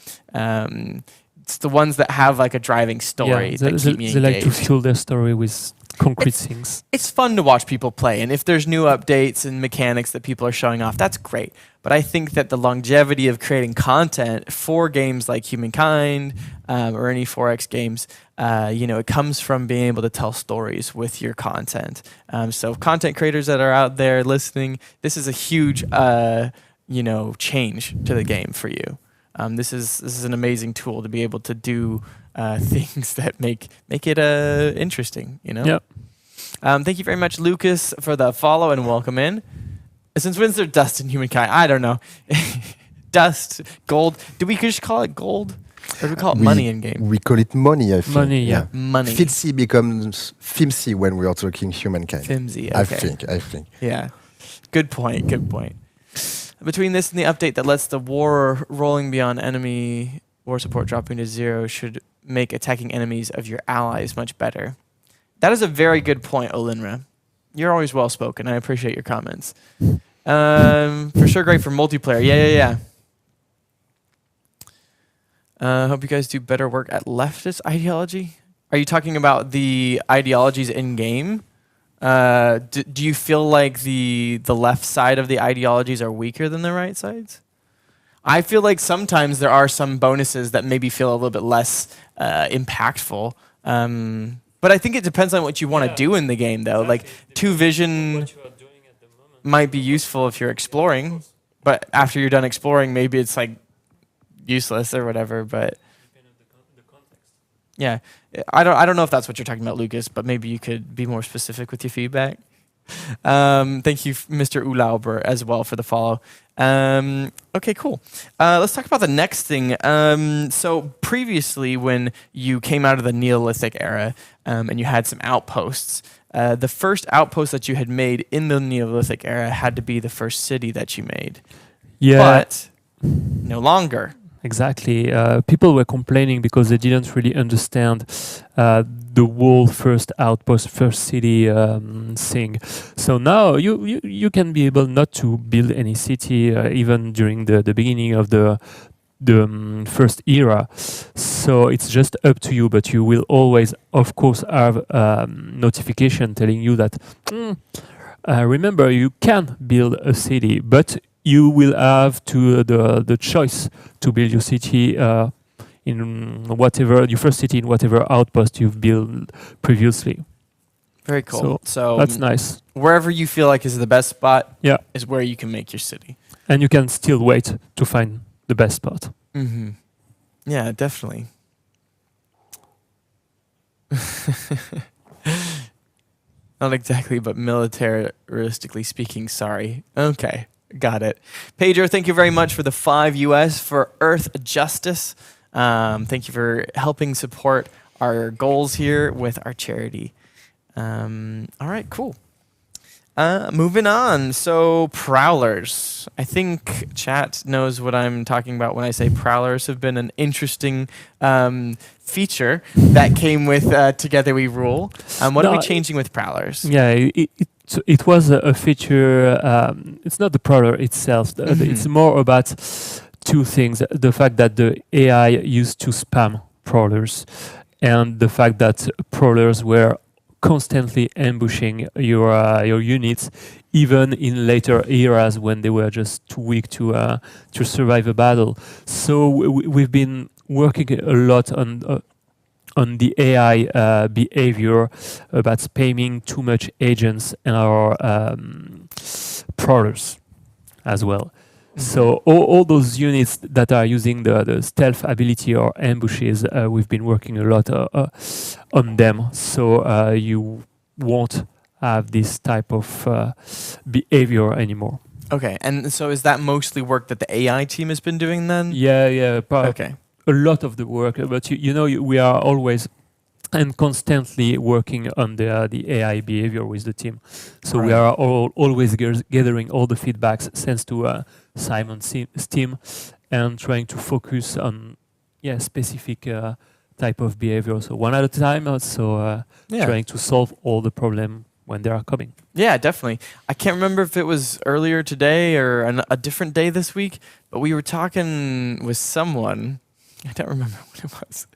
it's the ones that have like a driving story that keep me engaged. They like to fuel their story with concrete things. It's fun to watch people play, and if there's new updates and mechanics that people are showing off, that's great. But I think that the longevity of creating content for games like Humankind or any 4X games, it comes from being able to tell stories with your content. So content creators that are out there listening, this is a huge, change to the game for you. This is an amazing tool to be able to do things that make it interesting. Yep. Thank you very much, Lucas, for the follow and welcome in. Since when's there dust in Humankind? I don't know. Dust, gold. Do we just call it gold? Or do we call it money in game? We call it money, I think. Money, yeah. Money. Filthy becomes Fimsy when we are talking Humankind. Fimsy, okay. I think. Yeah. Good point. Between this and the update that lets the war rolling beyond enemy war support dropping to 0 should make attacking enemies of your allies much better. That is a very good point, Olinra. You're always well spoken. I appreciate your comments. For sure, great for multiplayer. Yeah. Hope you guys do better work at leftist ideology. Are you talking about the ideologies in game? Do you feel like the left side of the ideologies are weaker than the right sides? I feel like sometimes there are some bonuses that maybe feel a little bit less impactful. But I think it depends on what you want to do in the game, though. Exactly. Like, 2 vision might be useful if you're exploring, but after you're done exploring, maybe it's like useless or whatever. But yeah, I don't know if that's what you're talking about, Lucas. But maybe you could be more specific with your feedback. Thank you, Mr. Ulauber, as well for the follow. Okay, cool. Let's talk about the next thing. So previously, when you came out of the Neolithic era and you had some outposts, the first outpost that you had made in the Neolithic era had to be the first city that you made. Yeah. But no longer. Exactly. People were complaining because they didn't really understand the whole first outpost, first city thing. So now you can be able not to build any city even during the beginning of the first era. So it's just up to you, but you will always, of course, have notification telling you that remember, you can build a city, but you will have the choice to build your city in whatever your first city in whatever outpost you've built previously. Very cool. So that's nice. Wherever you feel like is the best spot, yeah, is where you can make your city, and you can still wait to find the best spot. Mm-hmm. Yeah, definitely. Not exactly, but militaristically speaking, sorry. Okay. Got it. Pedro, thank you very much for the 5 US for Earth Justice. Thank you for helping support our goals here with our charity. All right, cool. Moving on. So prowlers. I think chat knows what I'm talking about when I say prowlers have been an interesting feature that came with Together We Rule. What are we No, changing with prowlers? Yeah, it was a feature. It's not the prowler itself. It's more about two things: the fact that the AI used to spam prowlers, and the fact that prowlers were constantly ambushing your units, even in later eras when they were just too weak to survive a battle. So we've been working a lot on the AI behavior about spamming too much agents and our prowlers as well. So all those units that are using the stealth ability or ambushes, we've been working a lot on them. So you won't have this type of behavior anymore. Okay, and so is that mostly work that the AI team has been doing then? Yeah. Okay. A lot of the work, but we are always and constantly working on the AI behavior with the team. So we Right. are always gathering all the feedbacks thanks to Simon's team and trying to focus on specific type of behavior. So one at a time, also Yeah. trying to solve all the problem when they are coming. Yeah, definitely. I can't remember if it was earlier today or a different day this week, but we were talking with someone. I don't remember what it was.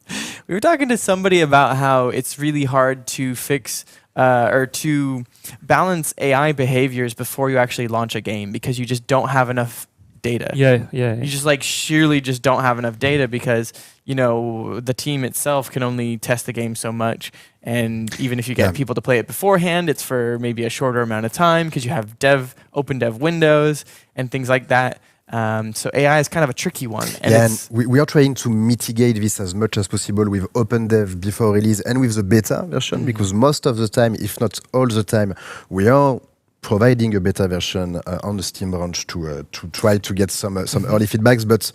We were talking to somebody about how it's really hard to fix or to balance AI behaviors before you actually launch a game because you just don't have enough data. Yeah. You just sheerly just don't have enough data because the team itself can only test the game so much, and even if you get people to play it beforehand, it's for maybe a shorter amount of time because you have open dev windows and things like that. So AI is kind of a tricky one. And we are trying to mitigate this as much as possible with OpenDev before release and with the beta version, because most of the time, if not all the time, we are providing a beta version on the Steam branch to try to get some early feedbacks. But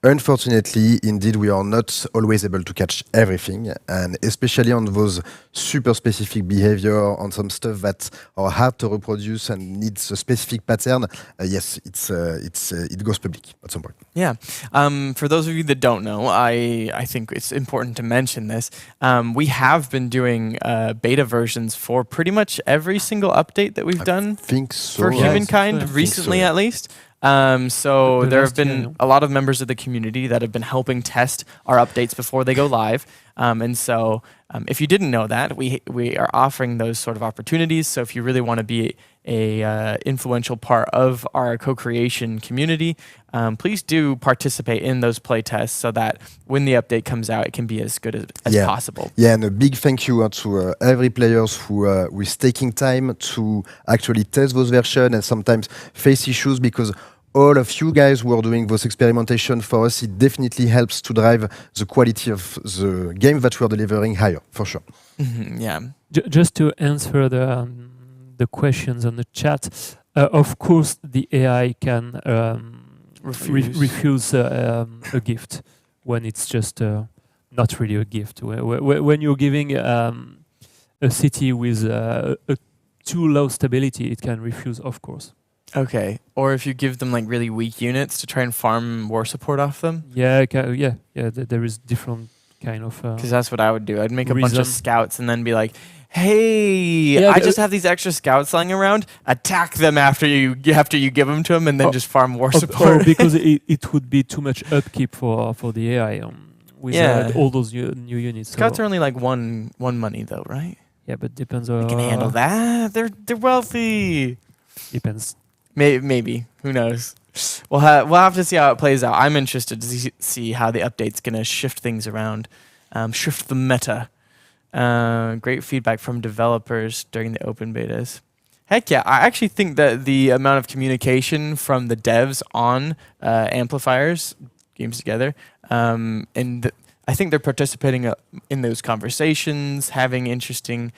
unfortunately, indeed, we are not always able to catch everything, and especially on those super specific behavior, on some stuff that are hard to reproduce and needs a specific pattern. Yes, it goes public at some point. Yeah. For those of you that don't know, I think it's important to mention this. We have been doing beta versions for pretty much every single update that we've done Think so. for Yes. Humankind I think recently, so, yeah. at least. So The there have last year, been yeah. a lot of members of the community that have been helping test our updates before they go live. And so if you didn't know that, we are offering those sort of opportunities. So if you really want to be a influential part of our co-creation community, please do participate in those play tests so that when the update comes out, it can be as good as possible. Yeah, and a big thank you to every players who is taking time to actually test those versions and sometimes face issues, because all of you guys who are doing those experimentation for us, it definitely helps to drive the quality of the game that we are delivering higher, for sure. Yeah. Just to answer the questions on the chat, of course the AI can refuse a gift when it's just not really a gift. When you're giving a city with a too low stability, it can refuse, of course. Okay. Or if you give them like really weak units to try and farm war support off them. Yeah. There is different kind of. Because that's what I would do. I'd make a bunch Reason. of scouts and then be like, hey, I just have these extra scouts lying around. Attack them after you give them to them, and then just farm war support. Because it would be too much upkeep for the AI with all those new units. Scouts are only like one money though, right? Yeah, but depends They on. can handle that. They're wealthy. Depends. Maybe. Who knows? We'll have to see how it plays out. I'm interested to see how the update's going to shift things around, shift the meta. Great feedback from developers during the open betas. Heck yeah, I actually think that the amount of communication from the devs on amplifiers, games together, I think they're participating in those conversations, having interesting,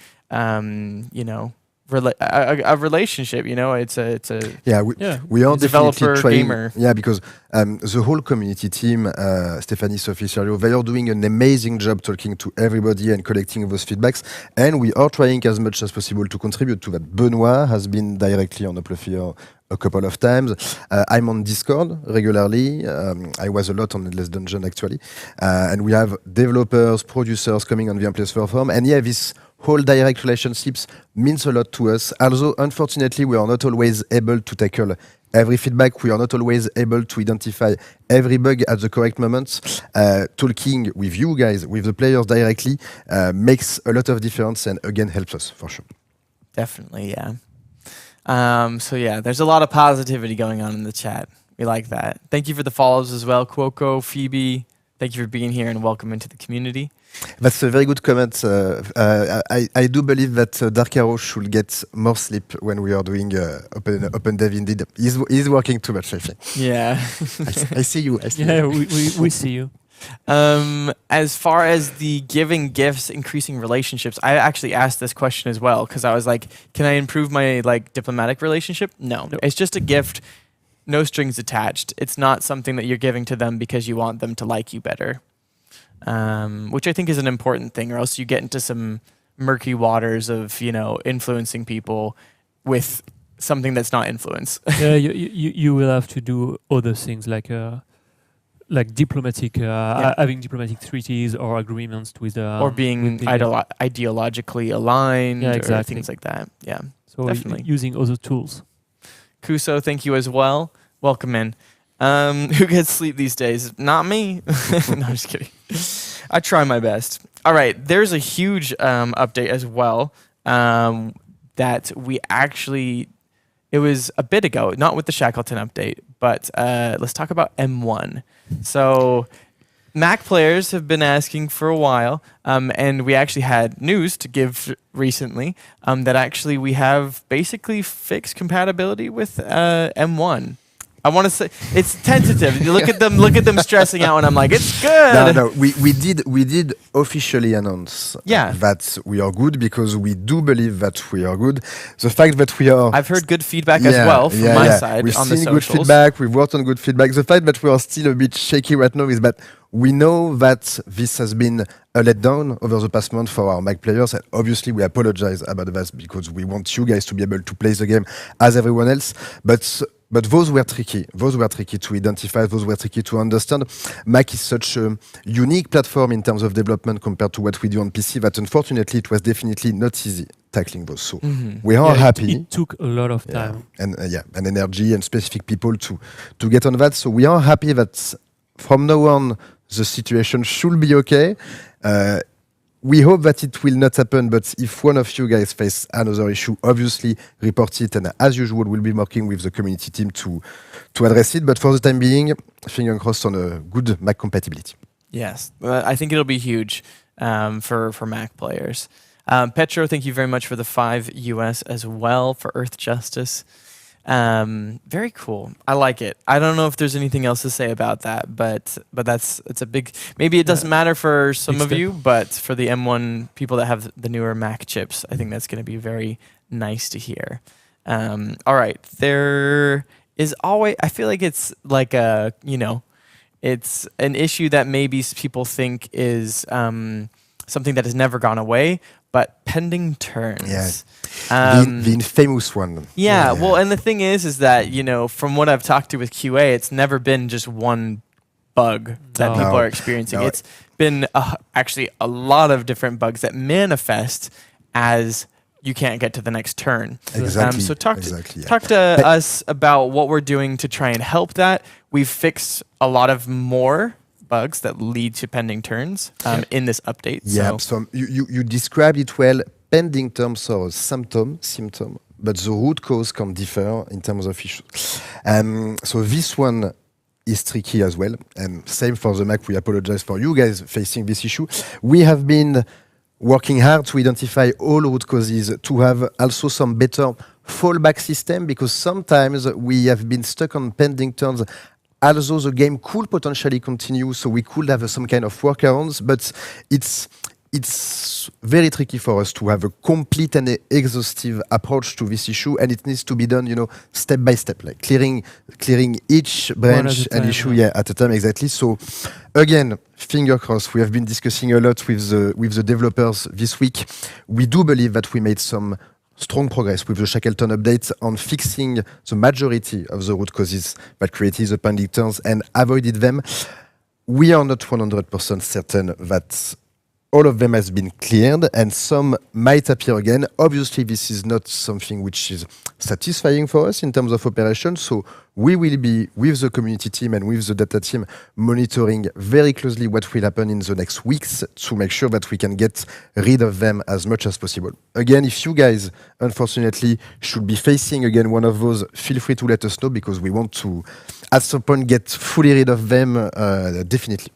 a relationship. It's a Yeah, we are developer, definitely trying. gamer. Yeah, because the whole community team, Stephanie, Sophie, Sergio, they are doing an amazing job talking to everybody and collecting those feedbacks. And we are trying as much as possible to contribute to that. Benoit has been directly on Uplofier a couple of times. I'm on Discord regularly. I was a lot on Endless Dungeon actually. And we have developers, producers coming on the Amplius platform. And yeah, this whole direct relationships means a lot to us. Although, unfortunately, we are not always able to tackle every feedback. We are not always able to identify every bug at the correct moments. Talking with you guys, with the players directly, makes a lot of difference and again helps us for sure. Definitely, yeah. So yeah, there's a lot of positivity going on in the chat. We like that. Thank you for the follows as well, Cuoco, Phoebe. Thank you for being here and welcome into the community. That's a very good comment. I do believe that Dark Arrow should get more sleep when we are doing open dev. Indeed, he's working too much, I think. Yeah. I see you. I see Yeah, you. we see you. As far as the giving gifts, increasing relationships, I actually asked this question as well because I was like, can I improve my diplomatic relationship? No, it's just a gift, no strings attached. It's not something that you're giving to them because you want them to like you better, which I think is an important thing, or else you get into some murky waters of influencing people with something that's not influence. Yeah, you will have to do other things like diplomatic, having diplomatic treaties or agreements with or being ideologically aligned, or things like that. Yeah, so definitely using other tools. Kuso, thank you as well. Welcome in. Who gets sleep these days? Not me. No, I'm just kidding. I try my best. All right, there's a huge update as well that we actually. It was a bit ago, not with the Shackleton update, but let's talk about M1. So Mac players have been asking for a while, and we actually had news to give recently that actually we have basically fixed compatibility with M1. I want to say it's tentative. You look at them stressing out, and I'm like, it's good. No, we did officially announce that we are good because we do believe that we are good. The fact that we are, I've heard good feedback as well from my side. We've on seen the good socials. feedback. We've worked on good feedback. The fact that we are still a bit shaky right now is that we know that this has been a letdown over the past month for our Mac players, and obviously we apologize about that because we want you guys to be able to play the game as everyone else. But those were tricky. Those were tricky to identify. Those were tricky to understand. Mac is such a unique platform in terms of development compared to what we do on PC that unfortunately it was definitely not easy tackling those. So we are happy. It took a lot of time. And energy and specific people to get on that. So we are happy that from now on the situation should be okay. We hope that it will not happen, but if one of you guys face another issue, obviously report it, and as usual, we'll be working with the community team to address it. But for the time being, fingers crossed on a good Mac compatibility. Yes, I think it'll be huge for Mac players. Petro, thank you very much for the 5 US as well for Earth Justice. Very cool. I like it. I don't know if there's anything else to say about that, but it's a big. Maybe it doesn't matter for some of you, but for the M1 people that have the newer Mac chips, I think that's going to be very nice to hear. All right, there is always. I feel like it's like a it's an issue that maybe people think is something that has never gone away. But pending turns. Yeah. The infamous one. Yeah, well, and the thing is that, from what I've talked to with QA, it's never been just one bug that people are experiencing. It's been actually a lot of different bugs that manifest as you can't get to the next turn. Exactly. So talk to us about what we're doing to try and help that. We've fixed a lot of more bugs that lead to pending turns in this update. Yeah, so you described it well. Pending terms are a symptom, but the root cause can differ in terms of issues. So this one is tricky as well. And same for the Mac, we apologize for you guys facing this issue. We have been working hard to identify all root causes, to have also some better fallback system, because sometimes we have been stuck on pending turns although the game could potentially continue, so we could have some kind of workarounds, but it's it's very tricky for us to have a complete and exhaustive approach to this issue, and it needs to be done, step by step, like clearing each branch and issue, at a time, exactly. So, again, finger crossed. We have been discussing a lot with the developers this week. We do believe that we made some strong progress with the Shackleton update on fixing the majority of the root causes that created the pending turns and avoided them. We are not 100% certain that all of them has been cleared, and some might appear again. Obviously, this is not something which is satisfying for us in terms of operation, so we will be, with the community team and with the data team, monitoring very closely what will happen in the next weeks to make sure that we can get rid of them as much as possible. Again, if you guys, unfortunately, should be facing again one of those, feel free to let us know, because we want to, at some point, get fully rid of them, definitely.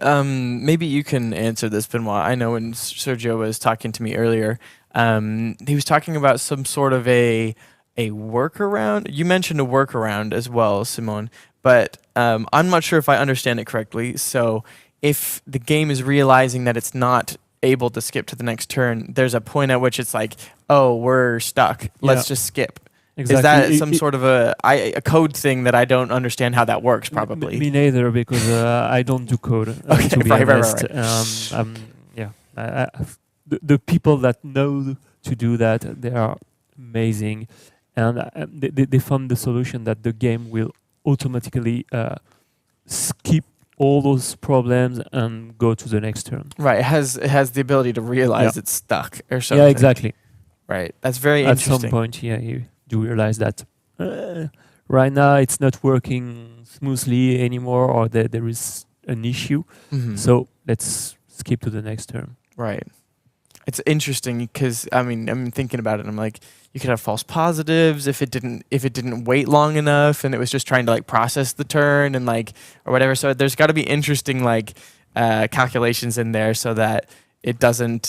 Maybe you can answer this, Benoit. I know when Sergio was talking to me earlier, he was talking about some sort of a workaround. You mentioned a workaround as well, Simone, but I'm not sure if I understand it correctly. So if the game is realizing that it's not able to skip to the next turn, there's a point at which it's like, oh, we're stuck. Let's just skip. Exactly. Is that some sort of a code thing that I don't understand how that works? Probably. Me neither, because I don't do code. Okay, to be right. honest. The people that know to do that, they are amazing, and they found the solution that the game will automatically skip all those problems and go to the next turn. Right. It has the ability to realize it's stuck or something. Yeah, exactly. Right. That's very At interesting. some point, you do realize that right now it's not working smoothly anymore, or there is an issue. So let's skip to the next turn. Right. It's interesting because I'm thinking about it. And I'm like, you could have false positives if it didn't wait long enough, and it was just trying to like process the turn and like or whatever. So there's got to be interesting like calculations in there so that it doesn't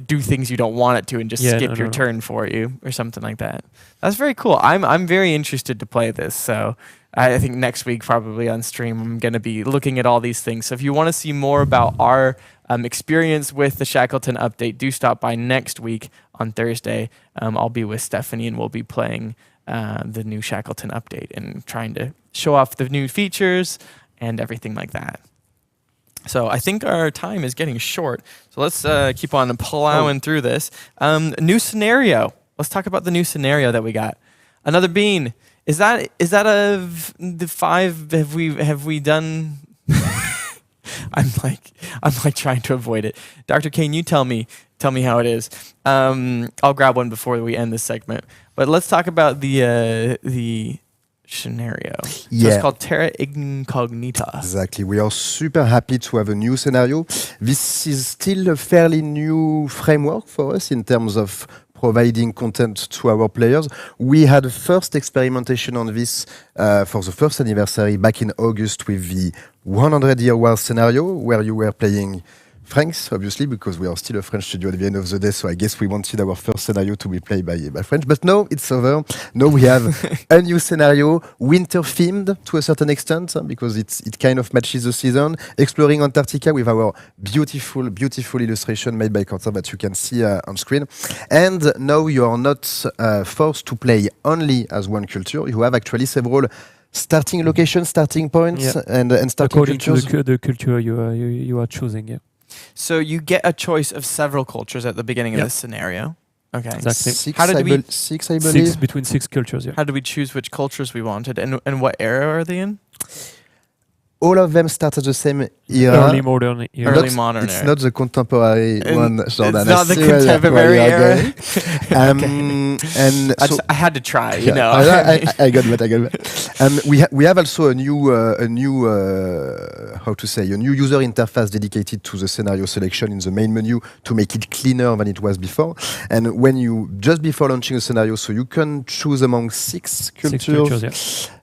do things you don't want it to and just skip your turn for you or something like that. That's very cool. I'm very interested to play this. So I think next week probably on stream I'm going to be looking at all these things. So if you want to see more about our experience with the Shackleton update, do stop by next week on Thursday. I'll be with Stephanie and we'll be playing the new Shackleton update and trying to show off the new features and everything like that. So I think our time is getting short. So let's keep on plowing through this. New scenario. Let's talk about the new scenario that we got. Another bean. Is that the 5? Have we done? I'm like trying to avoid it. Dr. Kane, you tell me how it is. I'll grab one before we end this segment. But let's talk about the scenario. So it's called Terra Incognita. Exactly. We are super happy to have a new scenario. This is still a fairly new framework for us in terms of providing content to our players. We had a first experimentation on this for the first anniversary back in August with the 100-year war scenario, where you were playing Franks, obviously, because we are still a French studio at the end of the day, so I guess we wanted our first scenario to be played by French. But no, it's over. Now we have a new scenario, winter-themed to a certain extent, because it kind of matches the season. Exploring Antarctica with our beautiful, beautiful illustration made by Quentin that you can see on screen. And now you are not forced to play only as one culture. You have actually several starting locations, starting points, and starting according cultures. to the culture you are choosing. Yeah. So you get a choice of several cultures at the beginning of this scenario. Okay. Exactly. Six, How did I we- bel- six, I believe. Between 6 cultures. Yeah. How did we choose which cultures we wanted, and what era are they in? All of them start at the same era. Early modern era. Early modern It's era. not the contemporary one, Jordan. It's not the contemporary era. And so, I had to try, you yeah, know. I got that. We have also a new how to say, a new user interface dedicated to the scenario selection in the main menu to make it cleaner than it was before. And when you just before launching a scenario, so you can choose among 6 cultures. 6 cultures. Yeah.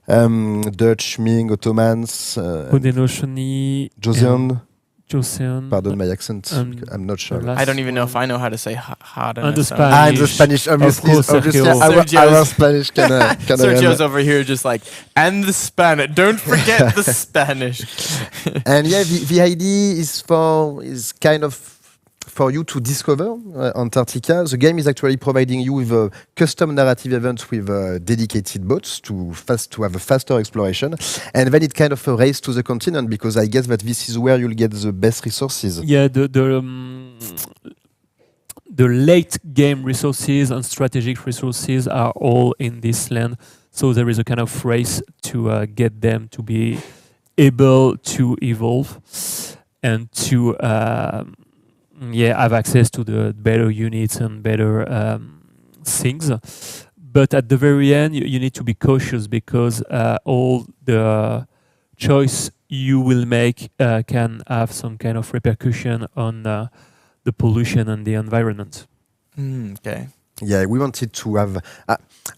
Dutch, Ming, Ottomans, Haudenosaunee, Josian. Joseon. Pardon my accent. and I'm not sure. the last I don't even know if one. I know how to say hard. And the And the Spanish, obviously. course, obviously Sergio. our Spanish can Sergio's over here just like, and the Spanish. Don't forget the Spanish. And yeah, the idea is kind of for you to discover Antarctica. The game is actually providing you with a custom narrative event with dedicated boats to have a faster exploration, and then it's kind of a race to the continent, because I guess that this is where you'll get the best resources. Yeah, the late game resources and strategic resources are all in this land. So there is a kind of race to get them to be able to evolve and to have access to the better units and better things. But at the very end, you need to be cautious, because all the choice you will make can have some kind of repercussion on the pollution and the environment. Okay. Yeah, we wanted to have,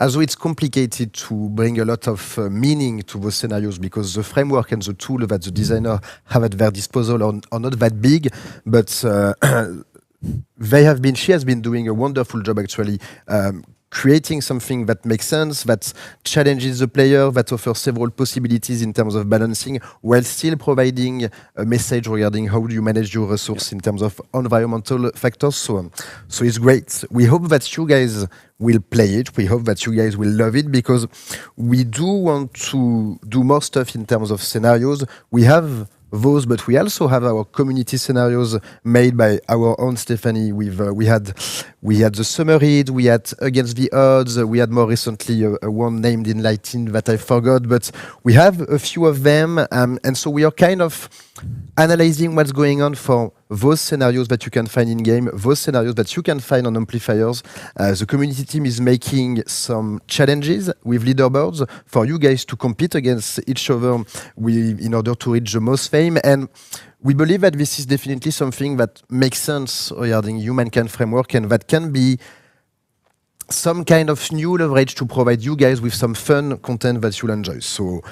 although it's complicated to bring a lot of meaning to those scenarios, because the framework and the tool that the designer have at their disposal are not that big, but she has been doing a wonderful job actually, creating something that makes sense, that challenges the player, that offers several possibilities in terms of balancing, while still providing a message regarding how do you manage your resource in terms of environmental factors. So it's great. We hope that you guys will play it. We hope that you guys will love it, because we do want to do more stuff in terms of scenarios. We have those, but we also have our community scenarios made by our own Stephanie. We had the Summer Read, we had Against the Odds, we had more recently a one named Enlightened that I forgot, but we have a few of them, and so we are kind of analyzing what's going on for those scenarios that you can find in game, those scenarios that you can find on amplifiers. The community team is making some challenges with leaderboards for you guys to compete against each other in order to reach the most fame. And we believe that this is definitely something that makes sense regarding Humankind framework, and that can be some kind of new leverage to provide you guys with some fun content that you'll enjoy. So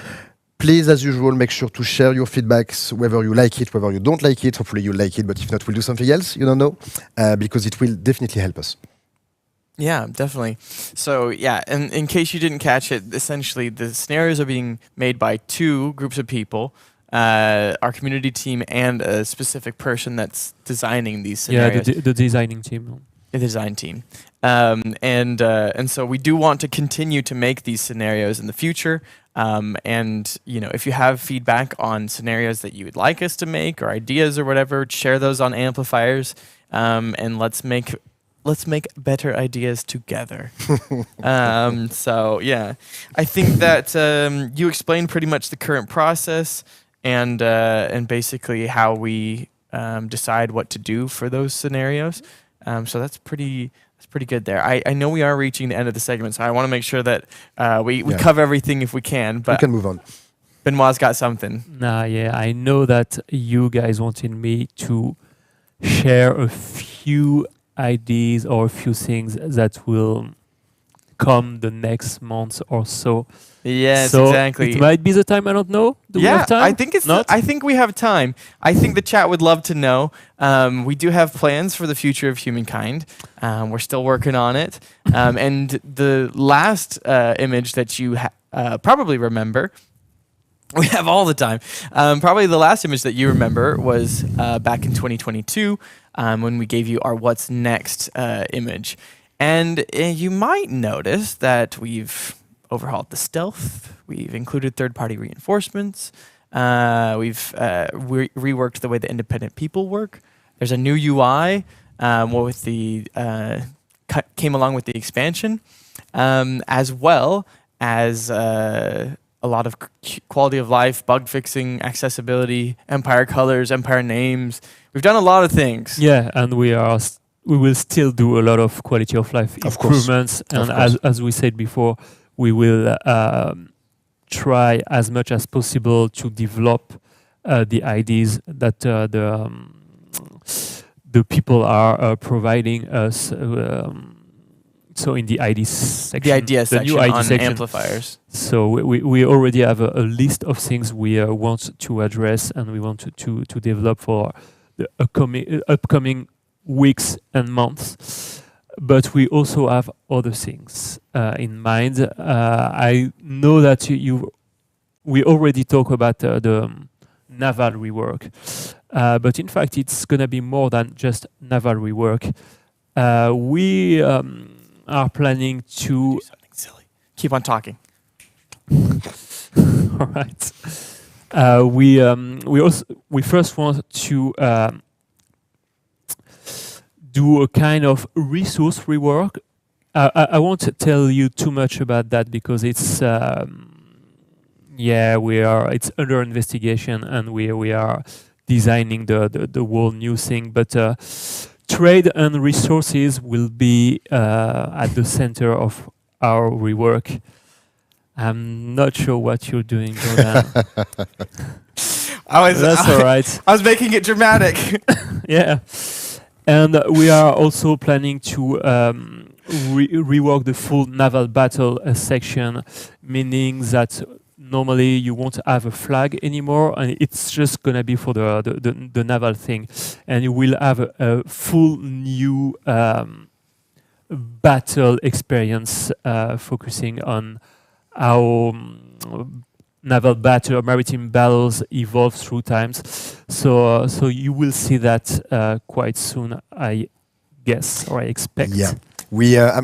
please, as usual, make sure to share your feedbacks, whether you like it, whether you don't like it. Hopefully you like it, but if not, we'll do something else. You don't know, because it will definitely help us. Yeah, definitely. So yeah, and in case you didn't catch it, essentially the scenarios are being made by two groups of people, our community team and a specific person that's designing these scenarios. Yeah, the designing team. The design team. And so we do want to continue to make these scenarios in the future. And if you have feedback on scenarios that you would like us to make, or ideas or whatever, share those on amplifiers, and let's make better ideas together. So yeah, I think that you explained pretty much the current process and basically how we decide what to do for those scenarios. So that's pretty good there. I know we are reaching the end of the segment, so I want to make sure that we cover everything if we can. But we can move on. Benoit's got something. Yeah, I know that you guys wanted me to share a few ideas or a few things that will come the next month or so. Yes, so exactly. It might be the time. I don't know. Do we have time? I think I think we have time. I think the chat would love to know. We do have plans for the future of Humankind. We're still working on it. And the last image that you probably remember, we have all the time. Probably the last image that you remember was back in 2022 when we gave you our What's Next image. And you might notice that we've overhauled the stealth. We've included third-party reinforcements. We've reworked the way the independent people work. There's a new UI with the came along with the expansion, as well as a lot of quality of life, bug fixing, accessibility, Empire colors, Empire names. We've done a lot of things. Yeah, and we will still do a lot of quality of life improvements. And as we said before, we will try as much as possible to develop the ideas that the people are providing us. So in the ID section, the idea section new ID on section. amplifiers. So we already have a list of things we want to address and we want to develop for the upcoming weeks and months. But we also have other things in mind. I know that we already talk about the naval rework. but in fact, it's going to be more than just naval rework. We are planning to. Do something silly. Keep on talking. All right. We first want to do a kind of resource rework. I won't tell you too much about that because it's it's under investigation and we are designing the whole new thing. But trade and resources will be at the center of our rework. I'm not sure what you're doing, Jordan. That's all right. I was making it dramatic. Yeah. And we are also planning to rework the full naval battle section, meaning that normally you won't have a flag anymore, and it's just going to be for the naval thing. And you will have a full new battle experience focusing on how naval battle or maritime battles evolve through times. So you will see that quite soon, I guess, or I expect. Yeah.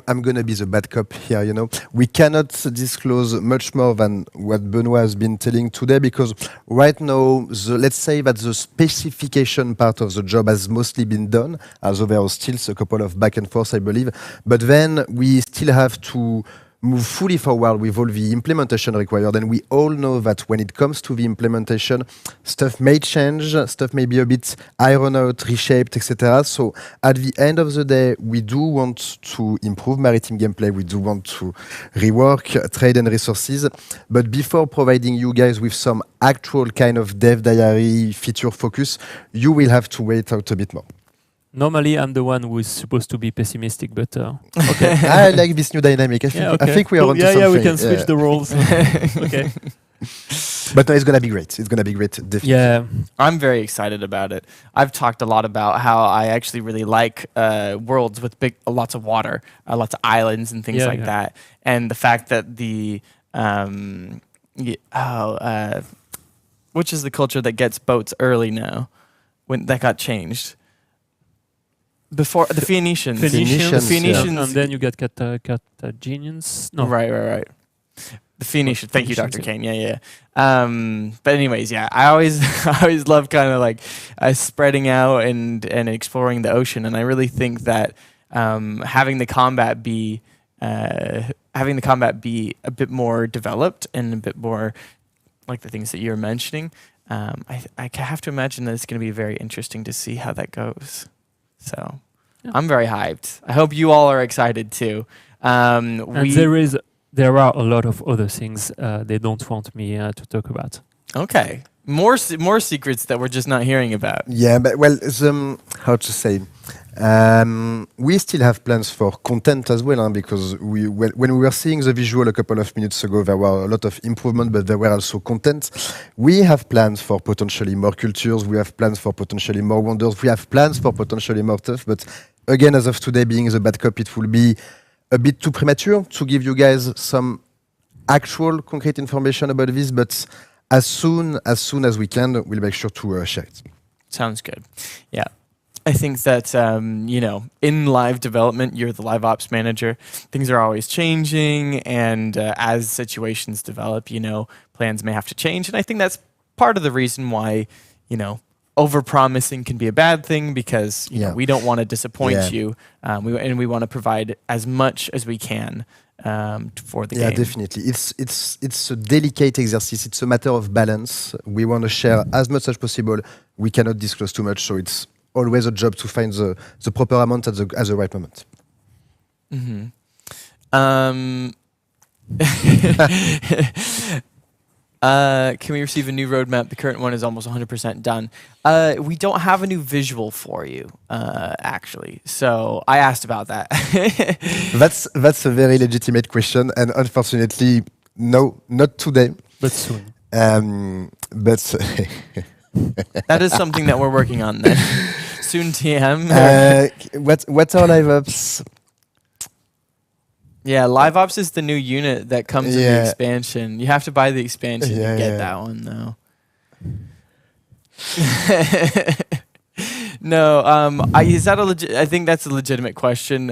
I'm going to be the bad cop here, you know. We cannot disclose much more than what Benoit has been telling today because right now, let's say that the specification part of the job has mostly been done, although there are still a couple of back and forth, I believe. But then we still have to move fully forward with all the implementation required. And we all know that when it comes to the implementation, stuff may change, stuff may be a bit ironed out, reshaped, etc. So at the end of the day, we do want to improve maritime gameplay. We do want to rework trade and resources. But before providing you guys with some actual kind of dev diary feature focus, you will have to wait out a bit more. Normally, I'm the one who is supposed to be pessimistic, but okay. I like this new dynamic. I think we are onto something. Yeah, we can switch the roles. Okay. But no, it's going to be great. It's going to be great, definitely. Yeah. I'm very excited about it. I've talked a lot about how I actually really like worlds with lots of water, lots of islands and things like that. And the fact that which is the culture that gets boats early now, when that got changed. Before the Phoenicians. The Phoenicians. And then you get Carthaginians. No. Right. The Phoenicians. Thank you, Dr. Kane. Yeah. But anyways, yeah, I always love kind of like spreading out and exploring the ocean, and I really think that having the combat be a bit more developed and a bit more like the things that you're mentioning, I have to imagine that it's going to be very interesting to see how that goes. So I'm very hyped. I hope you all are excited too. And there are a lot of other things they don't want me to talk about. Okay. More secrets that we're just not hearing about. Yeah, but well, how to say? We still have plans for content as well, because when we were seeing the visual a couple of minutes ago, there were a lot of improvement, but there were also content. We have plans for potentially more cultures. We have plans for potentially more wonders. We have plans for potentially more stuff. But again, as of today, being the bad cop, it will be a bit too premature to give you guys some actual concrete information about this. But as soon as we can, we'll make sure to share it. Sounds good. Yeah. I think that, in live development, you're the live ops manager. Things are always changing, and as situations develop, plans may have to change. And I think that's part of the reason why, over-promising can be a bad thing, because we don't want to disappoint you, we want to provide as much as we can for the game. Yeah, definitely. It's a delicate exercise. It's a matter of balance. We want to share as much as possible. We cannot disclose too much, so it's always a job to find the proper amount at the right moment. Mm-hmm. Can we receive a new roadmap? The current one is almost 100% done. We don't have a new visual for you, actually. So I asked about that. That's a very legitimate question, and unfortunately, no, not today. But soon. That is something that we're working on then. Soon TM. What are live ops? Yeah, live ops is the new unit that comes in the expansion. You have to buy the expansion to get that one though. No, is that I think that's a legitimate question.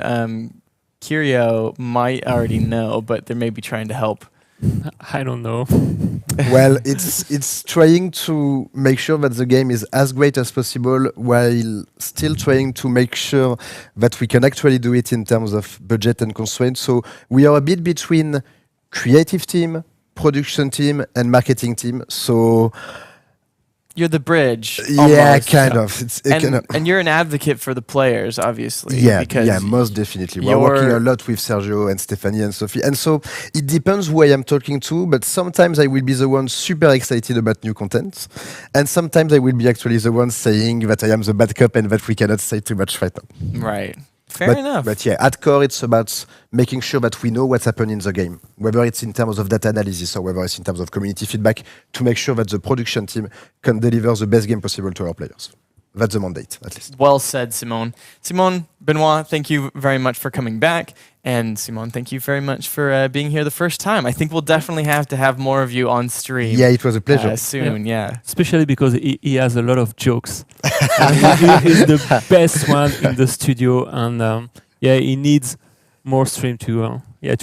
Curio might already know, but they may be trying to help. I don't know. Well, it's trying to make sure that the game is as great as possible while still trying to make sure that we can actually do it in terms of budget and constraints. So we are a bit between creative team, production team, and marketing team. So You're the bridge. yeah, almost. kind of. It's And you're an advocate for the players, obviously. yeah, because yeah, most definitely. We're working a lot with Sergio and Stephanie and Sophie. And so it depends who I am talking to, but sometimes I will be the one super excited about new content. And sometimes I will be actually the one saying that I am the bad cop and that we cannot say too much right now. Right. Fair enough. But yeah, at core, it's about making sure that we know what's happened in the game, whether it's in terms of data analysis or whether it's in terms of community feedback, to make sure that the production team can deliver the best game possible to our players. That's the mandate, at least. Well said, Simone. Simone, Benoit, thank you very much for coming back. And Simone, thank you very much for being here the first time. I think we'll definitely have to have more of you on stream. Yeah, it was a pleasure. Soon, yeah. Especially because he has a lot of jokes. He's the best one in the studio, and yeah, he needs more stream to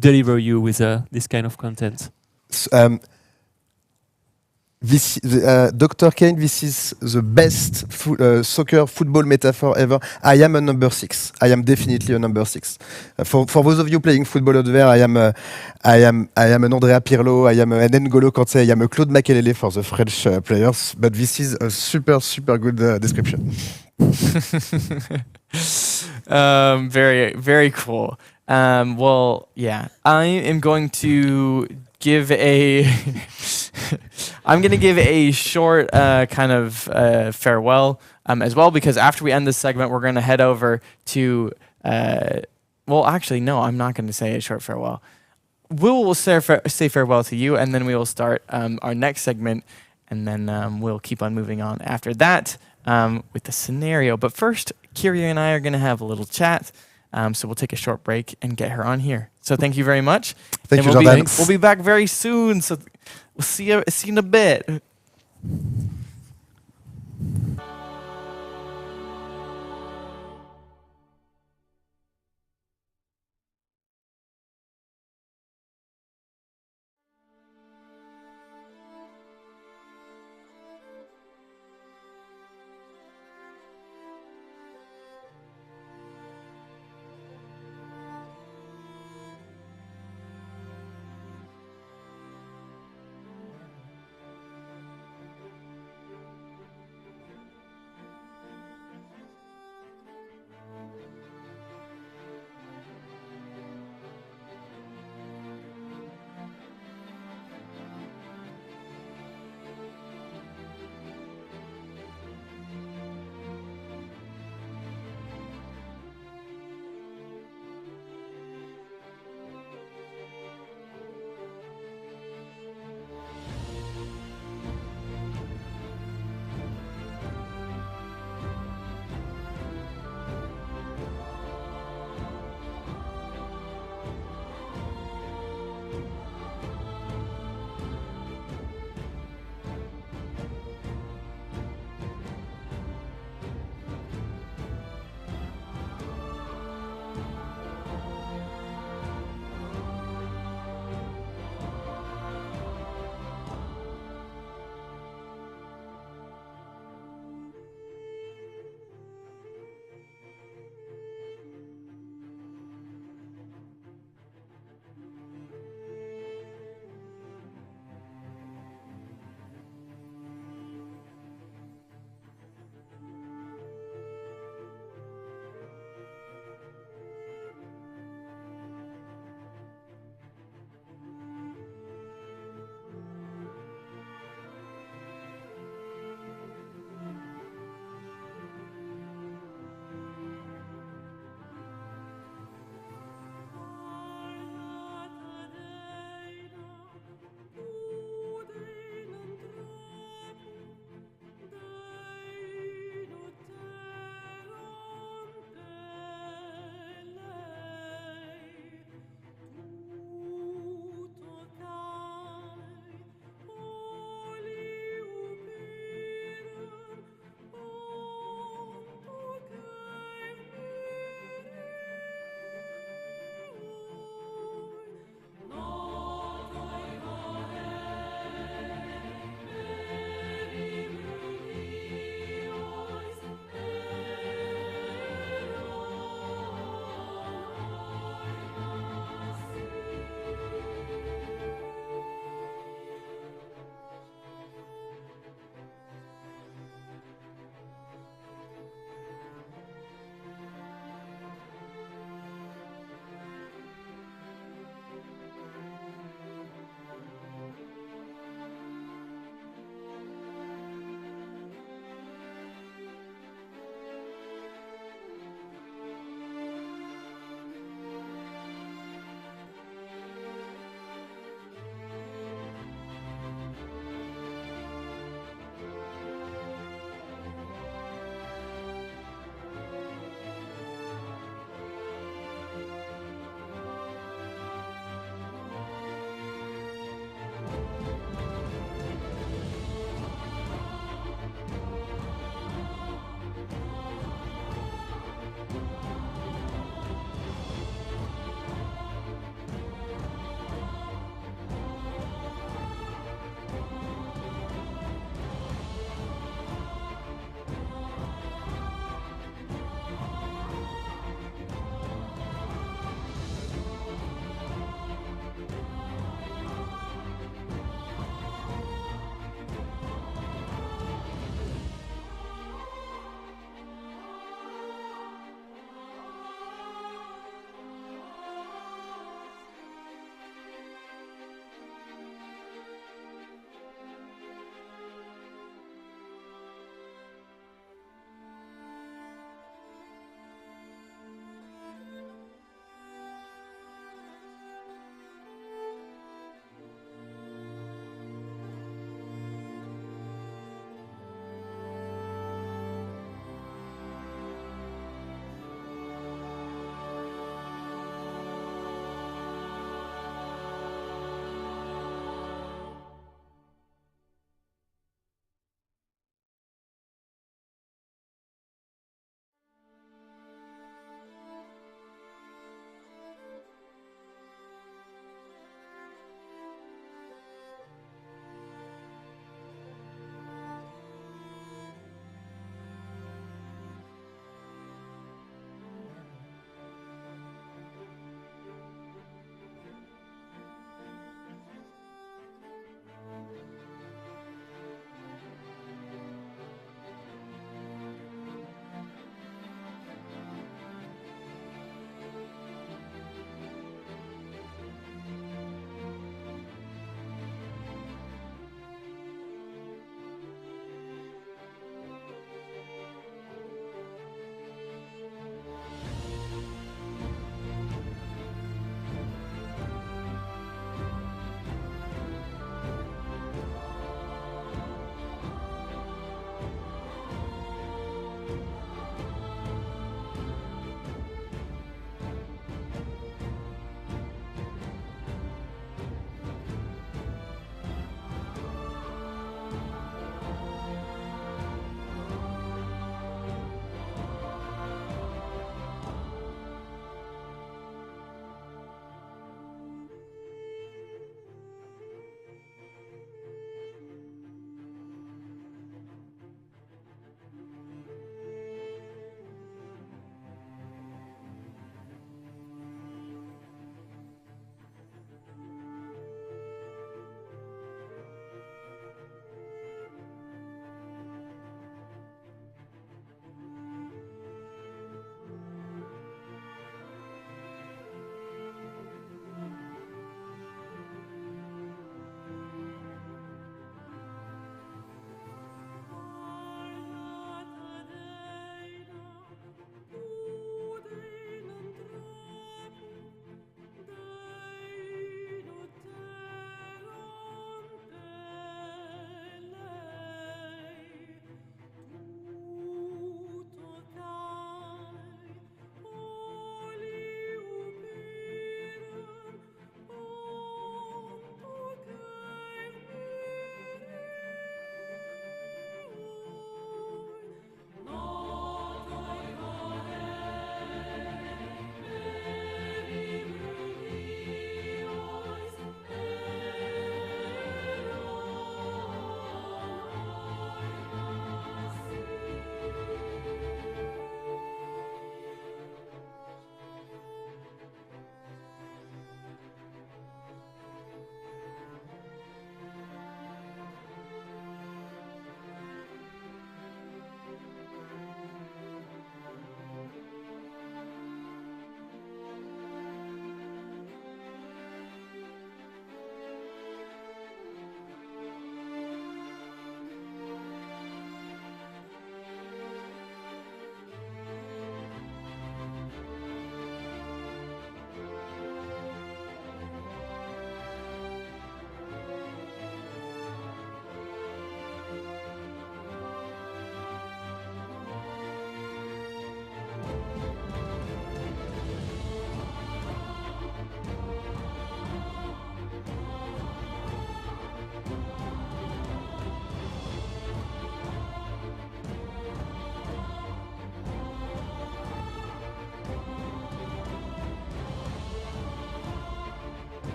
deliver you with this kind of content. Dr. Kane, this is the best soccer football metaphor ever. I am a number 6. I am definitely a number 6. For those of you playing football out there, I am an Andrea Pirlo, I am an N'Golo Kante, I am a Claude Makelele for the French players. But this is a super good description. Very, very cool. Well, yeah, I am going to give a I'm going to give a short kind of farewell as well, because after we end this segment, we're going to head over to well, actually, no, I'm not going to say a short farewell. We will say farewell to you, and then we will start our next segment, and then we'll keep on moving on after that with the scenario. But first, Kyria and I are going to have a little chat. So we'll take a short break and get her on here. So thank you very much. Thank you, Jordan. Jordan. We'll be back very soon. So we'll see you in a bit.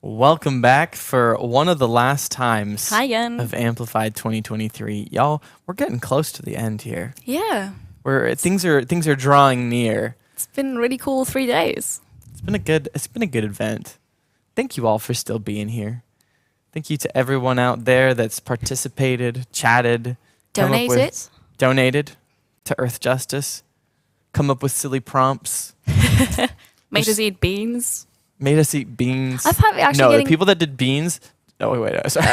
Welcome back for one of the last times Hi again. of Amplified 2023. Y'all, we're getting close to the end here. Yeah, Things are drawing near. it's been really cool 3 days. It's been a good event. Thank you all for still being here. Thank you to everyone out there that's participated, chatted, donated to Earth Justice, come up with silly prompts, Made us eat beans. made us eat beans. I've had actually No, getting the people that did beans. Oh wait, sorry.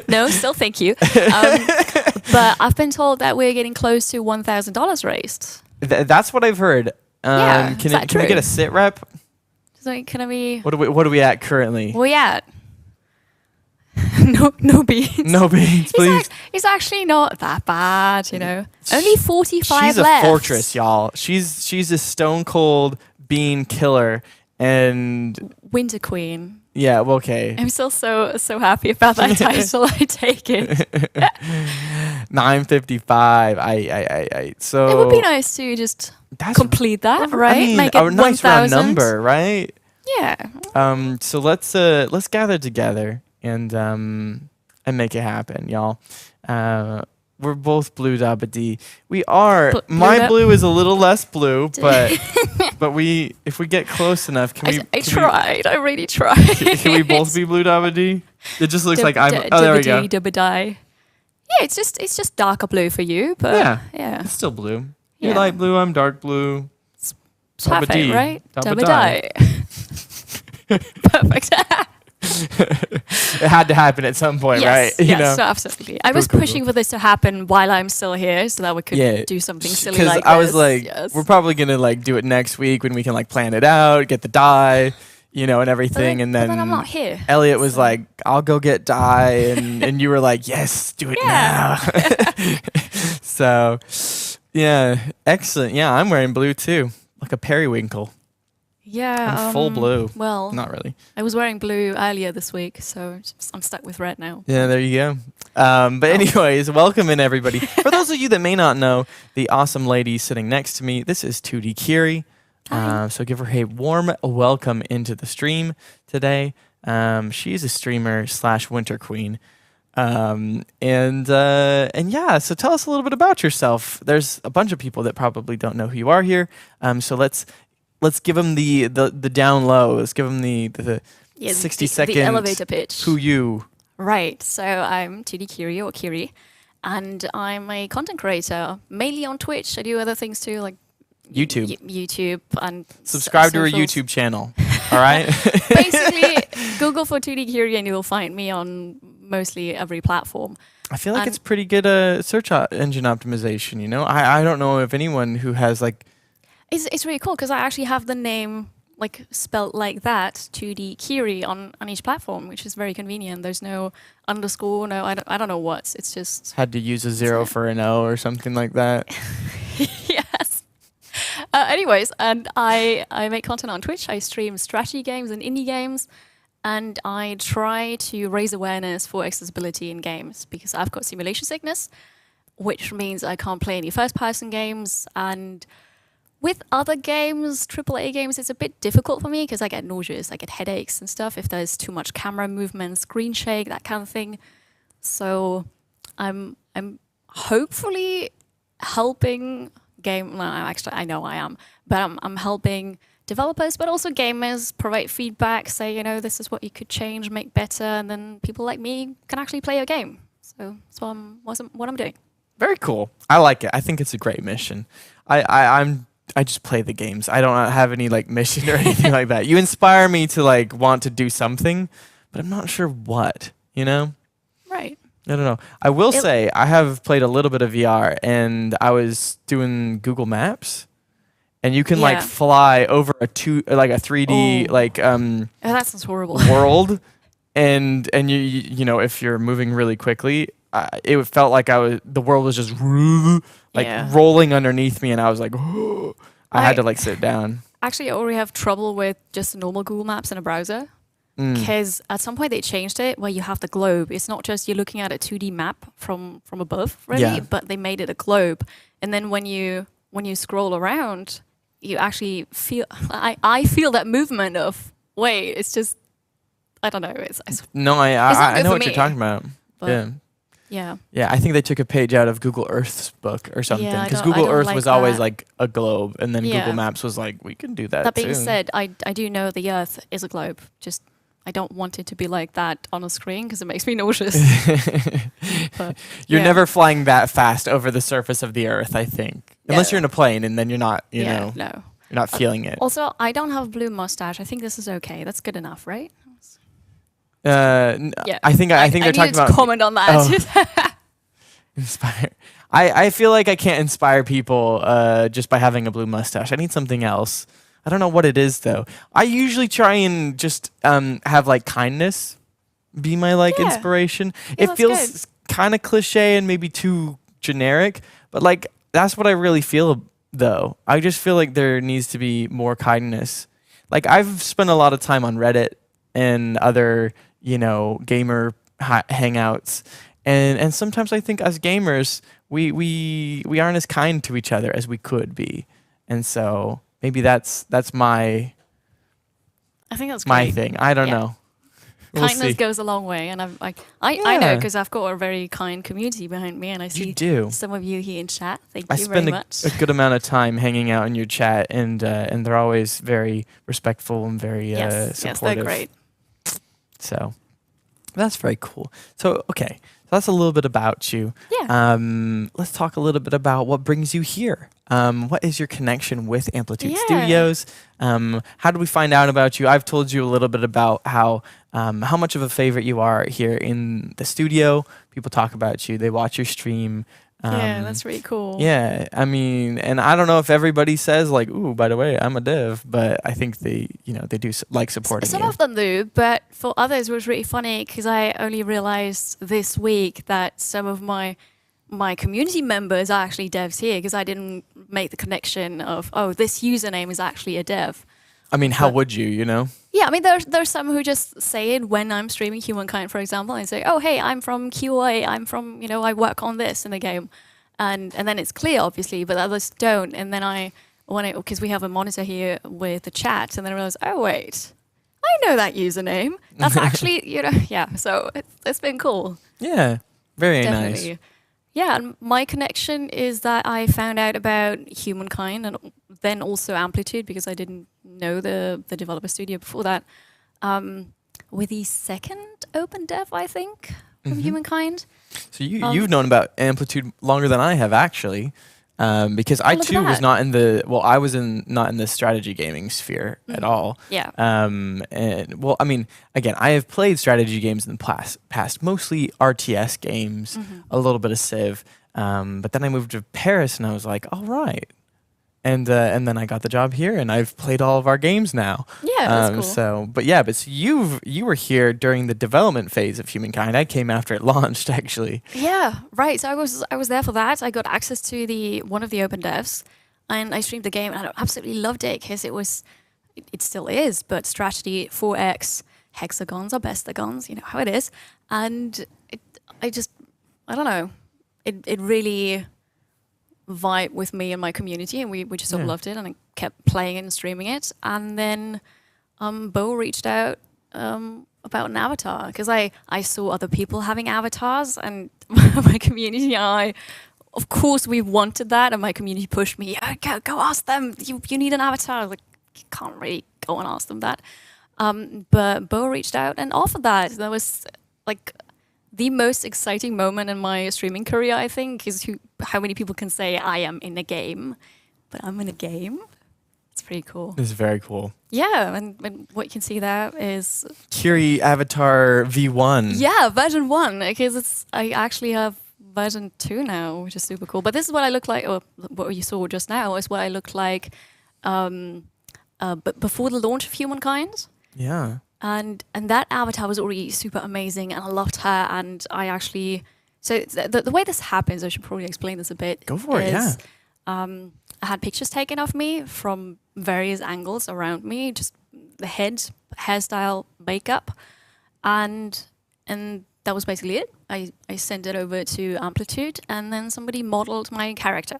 no, still thank you. But I've been told that we're getting close to $1,000 raised. That's what I've heard. Yeah, can is that can we get true? a sit rep? So can we? What are we at currently? Where we at? no beans. No beans, please. It's actually not that bad, you know. Only 45 She's a left. fortress, y'all. She's a stone cold bean killer, and Winter Queen. yeah, well, okay. I'm still so happy about that title. I take it. 955. So It would be nice to just that's complete that, right? I mean, Make a it nice round 1,000. number, right? Yeah. So let's gather together and make it happen, y'all. We're both blue dabba. We are. Blue My dab- blue is a little less blue, but if we get close enough, I tried. I really tried. Can we both be blue dabba? It just looks like I'm. Oh, there we go. Dubba-die. Yeah, it's just darker blue for you, but Yeah. It's still blue. Yeah. You're light blue. I'm dark blue. It's Dabba-dee. perfect, right? Dabba-die. Perfect. It had to happen at some point, Yes, right? yes, so absolutely. I was Cool. pushing for this to happen while I'm still here, so that we could do something silly Because like I this. was like, Yes. we're probably gonna like do it next week when we can like plan it out, get the dye, and everything, and but then I'm not here. Elliot was so- like, "I'll go get dye," and you were like, "Yes, do it Yeah. now." So, yeah, excellent. Yeah, I'm wearing blue too, like a periwinkle. Yeah, I'm full blue. Well, Not really. I was wearing blue earlier this week, so I'm stuck with red now. Yeah, there you go. But anyways, welcome in everybody. For those of you that may not know, the awesome lady sitting next to me, this is 2D Kiri. Hi. So give her a warm welcome into the stream today. She's a streamer / Winter Queen. And yeah, so tell us a little bit about yourself. There's a bunch of people that probably don't know who you are here. So let's give them the down low. Let's give them the 60-second the elevator pitch. who you. Right. So I'm 2D Kiri or Kiri, and I'm a content creator mainly on Twitch. I do other things too, like YouTube. YouTube and Subscribe to her socials. YouTube channel. All right. Basically, Google for 2D Kiri and you will find me on mostly every platform. I feel like And- it's pretty good search engine optimization. I don't know if anyone who has like. It's really cool because I actually have the name like spelled like that, 2D Kiri on each platform, which is very convenient. There's no underscore, no, I don't know what. It's just Had to use a 0 for an O or something like that. yes. Anyways, and I make content on Twitch. I stream strategy games and indie games, and I try to raise awareness for accessibility in games because I've got simulation sickness, which means I can't play any first-person games. And with other games, AAA games, it's a bit difficult for me because I get nauseous, I get headaches and stuff if there's too much camera movement, screen shake, that kind of thing. So I'm hopefully helping actually I know I am, but I'm helping developers, but also gamers provide feedback, say, this is what you could change, make better, and then people like me can actually play your game. So that's what I'm doing. Very cool. I like it. I think it's a great mission. I just play the games. I don't have any like mission or anything like that. You inspire me to like want to do something, but I'm not sure what, Right. I don't know. I will say I have played a little bit of VR and I was doing Google Maps and you can like Yeah. fly over a 3D Oh, that sounds horrible. world and you if you're moving really quickly, it felt like the world was just like Yeah. rolling underneath me and I was like I had to like sit down. Actually, I already have trouble with just normal Google Maps in a browser because at some point they changed it where you have the globe. It's not just you're looking at a 2D map from above, really, Yeah. but they made it a globe. And then when you scroll around, you actually feel I feel that movement of wait, it's just I don't know. No, not I good know for what you're me, talking about. but Yeah. yeah. Yeah, I think they took a page out of Google Earth's book or something, Yeah, I because don't- I Google don't Earth like was always that. like a globe, and then Yeah. Google Maps was like, we can do that That too. being said, I do know the Earth is a globe. Just I don't want it to be like that on a screen because it makes me nauseous. But, You're yeah. never flying that fast over the surface of the Earth, I think, unless you're in a plane, and then you're not, you know, No. you're not feeling it. Also, I don't have a blue mustache. I think this is okay. That's good enough, right? Yeah. I think they're talking needed to about comment on that. inspire. I feel like I can't inspire people just by having a blue mustache. I need something else. I don't know what it is though. I usually try and just have like kindness be my like Yeah. inspiration. Yeah, It that's feels kind of cliche and maybe too generic, but like that's what I really feel though. I just feel like there needs to be more kindness. Like I've spent a lot of time on Reddit and other, you know, gamer hangouts, and sometimes I think as gamers we aren't as kind to each other as we could be, and so maybe that's my I think that's my great. thing. I don't Yeah. know. We'll Kindness see. goes a long way, and I know Yeah. because I've got a very kind community behind me, and I see You do. some of you here in chat. Thank I you very spend much. a good amount of time hanging out in your chat, and they're always very respectful and very yes, supportive. they're great. So that's very cool. So okay, so that's a little bit about you. Yeah. Let's talk a little bit about what brings you here. What is your connection with Amplitude Yeah. Studios? How did we find out about you? I've told you a little bit about how much of a favorite you are here in the studio. People talk about you. They watch your stream. Yeah, that's really cool. Yeah, I mean, and I don't know if everybody says like, "Ooh, by the way, I'm a dev," but I think they do like supporting Some you. of them do, but for others it was really funny because I only realized this week that some of my community members are actually devs here because I didn't make the connection of, oh, this username is actually a dev. I mean, how but- would you, you know? Yeah, I mean, there's some who just say it when I'm streaming Humankind, for example, and say, oh, hey, I'm from QA, I'm from, I work on this in the game. And then it's clear, obviously, but others don't. And then because we have a monitor here with the chat, and then I realize, oh, wait, I know that username. That's actually, yeah, so it's been cool. Yeah, very Definitely. nice. Yeah, and my connection is that I found out about Humankind and then also Amplitude because I didn't know the developer studio before that. With the second open dev, I think, from Humankind. So you've known about Amplitude longer than I have actually, because I look at too was that. not in I was not in the strategy gaming sphere at all. Yeah. And well, I mean, again, I have played strategy games in the past, mostly RTS games, a little bit of Civ, but then I moved to Paris and I was like, all right. And then I got the job here, and I've played all of our games now. Yeah, that's cool. So you were here during the development phase of Humankind. I came after it launched, actually. Yeah, right. So I was there for that. I got access to one of the open devs, and I streamed the game, and I absolutely loved it because it still is, but strategy 4x hexagons are bestagons, you know how it is, and I don't know, it really vibe with me and my community, and we just all Yeah. loved it, and I kept playing it and streaming it. And then Bo reached out about an avatar because I saw other people having avatars, and my community and of course we wanted that, and my community pushed me, go ask them, you need an avatar. I was like, you can't really go and ask them that. But Bo reached out and offered that. That was like the most exciting moment in my streaming career, I think, is how many people can say I am in a game, but I'm in a game. It's pretty cool. This is very cool. Yeah, and what you can see there is Curie Avatar V1. yeah, version 1, because I actually have version 2 now, which is super cool. But this is what I look like, or what you saw just now is what I look like but before the launch of Humankind. Yeah. And that avatar was already super amazing, and I loved her. And I actually, so the way this happens, I should probably explain this a bit. Go for it, yeah. I had pictures taken of me from various angles around me, just the head, hairstyle, makeup, and that was basically it. I sent it over to Amplitude, and then somebody modeled my character,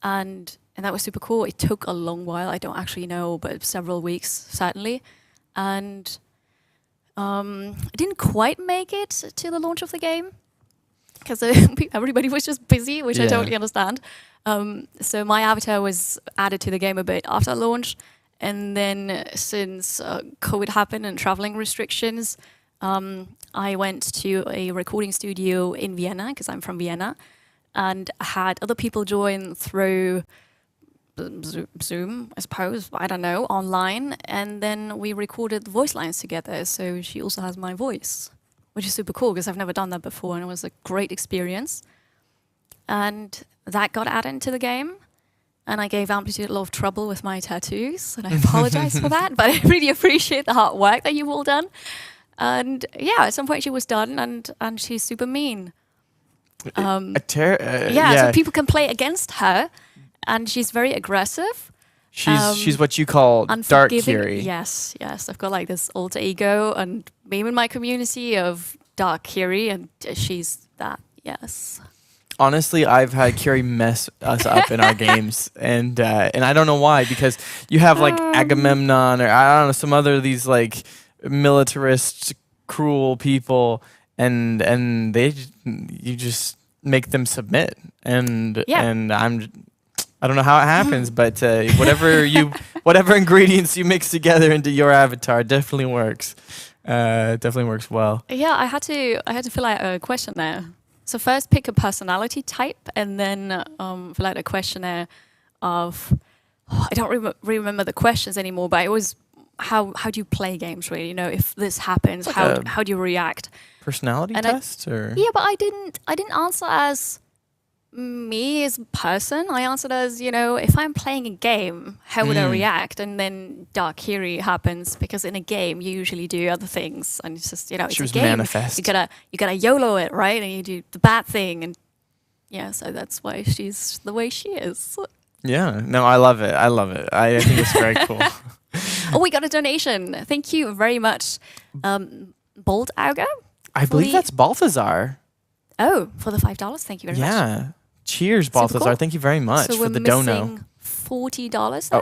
and that was super cool. It took a long while. I don't actually know, but several weeks certainly. And I didn't quite make it to the launch of the game because everybody was just busy, which I Yeah. totally understand. So my avatar was added to the game a bit after launch, and then since COVID happened and traveling restrictions, I went to a recording studio in Vienna because I'm from Vienna, and had other people join through Zoom, I suppose, I don't know, online, and then we recorded voice lines together. So she also has my voice, which is super cool because I've never done that before, and it was a great experience. And that got added into the game, and I gave Amplitude a lot of trouble with my tattoos, and I apologize for that, but I really appreciate the hard work that you've all done. And yeah, at some point she was done, and she's super mean. So people can play against her, and she's very aggressive. She's what you call dark Unforgiving. Kiri. Yes. I've got like this alter ego and meme in my community of dark Kiri, and she's that. Yes. Honestly, I've had Kiri mess us up in our games, and I don't know why, because you have like Agamemnon or I don't know some other of these like militarist cruel people, and you just make them submit, and I don't know how it happens, but whatever ingredients you mix together into your avatar definitely works. Definitely works well. Yeah, I had to fill out a questionnaire. So first pick a personality type, and then fill out a questionnaire of I don't remember the questions anymore, but it was how do you play games really? You know, if this happens, Like how do you react? Personality And test or Yeah, but I didn't answer as me as a person. I answered as, you know, if I'm playing a game, how would I react? And then Dark Kiri happens because in a game you usually do other things, and it's just, you know, it's she a was game. manifest. You gotta YOLO it, right? And you do the bad thing, and yeah, so that's why she's the way she is. Yeah, no, I love it. I think it's very cool. Oh, we got a donation. Thank you very much, Bold Auger. I believe the- that's Balthazar. Oh, for the $5. Thank you very much. Yeah. Cheers, Super Balthazar. cool. Thank you very much So for we're the dono. missing $40 now.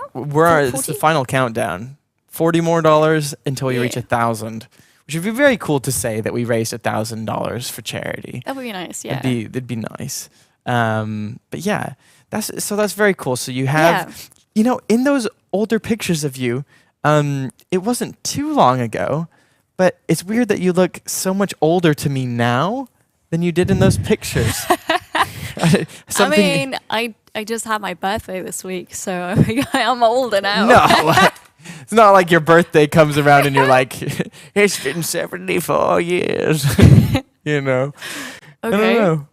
It's the final countdown. $40 more until we reach Yeah. 1,000, which would be very cool to say that we raised $1,000 for charity. That would be nice. Yeah. That'd be nice. But yeah, that's very cool. So you have, you know, in those older pictures of you, it wasn't too long ago, but it's weird that you look so much older to me now than you did in those pictures. I mean, I just had my birthday this week, so I'm older now. No, it's not like your birthday comes around and you're like, it's been 74 years. You know? I don't Okay. know.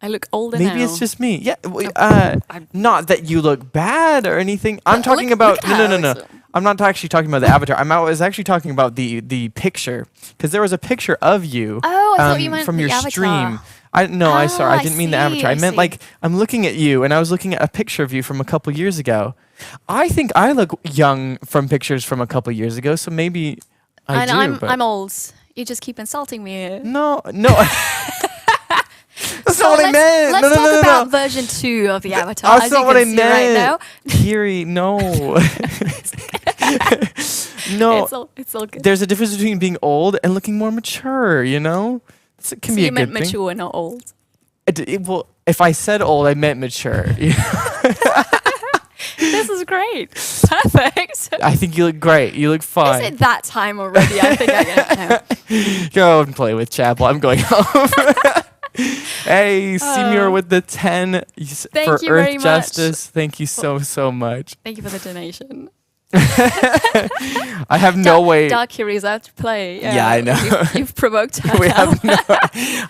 I look older Maybe now. it's just me. Yeah. I'm- Not that you look bad or anything. I'm But talking look about at no. how- I'm not actually talking about the avatar. I was actually talking about the picture, because there was a picture of you Oh, I thought you meant from the your avatar. stream. I sorry, I I didn't mean the see, avatar. I I meant see. like I'm looking at you, and I was looking at a picture of you from a couple years ago. I think I look young from pictures from a couple years ago, so maybe I do. But I'm old. You just keep insulting me. no. That's So not what I meant. Let's no, talk no. about version 2 of the avatar. That's as not you what can I see meant. right now. Kiri, no. No. It's all good. There's a difference between being old and looking more mature, you know? It can So be a you meant good thing. mature, not old. Well, if I said old, I meant mature. This is great. Perfect. I think you look great. You look Is fine. it that time already? I think I get it now. Go and play with Chapel. I'm going home. Hey, Seymour with the 10 Thank for you Earth very much. Justice. Thank you so much. Thank you for the donation. I have no way. Dark Kiri's out to play. Yeah, I know. You've provoked her. We now.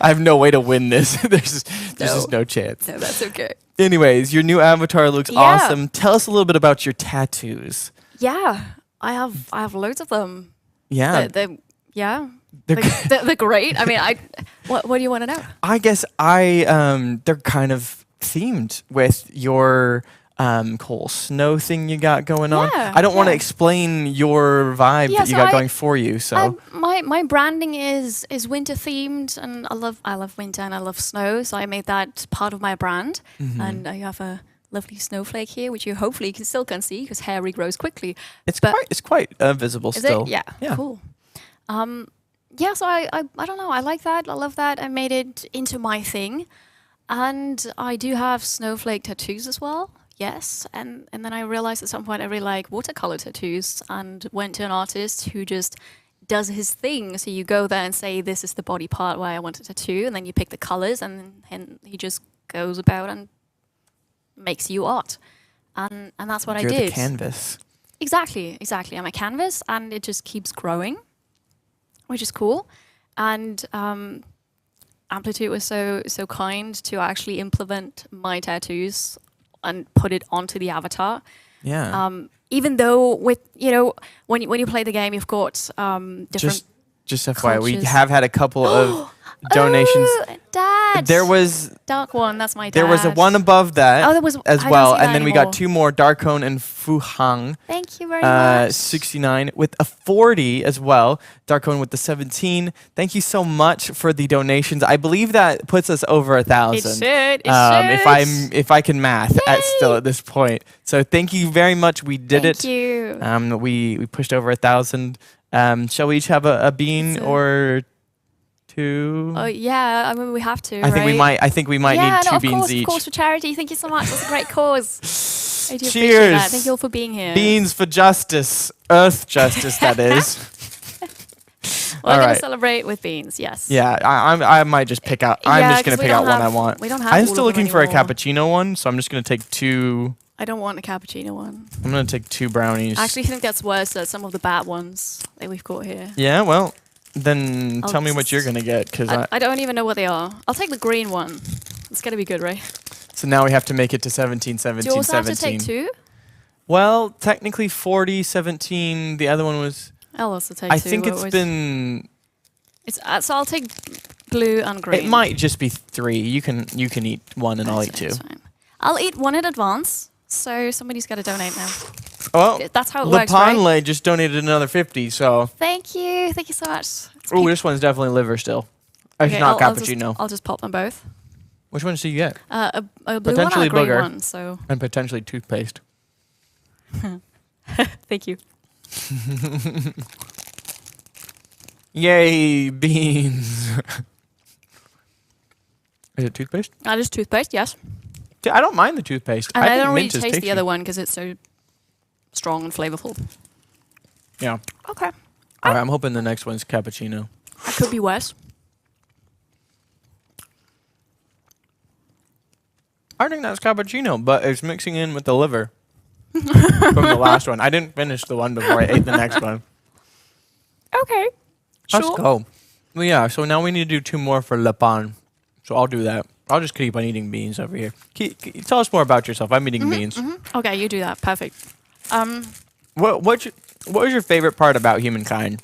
I have no way to win this. There's just no chance. No, that's okay. Anyways, your new avatar looks Yeah. awesome. Tell us a little bit about your tattoos. Yeah, I have loads of them. Yeah. They're great. I mean, what do you want to know? I guess they're kind of themed with your whole snow thing you got going on. Yeah, I don't want to yeah. explain your vibe Yeah, that you so got going for you. So My branding is winter themed, and I love winter and I love snow, so I made that part of my brand. Mm-hmm. And I have a lovely snowflake here, which you hopefully still can see because hair regrows quickly. it's but- quite visible Is still. it? Yeah. Yeah. Cool. yeah, so I don't know. I like that. I love that. I made it into my thing. And I do have snowflake tattoos as well. Yes. And then I realized at some point I really like watercolor tattoos and went to an artist who just does his thing. So you go there and say, this is the body part where I want a tattoo. And then you pick the colors and he just goes about and makes you art. And that's what You're I did. the canvas. Exactly. I'm a canvas and it just keeps growing, which is cool. And Amplitude was so kind to actually implement my tattoos and put it onto the avatar. Yeah. Even though with when you play the game, you've got different. Just FYI, we cultures. have had a couple of donations. Oh, Dad. There was Dark One. That's my dad. there was a one above that Oh, there was as I don't well, see that and then we anymore. got two more, Darkone and Fuhang. Thank you very much. 69 with a 40 as well. Darkone with the 17. Thank you so much for the donations. I believe that puts us over 1,000. It should. It should. If I can math at this point. So thank you very much. We did Thank it. you. We pushed over 1,000. Shall we each have a bean or two? Oh yeah, I mean we have to. I think we right? might. I think we might Yeah, need no, two of beans course, each. Of course, for charity. Thank you so much. That's a great cause. I do appreciate Cheers. that. Thank you all for being here. Beans for justice, Earth justice. That is. We're All going right. to celebrate with beans. Yes. Yeah, I might just pick out. I'm Yeah, just gonna 'cause we pick out don't one I have- want. we don't have I'm all still of them looking for a anymore. cappuccino one, so I'm just gonna take two. I don't want a cappuccino one. I'm gonna take two brownies. I actually think that's worse than some of the bad ones that we've got here. Yeah, well, then I'll tell me what just- you're gonna get, because I don't even know what they are. I'll take the green one. It's going to be good, right? so now we have to make it to 17, Do 17, you also 17. have to take two? Well, technically 40, 17. The other one was. I'll also take I two. think but it's was- been. It's so I'll take blue and green. It might just be three. You can eat one, and I'll eat That's two. fine. I'll eat one in advance. So somebody's got to donate now. Well, That's how it works, right? Lepanle just donated another 50. So, Thank you so much. oh, this one's definitely liver still. It's Okay, not I'll cappuccino. I'll just pop them both. Which one should you get? A blue one and Potentially a green booger. one. So And potentially toothpaste. thank you. Yay, beans. Is it toothpaste? That is toothpaste, yes. I don't mind the toothpaste. And I, think don't really mint is taste the tasty. other one because it's so strong and flavorful. Yeah. Okay. All right, I'm hoping the next one's cappuccino. That could be worse. I think that's cappuccino, but it's mixing in with the liver from the last one. I didn't finish the one before I ate the next one. Okay. Let's Sure. go. Well, yeah, so now we need to do two more for Le Pan. So I'll do that. I'll just keep on eating beans over here. Tell us more about yourself. I'm eating beans. Okay, you do that. Perfect. What was your favorite part about Humankind?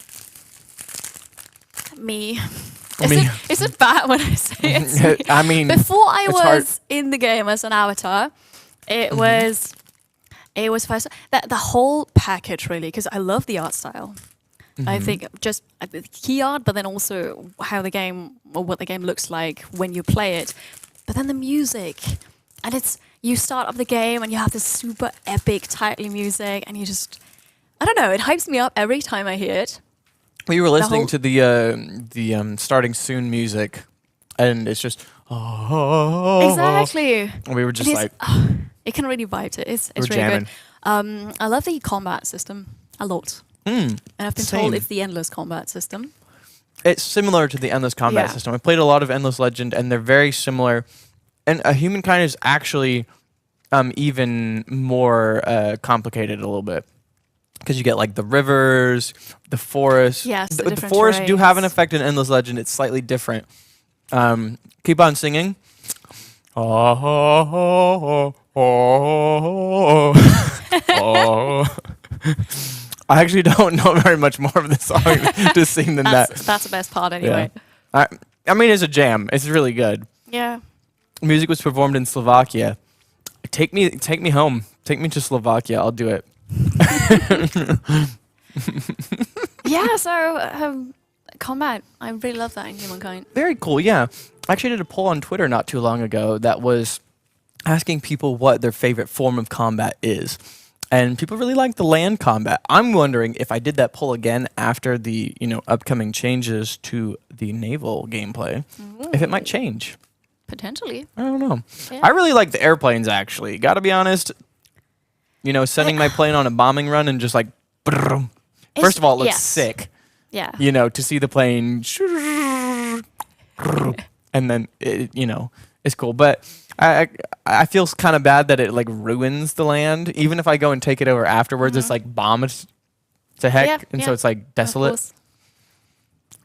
Me. Me. Is it bad when I say it's me? I mean, Before I it's was hard. in the game as an avatar, it was first the whole package really because I love the art style. I think just the key art, but then also how the game or what the game looks like when you play it. But then the music, and you start up the game and you have this super epic, tightly music, and you just I don't know, it hypes me up every time I hear it. We were listening whole- to the starting soon music, and it's just Exactly. And we were just It is- like it can really vibe to it. It's we're really jamming. good. I love the combat system a lot. And I've been same. told it's the endless combat system. It's similar to the endless combat Yeah. system. I played a lot of Endless Legend, and they're very similar. And Humankind is actually even more complicated a little bit because you get like the rivers, the forests. Yes, the the different forests do have an terrains. effect in Endless Legend. It's slightly different. Keep on singing. I actually don't know very much more of the song to sing than that. That's the best part anyway. I mean, it's a jam. It's really good. Yeah. Music was performed in Slovakia. Take me home. Take me to Slovakia. I'll do it. Yeah, so combat. I really love that in Humankind. Very cool. Yeah, I actually did a poll on Twitter not too long ago that was asking people what their favorite form of combat is, and people really like the land combat. I'm wondering if I did that poll again after the upcoming changes to the naval gameplay, if it might change. Potentially. I don't know. Yeah. I really like the airplanes, actually. Got to be honest. Sending my plane on a bombing run and just like, brrr. First of all, it looks yes. sick. Yeah. To see the plane, and then it's cool. But I feel kind of bad that it like ruins the land. Even if I go and take it over afterwards, it's like bombed to heck, Yeah, and yeah. so it's like Of desolate. course.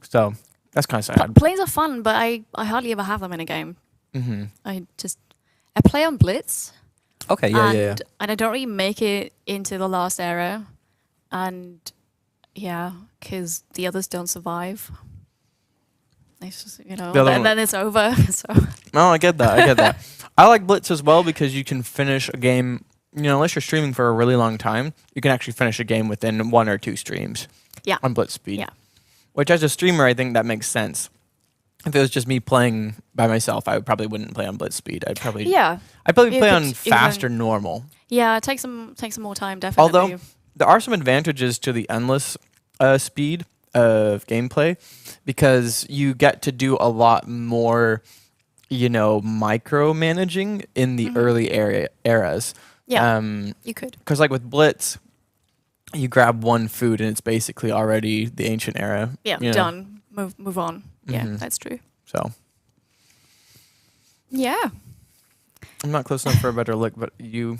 So that's kind of sad. Planes are fun, but I hardly ever have them in a game. Mm-hmm. I play on Blitz. Okay, And I don't really make it into the last era. And yeah, because the others don't survive. It's just, The other one- and then it's over. So No, I get that. I like Blitz as well because you can finish a game, unless you're streaming for a really long time, you can actually finish a game within 1 or 2 streams. Yeah. On Blitz speed. Yeah. Which as a streamer, I think that makes sense. If it was just me playing by myself, I probably wouldn't play on Blitz speed. I'd probably yeah, play You on could fast or even- normal. yeah, take some more time definitely. Although there are some advantages to the endless speed of gameplay because you get to do a lot more, micromanaging in the early eras. yeah, you could. Because like with Blitz, you grab one food and it's basically already the ancient era. Yeah, done. Move on. Yeah, Mhm. that's true. So Yeah. I'm not close enough for a better look, but you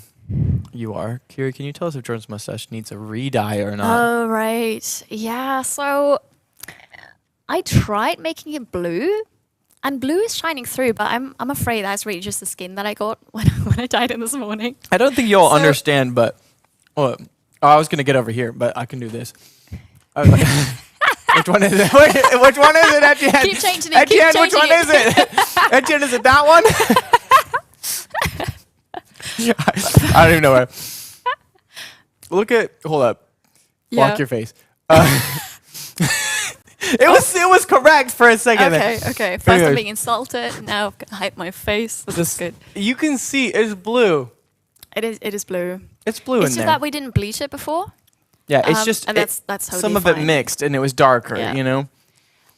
are. Kiri, can you tell us if Jordan's mustache needs a re-dye or not? Oh right. Yeah. So I tried making it blue, and blue is shining through, but I'm afraid that's really just the skin that I got when I dyed it this morning. I don't think you'll So- understand, but I was gonna get over here, but I can do this. Which one is it? Which one is it, Etienne? Keep changing it. Etienne, keep which one changing is it? Etienne, is it that one? I don't even know where. Hold up. Yeah. Block your face. It was correct for a second. Okay. there. Okay. First I'm Anyways. being insulted. Now I've got to hide my face. This is good. You can see it's blue. It is blue. It's blue It's in just there. that we didn't bleach it before. Yeah, it's just and that's totally some of it fine. mixed and it was darker. Yeah.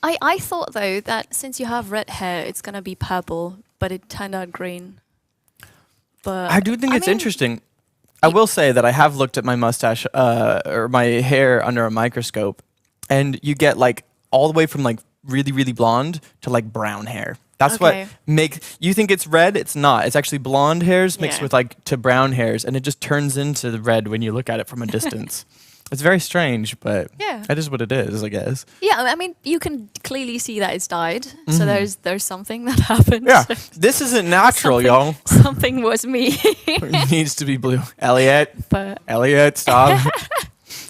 I thought though that since you have red hair, it's gonna be purple, but it turned out green. But I do think it's mean, interesting. I will say that I have looked at my mustache or my hair under a microscope, and you get like all the way from like really, really blonde to like brown hair. That's Okay. what you think it's red. It's not. It's actually blonde hairs mixed Yeah. with like to brown hairs, and it just turns into the red when you look at it from a distance. It's very strange, but Yeah. that is what it is, I guess. Yeah, I mean, you can clearly see that it's dyed. So there's something that happened. Yeah, this isn't natural, y'all. Something was me. It needs to be blue. Elliot, But stop.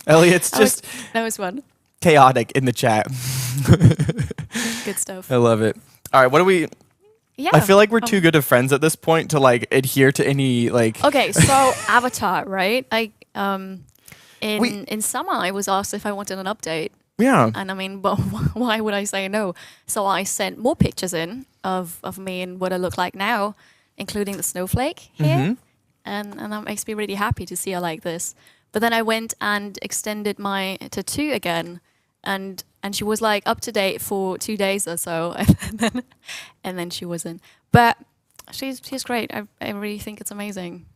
Elliot's that was- just that was fun. chaotic in the chat. Good stuff. I love it. All right, what do we? Yeah. I feel like we're too good of friends at this point to like adhere to any like. Okay, so Avatar, right? We- In summer, I was asked if I wanted an update, Yeah. and I mean, well, why would I say no? So I sent more pictures in of me and what I look like now, including the snowflake here, and that makes me really happy to see her like this. But then I went and extended my tattoo again, and she was like up to date for 2 days or so, and then she wasn't. But she's great. I really think it's amazing.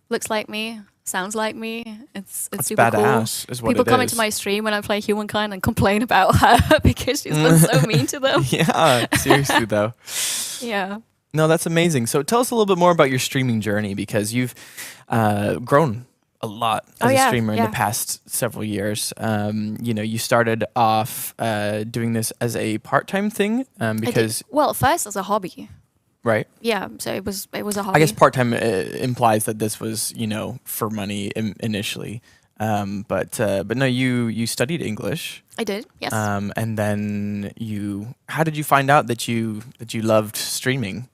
Looks like me, sounds like me. It's That's super badass, cool. is what People it come is. into my stream when I play Humankind and complain about her because she's been so mean to them. Yeah, seriously though. Yeah. No, that's amazing. So tell us a little bit more about your streaming journey because you've grown a lot as a streamer in the past several years. You started off doing this as a part-time thing because Well, first as a hobby. right. Yeah, so it was a hobby. I guess part-time implies that this was for money initially. But no, you studied English. I did. Yes. And then how did you find out that you loved streaming?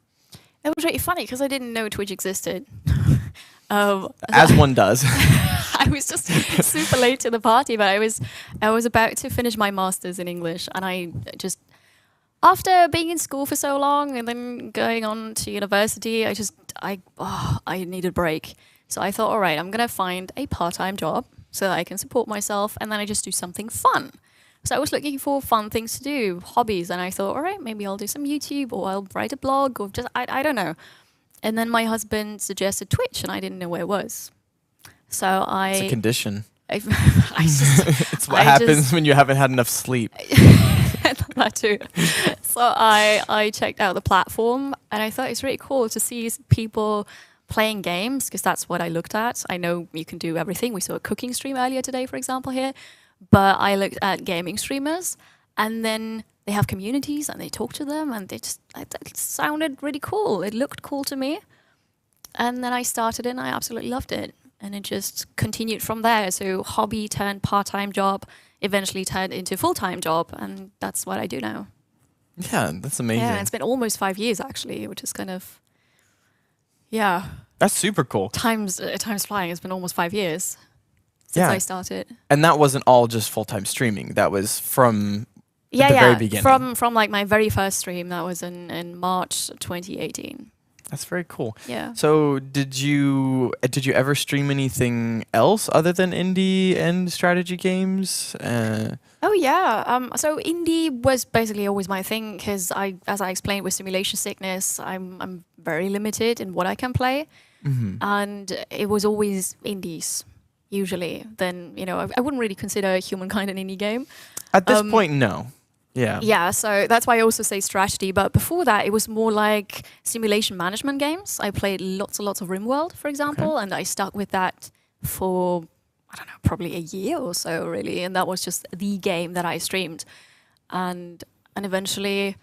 It was really funny because I didn't know Twitch existed. As one does. I was just super late to the party, but I was about to finish my master's in English, and I just, after being in school for so long and then going on to university, I needed a break. So I thought, all right, I'm going to find a part-time job so that I can support myself, and then I just do something fun. So I was looking for fun things to do, hobbies, and I thought, all right, maybe I'll do some YouTube, or I'll write a blog, or just, I don't know. And then my husband suggested Twitch, and I didn't know where it was. So It's a condition. I just, It's what I happens just- when you haven't had enough sleep. that too. So I checked out the platform, and I thought it's really cool to see people playing games, because that's what I looked at. I know you can do everything. We saw a cooking stream earlier today, for example, here. But I looked at gaming streamers, and then they have communities, and they talk to them, and it sounded really cool. It looked cool to me. And then I started it, and I absolutely loved it. And it just continued from there. So hobby turned part-time job, eventually turned into full-time job, and that's what I do now. Yeah, that's amazing. Yeah, it's been almost 5 years actually, which is kind of, yeah, That's super cool. time's flying. It's been almost 5 years since Yeah. I started. And that wasn't all just full-time streaming. That was from Yeah, the yeah. very beginning. From like my very first stream, that was in March 2018. That's very cool. Yeah. So did you ever stream anything else other than indie and strategy games? Oh yeah. So indie was basically always my thing, because as I explained with simulation sickness, I'm very limited in what I can play, and it was always indies usually. Then I wouldn't really consider Humankind an indie game. At this point, no. Yeah. Yeah, so that's why I also say strategy. But before that, it was more like simulation management games. I played lots and lots of RimWorld, for example, and I stuck with that for, I don't know, probably a year or so, really. And that was just the game that I streamed. And eventually,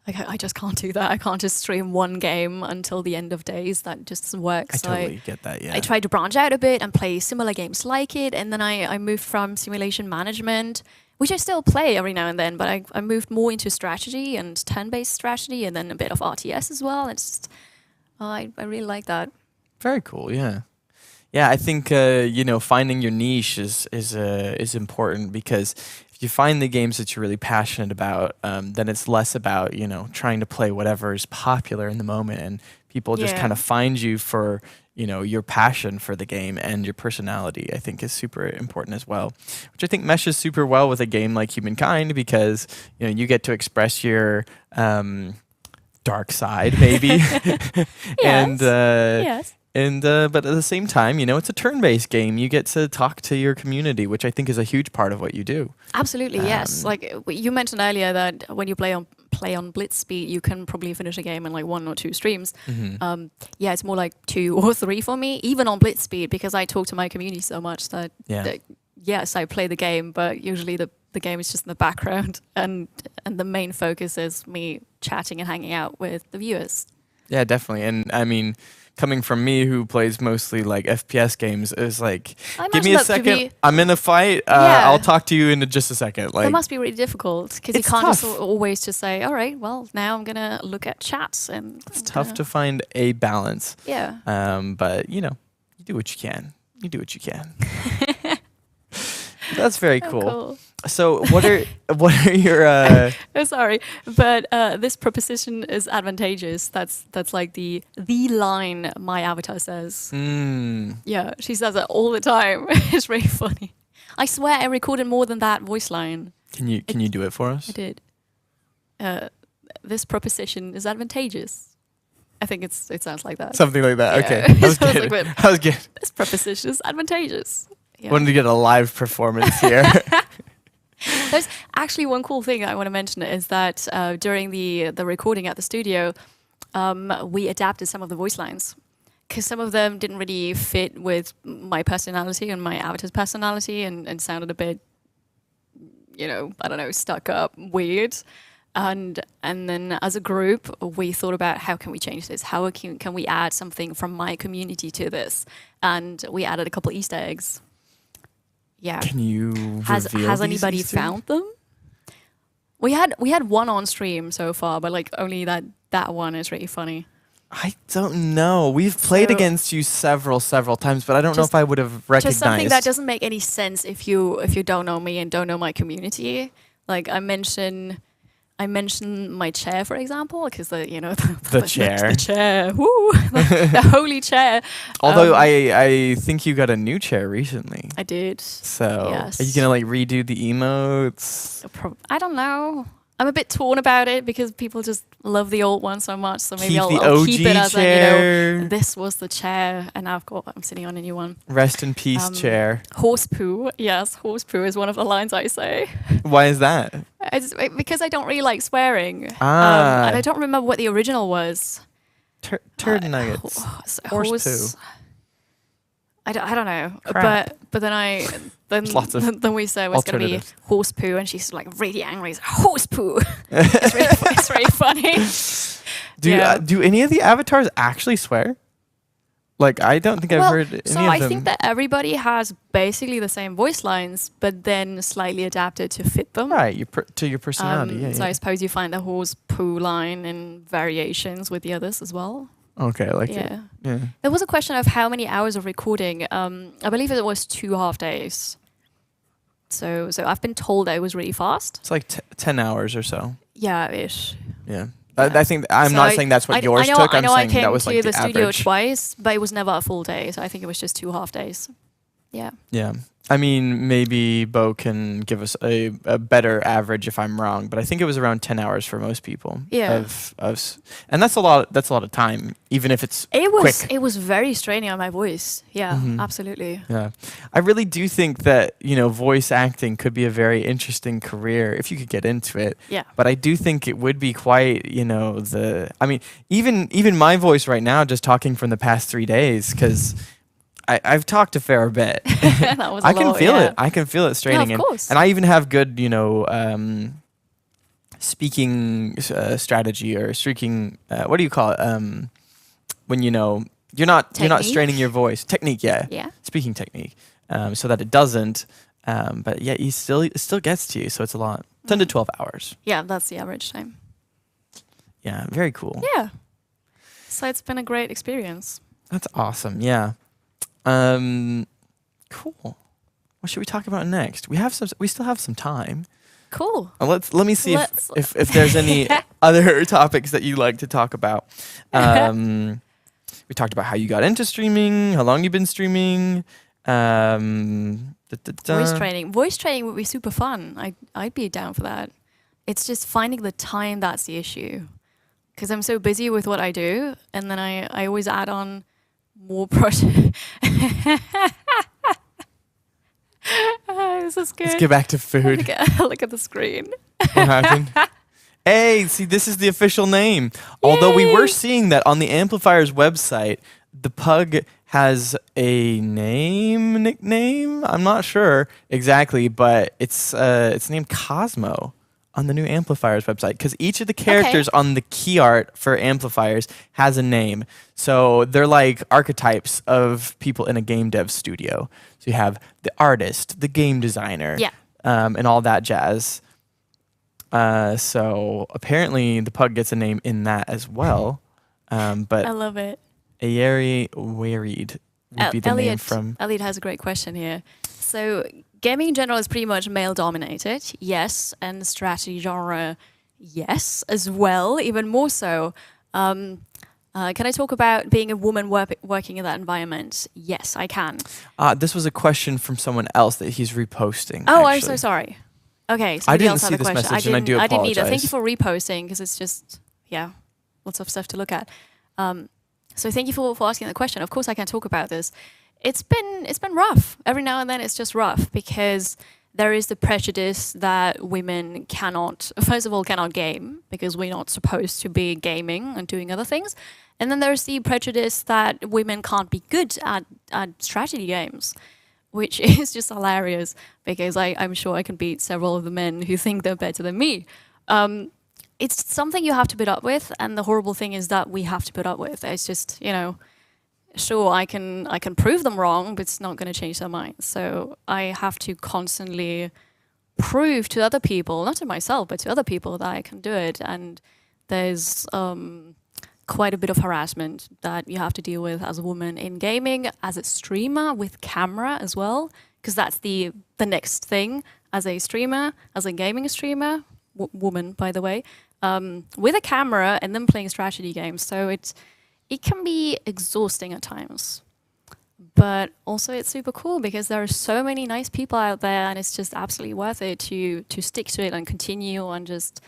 like, I just can't do that. I can't just stream one game until the end of days. That just doesn't work. I So totally get that, yeah. I tried to branch out a bit and play similar games like it. And then I moved from simulation management, which I still play every now and then, but I moved more into strategy and turn-based strategy, and then a bit of RTS as well. It's just, I really like that. Very cool, yeah. Yeah, I think finding your niche is important, because if you find the games that you're really passionate about, then it's less about trying to play whatever is popular in the moment, and people just Yeah. kind of find you for your passion for the game, and your personality, I think, is super important as well, which I think meshes super well with a game like Humankind, because you get to express your dark side maybe. And Yes. but at the same time, it's a turn-based game. You get to talk to your community, which I think is a huge part of what you do. Absolutely, yes. Like you mentioned earlier that when you play on blitz speed, you can probably finish a game in like 1 or 2 streams. Yeah, it's more like 2 or 3 for me, even on blitz speed, because I talk to my community so much that, yes, I play the game, but usually the game is just in the background, and the main focus is me chatting and hanging out with the viewers. Yeah, definitely. And I mean, coming from me, who plays mostly like FPS games, is like, I give me imagine a that could second. be- I'm in a fight. Yeah. I'll talk to you in just a second. Like, That must be really difficult, because you It's can't just tough. always just say, all right, well, now I'm going to look at chats. And it's tough to find a balance. Yeah. But you do what you can. You do what you can. That's very Oh, cool. So what are your Oh, sorry, but this proposition is advantageous. That's like the line my avatar says. Yeah, she says it all the time. It's really funny. I swear I recorded more than that voice line. Can you do it for us? I did. This proposition is advantageous. I think it sounds like that. Something like that. Yeah. Okay. I was Sounds good. like that. I was good. This proposition is advantageous. Yeah. Wanted to get a live performance here. There's actually one cool thing I want to mention is that during the recording at the studio, we adapted some of the voice lines, because some of them didn't really fit with my personality and my avatar's personality, and sounded a bit, I don't know, stuck up, weird. And then as a group, we thought about how can we change this? How can we add something from my community to this? And we added a couple Easter eggs. Yeah. Can you Has reveal these anybody Easter eggs? found them? We had one on stream so far, but like only that one is really funny. I don't know. We've played So- against you several times, but I don't know Just- if I would have recognized. Just something that doesn't make any sense if you don't know me and don't know my community. Like I mention I mention my chair, for example, because the The chair. the chair, woo, the holy chair. Although I think you got a new chair recently. I did. So Yes. are you gonna like redo the emotes? I don't know. I'm a bit torn about it because people just love the old one so much. So maybe Keep the I'll OG keep it as chair. this was the chair, and now I'm sitting on a new one. Rest in peace, chair. Horse poo. Yes, horse poo is one of the lines I say. Why is that? It's because I don't really like swearing. Ah. And I don't remember what the original was. Turd nuggets. Horse poo. I don't know. Crap. But then There's lots of then we said it was going to be alternatives. horse poo, and she's like really angry. It's horse poo. It's really funny. Do any of the avatars actually swear? Like, I don't think I've heard any so of I them. think that everybody has basically the same voice lines, but then slightly adapted to fit them. Right, to your personality. Yeah, So yeah. I suppose you find the horse poo line in variations with the others as well. Okay, like Yeah. yeah. There was a question of how many hours of recording. I believe it was 2.5 days. So I've been told that it was really fast. It's like 10 hours or so. Yeah, ish. Yeah. Yeah. I think I'm So not saying that's what yours took. I I'm know I saying came that was to like the the studio average. twice, but it was never a full day. So I think it was just 2.5 days. Yeah. Yeah. I mean, maybe Bo can give us a better average if I'm wrong, but I think it was around 10 hours for most people. Yeah. And that's a lot of time, even if it's quick. It was very straining on my voice. Yeah, Mhm. absolutely. Yeah. I really do think that, voice acting could be a very interesting career if you could get into it. Yeah. But I do think it would be quite, even my voice right now, just talking from the past 3 days, because I've talked a fair bit. That was a I can lot, feel yeah. it. I can feel it straining. Yeah, of course. And I even have good, speaking strategy or streaking. What do you call it? When you're not Technique? straining your voice. Technique, yeah. Yeah. Speaking technique, so that it doesn't. But yeah, it still gets to you. So it's a lot. 10 to 12 hours. Yeah, that's the average time. Yeah, very cool. Yeah. So it's been a great experience. That's awesome. Yeah. Cool. What should we talk about next? We still have some time. Cool. Let me see Let's- if there's any other topics that you'd like to talk about. We talked about how you got into streaming, how long you've been streaming. Voice training. Voice training would be super fun. I'd be down for that. It's just finding the time that's the issue. Because I'm so busy with what I do, and then I always add on more projects. This is good. Let's get back to food. Look at the screen. What happened? Hey, see, this is the official name. Although we were Yay. seeing that on the Amplifier's website, the pug has a nickname. I'm not sure exactly, but it's named Cosmo on the new Amplifier's website, because each of the characters on the key art for Amplifiers has a name. So they're like archetypes of people in a game dev studio. So you have the artist, the game designer, Yeah. and all that jazz. So apparently the pug gets a name in that as well. But I love it. Ayeri Wearied would be the name from. Elliot has a great question here. So gaming in general is pretty much male dominated, yes, and strategy genre, yes, as well, even more so. Can I talk about being a woman working in that environment? Yes, I can. This was a question from someone else that he's reposting. Oh, I'm actually. so sorry. Okay, I somebody didn't else had see a this question. message, and I do I didn't either. Thank you apologize. for reposting, because it's just, lots of stuff to look at. So thank you for asking the question. Of course, I can talk about this. It's been rough. Every now and then, it's just rough because there is the prejudice that women cannot game because we're not supposed to be gaming and doing other things. And then there's the prejudice that women can't be good at strategy games, which is just hilarious because I'm sure I can beat several of the men who think they're better than me. It's something you have to put up with, and the horrible thing is that we have to put up with. It's just, sure, I can prove them wrong, but it's not going to change their minds. So I have to constantly prove to other people, not to myself, but to other people that I can do it. And there's quite a bit of harassment that you have to deal with as a woman in gaming, as a streamer with camera as well, because that's the next thing. As a streamer, as a gaming streamer, woman, by the way, with a camera and then playing strategy games. So it can be exhausting at times. But also it's super cool because there are so many nice people out there, and it's just absolutely worth it to stick to it and continue and just,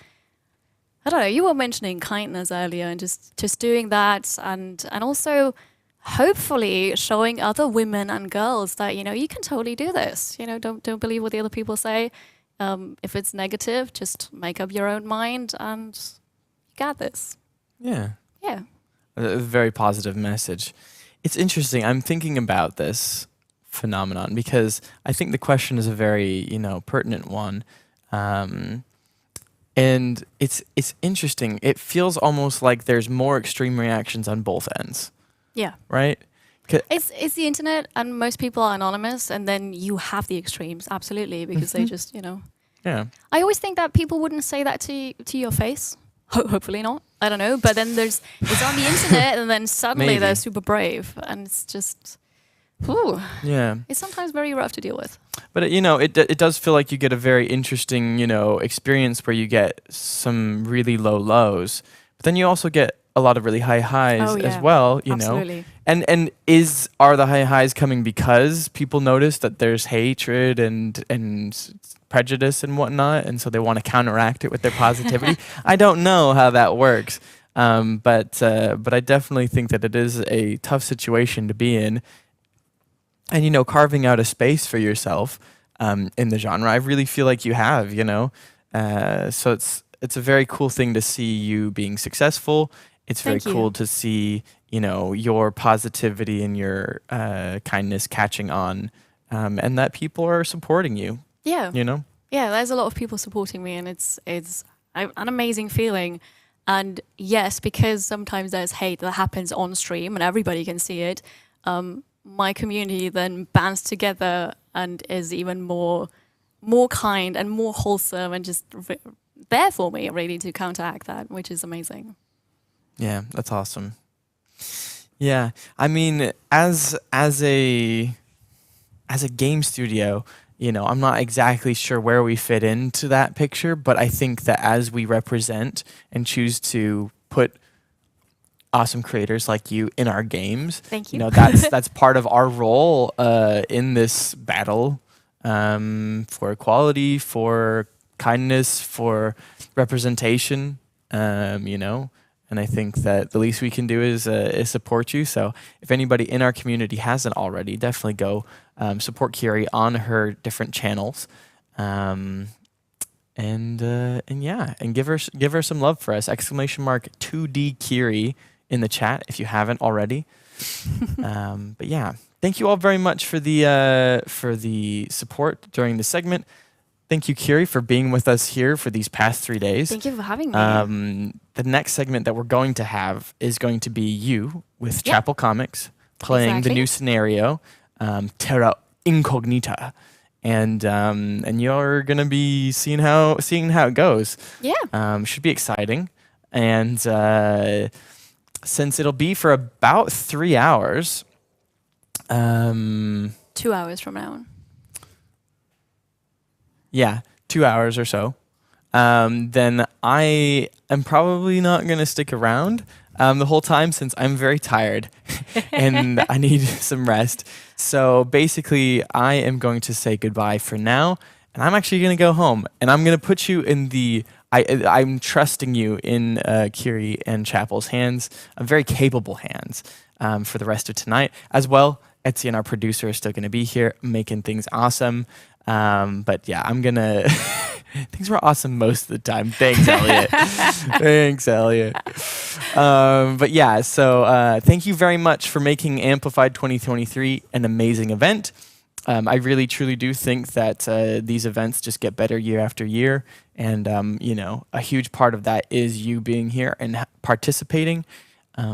I don't know, you were mentioning kindness earlier, and just doing that, and also hopefully showing other women and girls that, you can totally do this. Don't believe what the other people say. If it's negative, just make up your own mind and you got this. Yeah. Yeah. A very positive message. It's interesting. I'm thinking about this phenomenon because I think the question is a very, pertinent one. And it's interesting. It feels almost like there's more extreme reactions on both ends. Yeah. Right? It's the internet, and most people are anonymous, and then you have the extremes, absolutely, because they just, Yeah. I always think that people wouldn't say that to your face. Hopefully not. I don't know. But then it's on the internet, and then suddenly Maybe. they're super brave, and it's just, whew. Yeah. It's sometimes very rough to deal with. But it does feel like you get a very interesting, experience where you get some really low lows, but then you also get a lot of really high highs Oh, yeah. as well, Absolutely. And are the high highs coming because people notice that there's hatred and prejudice and whatnot, and so they want to counteract it with their positivity? I don't know how that works, but I definitely think that it is a tough situation to be in. And carving out a space for yourself in the genre, I really feel like you have. So it's a very cool thing to see you being successful. It's very Thank you. cool to see your positivity and your kindness catching on, and that people are supporting you. Yeah. Yeah, there's a lot of people supporting me, and it's an amazing feeling. And yes, because sometimes there's hate that happens on stream and everybody can see it, my community then bands together and is even more kind and more wholesome and just there for me, really, to counteract that, which is amazing. Yeah, that's awesome. Yeah, I mean, as a game studio, I'm not exactly sure where we fit into that picture, but I think that as we represent and choose to put awesome creators like you in our games, Thank you. That's part of our role in this battle for equality, for kindness, for representation, And I think that the least we can do is support you. So if anybody in our community hasn't already, definitely go support Kiri on her different channels, and give her some love for us. ! 2D Kiri in the chat if you haven't already. But yeah, thank you all very much for the support during the segment. Thank you, Kiri, for being with us here for these past 3 days. Thank you for having me. The next segment that we're going to have is going to be you with Yeah. Chapel Comics playing the Exactly. new scenario, Terra Incognita, and you're gonna be seeing how it goes. Yeah. Should be exciting, and since it'll be for about 3 hours, 2 hours from now. yeah, 2 hours or so, then I am probably not going to stick around the whole time since I'm very tired and I need some rest. So basically, I am going to say goodbye for now, and I'm actually going to go home, and I'm going to put you in I'm trusting you in Kiri and Chapel's hands, very capable hands, for the rest of tonight. As well, Etienne, our producer, is still going to be here making things awesome. But yeah, I'm gonna. Things were awesome most of the time. Thanks, Elliot. Thanks, Elliot. But yeah, so thank you very much for making Amplified 2023 an amazing event. I really, truly do think that these events just get better year after year, and a huge part of that is you being here and participating.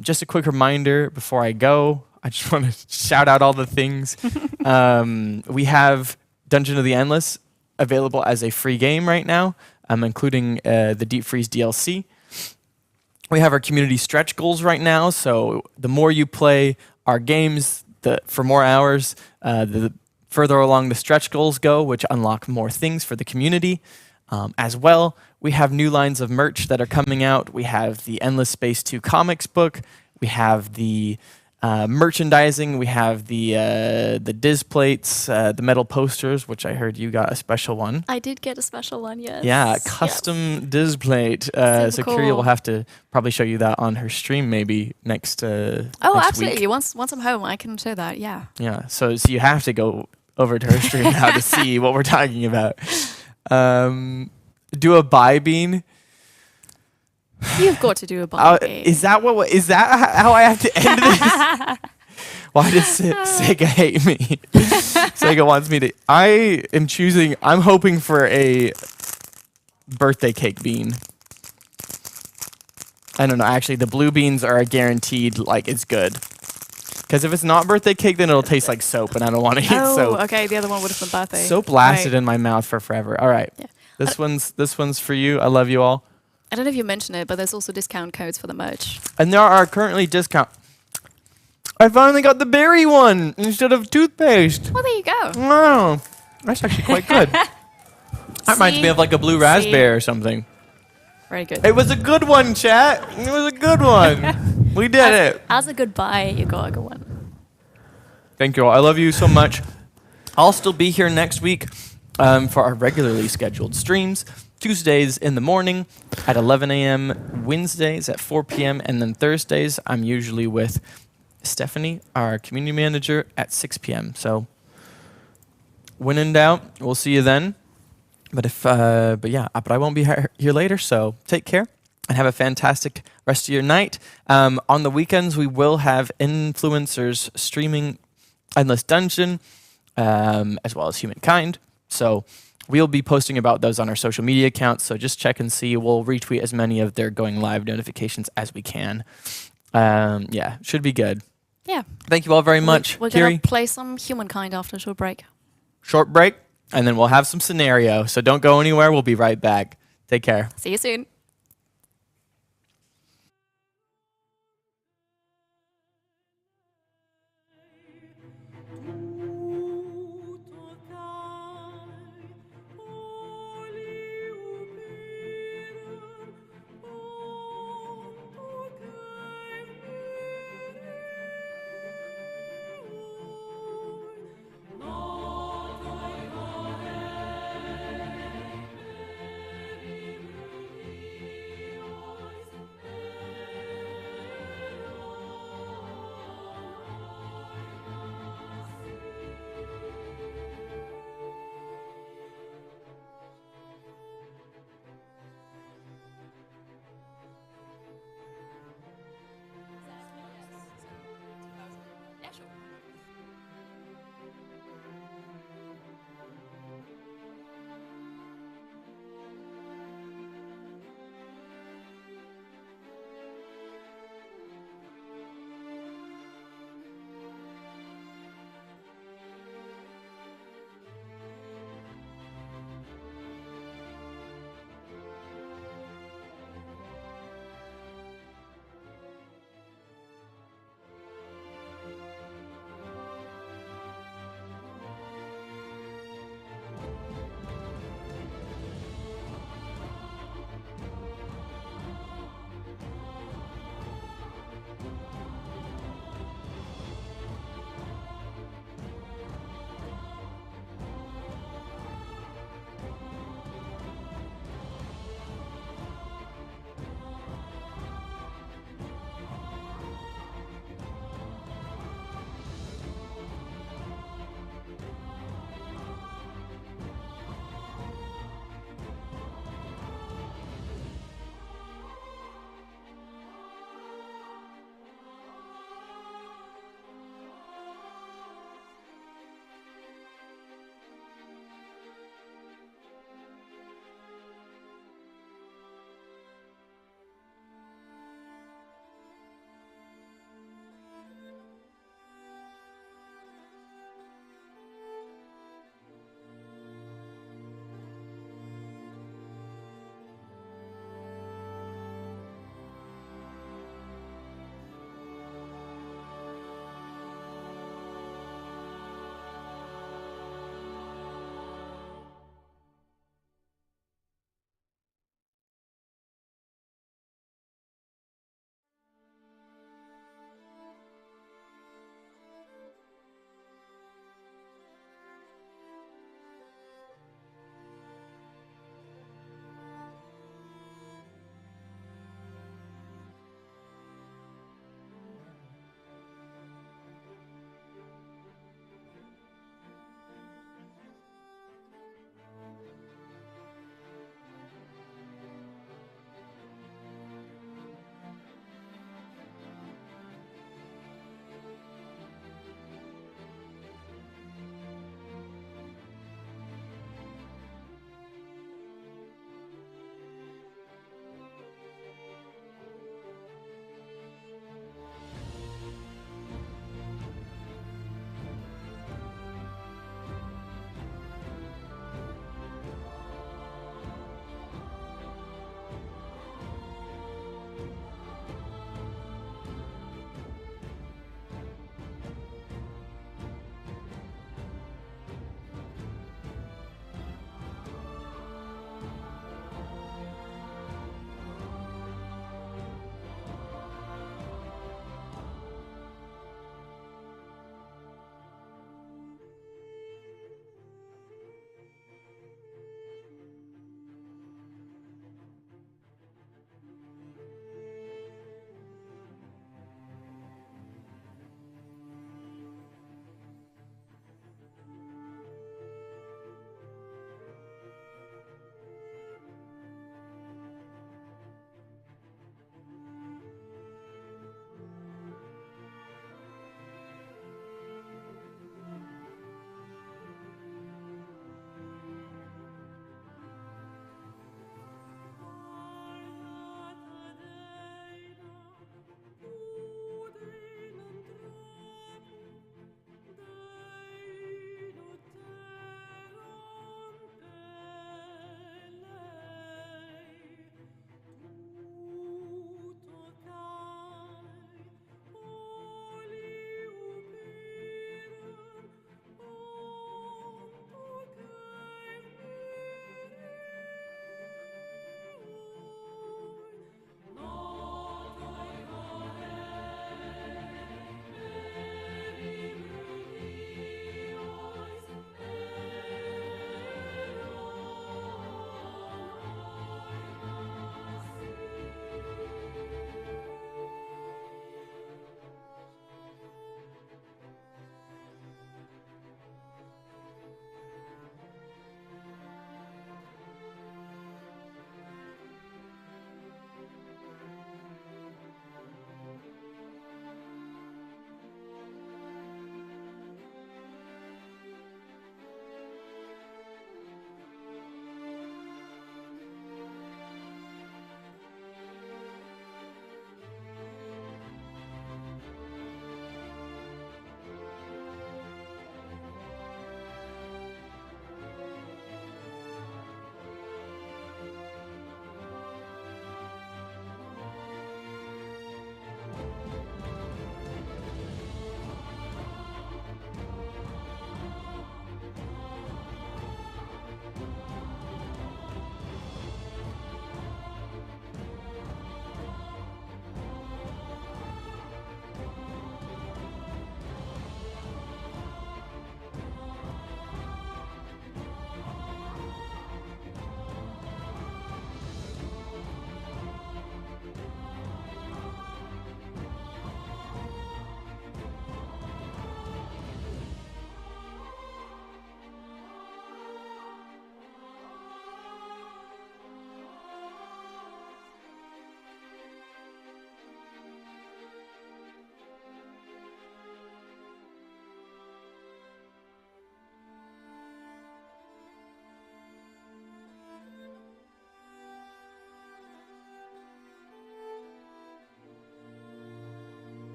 Just a quick reminder before I go, I just want to shout out all the things. We have Dungeon of the Endless available as a free game right now, including the Deep Freeze DLC. We have our community stretch goals right now, so the more you play our games for more hours, the further along the stretch goals go, which unlock more things for the community. As well, We have new lines of merch that are coming out. We have the Endless Space 2 comics book. We have the merchandising. We have the Diz plates, the metal posters, which I heard you got a special one. I did get a special one, yes. Yeah, Yes. custom Diz plate. Super So Curie will cool. have to probably show you that on her stream maybe next Oh, next absolutely. week. Once I'm home, I can show that. Yeah. Yeah, so you have to go over to her stream now to see what we're talking about. Do a buy bean. You've got to do a buy bean. Is that how I have to end this? Why does Sega hate me? Sega wants me to. I'm hoping for a birthday cake bean. I don't know. Actually, the blue beans are a guaranteed, like, it's good. Because if it's not birthday cake, then it'll taste like soap, and I don't want to eat soap. Okay. The other one would have been birthday. Soap lasted Right. in my mouth for forever. All right. Yeah. This one's for you. I love you all. I don't know if you mentioned it, but there's also discount codes for the merch. And there are currently discount. I finally got the berry one instead of toothpaste. Well, there you go. Wow, that's actually quite good. That reminds me of like a blue raspberry or something. Very good. It was a good one, chat. It was a good one. We did it. As a goodbye, you got a good one. Thank you all. I love you so much. I'll still be here next week for our regularly scheduled streams. Tuesdays in the morning at 11 a.m., Wednesdays at 4 p.m., and then Thursdays I'm usually with Stephanie, our community manager, at 6 p.m. So when in doubt, we'll see you then. But but I won't be here later. So take care and have a fantastic rest of your night. On the weekends, we will have influencers streaming Endless Dungeon, as well as Humankind. So we'll be posting about those on our social media accounts. So just check and see. We'll retweet as many of their going live notifications as we can. Yeah, should be good. Yeah. Thank you all very much. We're Kiri, going to play some Humankind after a short break. short break, and then we'll have some scenario. So don't go anywhere. We'll be right back. Take care. See you soon.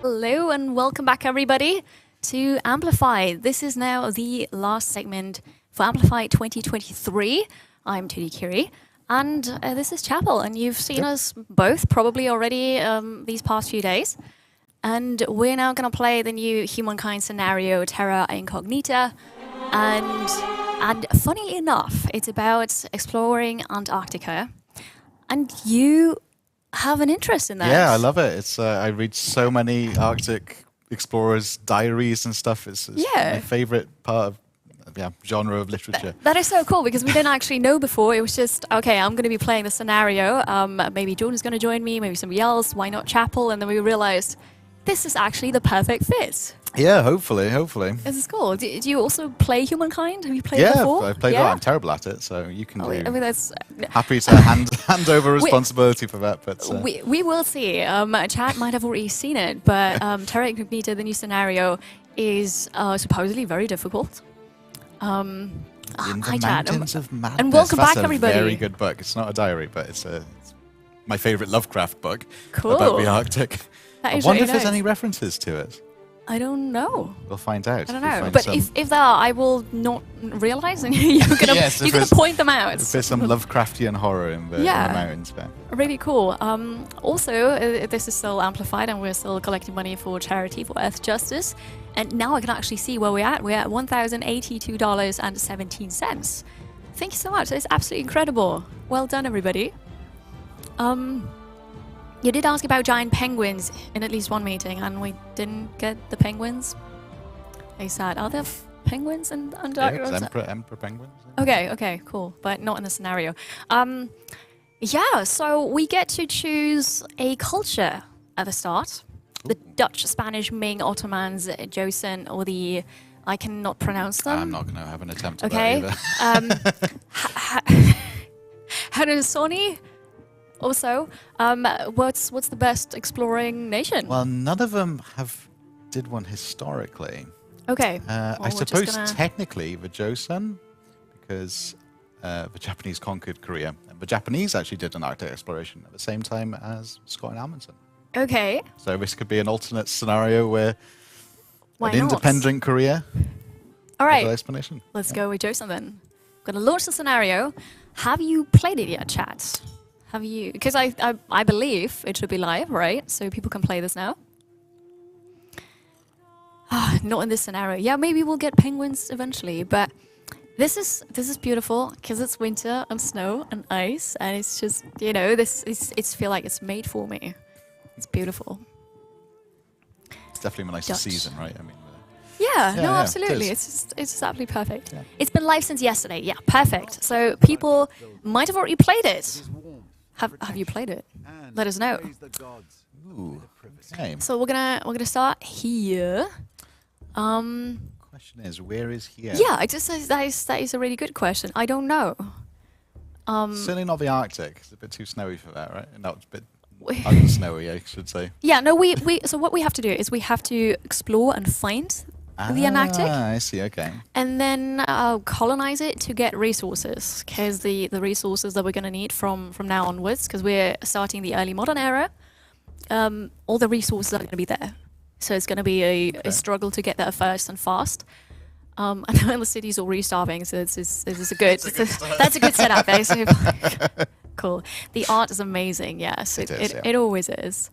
Hello and welcome back, everybody, to Amplify. This is now the last segment for Amplify 2023. I'm Tony Curie, and this is Chapel, and you've seen us both probably already these past few days. And we're now going to play the new Humankind scenario, Terra Incognita. And funnily enough, it's about exploring Antarctica. And you have an interest in that. Yeah, I love it. It's I read so many Arctic explorers' diaries and stuff. It's my favorite part of genre of literature. That is so cool because we didn't actually know before. It was just, okay, I'm going to be playing the scenario. Maybe Jordan's going to join me, maybe somebody else. Why not Chapel? And then we realized this is actually the perfect fit. Yeah, hopefully. This is cool. Do you also play Humankind? Have you played it before? Yeah, I've played it. I'm terrible at it, so you can do. I mean, that's happy to hand over responsibility for that. But we will see. Chat might have already seen it, but Terra Incognita, the new scenario, is supposedly very difficult. In the hi, Chat. Mountains of Madness. And welcome That's back, everybody. A very good book. It's not a diary, but it's my favorite Lovecraft book Cool. about the Arctic. That I is wonder really if there's nice. any references to it. I don't know. We'll find out. I don't We'll know. find But some- if there are, I will not realize, and you're gonna Yes, if you're gonna there's- point them out. If there's some Lovecraftian horror in the mountains, man. Really cool. Also, this is still amplified, and we're still collecting money for charity for Earth Justice. And now I can actually see where we're at. We're at $1,082.17. Thank you so much. It's absolutely incredible. Well done, everybody. You did ask about giant penguins in at least one meeting, and we didn't get the penguins. They said, are there penguins in Antarctica? Yeah, it's emperor penguins. Okay, cool. But not in the scenario. So we get to choose a culture at the start. The Dutch, Spanish, Ming, Ottomans, Joseon, or the... I cannot pronounce them. I'm not going to have an attempt at Okay. that Haudenosaunee? Also, what's the best exploring nation? Well, none of them did one historically. Okay. I we're just suppose gonna- technically the Joseon, because the Japanese conquered Korea. And the Japanese actually did an Arctic exploration at the same time as Scott and Amundsen. Okay. So this could be an alternate scenario where Why an not? independent Korea All has an right. explanation. Let's go with Joseon then. I'm gonna launch the scenario. Have you played it yet, chat? Have you? Because I believe it should be live, right? So people can play this now. Not in this scenario. Yeah, maybe we'll get penguins eventually, but this is beautiful because it's winter and snow and ice, and it's just it's feel like it's made for me. It's beautiful. It's definitely the nicest Dutch. season, right? I mean, Yeah, no, yeah, it absolutely. is. It's just absolutely perfect. Yeah. It's been live since yesterday. Yeah, perfect. So people might have already played it. Have you played it? Let us know. ooh, okay. So we're gonna start here. Question is, where is here? Yeah, I just that is a really good question. I don't know. Certainly not the Arctic. It's a bit too snowy for that, right? No, it's a bit unsnowy, I should say. Yeah, no, we so what we have to do is we have to explore and find the Antarctic, I see. Okay. and then colonize it to get resources, because the resources that we're going to need from now onwards, because we're starting the early modern era, all the resources are going to be there. So it's going to be a struggle to get there first and fast. I know the city's already starving, so this is a good that's a good setup there. So cool. The art is amazing. Yes, It is, yeah. it always is.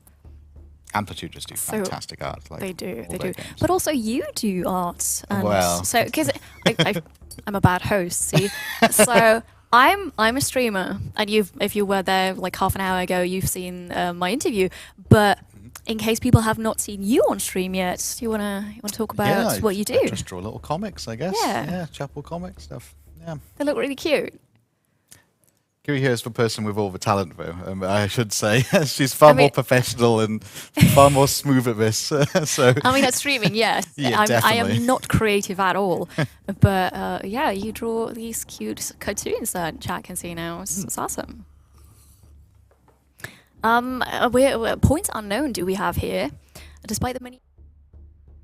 Amplitude just do So fantastic art. Like They do, all they their do. games. But also you do art. And Well. so because I'm a bad host, see. So I'm a streamer, and if you were there like half an hour ago, you've seen my interview. But in case people have not seen you on stream yet, you wanna talk about what you do? I just draw little comics, I guess. Yeah. Chapel comic stuff. Yeah. They look really cute. Kiri here is the person with all the talent, though. I should say she's far more mean- professional and far more smooth at this. So I mean, at streaming, yes. Yeah, I definitely. am not creative at all. But yeah, you draw these cute cartoons that chat can see now. It's awesome. Points unknown do we have here? Despite the many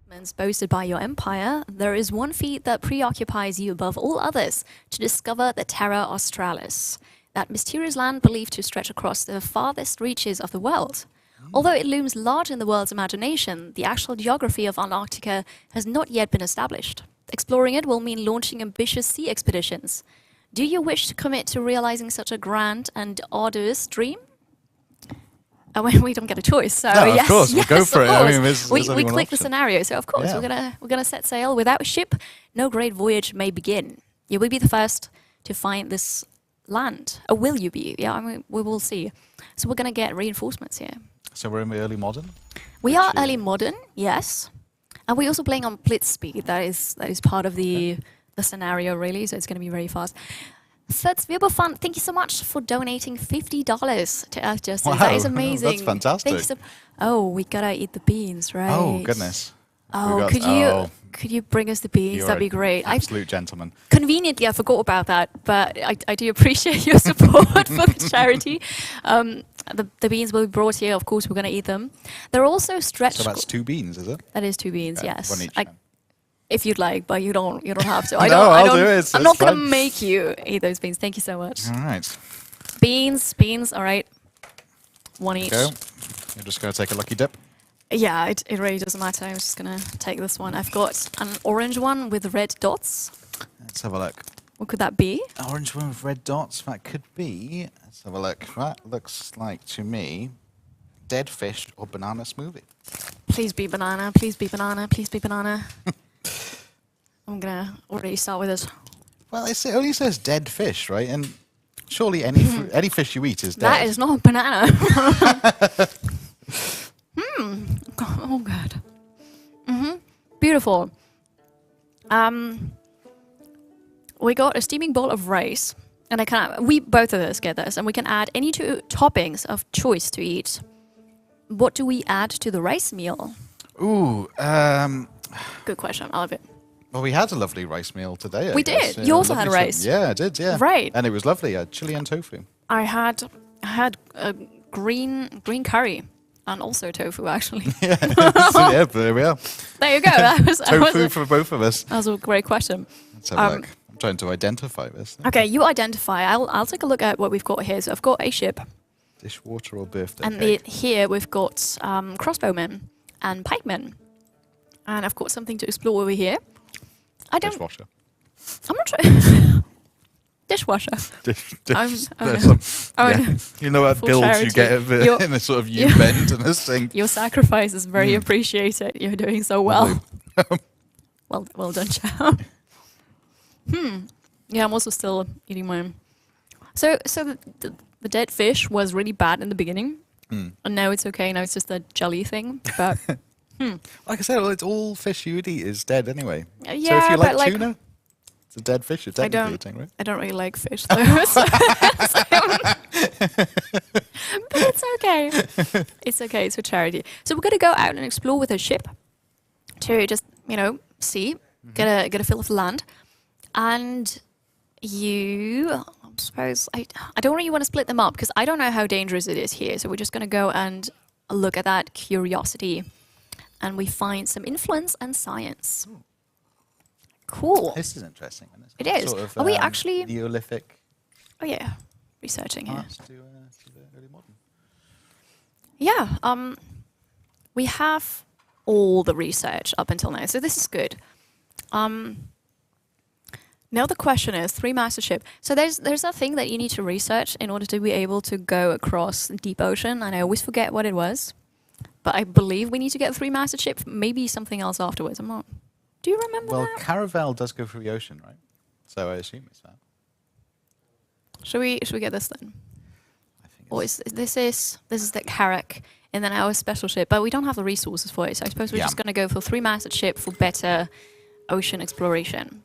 achievements boasted by your empire, there is one feat that preoccupies you above all others: to discover the Terra Australis, that mysterious land believed to stretch across the farthest reaches of the world. Although it looms large in the world's imagination, the actual geography of Antarctica has not yet been established. Exploring it will mean launching ambitious sea expeditions. Do you wish to commit to realizing such a grand and arduous dream? Well, we don't get a choice, so No, yes, of course, we'll yes, go of for it. I course. mean, there's we only one click the option. scenario, so of course Yeah. we're gonna set sail. Without a ship, no great voyage may begin. You will be the first to find this land. Or will you be? Yeah, I mean, we will see. So we're gonna get reinforcements here. So we're in the early modern. We are Which, early modern, yes, and we're also playing on blitz speed. That is part of the scenario, really. So it's going to be very fast. Fritz Weberfund, thank you so much for donating $50 to Earth Justice. That is Wow, amazing. that's fantastic. Thank you oh, we gotta eat the beans, right? Oh goodness. Oh, got- could you bring us the beans? You're That'd be an great. Absolute gentleman. Conveniently, I forgot about that, but I do appreciate your support for the charity. The beans will be brought here. Of course, we're going to eat them. They're also stretched. So that's 2 beans, is it? That is 2 beans, Yeah, yes. one each, I- then. if you'd like, but you don't have to. No, I I'll don't, do it. I'm It's not going to fine. make you eat those beans. Thank you so much. All right. Beans. All right. One each. Go. You're just going to take a lucky dip. Yeah, it really doesn't matter. I'm just going to take this one. I've got an orange one with red dots. Let's have a look. What could that be? Orange one with red dots. That could be. Let's have a look. That looks like to me dead fish or banana smoothie. Please be banana. Please be banana. Please be banana. I'm going to already start with this. Well, it only says dead fish, right? And surely any any fish you eat is dead. That is not a banana. Oh, God. Beautiful. We got a steaming bowl of rice, and we both of us get this, and we can add any 2 toppings of choice to eat. What do we add to the rice meal? Ooh. Good question. I love it. Well, we had a lovely rice meal today. We did. You also had lovely rice. Yeah, I did. Yeah. Right. And it was lovely. Chili and tofu. I had a green curry and also tofu, actually. Yeah, there we are. There you go. That was Tofu for both of us. that was a great question. Let's have a look. I'm trying to identify this. Okay, you identify. I'll take a look at what we've got here. So I've got a ship, Dishwater or birthday and cake? here we've got crossbowmen and pikemen, and I've got something to explore over here. Dishwasher. I'm not sure. Dishwasher. There's okay. some- Oh, yeah. no. You know what Full builds charity. you get You're- in a sort of you- U-bend and a sink. Your sacrifice is very appreciated. You're doing so well. Lovely. Well done, Chow. Yeah, I'm also still eating mine. So the dead fish was really bad in the beginning, and now it's okay. Now it's just a jelly thing. But Like I said, well, it's all fish you would eat is dead anyway. So if yeah, you but like tuna, it's a dead fish you're I technically don't. eating, right? I don't really like fish, though. But it's okay. It's okay. It's for charity. So we're gonna go out and explore with a ship to just see, get a feel of the land, and I suppose I don't really want to split them up because I don't know how dangerous it is here. So we're just gonna go and look at that curiosity, and we find some influence and science. Cool. This is interesting. Isn't It is. Sort of, Are we actually? Neolithic Oh yeah, researching here. arts to the early modern. Yeah. We have all the research up until now, so this is good. Now the question is 3 master ship. So there's a thing that you need to research in order to be able to go across deep ocean, and I always forget what it was, but I believe we need to get 3 master ship. Maybe something else afterwards. I'm not. Do you remember Well, that? Caravel does go through the ocean, right? So I assume it's that. Should we get this then? I think Or it's- this is the Carrack, and then our special ship, but we don't have the resources for it. So I suppose we're Yeah. just going to go for 3-masted ship for better ocean exploration.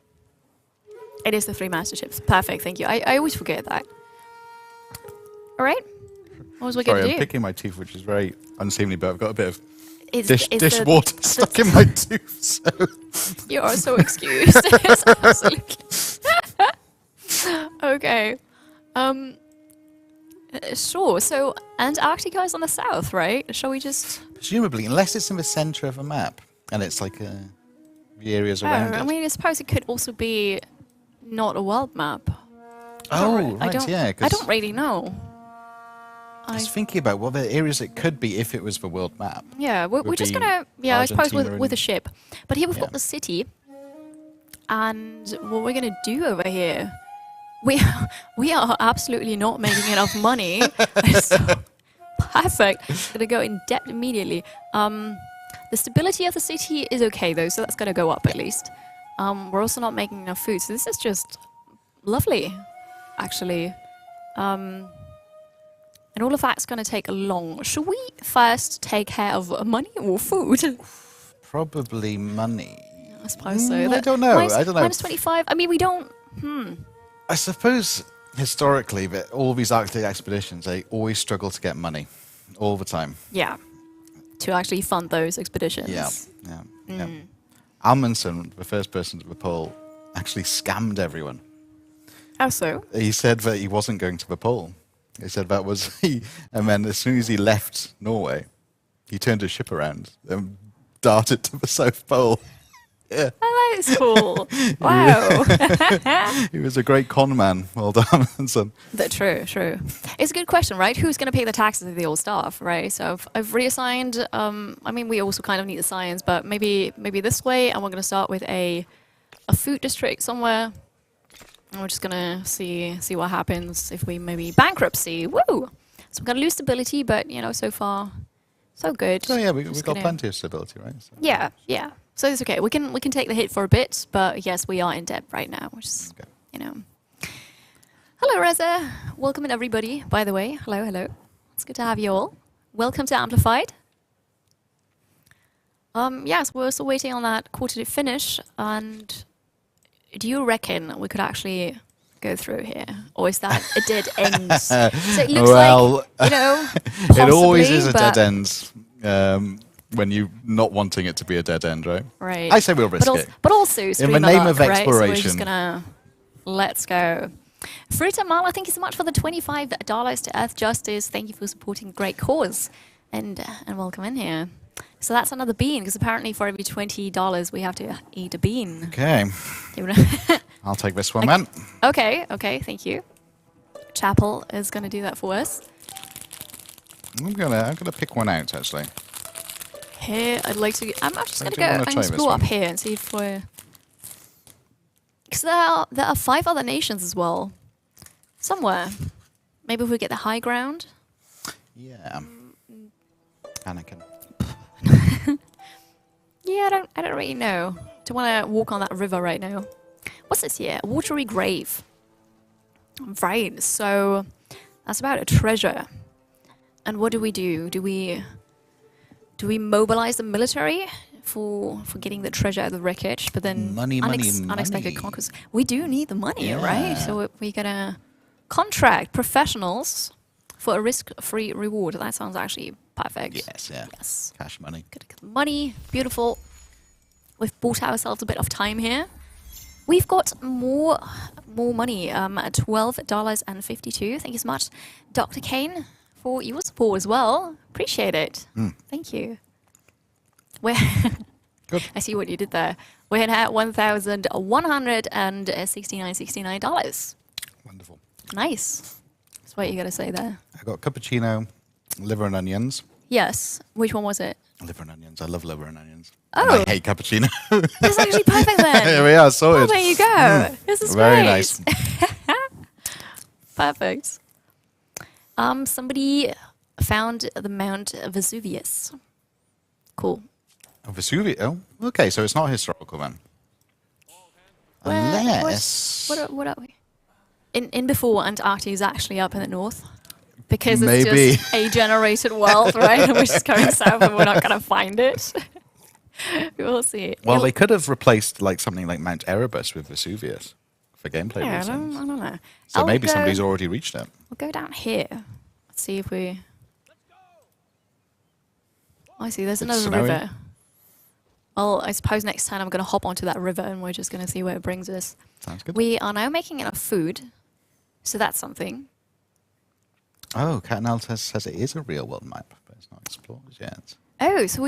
It is the 3-masted ship. Perfect, thank you. I always forget that. All right. What was we Sorry, going I'm to do? picking my teeth, which is very unseemly, but I've got a bit of It's- dish it's the- water stuck in my tooth. So You are so excused. It's absolutely. Okay. Sure. So Antarctica is on the south, right? Shall we just? presumably, unless it's in the centre of a map and it's like the areas around I it. mean, I suppose it could also be not a world map. Oh, I right, don't. yeah. I don't really know. I was thinking about what the areas it could be if it was the world map. Yeah, we're Would just be gonna, I suppose Argentina with a and- ship. But here we've Yeah. got the city, and what we're gonna do over here, we we are absolutely not making enough money. So, perfect. Gonna go in debt immediately. The stability of the city is okay though, so that's gonna go up at least. We're also not making enough food, so this is just lovely, actually. And all of that's going to take long. Should we first take care of money or food? Probably money. I suppose so. I don't know. I don't know. Minus 25. I mean, we don't. I suppose historically that all these Arctic expeditions, they always struggle to get money all the time. Yeah. To actually fund those expeditions. Yeah. Amundsen, the first person to the pole, actually scammed everyone. How so? He said that he wasn't going to the pole. He said that was he, and then as soon as he left Norway, he turned his ship around and darted to the South Pole. Yeah, Oh, that is cool. Wow. he was a great con man. Well done, Amundsen. True. It's a good question, right? Who's going to pay the taxes of the old staff, right? So I've reassigned. I mean, we also kind of need the science, but maybe this way, and we're going to start with a food district somewhere. And we're just gonna see what happens if we maybe bankruptcy. Woo! So we're gonna lose stability, but so far, so good. So yeah, we Just got gonna- plenty of stability, right? So, Yeah. So it's okay. We can take the hit for a bit, but yes, we are in debt right now, which is Okay. Hello, Reza. Welcome in everybody. By the way, hello. It's good to have you all. Welcome to Amplified. Yes, we're also waiting on that quarter to finish, and. Do you reckon we could actually go through here, or is that a dead end? So it looks well, like it always possibly, is a but- dead end when you're not wanting it to be a dead end, right? Right. I say we'll risk it. But also stream the name luck, of right? So we're just exploration. gonna let's go. Fruta Mala, thank you so much for the $25 to Earth Justice. Thank you for supporting a great cause, and welcome in here. So that's another bean, because apparently for every $20 we have to eat a bean. Okay, You know? I'll take this one, man. Okay, thank you. Chapel is gonna do that for us. I'm gonna pick one out actually. Here, I'd like to. I'm just I gonna do go. wanna I'm try gonna this scroll up one. here and see if we're. Because there are 5 other nations as well. Somewhere. Maybe if we get the high ground. Yeah. Anakin. Yeah, I don't really know. Do want to walk on that river right now? What's this here? A watery grave. Right. So that's about a treasure. And what do? Do we mobilize the military for getting the treasure out of the wreckage? But then Money, unexpected money. conquers. We do need the money, right? Yeah. So we gotta contract professionals for a risk-free reward. That sounds actually perfect. Yes, yeah. Yes. Cash money. Good money, beautiful. We've bought ourselves a bit of time here. We've got more money, at $12.52. Thank you so much, Dr. Kane, for your support as well. Appreciate it. Thank you. We're Good. I see what you did there. We're at $1,169.69. Wonderful. Nice. That's what you got to say there. I got cappuccino, liver and onions. Yes. Which one was it? Liver and onions. I love liver and onions. Oh. And I hate cappuccino. That's actually perfect then. Here we are, Oh, sorted. there you go. This is Very great. nice. Perfect. Somebody found the Mount Vesuvius. Cool. Oh, Vesuvius. Oh, okay, so it's not historical then. Unless What are we? In before Antarctica is actually up in the north. Because it's Maybe. just a generated world, right? And we're just going south and we're not going to find it. We'll see. Well, they could have replaced like something like Mount Erebus with Vesuvius for gameplay Yeah, I reasons. don't know. So maybe somebody's already reached it. We'll go down here. Let's see if we... Oh, I see, there's It's another snowing. river. Well, I suppose next time I'm going to hop onto that river and we're just going to see where it brings us. Sounds good. We are now making enough food, so that's something. Oh, Catnal says it is a real world map, but it's not explored yet. Oh, so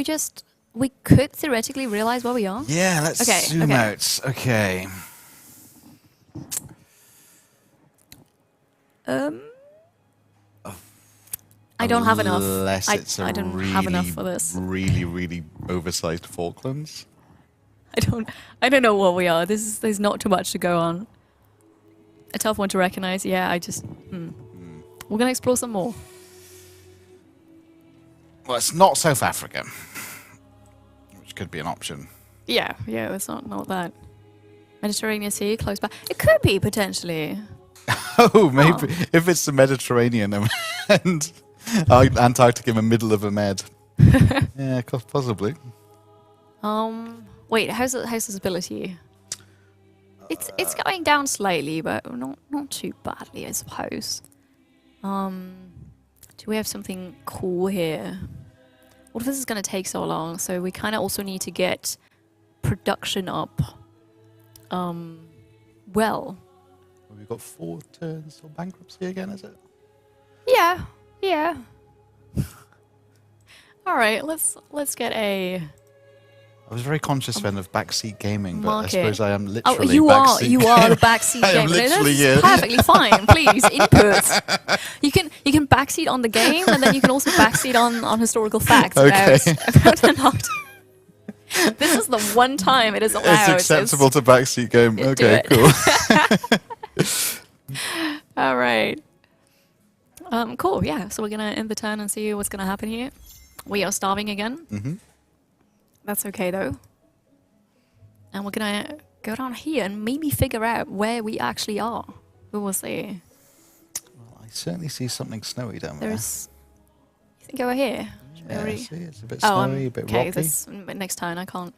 we could theoretically realize where we are? Yeah, let's Okay, zoom okay. out. Okay. I don't have enough. Unless it's a I don't really, have enough for this. really, really oversized Falklands. I don't know what we are. There's not too much to go on. A tough one to recognize. Yeah, we're gonna explore some more. Well, it's not South Africa, which could be an option. Yeah, it's not that. Mediterranean Sea, close by. It could be potentially. Oh, maybe if it's the Mediterranean and Antarctica in the middle of a med. Yeah, possibly. Wait, how's visibility? It's going down slightly, but not too badly, I suppose. Do we have something cool here? What if this is going to take so long? So we kind of also need to get production up. Well. We've got 4 turns till bankruptcy again, is it? Yeah. All right, let's get a. I was very conscious then of backseat gaming, but market. I suppose I am literally you are backseat the backseat I am gamer. literally That's perfectly fine. Please input. You can backseat on the game, and then you can also backseat on historical facts Okay. about the not. This is the one time it is allowed. It's acceptable to backseat game. Do Okay, it. cool. All right. Cool. Yeah. So we're gonna end the turn and see what's gonna happen here. We are starving again. Mm-hmm. That's okay though. And we're gonna go down here and maybe figure out where we actually are. We will see. Well, I certainly see something snowy down there. There's. You think over here? Yeah, see, it's a bit Oh, snowy, a bit okay. rocky. Next turn I can't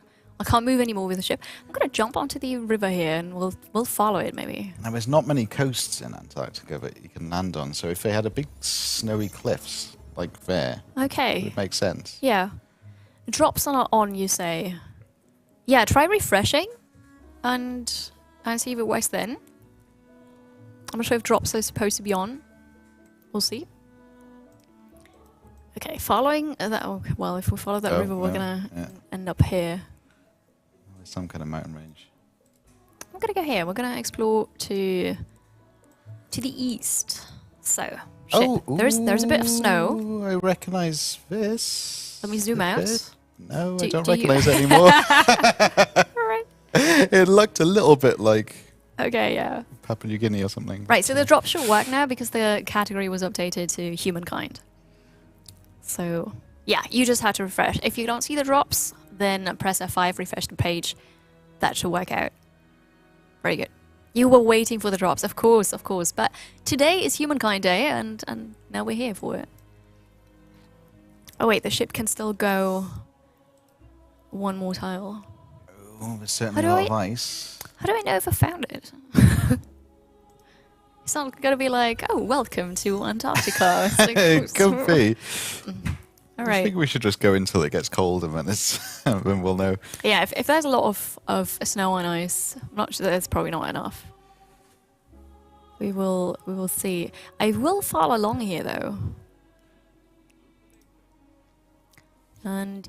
move anymore with the ship. I'm gonna jump onto the river here and we'll follow it maybe. Now, there's not many coasts in Antarctica that you can land on, so if they had a big snowy cliffs like there, it Okay. would make sense. Yeah. Drops are on, you say. Yeah, try refreshing and see if it works then. I'm not sure if drops are supposed to be on. We'll see. Okay, following that. Oh, well, if we follow that river, we're gonna end up here. There's some kind of mountain range. I'm gonna go here. We're gonna explore to the east. So, shit. There's a bit of snow. Ooh, I recognise this. Let me zoom a out. bit. No, I Do don't you- recognise it anymore. Alright. It looked a little bit like Okay, yeah. Papua New Guinea or something. Right, so the drop should work now because the category was updated to Humankind. So, yeah, you just had to refresh. If you don't see the drops, then press F5, refresh the page. That should work out. Very good. You were waiting for the drops, of course. But today is Humankind Day, and now we're here for it. Oh wait, the ship can still go one more tile. Oh, there's certainly How a do lot of ice. How do I know if I found it? It's not gonna be like, oh, welcome to Antarctica. It's like, It could be. All I right. think we should just go until it gets cold and then, then we'll know. Yeah, if there's a lot of snow and ice, I'm not sure that's probably not enough. We will see. I will follow along here though. And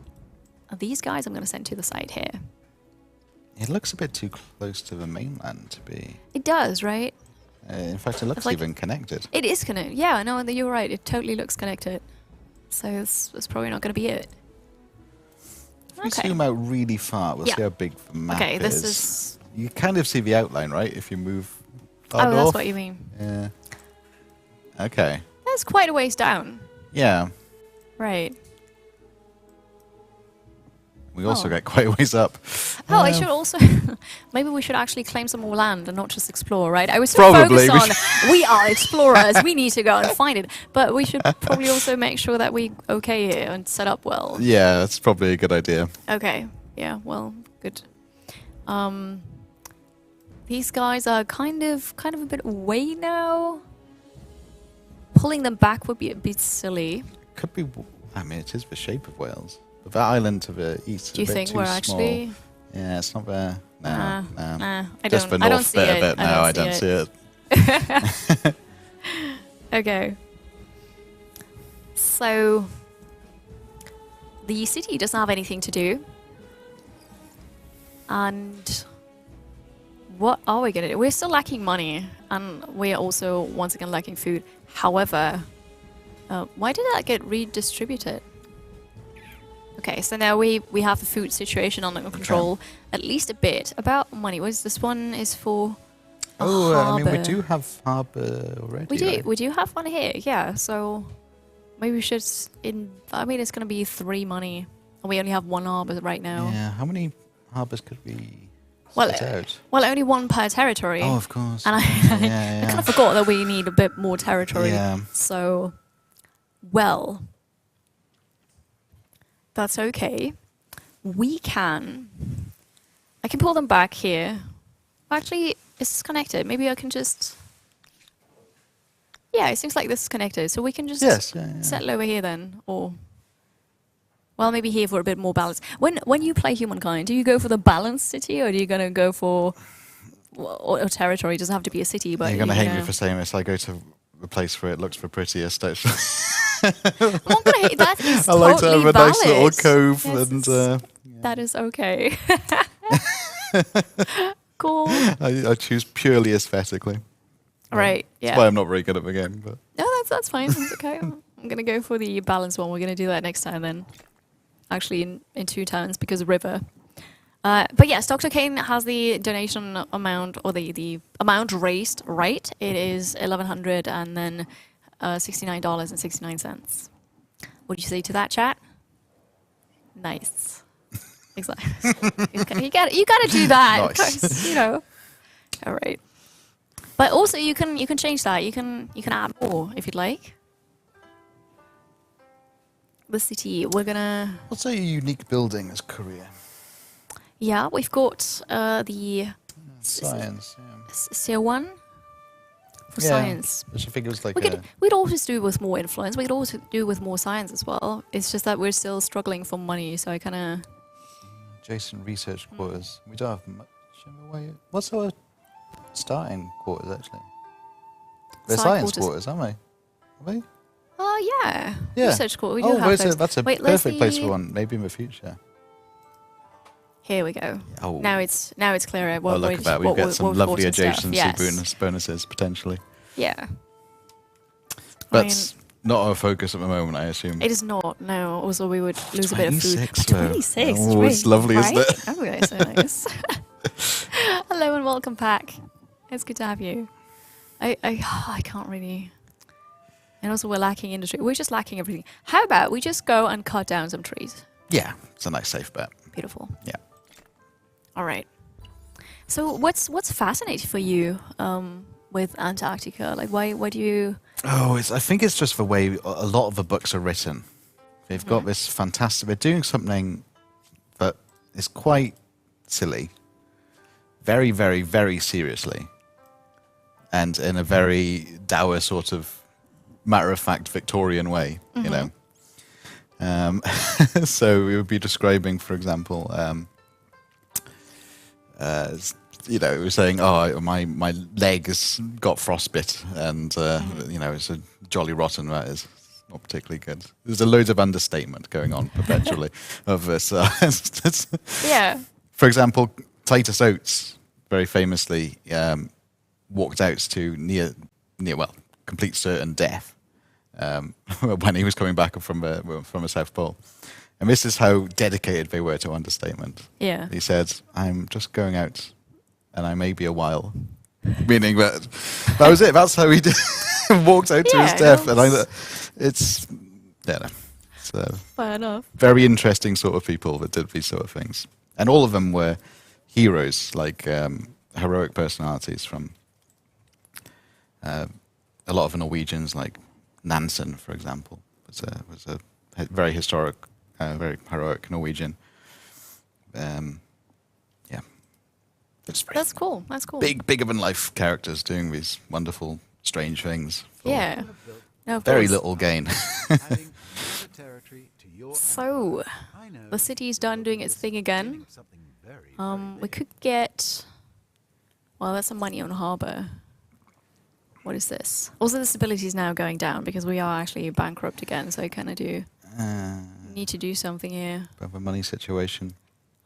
these guys I'm going to send to the side here. It looks a bit too close to the mainland to be. It does, right? In fact, it looks like- even connected. It is connected. Yeah, no, you're right. It totally looks connected. So it's probably not going to be it. If we Okay. zoom out really far, we'll Yeah. see how big the map Okay, is. this is. You kind of see the outline, right? If you move far Oh, north. that's what you mean. Yeah. Okay. That's quite a ways down. Yeah. Right. We also Oh. get quite a ways up. Oh, I should also. Maybe we should actually claim some more land and not just explore, right? I was so Probably, focused we on we are explorers, we need to go and find it. But we should probably also make sure that we okay here and set up well. Yeah, that's probably a good idea. Okay. Yeah. Well, good. These guys are kind of a bit away now. Pulling them back would be a bit silly. Could be. I mean, it is the shape of Wales. But that island to the east Do is you a bit think too we're small. actually? Yeah, it's not there. No, no. Nah, Just the I don't north see bit it. of it. No, I don't see it. Okay. So the city doesn't have anything to do. And what are we gonna do? We're still lacking money, and we're also once again lacking food. However, Why did that get redistributed? Okay, so now we have the food situation under control, at least a bit. About money, what is this one is for? A I mean, we harbour. do have harbour already. We do. right? We do have one here. Yeah. So maybe we should. I mean, it's gonna be 3 money, and we only have 1 harbour right now. Yeah. How many harbours could we Well, set out? Well, only 1 per territory. Oh, of course. And I yeah, kind of forgot that we need a bit more territory. Yeah. So, well, that's okay. I can pull them back here. Actually, is this connected? Maybe I can just. Yeah, it seems like this is connected, so we can just Yes. Yeah. settle over here then, or. Well, maybe here for a bit more balance. When you play Humankind, do you go for the balanced city, or do you gonna go for or territory? It doesn't have to be a city, but You're gonna you hate me know. for saying this. I go to a place where it looks the prettiest. Actually. I'm not gonna hate that. Is I like to totally have a nice little valid. cove, Yes, and that is okay. Cool. I choose purely aesthetically. Right. That's Yeah. why I'm not very good at the game. But No, that's fine. That's okay. I'm gonna go for the balanced one. We're gonna do that next time then. Actually, in 2 turns because of river. But yes, Dr. Kane has the donation amount or the amount raised right. It is $1,100 and then $69.69. What do you say to that, chat? Nice. Exactly. you gotta do that. Nice. Of course, you know. All right. But also you can change that. You can add more if you'd like. The city. We're gonna. what's a unique building as Korea? Yeah, we've got the Science. Yeah. Sewan for Yeah. science. Which I think it was like We'd always do with more influence. We'd also do with more science as well. It's just that we're still struggling for money, so I kind of. adjacent research quarters. We don't have much in the way. What's our starting quarters actually? They're Science science quarters. quarters, aren't they? Are they? Oh yeah. Yeah. Research court. We do Oh, have that's those. that's a Wait, let's perfect place see. for one. Maybe in the future. Here we go. Oh, Now it's clearer. oh look at that. We've got some lovely adjacency Yes. bonuses potentially. Yeah. That's not our focus at the moment, I assume. It is not. No. Also, we would lose a bit of food. 26 though. 26. Oh, it's lovely, isn't it? Oh, that's so nice. Hello and welcome back. It's good to have you. I can't really. And also, we're lacking industry. We're just lacking everything. How about we just go and cut down some trees? Yeah, it's a nice safe bet. Beautiful. Yeah. All right. So, what's fascinating for you with Antarctica? Like, why do you? Oh, I think it's just the way a lot of the books are written. They've got this fantastic. They're doing something that is quite silly, very, very, very seriously, and in a very dour sort of matter-of-fact Victorian way. You know. So we would be describing, for example, you know, it was saying, "Oh, my leg has got frostbite," and you know, it's a jolly rotten. That is not particularly good. There's a loads of understatement going on perpetually of this. Yeah. For example, Titus Oates very famously walked out to near complete certain death when he was coming back from the South Pole. And this is how dedicated they were to understatement. Yeah. He said, "I'm just going out, and I may be a while," meaning that was it. That's how he did. Walked out to his death, and it's Fair enough. very interesting sort of people that did these sort of things, and all of them were heroes, like heroic personalities from a lot of the Norwegians, like Nansen, for example, was a very historic. Very heroic Norwegian. Yeah. That's cool. That's cool. Bigger than life characters doing these wonderful, strange things. For Yeah. No, of Very course. little gain. So, the city's done doing its thing again. We could get. Well, that's some money on harbour. What is this? Also, the stability is now going down because we are actually bankrupt again. So I kind of do need to do something here. Of a money situation.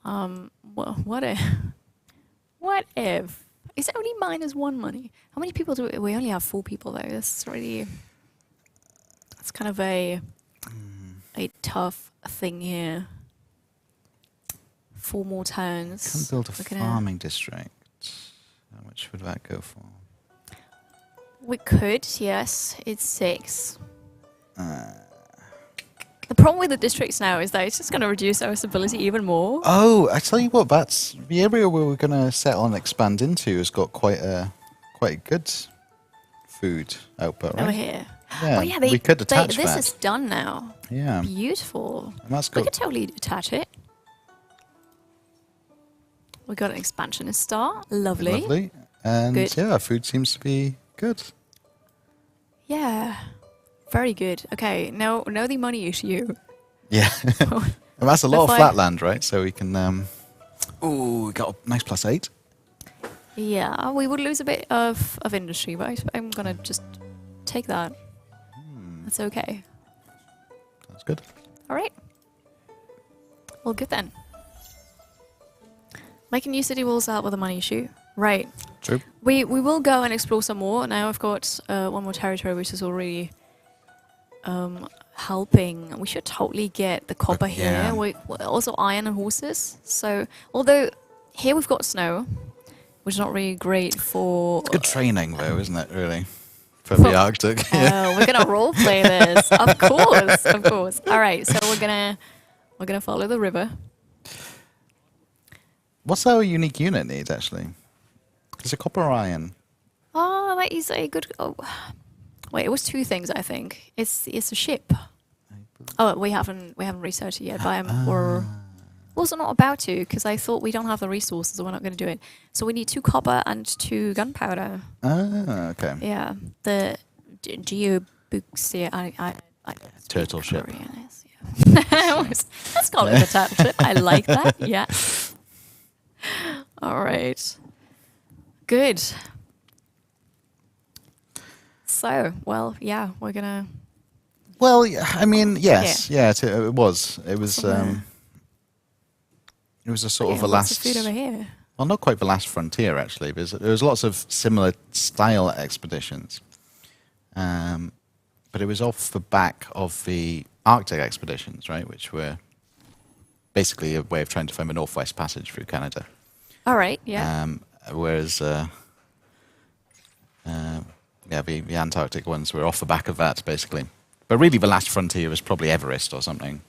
Well, what if? What if? Is it only -1 money? How many people do we only have 4 people though? That's really. It's kind of a tough thing here. 4 more turns. Can build a We're gonna- farming district. How much would that go for? We could, yes. It's 6. The problem with the districts now is that it's just going to reduce our stability even more. Oh, I tell you what, that's the area where we're going to settle and expand into has got quite a good food output, right? Over here. Yeah, Oh yeah, we could attach this that. is done now. Yeah, Beautiful. and that's We good. could totally attach it. We got an expansionist star. Lovely. Lovely. And Good. yeah, our food seems to be good. Yeah. Very good. Okay, now the money issue. Yeah. And that's a lot of If I- flat land, right? So we can. Oh, we got a nice +8. Yeah, we would lose a bit of industry, but I'm gonna just take that. That's okay. That's good. All right. Well, good then. Making new city walls out with a money issue. Right. True. We will go and explore some more. Now I've got 1 more territory, which is already helping. We should totally get the copper yeah. here. We also iron and horses. So although here we've got snow, which is not really great for. Good training, though, isn't it? Really, for For- the Arctic. Oh, we're gonna role play this. Of course, of course. All right, so we're gonna follow the river. What's our unique unit need actually? It's a copper or iron. Oh, that is a good. Oh, wait, it was 2 things I think. It's a ship. Oh, we haven't researched it yet, but we're also not about to because I thought we don't have the resources, so we're not going to do it. So we need 2 copper and 2 gunpowder. Ah, okay. Yeah, the geobuxia. I Turtle ship. Korean is, yeah. Let's call it the turtle ship. I like that. Yeah. All right. Good. So, well, yeah, we're gonna. Well, I mean, yes, yeah, it was. It was. Somewhere. It was a sort of Yeah, a lots last. of food over here. Well, not quite the last frontier actually. There was lots of similar style expeditions, but it was off the back of the Arctic expeditions, right? Which were basically a way of trying to find the Northwest Passage through Canada. All right. Yeah. Whereas, the Antarctic ones were off the back of that, basically. But really, the last frontier was probably Everest or something.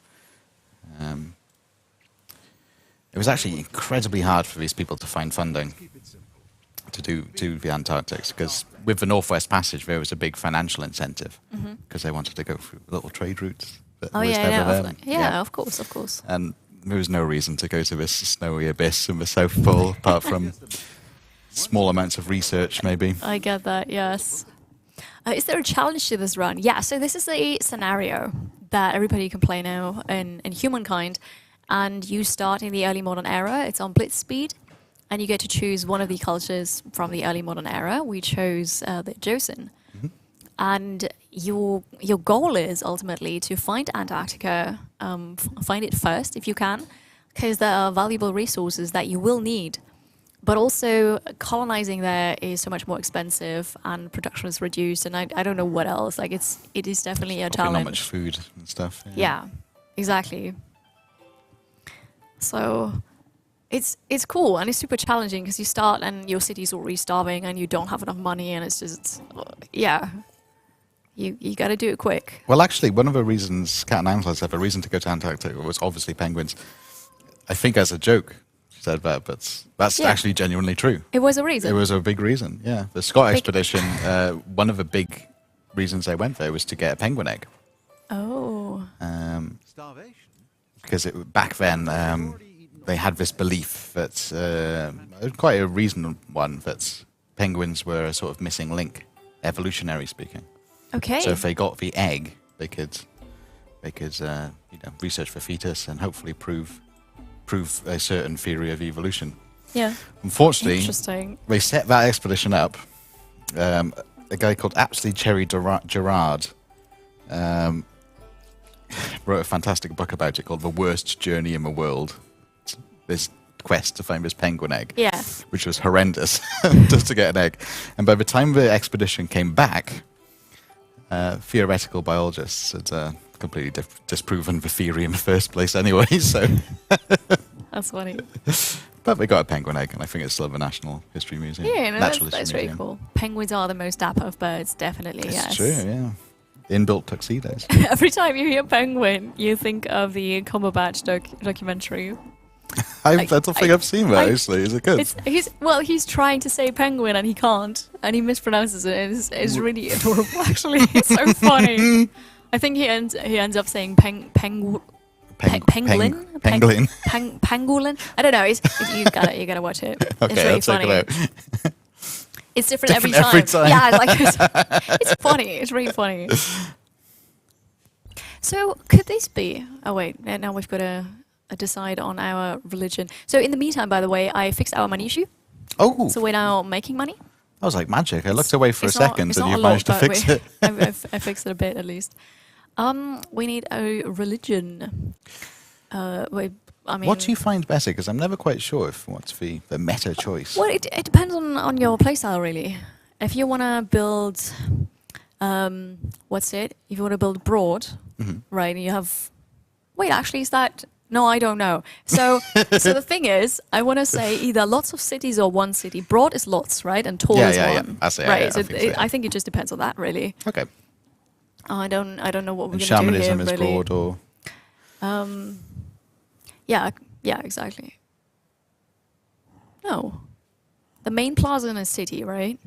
It was actually incredibly hard for these people to find funding to do the Antarctic, because with the Northwest Passage, there was a big financial incentive because they wanted to go through little trade routes. That Oh was yeah, never yeah, there. yeah, of course. And there was no reason to go to this snowy abyss in the South Pole, apart from small amounts of research, maybe. I get that. Yes. Is there a challenge to this run? Yeah. So this is a scenario that everybody can play now in Humankind, and you start in the early modern era. It's on blitz speed, and you get to choose one of the cultures from the early modern era. We chose the Joseon. And your goal is ultimately to find Antarctica, find it first if you can, because there are valuable resources that you will need. But also colonizing there is so much more expensive, and production is reduced, and I don't know what else. Like it is definitely a Probably challenge. not much food and stuff. Yeah, exactly. So it's cool and it's super challenging because you start and your city's already starving and you don't have enough money, and it's just You got to do it quick. Well, actually, one of the reasons Cat and Antlers have a reason to go to Antarctica was obviously penguins. I think as a joke said that, but that's actually genuinely true. It was a reason. It was a big reason, yeah. The Scott Big- expedition, one of the big reasons they went there was to get a penguin egg. Oh. Starvation? Because back then they had this belief that, quite a reasonable one, that penguins were a sort of missing link, evolutionary speaking. Okay. So if they got the egg, they could research for fetus and hopefully prove a certain theory of evolution. Yeah. Unfortunately, Interesting. they set that expedition up. A guy called Apsley Cherry Gerard wrote a fantastic book about it called The Worst Journey in the World. This quest to find this penguin egg, Yeah. which was horrendous, just to get an egg. And by the time the expedition came back, theoretical biologists had completely disproven the theory in the first place anyway. So, That's funny. but they got a penguin egg, and I think it's still in the National History Museum. Yeah, no, Natural that's History really Museum. cool. Penguins are the most dapper of birds, definitely. It's yes. true, yeah. Inbuilt tuxedos. Every time you hear penguin, you think of the Cumberbatch documentary. I don't think I've seen that, actually. Is it good? He's trying to say penguin and he can't, and he mispronounces it. And it's really adorable, actually. It's so funny. I think he ends up saying pangolin. Pangolin. Pangolin. I don't know. You gotta watch it. Okay, it's really I'll check funny. it out. It's different every Different time. every time. Yeah, like it's funny. It's really funny. So could this be? Oh wait, now we've got to decide on our religion. So in the meantime, by the way, I fixed our money issue. Oh, So we're now making money. that was like magic. I looked away for a It's not- second, it's and not you a lot, managed to but fix it. I fixed it a bit at least. We need a religion. Wait, I mean, What do you find better? Because I'm never quite sure if what's the meta choice. Well, it depends on your playstyle, really. If you want to build, If you want to build broad, right? And you have, wait, actually, is that? No, I don't know. So, so the thing is, I want to say either lots of cities or one city. Broad is lots, right? And tall is one. That's it. Right. Yeah, so I think so, yeah. I think it just depends on that, really. Okay. I don't know what we're And going to do here, shamanism is really. broad, or Yeah, exactly. No, the main plaza in a city, right?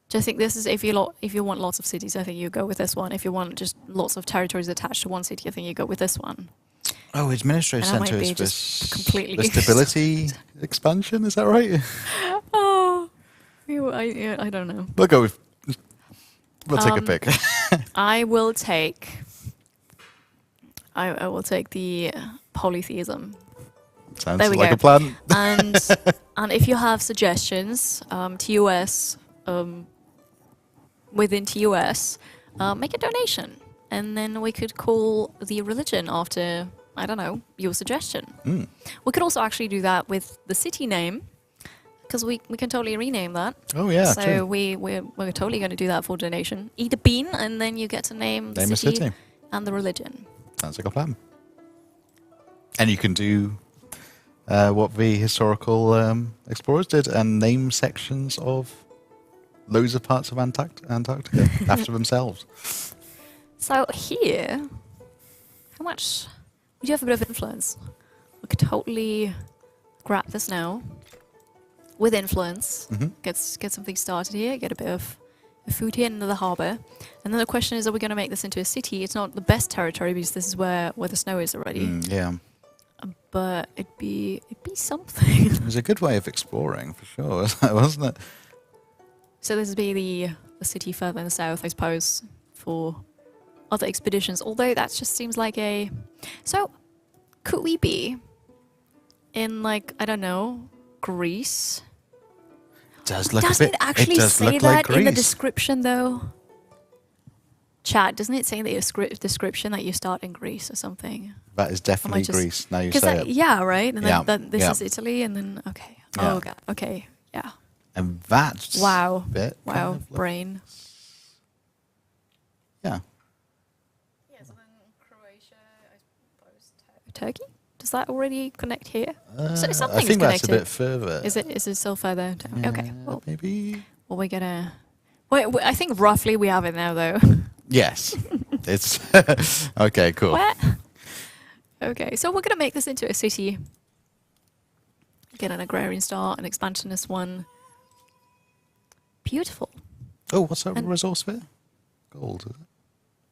So I think this is if you want lots of cities, I think you go with this one. If you want just lots of territories attached to one city, I think you go with this one. oh, administrative And I might center be is just completely the stability expansion. Is that right? Oh, I don't know. We'll go with. We'll take a pick. I will take. I will take the polytheism. Sounds There we like go. a plan. And if you have suggestions, TUS, within TUS, make a donation, and then we could call the religion after, I don't know, your suggestion. We could also actually do that with the city name, because we can totally rename that. Oh yeah, So true. we're totally going to do that for donation. Eat a bean, and then you get to name the Name a city city. and the religion. Sounds like a plan. And you can do what the historical explorers did and name sections of loads of parts of Antarctica after themselves. So here, how much? We do have a bit of influence. We could totally grab this now with influence. Get something started here. Get a bit of food here in the harbour. And then the question is, are we going to make this into a city? It's not the best territory because this is where the snow is already. Yeah, But it'd be something. it was a good way of exploring for sure, wasn't it? So this would be the city further in the south, I suppose, for other expeditions. Although that just seems like a. So, could we be in, like, I don't know, Greece? Does look Doesn't a bit. it actually does say look that like in the Greece. description, though? Chat, doesn't it say in the description that you start in Greece or something? That is definitely just- Greece. Now you 'Cause say it. yeah, right. And Yeah, then this yeah. is Italy, and then okay. Yeah. Oh, God. Okay. Yeah. And that Wow. bit. kind Wow. of look- Brain. Yeah. Yeah. So then Croatia, I suppose. Turkey. Does that already connect here? So I something think is that's a connected. bit further. Is it still further down? Okay. Well, Maybe. we gotta. Wait, I think roughly we have it now, though. Yes. It's okay. Cool. What? Okay, so we're gonna make this into a city. Get an agrarian start, an expansionist one. Beautiful. Oh, what's that And- resource bit? Gold. Is it?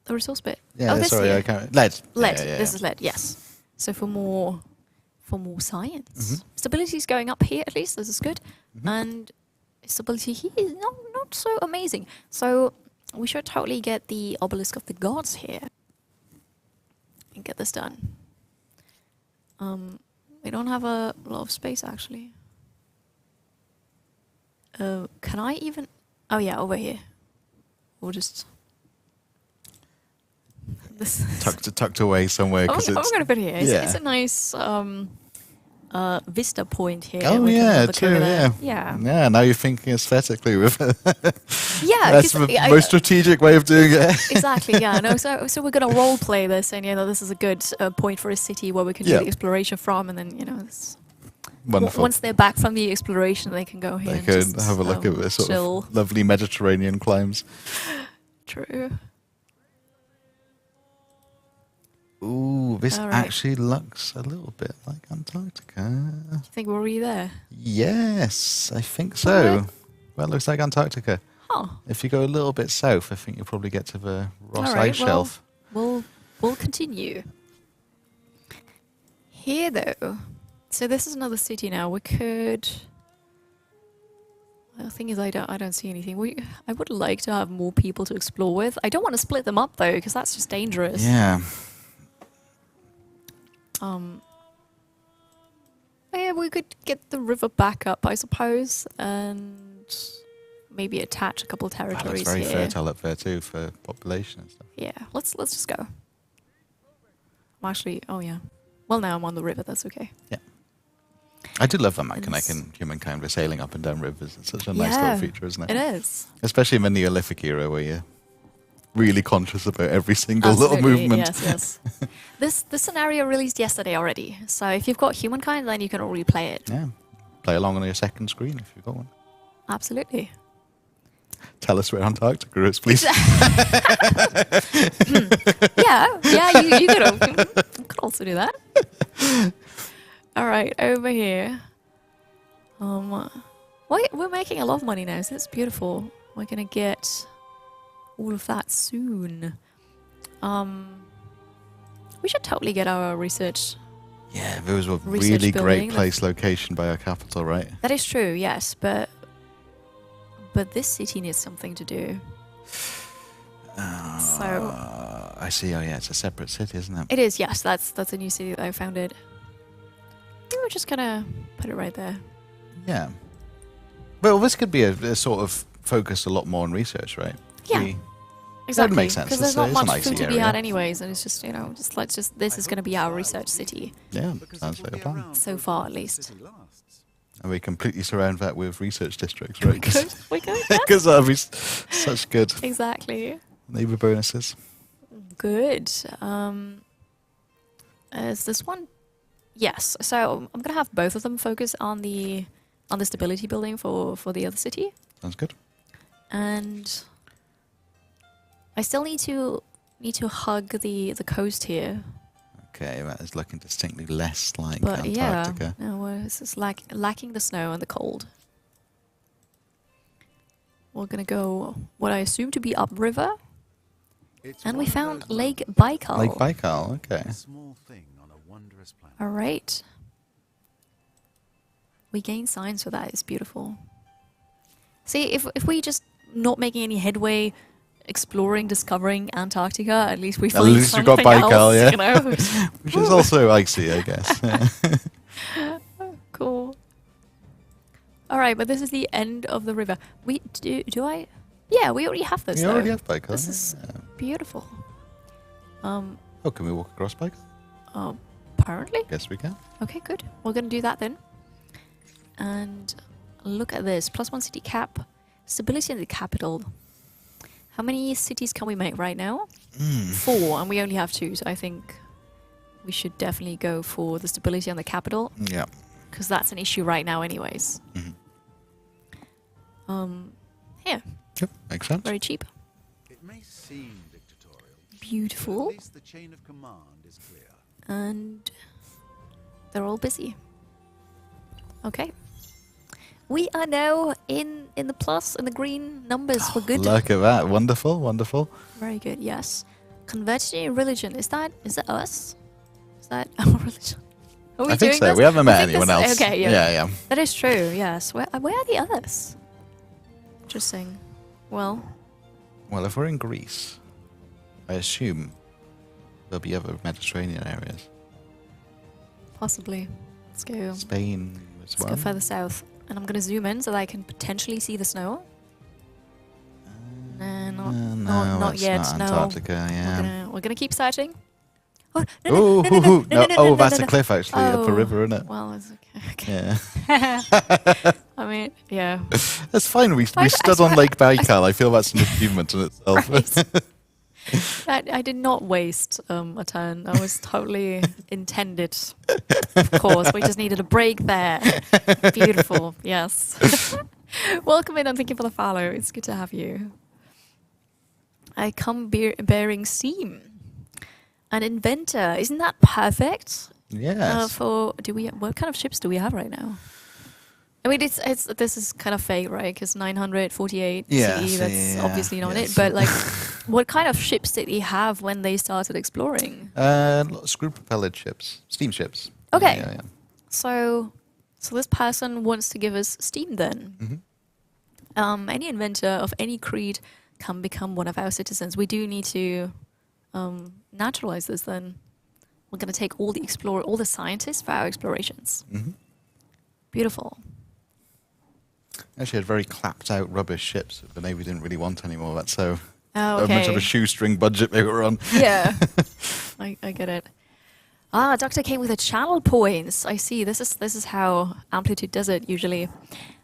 The resource bit. Yeah. Oh, this sorry, here. I can't. Lead. Lead. Yeah, This is lead. Yes. So for more science, stability is going up here at least. This is good, and stability here is not so amazing. So we should totally get the obelisk of the gods here and get this done. We don't have a lot of space actually. Can I even? Oh yeah, over here. We'll just. This. tucked away somewhere I'm because it's. going to put it here. It's yeah. a nice. vista point here. Oh We can yeah, look true. over there. Yeah. Yeah. Yeah. Now you're thinking aesthetically with it. Yeah, That's 'cause the I- most strategic way of doing it. Exactly. Yeah. No. So we're gonna role play this, and this is a good point for a city where we can do Yeah. the exploration from, and then Wonderful. once they're back from the exploration, they can go here. They and can just, have a look at this sort chill. of lovely Mediterranean climes. True. Ooh, this All right. actually looks a little bit like Antarctica. I think we're already there. Yes, I think Somewhere? so. Well, it looks like Antarctica. Huh. If you go a little bit south, I think you'll probably get to the Ross All right, Ice Shelf. We'll continue. Here though, so this is another city now. We could. The thing is, I don't see anything. I would like to have more people to explore with. I don't want to split them up though, because that's just dangerous. Yeah. Yeah, we could get the river back up, I suppose, and maybe attach a couple of Wow, territories it's very here. fertile up there too for population and stuff. Yeah, let's just go. I'm actually, oh yeah. Well, now I'm on the river. That's okay. I do love that mechanic It's- in Humankind. We're sailing up and down rivers. It's such a nice Yeah, little feature, isn't it? It is. Especially in the Neolithic era where you're really conscious about every single little Absolutely, movement. Yes, yes. This scenario released yesterday already. So if you've got Humankind, then you can replay it. Yeah. Play along on your second screen if you've got one. Absolutely. Tell us where Antarctica is, please. Yeah, you could also do that. All right, over here. We're making a lot of money now, so it's beautiful. We're gonna get all of that soon. We should totally get our research. Yeah, there was a Research really building, great the- place location by our capital, right? That is true, yes, but this city needs something to do. So I see. Oh, yeah, it's a separate city, isn't it? it is, yes. That's a new city that I founded. We were just gonna put it right there. Yeah. Well, this could be a sort of focus a lot more on research, right? Yeah. We- Exactly, makes sense. because there's It's not an much icy food to be area. had anyways, and it's just this is going to be our research city Yeah, sounds like a plan. so far, at least. And we completely surround that with research districts, right? We could, yeah. Because that would be such good Exactly. neighbor bonuses. Good. Is this one? Yes. So I'm gonna have both of them focus on the stability building for the other city, Sounds good. and I still need to hug the coast here. Okay, that is looking distinctly less like But Antarctica. yeah, no, it's just lacking the snow and the cold. We're gonna go what I assume to be upriver, and we found Lake Baikal. Lake Baikal, okay. Small thing on a wondrous planet. All right. We gain signs for that. It's beautiful. See, if we just not making any headway exploring, discovering Antarctica, at least we find least we got something Baikal, else, yeah. you know? Which is also icy, I guess. Cool. All right, but this is the end of the river. We do I? Yeah, we already have this. We though. already have Baikal. This is yeah. beautiful. Oh, can we walk across Baikal? Apparently. Guess we can. Okay, good. We're gonna do that then. And look at this: +1 city cap, stability in the capital. How many cities can we make right now? 4, and we only have 2, so I think we should definitely go for the stability on the capital, Yeah. because that's an issue right now anyways. Yeah, Yep, makes sense. very cheap. It may seem dictatorial. Beautiful. At least the chain of command is clear. And they're all busy. Okay. We are now in the plus, in the green numbers. We're good. Look at that. Wonderful, wonderful. Very good, yes. Converting religion. Is that us? Is that our religion? Are we I think doing so. this? We haven't I met think anyone this- else. Okay, yeah. Yeah. That is true, yes. Where are the others? Interesting. Well, Well, if we're in Greece, I assume there'll be other Mediterranean areas. possibly. Let's go. Spain as Let's well. go further south. And I'm going to zoom in so that I can potentially see the snow. No, not it's yet. Not No. Antarctica, yeah. We're gonna keep searching. Oh, Oh, no, that's no, a no, cliff actually, up a Oh, river, isn't it? Well, it's okay. Yeah. I mean, yeah. That's fine. We stood on Lake Baikal. I feel that's an achievement in itself. I did not waste a turn. That was totally intended. Of course, we just needed a break there. Beautiful, yes. Welcome in and thank you for the follow. It's good to have you. I come bearing steam. An inventor. Isn't that perfect? Yes. What kind of ships do we have right now? I mean, this is kind of fake, right? Because 948 CE, that's obviously not it. But like, what kind of ships did he have when they started exploring? Screw-propelled ships, steam ships. Okay. Yeah. So this person wants to give us steam then. Mm-hmm. Any inventor of any creed can become one of our citizens. We do need to naturalize this then. We're going to take all the scientists for our explorations. Mm-hmm. Beautiful. Actually, had very clapped out rubbish ships that the Navy didn't really want anymore. That's so Oh, much of okay. a shoestring budget they were on. Yeah, I get it. Doctor came with the channel points. I see. This is how Amplitude does it usually.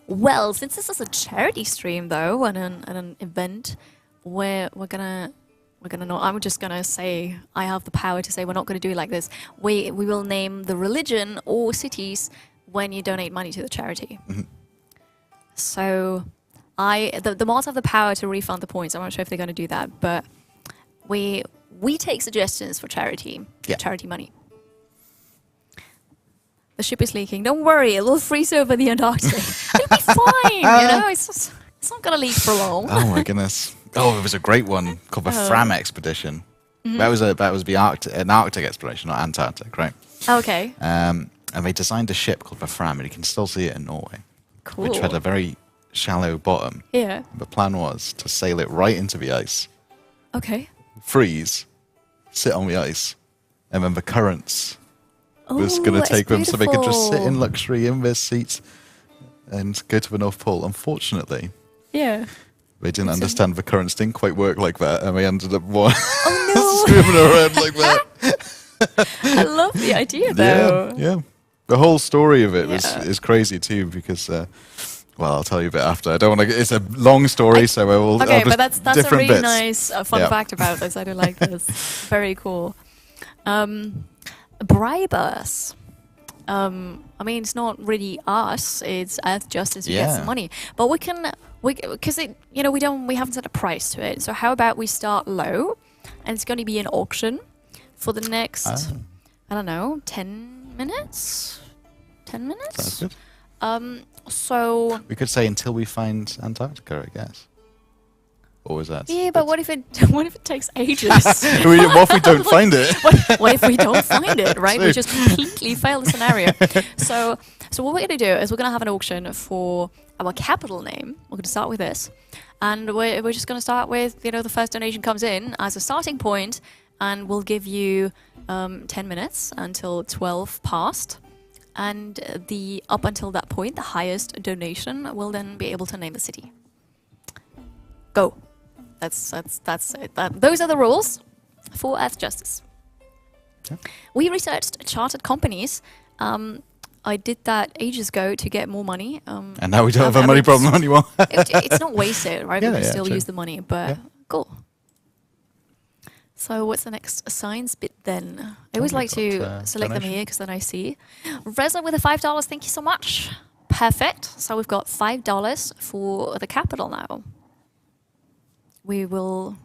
Well, since this is a charity stream though, and an event, we're gonna not. I'm just gonna say I have the power to say we're not gonna do it like this. We will name the religion or cities when you donate money to the charity. Mm-hmm. So the mods have the power to refund the points. I'm not sure if they're going to do that, but we take suggestions for charity money. The ship is leaking. Don't worry, it will freeze over the Antarctic. It'll be fine. It's not going to leak for long. Oh my goodness! Oh, it was a great one called the Fram expedition. Mm-hmm. That was an Arctic expedition, not Antarctic, right? Okay. And they designed a ship called the Fram, and you can still see it in Norway. Cool. Which had a very shallow bottom. Yeah. The plan was to sail it right into the ice, Okay. sit on the ice, and then the currents was going to take them so they could just sit in luxury in their seats and go to the North Pole. Unfortunately, Yeah. they didn't understand the currents didn't quite work like that, and they ended up Oh swimming around like that. no! I love the idea though. Yeah. The whole story of it Yeah. is crazy too because, well, I'll tell you a bit after. I don't want to. It's a long story, so I will. Okay, I'll just but that's a different really bits. nice fun Yeah. fact about this. I do like this. Very cool. Bribe us. I mean, it's not really us. It's Earth Justice who gets the Yeah. money. But because we haven't set a price to it. So how about we start low, and it's going to be an auction for the next, I don't know, 10 minutes. 10 minutes. Sounds good. So We could say until we find Antarctica, I guess. Or was that? yeah, but what if it takes ages? What if we don't find it? What if we don't find it, right? We True. just completely fail the scenario. So what we're going to do is we're going to have an auction for our capital name. We're going to start with this. And we're just going to start with, the first donation comes in as a starting point, and we'll give you 10 minutes until 12 past. And up until that point, the highest donation will then be able to name the city. Go. That's it. Those are the rules for Earth Justice. Yeah. We researched chartered companies. I did that ages ago to get more money. And now we don't have a money problem anymore. It's not wasted, right? Yeah, we can yeah, still true. use the money, but Yeah. cool. So what's the next science bit then? I always like we've to got, select them donation. here because then I see. Reza with the $5, thank you so much. Perfect. So we've got $5 for the capital now. We'll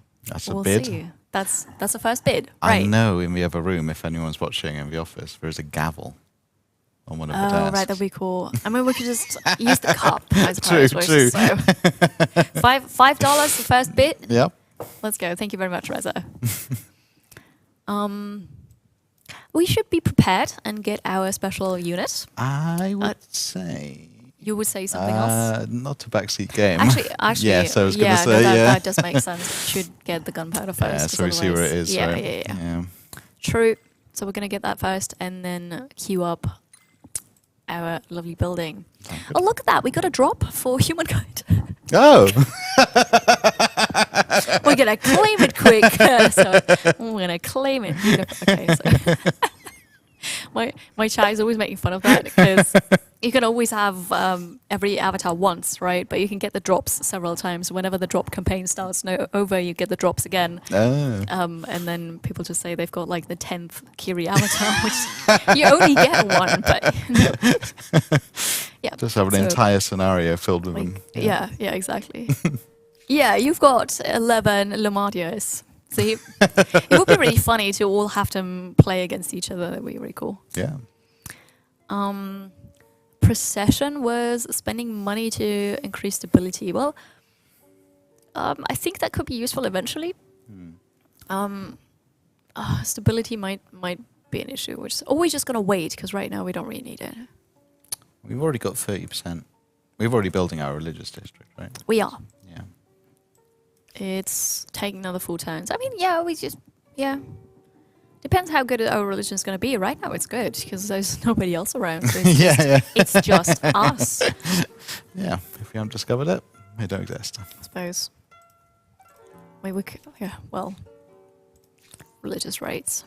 bid. see. That's the first bid, I right? know in the other room, if anyone's watching in the office, there is a gavel on one of the Oh, desks. right, that'd be cool. I mean, we could just use the cup, I suppose. True. So $5 the first bid. Yep. Let's go. Thank you very much, Reza. We should be prepared and get our special unit. I would say. You would say something else? Not a backseat game. Actually, Yes, I was going to no, say, that does make sense. Should get the gunpowder first. Yeah, 'cause so we see where it otherwise- is. Yeah, right? yeah. True. So we're going to get that first and then queue up our lovely building. Oh, look at that. We got a drop for Humankind. Oh! We're going to claim it quick. So we're going to claim it. Okay, so my child is always making fun of that because you can always have every avatar once, right? But you can get the drops several times. Whenever the drop campaign starts over, you get the drops again. Oh. And then people just say they've got like the 10th Kiri avatar, which you only get one. But yeah, Just have an so, entire scenario filled with like, them. yeah, exactly. Yeah, you've got 11 Lumardios. So it would be really funny to all have them play against each other. That would be really cool. Yeah. Procession was spending money to increase stability. Well, I think that could be useful eventually. Stability might be an issue, which is always just going to wait because right now we don't really need it. We've already got 30%. We're already building our religious district, right? We are. Yeah. It's taking another 4 turns. I mean, yeah. Depends how good our religion is going to be. Right now it's good because there's nobody else around. So it's just us. Yeah, if we haven't discovered it, they don't exist. I suppose. Religious rites.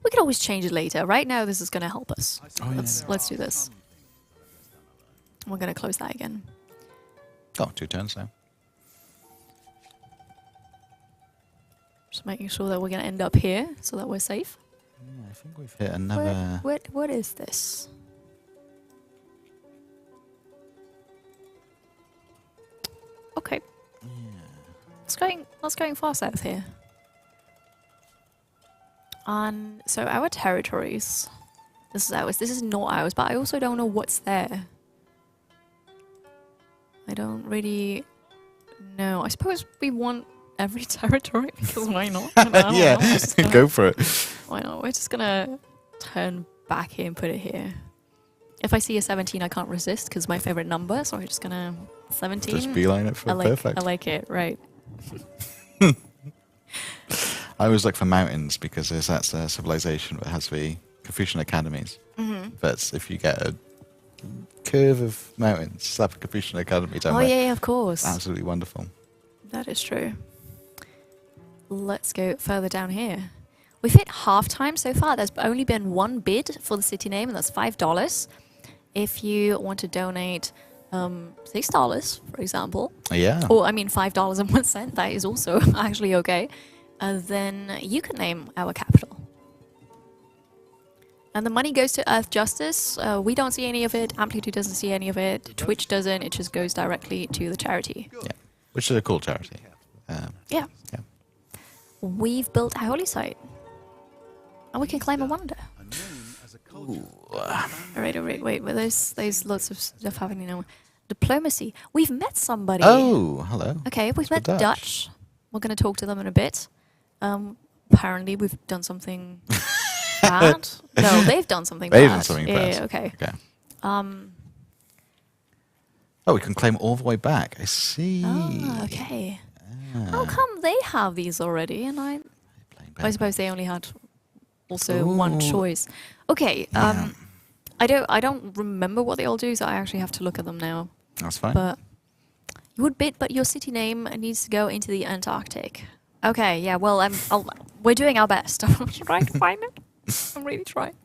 We can always change it later. Right now, this is going to help us. Let's do this. We're going to close that again. Oh, 2 turns now. Just making sure that we're going to end up here so that we're safe. Yeah, I think we've hit another... What is this? Okay. Yeah. Let's going far south here. So our territories. This is ours. This is not ours, but I also don't know what's there. I don't really know. I suppose we want every territory because why not? Yeah, go for it. Why not? We're just gonna turn back here and put it here. If I see a 17, I can't resist because my favorite number, so I'm just gonna 17. Just beeline it for perfect. I like it, right? I always look for mountains because that's a civilization that has the Confucian academies. But if you get a curve of mountains, slap a Confucian academy down there. Yeah, of course. Absolutely wonderful. That is true. Let's go further down here. We've hit half time so far. There's only been one bid for the city name, and that's $5. If you want to donate $6, for example. Yeah. Or, I mean, $5.01, that is also actually okay. Then you can name our capital. And the money goes to Earth Justice. We don't see any of it. Amplitude doesn't see any of it. Twitch doesn't. It just goes directly to the charity. Yeah, which is a cool charity. Yeah. We've built a holy site. And we can claim a wonder. Alright, wait. Well, there's lots of stuff happening now. Diplomacy. We've met somebody. Oh, hello. Okay, we've met Dutch. Dutch. We're going to talk to them in a bit. Apparently, we've done something bad. No, they've done something bad. They've done something bad. Yeah, okay. Oh, we can claim all the way back. I see. Oh, okay. How come they have these already? And I suppose they only had also one choice. Okay. I don't remember what they all do, so I actually have to look at them now. That's fine. But you would bid, but your city name needs to go into the Antarctic. Okay, yeah. Well, we're doing our best. I'm trying to find it. I'm really trying.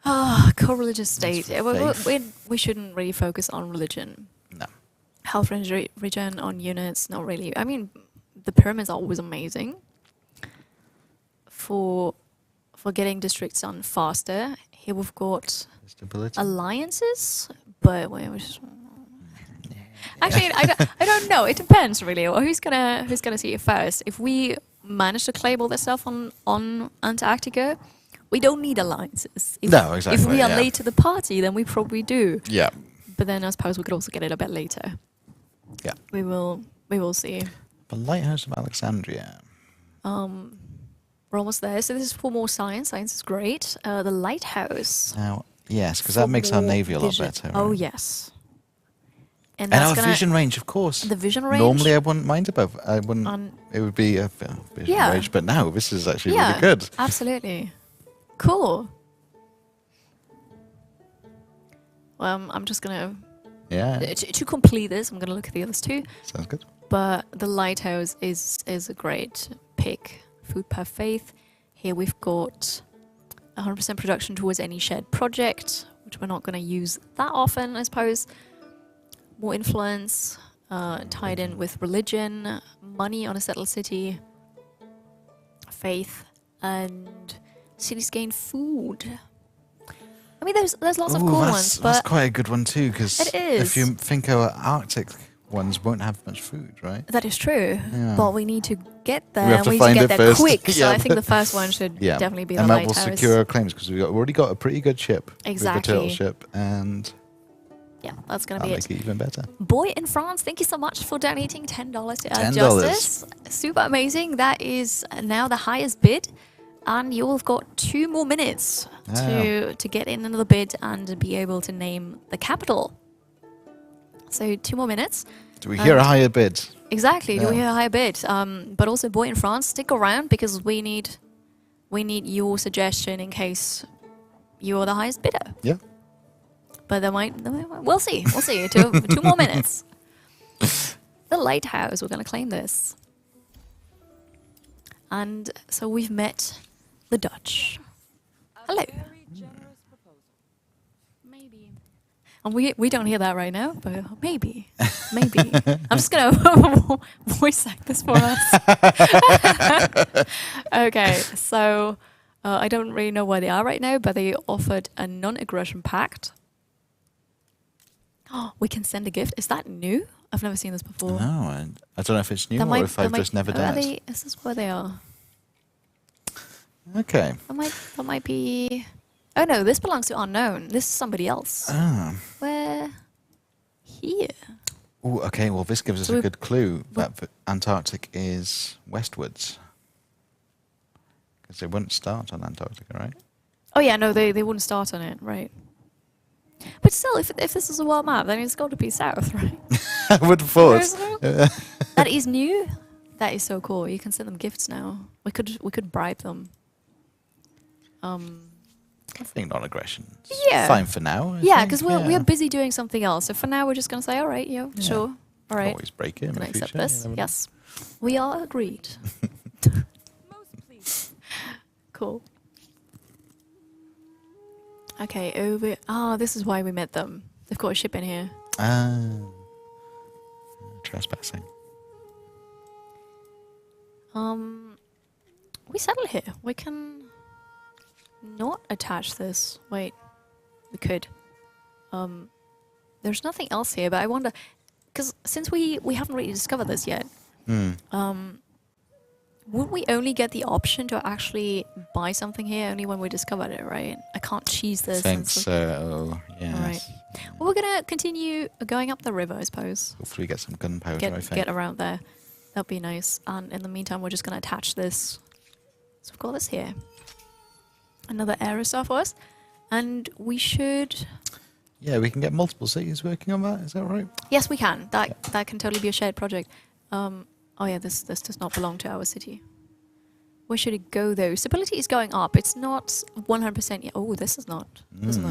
Co-religious state. We shouldn't really focus on religion. No. Health regen on units, not really. I mean, the pyramids are always amazing for getting districts done faster. Here we've got Stability. alliances, but actually, I don't know. It depends really. Who's gonna see it first? If we manage to claim all this stuff on Antarctica, we don't need alliances. No, exactly. If we are yeah. late to the party, then we probably do. Yeah. But then I suppose we could also get it a bit later. Yeah. We will see. The Lighthouse of Alexandria. We're almost there. So this is for more science. Science is great. The lighthouse. Now, yes, because that makes our navy a lot better. Oh right? yes. And And our that's vision range, of course. the vision range. Normally, I wouldn't mind above. I wouldn't. It would be a vision Yeah. range, but now this is actually yeah, really good. absolutely. Cool. Well, I'm just gonna Yeah, to complete this. I'm gonna look at the others too. sounds good. But the lighthouse is a great pick. Food per faith. Here we've got 100% production towards any shared project, which we're not going to use that often, I suppose. More influence tied in with religion, money on a settled city, faith, and cities gain food. I mean, there's lots of cool ones, but that's quite a good one too, because it is. if you think our Arctic ones won't have much food, right? that is true. Yeah. But we need to get there. We have and to we need find to it get there first. quick. So Yeah. I think the first one should Yeah, definitely be the and that will lighthouse. secure our claims because we've already got a pretty good ship. Exactly. With the turtle ship, and Yeah, that's going to that'll be it. make it even better. Boy in France, thank you so much for donating $10 to $10. Justice. Super amazing. That is now the highest bid. And you've got 2 more minutes to get in another bid and be able to name the capital. So 2 more minutes. Do we hear a higher bid? Exactly. Do we Yeah. hear a higher bid? But also, Boy in France, stick around because we need your suggestion in case you're the highest bidder. Yeah. But we'll see. We'll see. 2 more minutes. The lighthouse. We're going to claim this. And so we've met the Dutch. Hello. Maybe. And we don't hear that right now, but maybe. I'm just going to voice act this for us. Okay, so I don't really know where they are right now, but they offered a non-aggression pact. Oh, we can send a gift. Is that new? I've never seen this before. No, I don't know if it's new That or if I've just never done it. Is this where they are? Okay. That might be. Oh no, this belongs to unknown. This is somebody else. Ah. Where? Here. Ooh, okay, well, this gives us So a we- good clue that the Antarctic is westwards. Because they wouldn't start on Antarctica, right? Oh yeah, no, they wouldn't start on it, right? But still, if this is a world map, then it's got to be south, right? I would have thought. That is new. That is so cool. You can send them gifts now. We could bribe them. I think non-aggression. Yeah. Fine for now. I Yeah, think, because we're busy doing something else. So for now, we're just gonna say, all right, sure, all right, Always break it in can the I accept future, you this? never know. Yes, we are agreed. Cool. Okay, over. This is why we met them. They've got a ship in here. Ah. Trespassing. We settle here. We can not attach this. Wait, we could. There's nothing else here, but I wonder, because since we haven't really discovered this yet, would we only get the option to actually buy something here only when we discovered it, right? I can't cheese this. Think so, yes. All right. Well, we're gonna continue going up the river, I suppose. Hopefully get some gunpowder, I think. Get around there. That'd be nice. And in the meantime, we're just gonna attach this. So we've got this here. Another aerostar for us. And we should... Yeah, we can get multiple cities working on that, is that right? Yes, we can. That can totally be a shared project. Oh yeah, this does not belong to our city. Where should it go though? Stability is going up. It's not 100% yet. Oh, this is not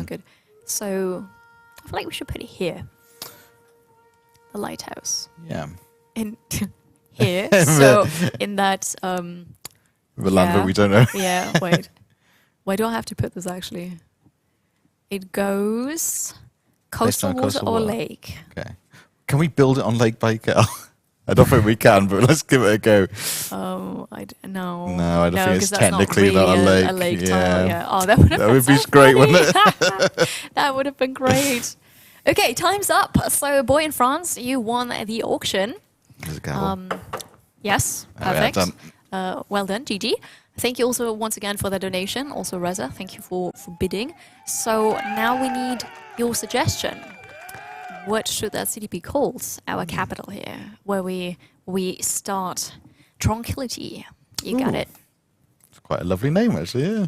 good. So I feel like we should put it here. The lighthouse. Yeah. In here. So in that The land that we don't know. yeah, wait. Why do I have to put this actually? It goes coastal on water coastal or water. lake. Okay. Can we build it on Lake Baikal? I don't think we can, but let's give it a go. No. No, I don't think it's 'cause that's technically not, not a really lake. a lake Yeah. tile. Yeah. Oh, that would have That been would be so great, funny. wouldn't it? That would have been great. Okay, time's up. So, Boy in France, you won the auction. There's a gavel. Yes, Oh, yeah, perfect. done. Well done, Gigi. Thank you also once again for the donation. Also, Reza, thank you for bidding. So now we need your suggestion. What should that city be called? Our capital here, where we start tranquility. You got Ooh. it. It's quite a lovely name, actually, yeah.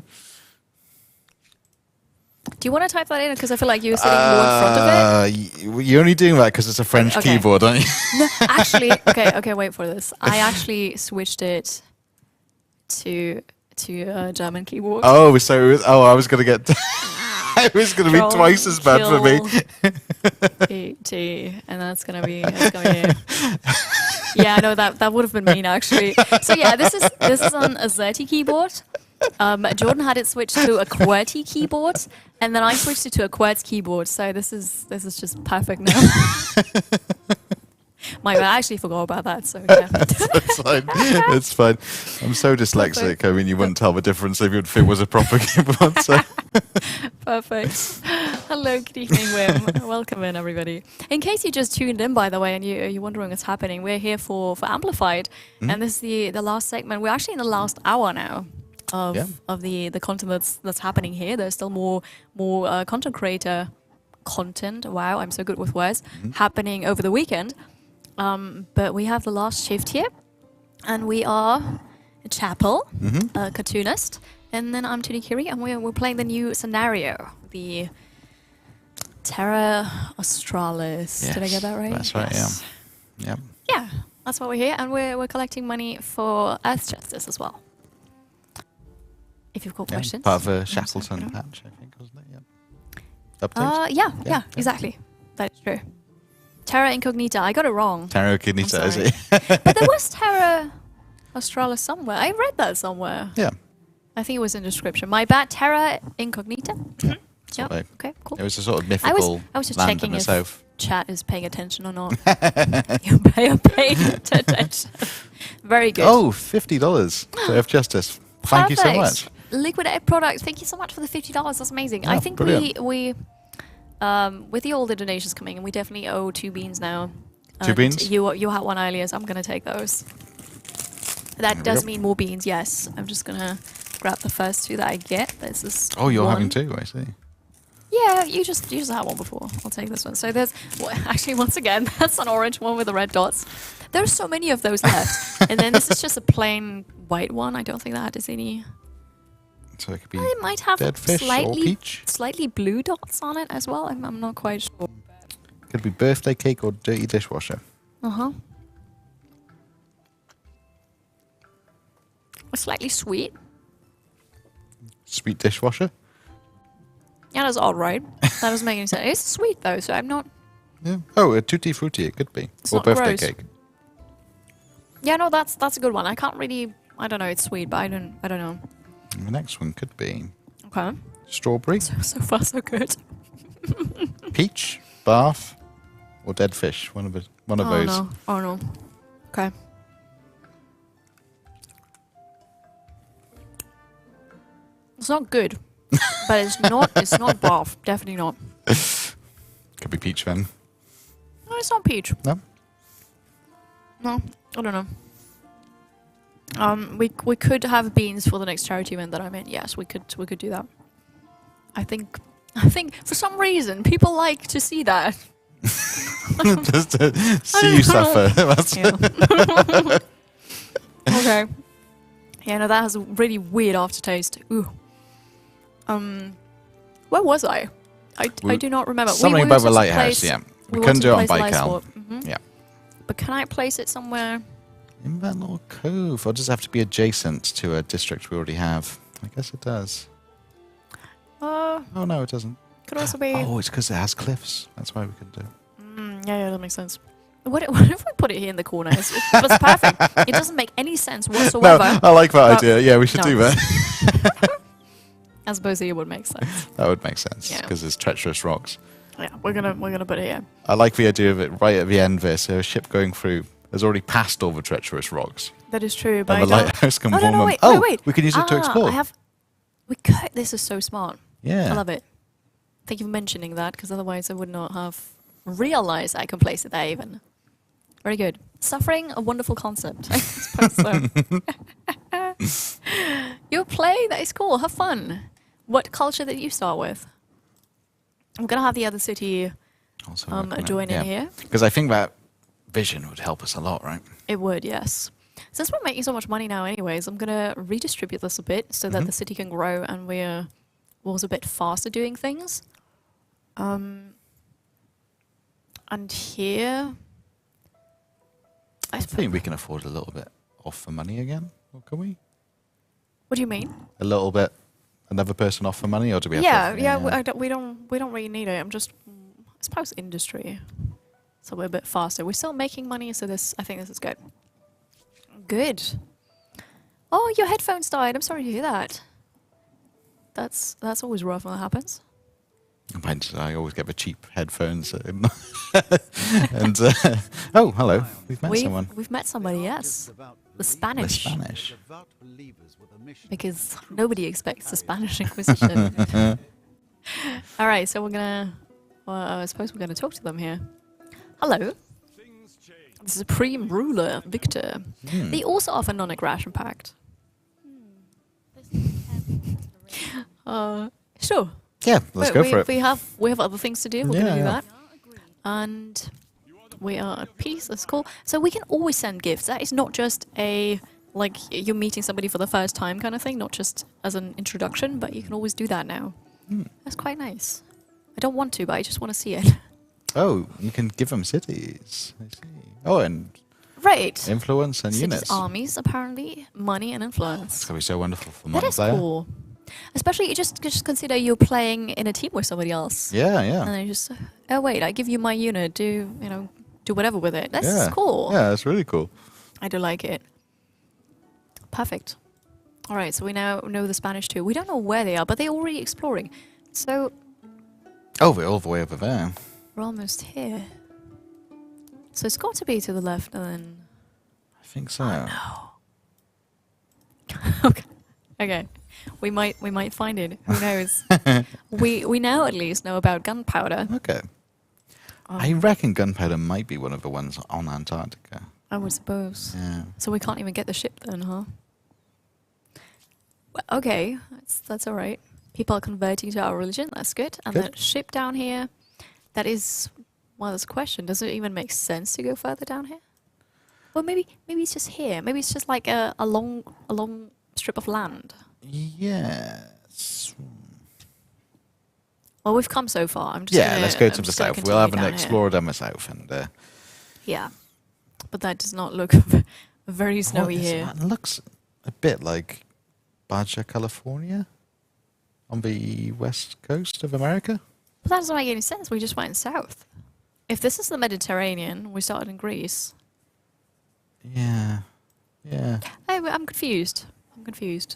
Do you want to type that in? Because I feel like you're sitting more in front of it. You're only doing that because it's a French Okay. keyboard, aren't you? No, actually, okay, wait for this. I actually switched it to a German keyboard. Oh, so it was, I was going to get... it was going to be twice as bad for me. T, and that's gonna be yeah, I know that would have been mean actually. So yeah, this is on a ZERTY keyboard. Jordan had it switched to a QWERTY keyboard, and then I switched it to a QWERTY keyboard. So this is just perfect now. I actually forgot about that. So yeah. It's fine. It's fine. I'm so dyslexic. I mean, you wouldn't tell the difference if it was a proper keyboard. So. Perfect. Hello, good evening, Wim. Welcome in, everybody. In case you just tuned in, by the way, and you're wondering what's happening, we're here for Amplified, and this is the last segment. We're actually in the last hour now of the content that's happening here. There's still more content creator content. Wow, I'm so good with words. Happening over the weekend. But we have the last shift here, and we are a Chapel, a cartoonist, and then I'm Tunikiri, and we're playing the new scenario, the Terra Australis. Yes, Did I get that right? That's right. Yes. Yeah. Yeah, that's why we're here, and we're collecting money for Earth Justice as well. If you've got questions. Part of a Shackleton patch, I think, wasn't it? Yeah. Update. Yeah, exactly. That is true. Terra Incognita. I got it wrong. Terra Incognita, is sorry. it? But there was Terra Australis somewhere. I read that somewhere. Yeah. I think it was in the description. My bad. Terra Incognita. Yeah. Yeah. Right. Okay. Cool. It was a sort of mythical I was just land checking in the if south. chat is paying attention or not. You're paying attention. Very good. Oh, $50 for Earth Justice. Thank you so Perfect. much. Liquid Air Products. Thank you so much for the $50. That's amazing. I Yeah, think brilliant. we with the older donations coming in, we definitely owe 2 beans now. Two And beans? You had one earlier, so I'm gonna take those. That we does go. mean more beans. Yes, I'm just gonna grab the first 2 that I get. This is. Oh, you're one. having 2, I see. Yeah, you just had one before. I'll take this one. So there's actually once again that's an orange one with the red dots. There's so many of those left, and then this is just a plain white one. I don't think that has any. So it could be Well, it might have dead fish or peach. slightly blue dots on it as well. I'm not quite sure. Could be birthday cake or dirty dishwasher. Slightly sweet. Sweet dishwasher. Yeah, that's all right. That doesn't make any sense. It's sweet though, so I'm not. Yeah. Oh, a tutti frutti it could be. It's Or not birthday gross. cake. Yeah, no, that's a good one. I can't really. I don't know. It's sweet, but I don't know. And the next one could be Okay. strawberry, So far, so good. peach, bath, or dead fish. One of those. No. Oh no. Okay. It's not good, but it's not. It's not bath. Definitely not. Could be peach then. No, it's not peach. No? No, I don't know. We could have beans for the next charity event that I'm in. Yes, we could do that. I think for some reason people like to see that. Just to see you suffer. That's- Yeah. Okay. Yeah, no, that has a really weird aftertaste. Ooh. Where was I? I do not remember. Something were above a supposed to lighthouse, place- yeah. We were couldn't do it on supposed to place Baikal. light swap. Yeah. But can I place it somewhere? In that little cove. Or does it have to be adjacent to a district we already have? I guess it does. Oh, no, it doesn't. Could also be. Oh, it's because it has cliffs. That's why we couldn't do it. Yeah, that makes sense. What if we put it here in the corner? It's perfect. It doesn't make any sense whatsoever. No, I like that But- idea. Yeah, we should no. do that. I suppose it would make sense. That would make sense Yeah. because there's treacherous rocks. Yeah, we're gonna put it here. I like the idea of it right at the end there. So a ship going through has already passed all the treacherous rocks. That is true, but And the I don't- lighthouse can Oh, warm no, them. wait, Oh, wait. we can use it to explore. We could. This is so smart. Yeah. I love it. Thank you for mentioning that, because otherwise I would not have realized I can place it there even. Very good. Suffering, a wonderful concept. I suppose so. Your play, that is cool. Have fun. What culture did you start with? I'm gonna have the other city join in here. Because I think that vision would help us a lot, right? It would, yes. Since we're making so much money now anyways, I'm gonna redistribute this a bit so that the city can grow and we're also a bit faster doing things. And here I think we can afford a little bit off the money again. Or can we? what do you mean? A little bit. Another person off the money, or do we have Yeah, to? yeah, we don't really need it. I'm just I suppose industry. So we're a bit faster. We're still making money, so I think this is good. Good. Oh, your headphones died. I'm sorry to hear that. that's always rough when that happens. I always get the cheap headphones. And oh, hello. We've met someone. We've met somebody, yes. The Spanish. The Spanish. Because nobody expects the Spanish Inquisition. All right, so we're gonna. Well, I suppose we're gonna talk to them here. Hello. The Supreme Ruler, Victor. They also offer non-aggression pact. Sure. Yeah, let's go for it. We have other things to do. We're Yeah, gonna do yeah. that. And we are at peace. That's cool. So we can always send gifts. That is not just a like you're meeting somebody for the first time kind of thing. Not just as an introduction, but you can always do that now. That's quite nice. I don't want to, but I just want to see it. Oh, you can give them cities. I see. Oh, and Right. influence and Cities, units. armies, apparently, money and It's influence. gonna be so wonderful for That is multiplayer. cool. Especially, you just consider you're playing in a team with somebody else. Yeah, And yeah. then you just, oh wait, I give you my unit. Do whatever with it. That's Yeah. cool. Yeah, it's really cool. I do like it. Perfect. All right, so we now know the Spanish too. We don't know where they are, but they're already exploring. So Oh, we're all the way over there. we're almost here. So it's got to be to the left, and then. I think so. Okay. Okay. We might find it. Who knows? we now at least know about gunpowder. Okay. I reckon gunpowder might be one of the ones on Antarctica. I would suppose. Yeah. So we can't even get the ship then, huh? Well, okay, that's all right. People are converting to our religion. That's good. And Good. the ship down here, that is. Well, that's a question. Does it even make sense to go further down here? Well, maybe it's just here. Maybe it's just like a long strip of land. Yes. Well, we've come so far. I'm just Yeah, gonna- let's go I'm to the just gonna south. We'll have an continue down here. explorer down the south. And Yeah, but that does not look very snowy what is here. that? It looks a bit like Baja California on the west coast of America. But that doesn't make any sense. We just went south. If this is the Mediterranean, we started in Greece. Yeah. Yeah. I'm confused.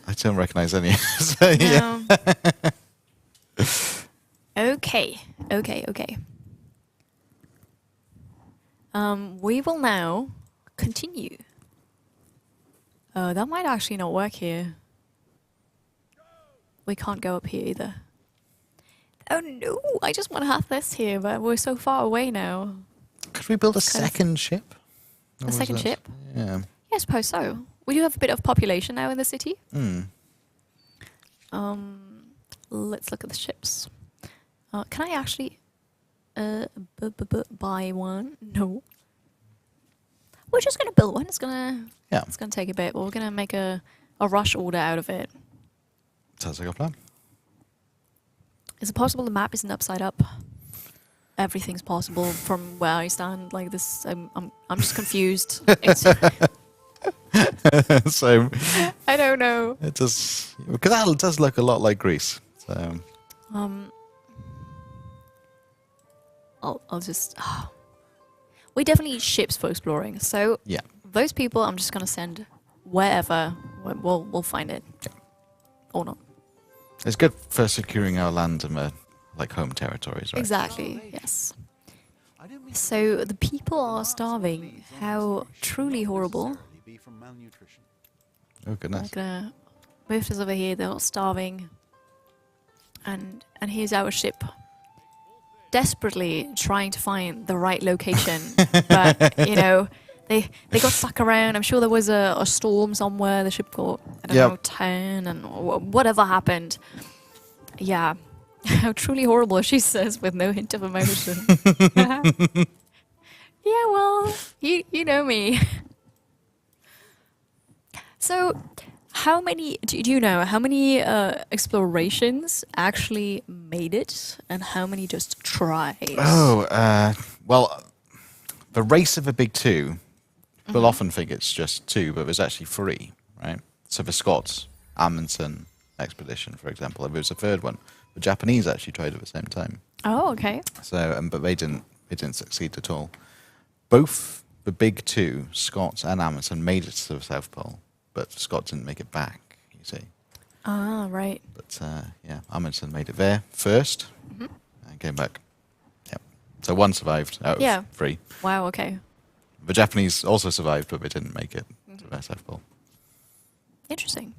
I don't recognize any. So, yeah. Okay. We will now continue. That might actually not work here. We can't go up here either. Oh no! I just want to have this here, but we're so far away now. Could we build a Kind of- second ship? Or A was second that- ship? Yeah. Yeah, I suppose so. We do have a bit of population now in the city. Hmm. Let's look at the ships. Can I actually buy one? No. We're just gonna build one. It's gonna take a bit, but we're gonna make a rush order out of it. Sounds like a plan. Is it possible the map isn't upside up? Everything's possible from where I stand. Like this, I'm just confused. So I don't know. it does, because that does look a lot like Greece. So I'll just. We definitely need ships for exploring. So yeah, those people, I'm just gonna send wherever. We'll find it, or not. it's good for securing our land and like home territories, right? Exactly. Yes. So the people are starving. How truly horrible. Oh goodness. I'm gonna move this over here. They're not starving. And here's our ship. Desperately trying to find the right location, but they got stuck around. I'm sure there was a storm somewhere. The ship got turned and whatever happened. Yeah, how truly horrible, she says with no hint of emotion. Yeah, well, you know me. So, how many do you know? How many explorations actually made it, and how many just tried? Oh, well, the race of the big two, we'll often think it's just two, but there's actually three, right? So the Scots, Amundsen expedition, for example, and there was a third one. The Japanese actually tried at the same time. Oh, okay. So, but they didn't succeed at all. Both the big two, Scots and Amundsen, made it to the South Pole, but Scott didn't make it back. You see. Ah, right. But yeah, Amundsen made it there first and came back. Yep. So one survived out Yeah. of 3. Wow, okay. The Japanese also survived, but they didn't make it to the South Pole. Interesting.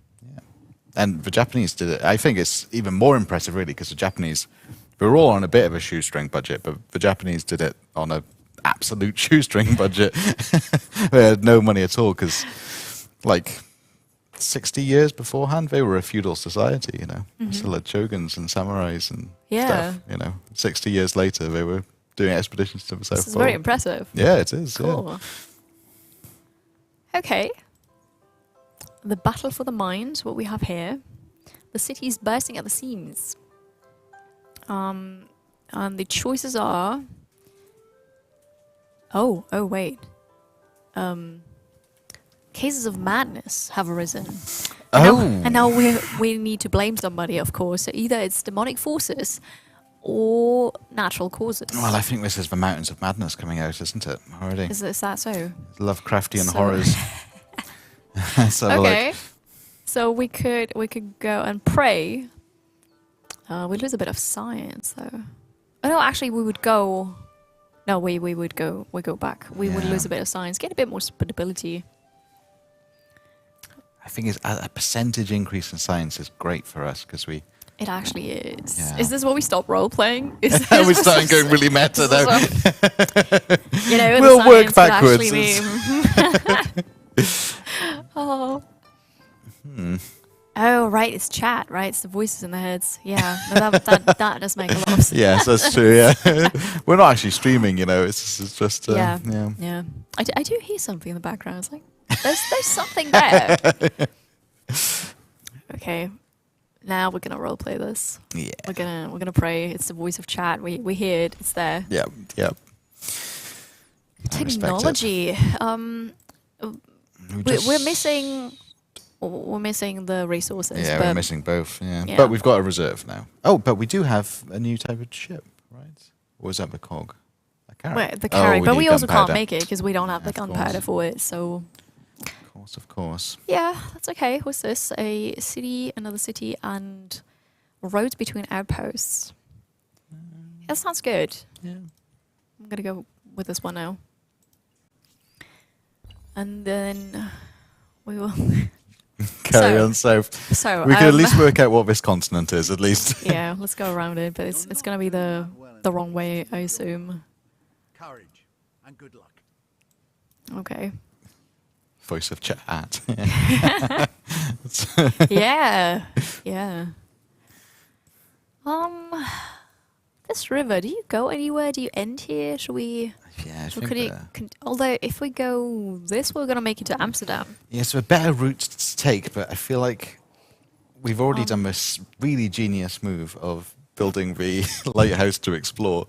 And the Japanese did it. I think it's even more impressive, really, because the Japanese, we were all on a bit of a shoestring budget, but the Japanese did it on a absolute shoestring budget. They had no money at all because, like, 60 years beforehand, they were a feudal society, you know. Still had shoguns and samurais and stuff, you know. 60 years later, they were doing expeditions to the South This is Pole. very impressive. Yeah, it is. Yeah. Cool. Okay. The battle for the mind, what we have here. The city is bursting at the seams. And the choices are... Oh, wait. Cases of madness have arisen. And now we need to blame somebody, of course. So either it's demonic forces or natural causes. Well, I think this is the Mountains of Madness coming out, isn't it? Already. Is that so? Lovecraftian So- horrors. So, Okay. like, So we could go and pray. We lose a bit of science though. Oh no, actually we would go. No, we go back. We would Yeah. lose a bit of science, get a bit more stability. I think it's a percentage increase in science is great for us because we It actually is. Yeah. Is this what we stop role playing? we're starting going really meta though. You know, We'll the work science would backwards. actually be- oh. Oh right, it's chat, right? It's the voices in the heads. Yeah, no, that does make a lot of sense. Yes, that's true. Yeah, we're not actually streaming. You know, it's just Yeah. yeah. Yeah, I do hear something in the background. It's like there's something there. Okay, now we're gonna role play this. Yeah. We're gonna pray. It's the voice of chat. We hear it. It's there. Yeah. Yeah. I respect it. Technology. We We're missing the resources. Yeah, but we're missing both. Yeah. Yeah. But we've got a reserve now. Oh, but we do have a new type of ship, right? Or is that the cog? A carrack? Well, the carry, but need we also can't gunpowder. make it because we don't have the Of course. gunpowder for it. So Of course. yeah, that's okay. What's this? A city, another city, and roads between outposts. That sounds good. Yeah. I'm gonna go with this one now. And then we will. Carry So- on south. So We can at least work out what this continent is, at least. yeah, let's go around it, but it's gonna be the wrong way, I assume. Courage and good luck. Okay. Voice of chat. Yeah, yeah. This river. Do you go anywhere? Do you end here? Should we? Yeah, I Or think could it, although if we go this, we're gonna make it to Amsterdam. yeah, so a better route to take, but I feel like we've already done this really genius move of building the lighthouse to explore.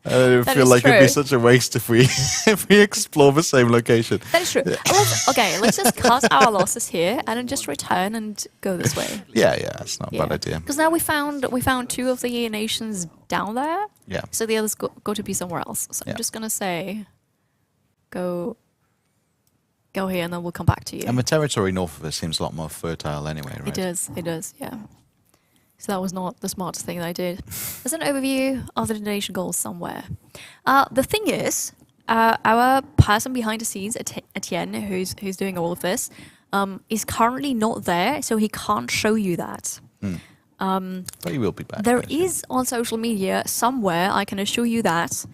I That feel is like it'd be true. such a waste if we if we explore the same location. That is true. Let's just cut our losses here and then just return and go this way. Yeah, that's not a bad idea. Because now we found 2 of the nations down there, Yeah. so the others go to be somewhere else. So Yeah. I'm just gonna say, go here, and then we'll come back to you. And the territory north of us seems a lot more fertile anyway, right? It does, yeah. So that was not the smartest thing that I did. There's an overview of the donation goals somewhere. The thing is, our person behind the scenes, Etienne, who's doing all of this, is currently not there, so he can't show you that. But he will be back. There won't he? is on social media somewhere, I can assure you that.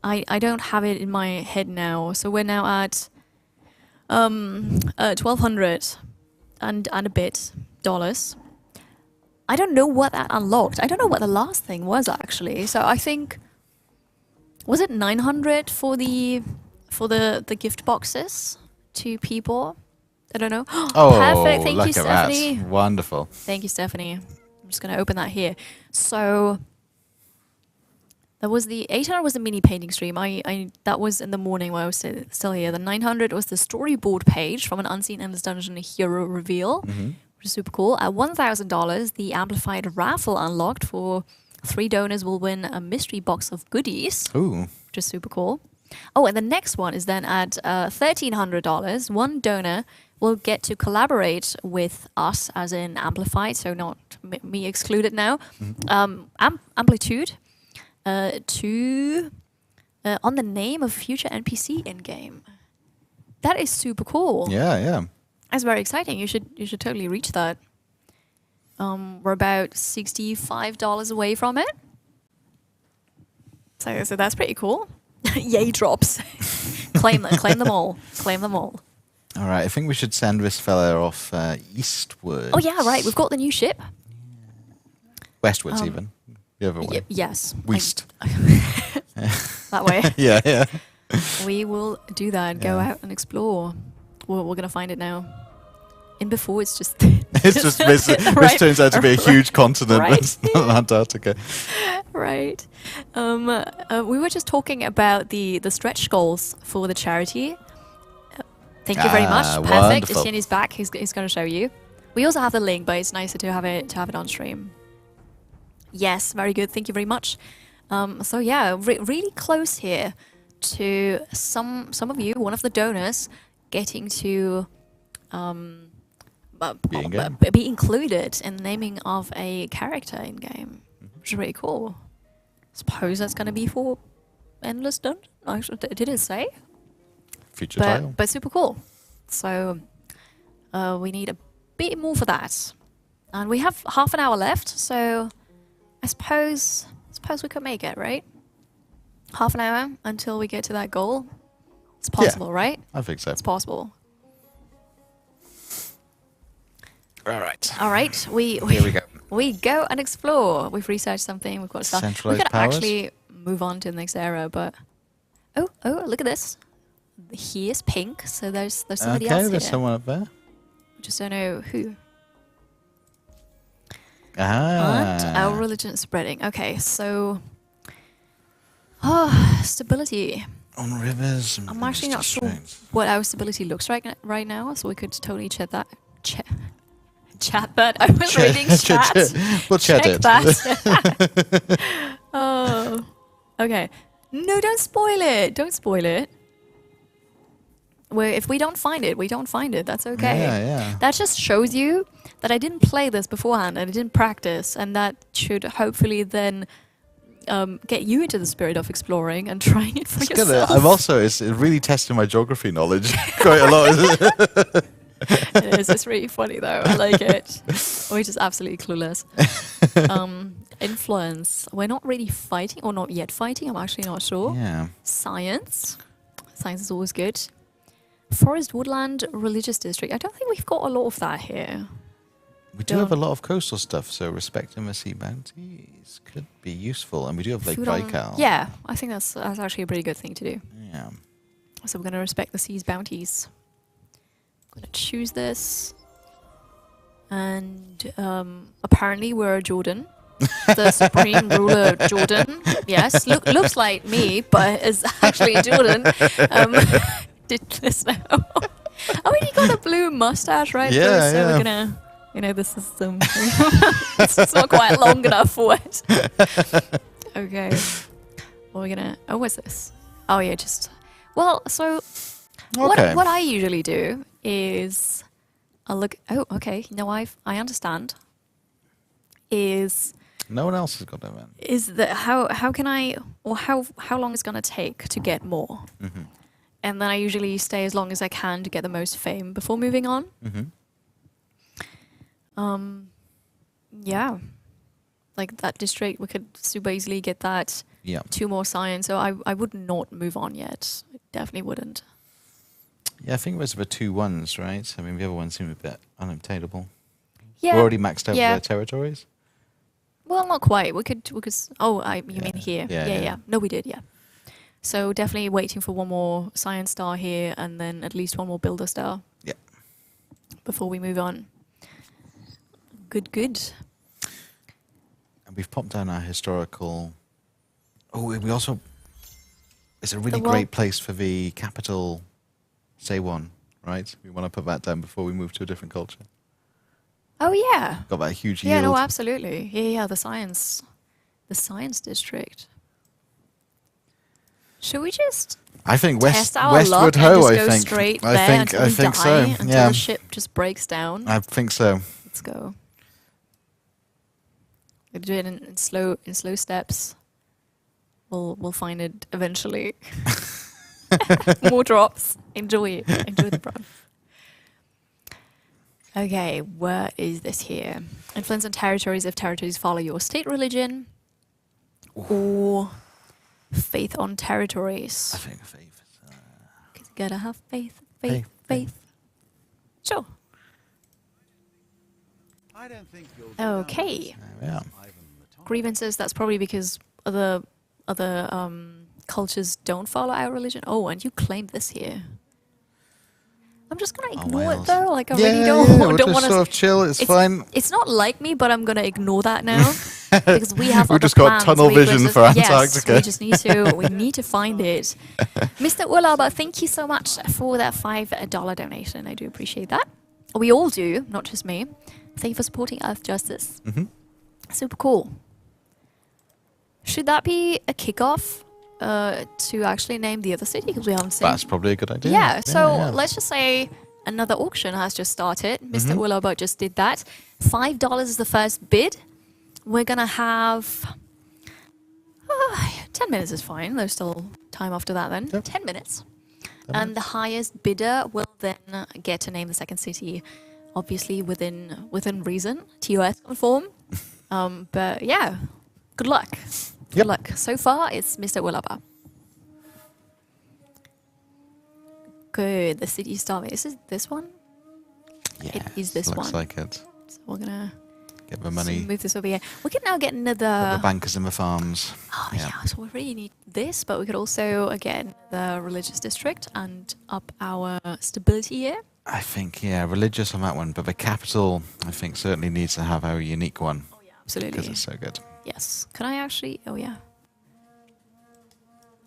I don't have it in my head now. So we're now at 1,200 and a bit dollars. I don't know what that unlocked. I don't know what the last thing was actually. So I think, was it 900 for the gift boxes to people? I don't know. Oh, Perfect. Thank look you, at that. Stephanie. Wonderful. Thank you, Stephanie. I'm just going to open that here. So that was the 800 was the mini painting stream. I that was in the morning when I was still here. The 900 was the storyboard page from an Unseen Endless Dungeon hero reveal, which is super cool. At $1,000, the amplified raffle unlocked for 3 donors will win a mystery box of goodies, Ooh. which is super cool. Oh, and the next one is then at $1,300. One donor will get to collaborate with us, as in Amplified, so not me excluded now. Amplitude to on the name of future NPC in game. That is super cool. Yeah. That's very exciting. You should totally reach that. We're about $65 away from it. So that's pretty cool. Yay drops. claim them all. Claim them all. All right, I think we should send this fella off eastwards. Oh yeah, right. We've got the new ship. Westwards even. The other way. Yes. West. That way. Yeah. We will do that. Go Yeah. out and explore. We're gonna find it now. In before, it's just. It's just this Right. turns out to be a huge continent. Right. It's not Antarctica. Right. We were just talking about the stretch goals for the charity. Thank you very much. Perfect. Wonderful. Etienne is back. He's going to show you. We also have the link, but it's nicer to have it on stream. Yes, very good. Thank you very much. So yeah, really close here to some of you, one of the donors, getting to be included in the naming of a character in game, which is really cool. Suppose that's going to be for Endless Dungeon. Did it say? Future title. But super cool. So we need a bit more for that, and we have half an hour left. So I suppose we could make it, right? Half an hour until we get to that goal. It's possible, right? I think so. It's possible. All right. All right, Here we go. we go and explore. We've researched something. We've got stuff. We Centralized could powers? actually move on to the next era, but oh, look at this. He is pink, so there's somebody Okay, else here. there's someone up there. Just don't know who. Ah. And our religion is spreading. Okay, so stability. On rivers. And I'm actually not sure what our stability looks like right now, so we could totally chat that. Chat that. I was reading chat. We'll chat Check it. that. Oh, okay. No, don't spoil it. Don't spoil it. If we don't find it, we don't find it. That's okay. Yeah. That just shows you that I didn't play this beforehand and I didn't practice, and that should hopefully then get you into the spirit of exploring and trying it for It's yourself. I'm also, it's really testing my geography knowledge quite a lot. It is. It's really funny though. I like it. We're just absolutely clueless. Influence. We're not really fighting, or not yet fighting. I'm actually not sure. Yeah. Science. Science is always good. Forest, woodland, religious district. I don't think we've got a lot of that here. We do have a lot of coastal stuff, so respecting the sea bounties could be useful. And we do have Lake Food on- Baikal. Yeah, I think that's actually a pretty good thing to do. Yeah. So we're going to respect the sea's bounties. I'm going to choose this. And apparently we're Jordan. The supreme ruler Jordan. Yes, looks like me, but is actually Jordan. Did this now. Oh, and he got a blue mustache, right? Yeah, So we're going to, this is it's not quite long enough for it. Okay. What are we going to, what's this? Oh, yeah, well, so Okay. what I usually do is I'll look, okay, no, I understand. No one else has got that man. Is that how can I, or how long it's going to take to get more? Mm-hmm. And then I usually stay as long as I can to get the most fame before moving on. Mm-hmm. Yeah. Like that district, we could super easily get that. Yeah. 2 more science, so I would not move on yet. I definitely wouldn't. Yeah, I think it was the 2 ones, right? I mean, the other ones seem a bit unobtainable. Yeah. We're already maxed out Yeah. their territories. Well, not quite. We could. You mean here? Yeah. No, we did. Yeah. So definitely waiting for 1 more science star here, and then at least 1 more builder star. Yeah. Before we move on. Good. And we've popped down our historical. Oh, we also. It's a really The wall. great place for the capital, say one, right? We want to put that down before we move to a different culture. Oh yeah. Got that huge Yeah. yield. No, absolutely. Yeah. The science district. Should we just I think test our Westward luck and Ho. just I go think. straight I there think. until I we think die, so. until Yeah. the ship just breaks down? I think so. Let's go. We'll do it in slow steps. We'll find it eventually. More drops. Enjoy it. Enjoy the run. Okay, where is this here? Influence on territories if territories follow your state religion, or faith on territories. I think faith. 'Cause you gotta have faith. Faith. Sure. I don't think you'll go down Okay. Yeah. Ivan the Tall. Grievances. That's probably because other cultures don't follow our religion. Oh, and you claimed this here. I'm just gonna ignore it Wales. though. Like I Yeah, really yeah, don't we'll don't just want sort of chill. It's fine. It's not like me, but I'm gonna ignore that now because we have. We've other just got plans. tunnel We've vision just- for Yes, Antarctica. we just need to find it. Mr. Urlauber, thank you so much for that $5 donation. I do appreciate that. We all do, not just me. Thank you for supporting Earth Justice. Mm-hmm. Super cool. Should that be a kickoff to actually name the other city? Because we haven't seen. That's probably a good idea. Yeah, so yeah. let's just say another auction has just started. Mr. Mhm. Urlauber just did that. $5 is the first bid. We're going to have 10 minutes is fine. There's still time after that then. Yep. 10 minutes. 10 And the highest bidder will then get to name the second city, obviously within reason, TOS conform. But yeah, good luck. Good Yep. luck. So far, it's Mr. Urlauber. Good. The city starving. Is it this one? Yeah, It is this looks one. like it. So we're gonna Get the money. move this over here. We can now get Put another. the bankers in the farms. Oh yeah. So we really need this, but we could also get the religious district and up our stability here. I think, yeah, religious on that one, but the capital, I think, certainly needs to have our unique one Absolutely. because it's so good. Yes. Can I actually? Oh yeah.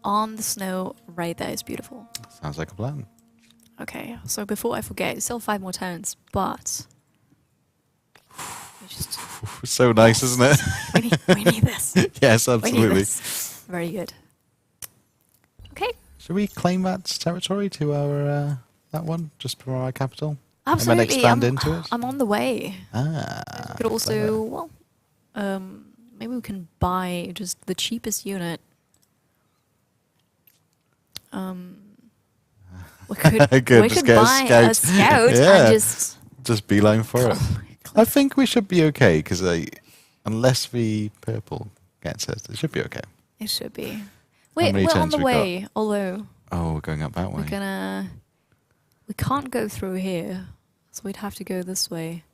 On the snow, right there is beautiful. Sounds like a plan. Okay. So before I forget, it's still 5 more turns, but we just So nice, isn't it? we need this. Yes, We need absolutely. this. Very good. Okay. Should we claim that territory to our that one just for our capital? Absolutely. And then expand I'm, into it? I'm on the way. Ah. We could also, well, maybe we can buy just the cheapest unit. We could, Good, we just could get a buy a scout. scout Yeah. and just. Just beeline for it. I think we should be okay because unless the purple gets it, it should be okay. It should be. Wait, many we're on turns the we got? way. Although Oh, we're going up that way. we can't go through here, so we'd have to go this way.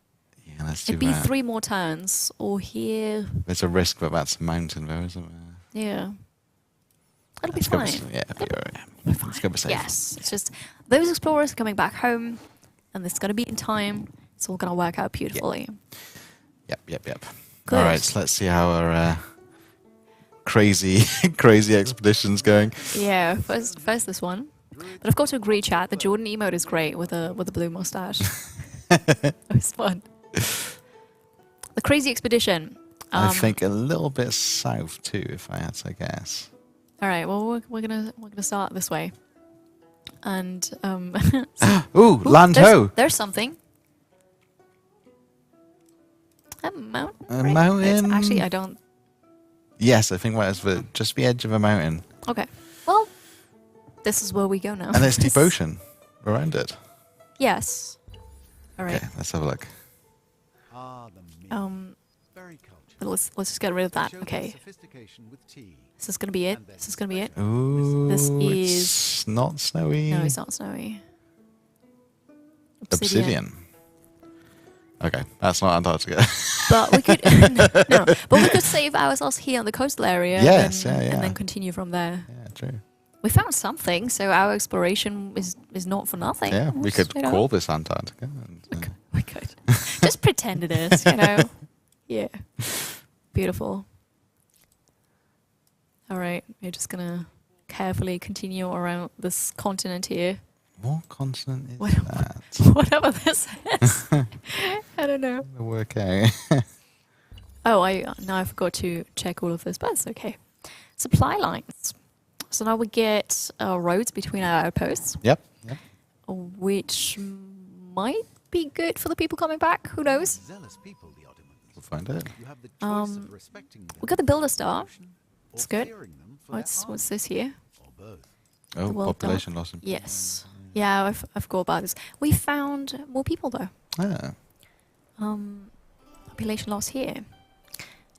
Yeah, let's do It'd be that. 3 more turns, or here. There's a risk that that's a mountain, though, isn't there? Yeah, it'll be Let's go fine. with- yeah, it'll be all right. Let's go with safe. Yes, it's just those explorers are coming back home, and it's going to be in time. It's all going to work out beautifully. Yep. Good. All right, so let's see how our crazy expedition's going. Yeah, first this one. But I've got to agree, chat. The Jordan emote is great with a blue mustache. It was fun. The crazy expedition. I think a little bit south too, if I had to guess. All right. Well, we're gonna start this way. And Ooh, land ho! There's something. A mountain. A right? mountain? It's actually, I don't. Yes, I think that is just the edge of a mountain, Okay. Well, this is where we go now. and there's deep ocean around it. Yes. All right. Okay, let's have a look. Ah, the meat. Very cultured. But let's just get rid of that. Show their Okay. sophistication with tea. This is gonna be it. This is gonna be it. Ooh, This it's not snowy. No, it's not snowy. Obsidian. Okay, that's not Antarctica. But we could no, but we could save ourselves here on the coastal area. Yes, and, yeah. and then continue from there. Yeah, true. We found something, so our exploration is not for nothing. Yeah, we could You know? call this Antarctica. And, We could just pretend it is, you know. Yeah, beautiful. All right, we're just gonna carefully continue around this continent here. what continent is What- that? Whatever this is, I don't know. Work out. Oh, now I forgot to check all of this, but it's okay. Supply lines. So now we get roads between our outposts, Yep. Yep. which might be good for the people coming back. Who knows? Zealous people, the Ottomans. We'll find out. You have the choice of respecting them We got the builder star. or It's good. fearing them for their What's this here? arms, or both. Oh, Well population loss. Yes. Yeah, I forgot about this. We found more people though. Ah. Population loss here.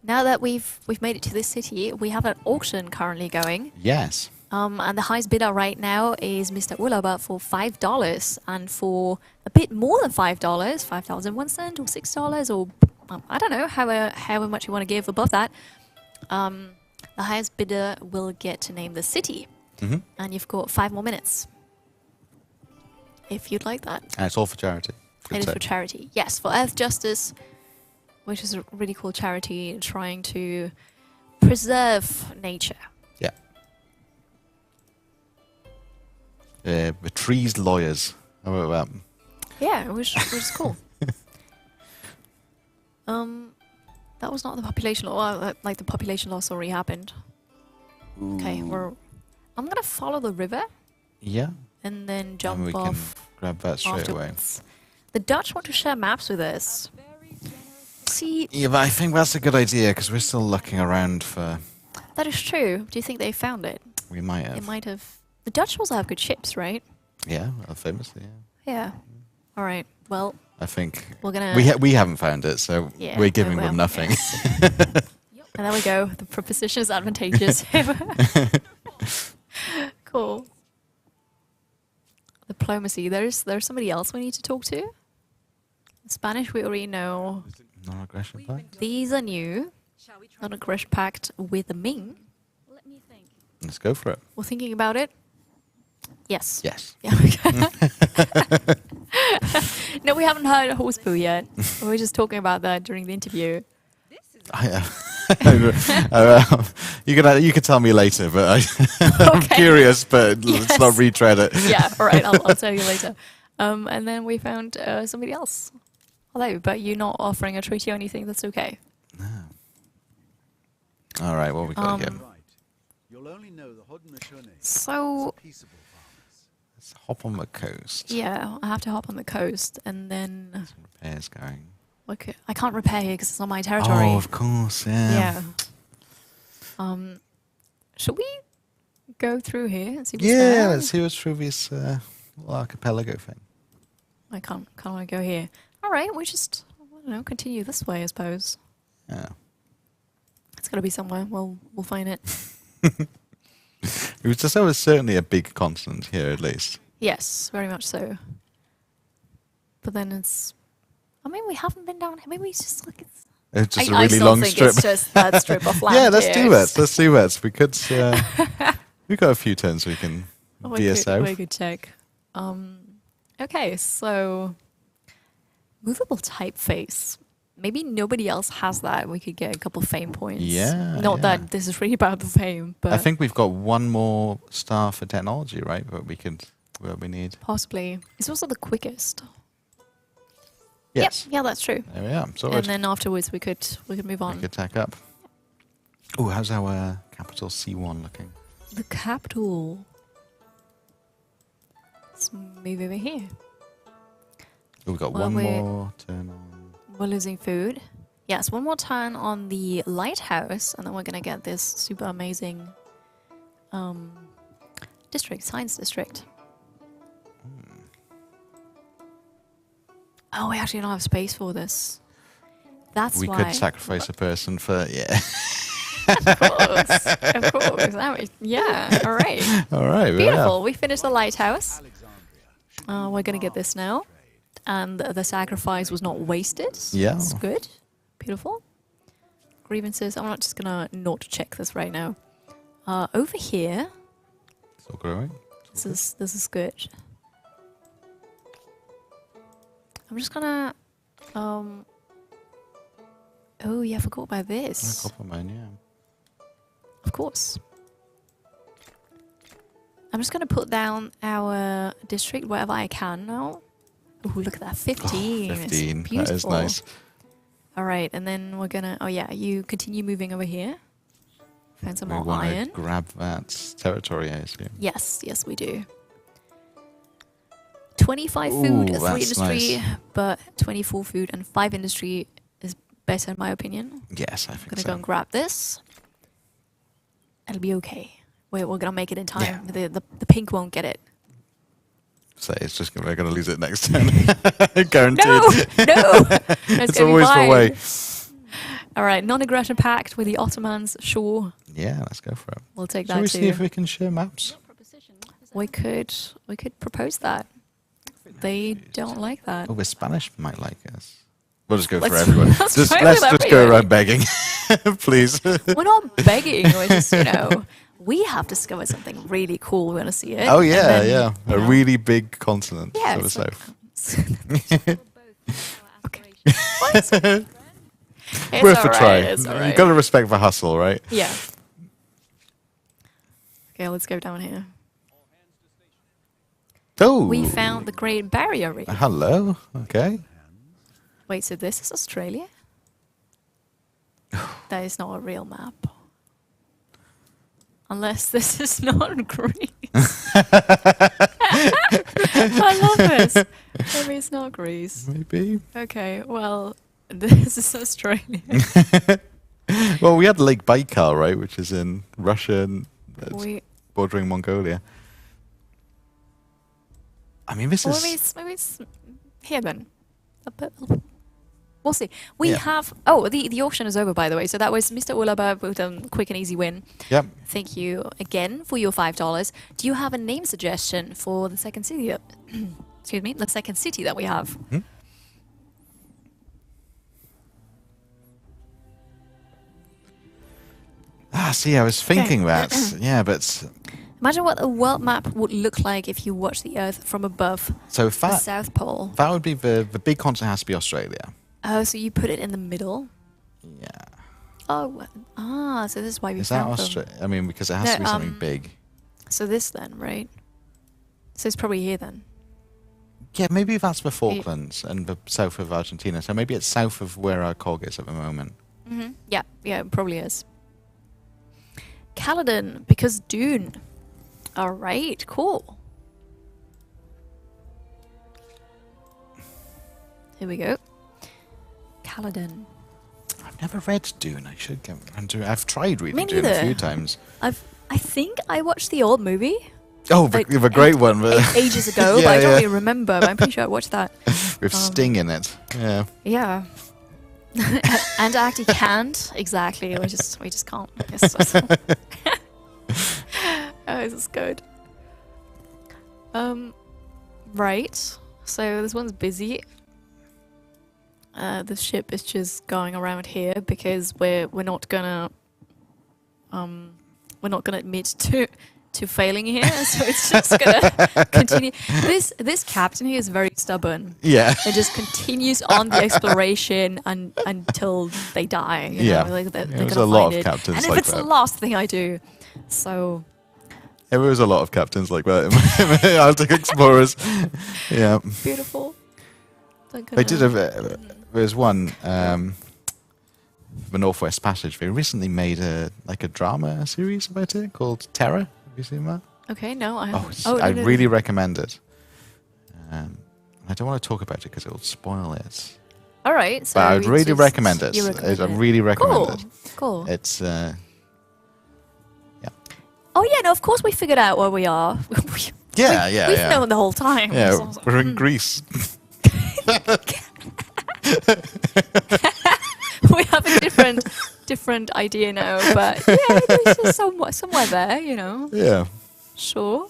Now that we've made it to this city, we have an auction currently going. Yes. And the highest bidder right now is Mr. Urlauber for $5, and for a bit more than $5, 5,001 cent or $6, or I don't know, however much you want to give above that. The highest bidder will get to name the city, and you've got 5 more minutes. If you'd like that. And it's all for charity. Good It is save. for charity. Yes, for Earth Justice, which is a really cool charity trying to preserve nature. Yeah. The trees lawyers. How about that? Yeah, which is cool. That was not the population law. Like the population loss already happened. Okay, I'm gonna follow the river Yeah. and then And jump we can off grab that straight away. afterwards. The Dutch want to share maps with us. See, Yeah, but I think that's a good idea because we're still looking around for. that is true. Do you think they found it? We might have. They might have. The Dutch also have good ships, right? Yeah, well, famously. Yeah. Yeah. All right. Well, I think we're gonna. we haven't found it, so Yeah, we're giving well, them nothing. yes. And there we go. The proposition is advantageous. Cool. Diplomacy. There's somebody else we need to talk to. Spanish, we already know. Non-aggression pact. These are new. Non-aggression pact with the Ming. Let me think. Let's go for it. We're thinking about it. Yes. Yes. Yeah. No, we haven't heard horse poo yet. We were just talking about that during the interview. You can tell me later, but I'm Okay. curious. But Yes. let's not retread it. Yeah, all right, I'll tell you later. And then we found somebody else. Hello, but you're not offering a treaty or anything, that's okay. All right, what we got here? Right. You'll only know the Haudenosaunee So, as peaceable farmers. Let's hop on the coast. yeah, I have to hop on the coast, and then Some repairs going. okay, I can't repair here because it's not my territory. Oh, of course, yeah. Yeah. Should we go through here and see what's Yeah, there? let's see what's through this little archipelago thing. I can't I go here? All right, we just, I don't know, continue this way, I suppose. Yeah. It's got to be somewhere. We'll find it. It was just, there was certainly a big continent here, at least. Yes, very much so. But then it's, I mean, we haven't been down here. Maybe it's just like it's. It's just I a really still long think strip. it's just that strip of land. Yeah, let's here. do that. Let's do that. We could. We've got a few turns we can veer south. We could check. Okay, so movable typeface. Maybe nobody else has that. We could get a couple fame points. Yeah, Not yeah. that this is really about the fame, but I think we've got one more star for technology, right? But what we need. possibly. It's also the quickest. Yes. Yep, yeah, that's true. There we are. And Sorted. then afterwards we could move We on. could tack up. Oh, how's our capital C1 looking? The capital. Let's move over here. Oh, we've got Well, one we're- more turn on. We're losing food. Yes, one more turn on the lighthouse, and then we're gonna get this super amazing district, science district. Oh, we actually don't have space for this. That's We why. could sacrifice a person for, yeah. Of course, of course. Yeah, all right. All right. Beautiful. We finished the lighthouse. We're gonna get this now, and the sacrifice was not wasted. Yeah. That's good. Beautiful. Grievances. I'm not just gonna not check this right now. Over here, Still growing. this is good. I'm just gonna. Oh yeah, I forgot about this. Copper mine, yeah. Of course. I'm just gonna put down our district wherever I can now. Oh, look at that, 15. It's 15. That is beautiful. nice. All right, and then we're gonna. Oh yeah, you continue moving over here. Found some We more want to iron. grab that territory, I assume. Yes, yes, we do. 25 food, Ooh, 3 that's industry, nice. but 24 food and 5 industry is better in my opinion. Yes, I I'm think gonna so. go and grab this. It'll be okay. We're gonna make it in time. The pink won't get it. So it's just we're going to lose it next time. Guaranteed. No, no. It's It's gonna be always the fine. way. All right, non-aggression pact with the Ottomans. Sure, Yeah, let's go for it. we'll take Shall that we too. see if we can share maps? We could propose that. They don't like that. Oh, the Spanish might like us. We'll just go for Let's- everyone. let's Just try let's with just go everybody. around begging, please. We're not begging. We're just, we have discovered something really cool. We want to see it. Oh and yeah, then, yeah. you A know, really big continent Yeah, to the it's like- south. Okay. What? It's Worth all a right, try. it's all You've right. got to respect the hustle, right? Yeah. Okay, let's go down here. Oh, We found the Great Barrier Reef. hello. Okay. Wait, so this is Australia? That is not a real map. Unless this is not Greece. I love this. Maybe it's not Greece. Maybe. Okay, well, this is Australia. Well, we had Lake Baikal, right, which is in Russia and We, bordering Mongolia. I mean, this or is. maybe it's here then. We'll see. We Yeah. have. Oh, the auction is over, by the way. So that was Mr. Ulaba with a quick and easy win. Yep. Thank you again for your $5. Do you have a name suggestion for the second city? Excuse me, the second city that we have. Hmm? Ah, see, I was thinking that. Yeah, but Imagine what a world map would look like if you watch the Earth from above so the that South Pole. that would be the big continent has to be Australia. Oh, so you put it in the middle? Yeah. Oh, so this is why we Is that found them. Australia? I mean, because it has No, to be something big. So this then, right? So it's probably here then. Yeah, maybe that's the Falklands and the south of Argentina. So maybe it's south of where our cog is at the moment. Mm-hmm. Yeah, it probably is. Caledon, because Dune. All right, cool. Here we go. Caledon. I've never read Dune. I should get around to it. I've tried reading Me Dune a neither. few times. I think I watched the old movie Oh, like, the great one ages ago, Yeah, but I don't yeah. really remember. But I'm pretty sure I watched that. with Sting in it. Yeah. Yeah. And I actually can't exactly. We just can't. Yes. Oh, this is good. Right. So this one's busy. The ship is just going around here because we're not gonna admit to failing here. So it's just gonna continue. This captain here is very stubborn. Yeah. It just continues on the exploration until they die. You Yeah. know? Like they're There's gonna a lot find of it. captains and if like it's the that. last thing I do, so There was a lot of captains like that in Arctic Explorers. Yeah. beautiful. They did there's one, the Northwest Passage. They recently made a drama series about it called Terror. Have you seen that? Okay, no, I Oh, haven't. I no. really recommend it. I don't want to talk about it because it will spoil it. All right, so But I would you really just- recommend it. you I recommend it. really recommend Cool, it. cool. It's Oh yeah, no, of course we figured out where we are. yeah, We've yeah. known the whole time. Yeah, So I was like, we're in Greece. we have a different idea now, but yeah, it's just somewhere there, you know. Yeah, Sure.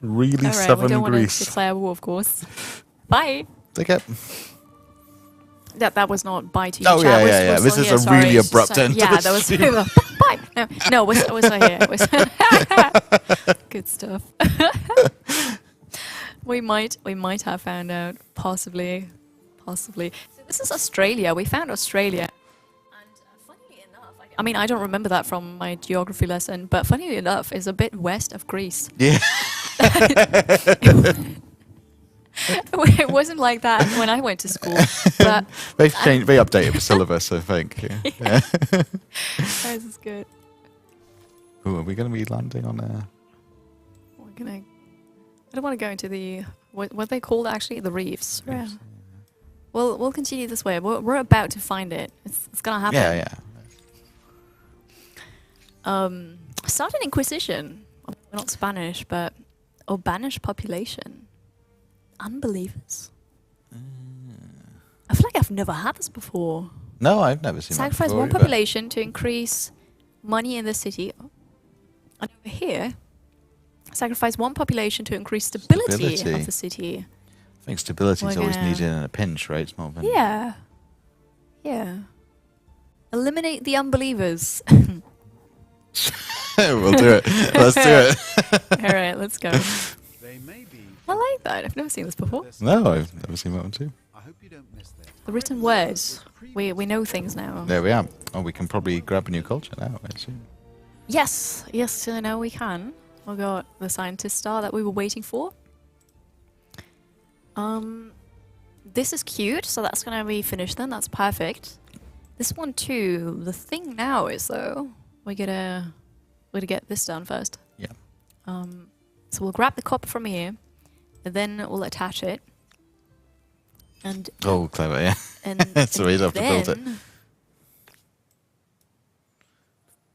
really All right, we southern don't want to Greece. declare war, of course. Bye. Take it. That was not bye to you. Oh, chat. yeah, We're- yeah, we're yeah. This still is here, a sorry. really abrupt So- end to Yeah, the that was stream. bye. No, we're still here. Good stuff. we might have found out possibly. So this is Australia. We found Australia. And funnily enough, I mean, I don't remember that from my geography lesson, but funnily enough, it's a bit west of Greece. Yeah. It wasn't like that when I went to school, but They updated the syllabus, I think. Yeah. this is good. Ooh, are we going to be landing on a... We're gonna. I don't want to go into the what they called actually the reefs. Yeah. We'll continue this way. We're about to find it. It's gonna happen. Yeah, yeah. Start an inquisition. We're not Spanish, but banish population. Unbelievers. I feel like I've never had this before. No, I've never seen that Sacrifice before one either. population to increase money in the city. And over here, sacrifice one population to increase stability Stability. of the city. I think stability is We're always gonna- needed in a pinch, right? It's more of an- Yeah. Yeah. Eliminate the unbelievers. We'll do it. Let's do it. All right, let's go. They may be. I like that. I've never seen this before. No, I've never seen that one too. I hope you don't miss that. The written words. We know things now. There we are. Oh, we can probably grab a new culture now, I assume. Yes, yes, I know we can. We got the scientist star that we were waiting for. This is cute, so that's gonna be finished then. That's perfect. This one too. The thing now is though, we gotta get this done first. Yeah. So we'll grab the copper from here, and then we'll attach it. And Oh, clever, yeah. and So we'd have to build it. then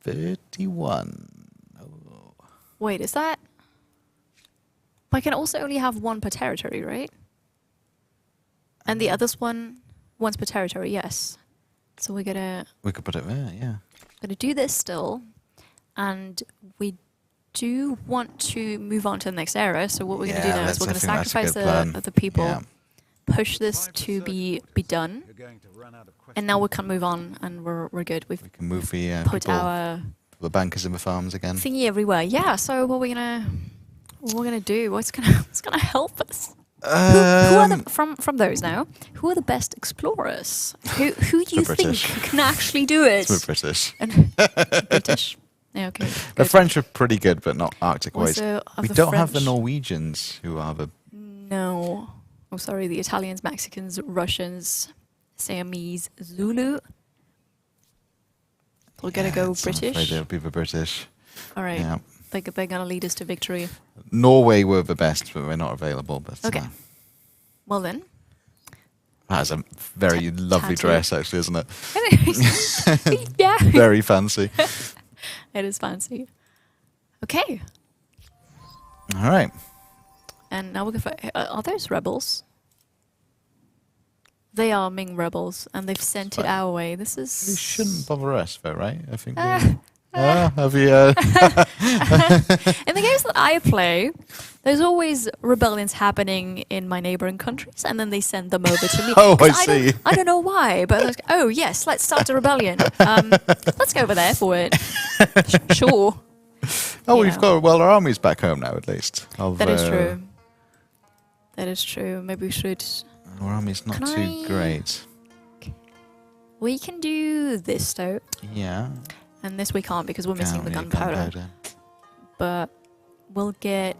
31. Oh. wait, is that? I can also only have one per territory, right? And the others one's per territory, yes. So we're gonna We could put it there, yeah. do this still, and we do want to move on to the next era. So what we're gonna do now is we're gonna sacrifice the people, Yeah. push this to be done, You're going to run out of questions. and now we can move on, and we're good. We've We can move the put people, our the bankers in the farms again. thingy everywhere. Yeah. So what we're gonna do? What's gonna help us? Who are the, from those now? Who are the best explorers? Who do you The think British. can actually do it? We're British. And British. Yeah, okay. The good. French are pretty good, but not Arctic ways. Also, of We the don't have the French- Norwegians, who are the... No. Oh, sorry. The Italians, Mexicans, Russians, Siamese, Zulu. We're gonna go I'm afraid British. they'll be the British. All right. Yeah. They're gonna lead us to victory. Norway were the best, but we're not available. But Okay. Well then. That's a very lovely tattoo. dress, actually, isn't it? Yeah. Very fancy. It is fancy. Okay. All right. And now we're going for. Are those rebels? They are Ming rebels, and they've sent it Fine. our way. This You is. shouldn't bother us, though, right? I think. Ah. Have you? In the games that I play, there's always rebellions happening in my neighboring countries, and then they send them over to me. Oh, 'Cause I see. I don't know why, but like, oh yes, let's start a rebellion. Let's go over there for it. Sure. Oh, Yeah. we've got our armies back home now, at least. Of, That is true. That is true. Maybe we should. Our army's not Can too I- great. We can do this though, Yeah. and this we can't because we're missing the Can't really gunpowder. But we'll get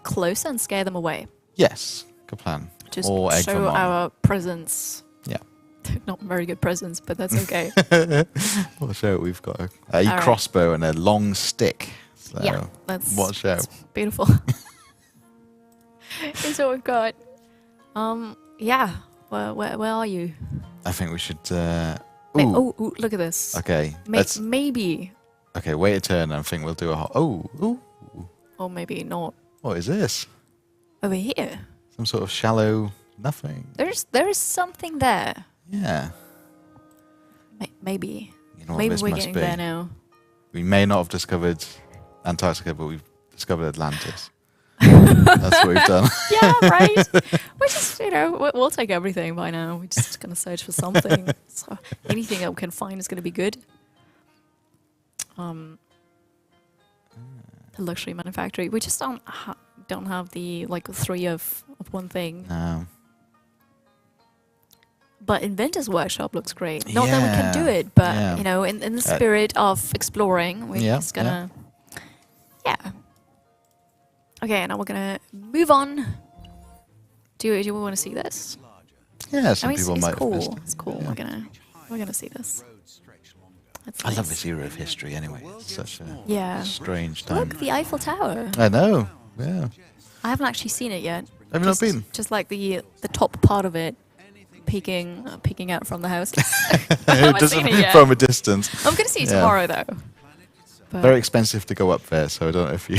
closer and scare them away. Yes. Good plan. Just Or egg them show on. our presence. Yeah. Not very good presence, but that's okay. We'll show we've got a right. crossbow and a long stick. So Yeah, that's what a show. that's beautiful. And so we've got, yeah. Where are you? I think we should. Ooh, look at this. Okay. Let's. Maybe, Okay. Wait a turn. I think we'll do a. Ooh. or maybe not. What is this? Over here, Some sort of shallow nothing. there is something there. Yeah. Maybe. You know what Maybe this we're must getting be. there now. We may not have discovered Antarctica, but we've discovered Atlantis. That's what we've done. Yeah, right. We're just, we'll take everything by now. We're just gonna search for something. So anything that we can find is gonna be good. The luxury manufactory. We just don't have the three of one thing. No. But Inventor's Workshop looks great. Not that we can do Yeah, it, but yeah. in the spirit of exploring, we're Yeah, just gonna. Yeah. Okay, now we're gonna move on. Do we want to see this? Yeah, some It's people might cool. have missed it. It's cool. Yeah. We're gonna see this. That's I love nice. this era of history anyway. It's such a Yeah. strange time. Look, the Eiffel Tower. I know. Yeah. I haven't actually seen it yet. Have you not been? Just like the top part of it, peeking out from the house. I haven't Just seen it yet. from a distance. I'm gonna see it Yeah. tomorrow though. But Very expensive to go up there, so I don't know if you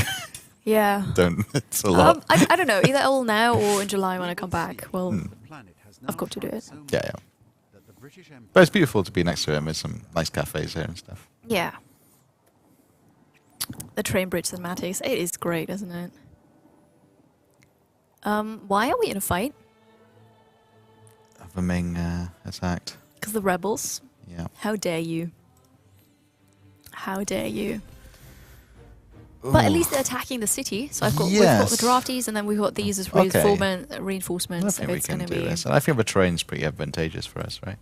yeah. don't. It's a lot. I don't know. Either all now or in July when I come back. Well, I've got to do it. Yeah, yeah. But it's beautiful to be next to him. There's some nice cafes here and stuff. Yeah. The train bridge cinematics. It is great, isn't it? Why are we in a fight? Of a Ming attacked. Because the rebels. Yeah. How dare you? How dare you? But at least they're attacking the city. So we've got the drafties, and then we've got these as Okay. reinforcements. I So think we it's can going to do be. this. And I think the terrain's pretty advantageous for us, right?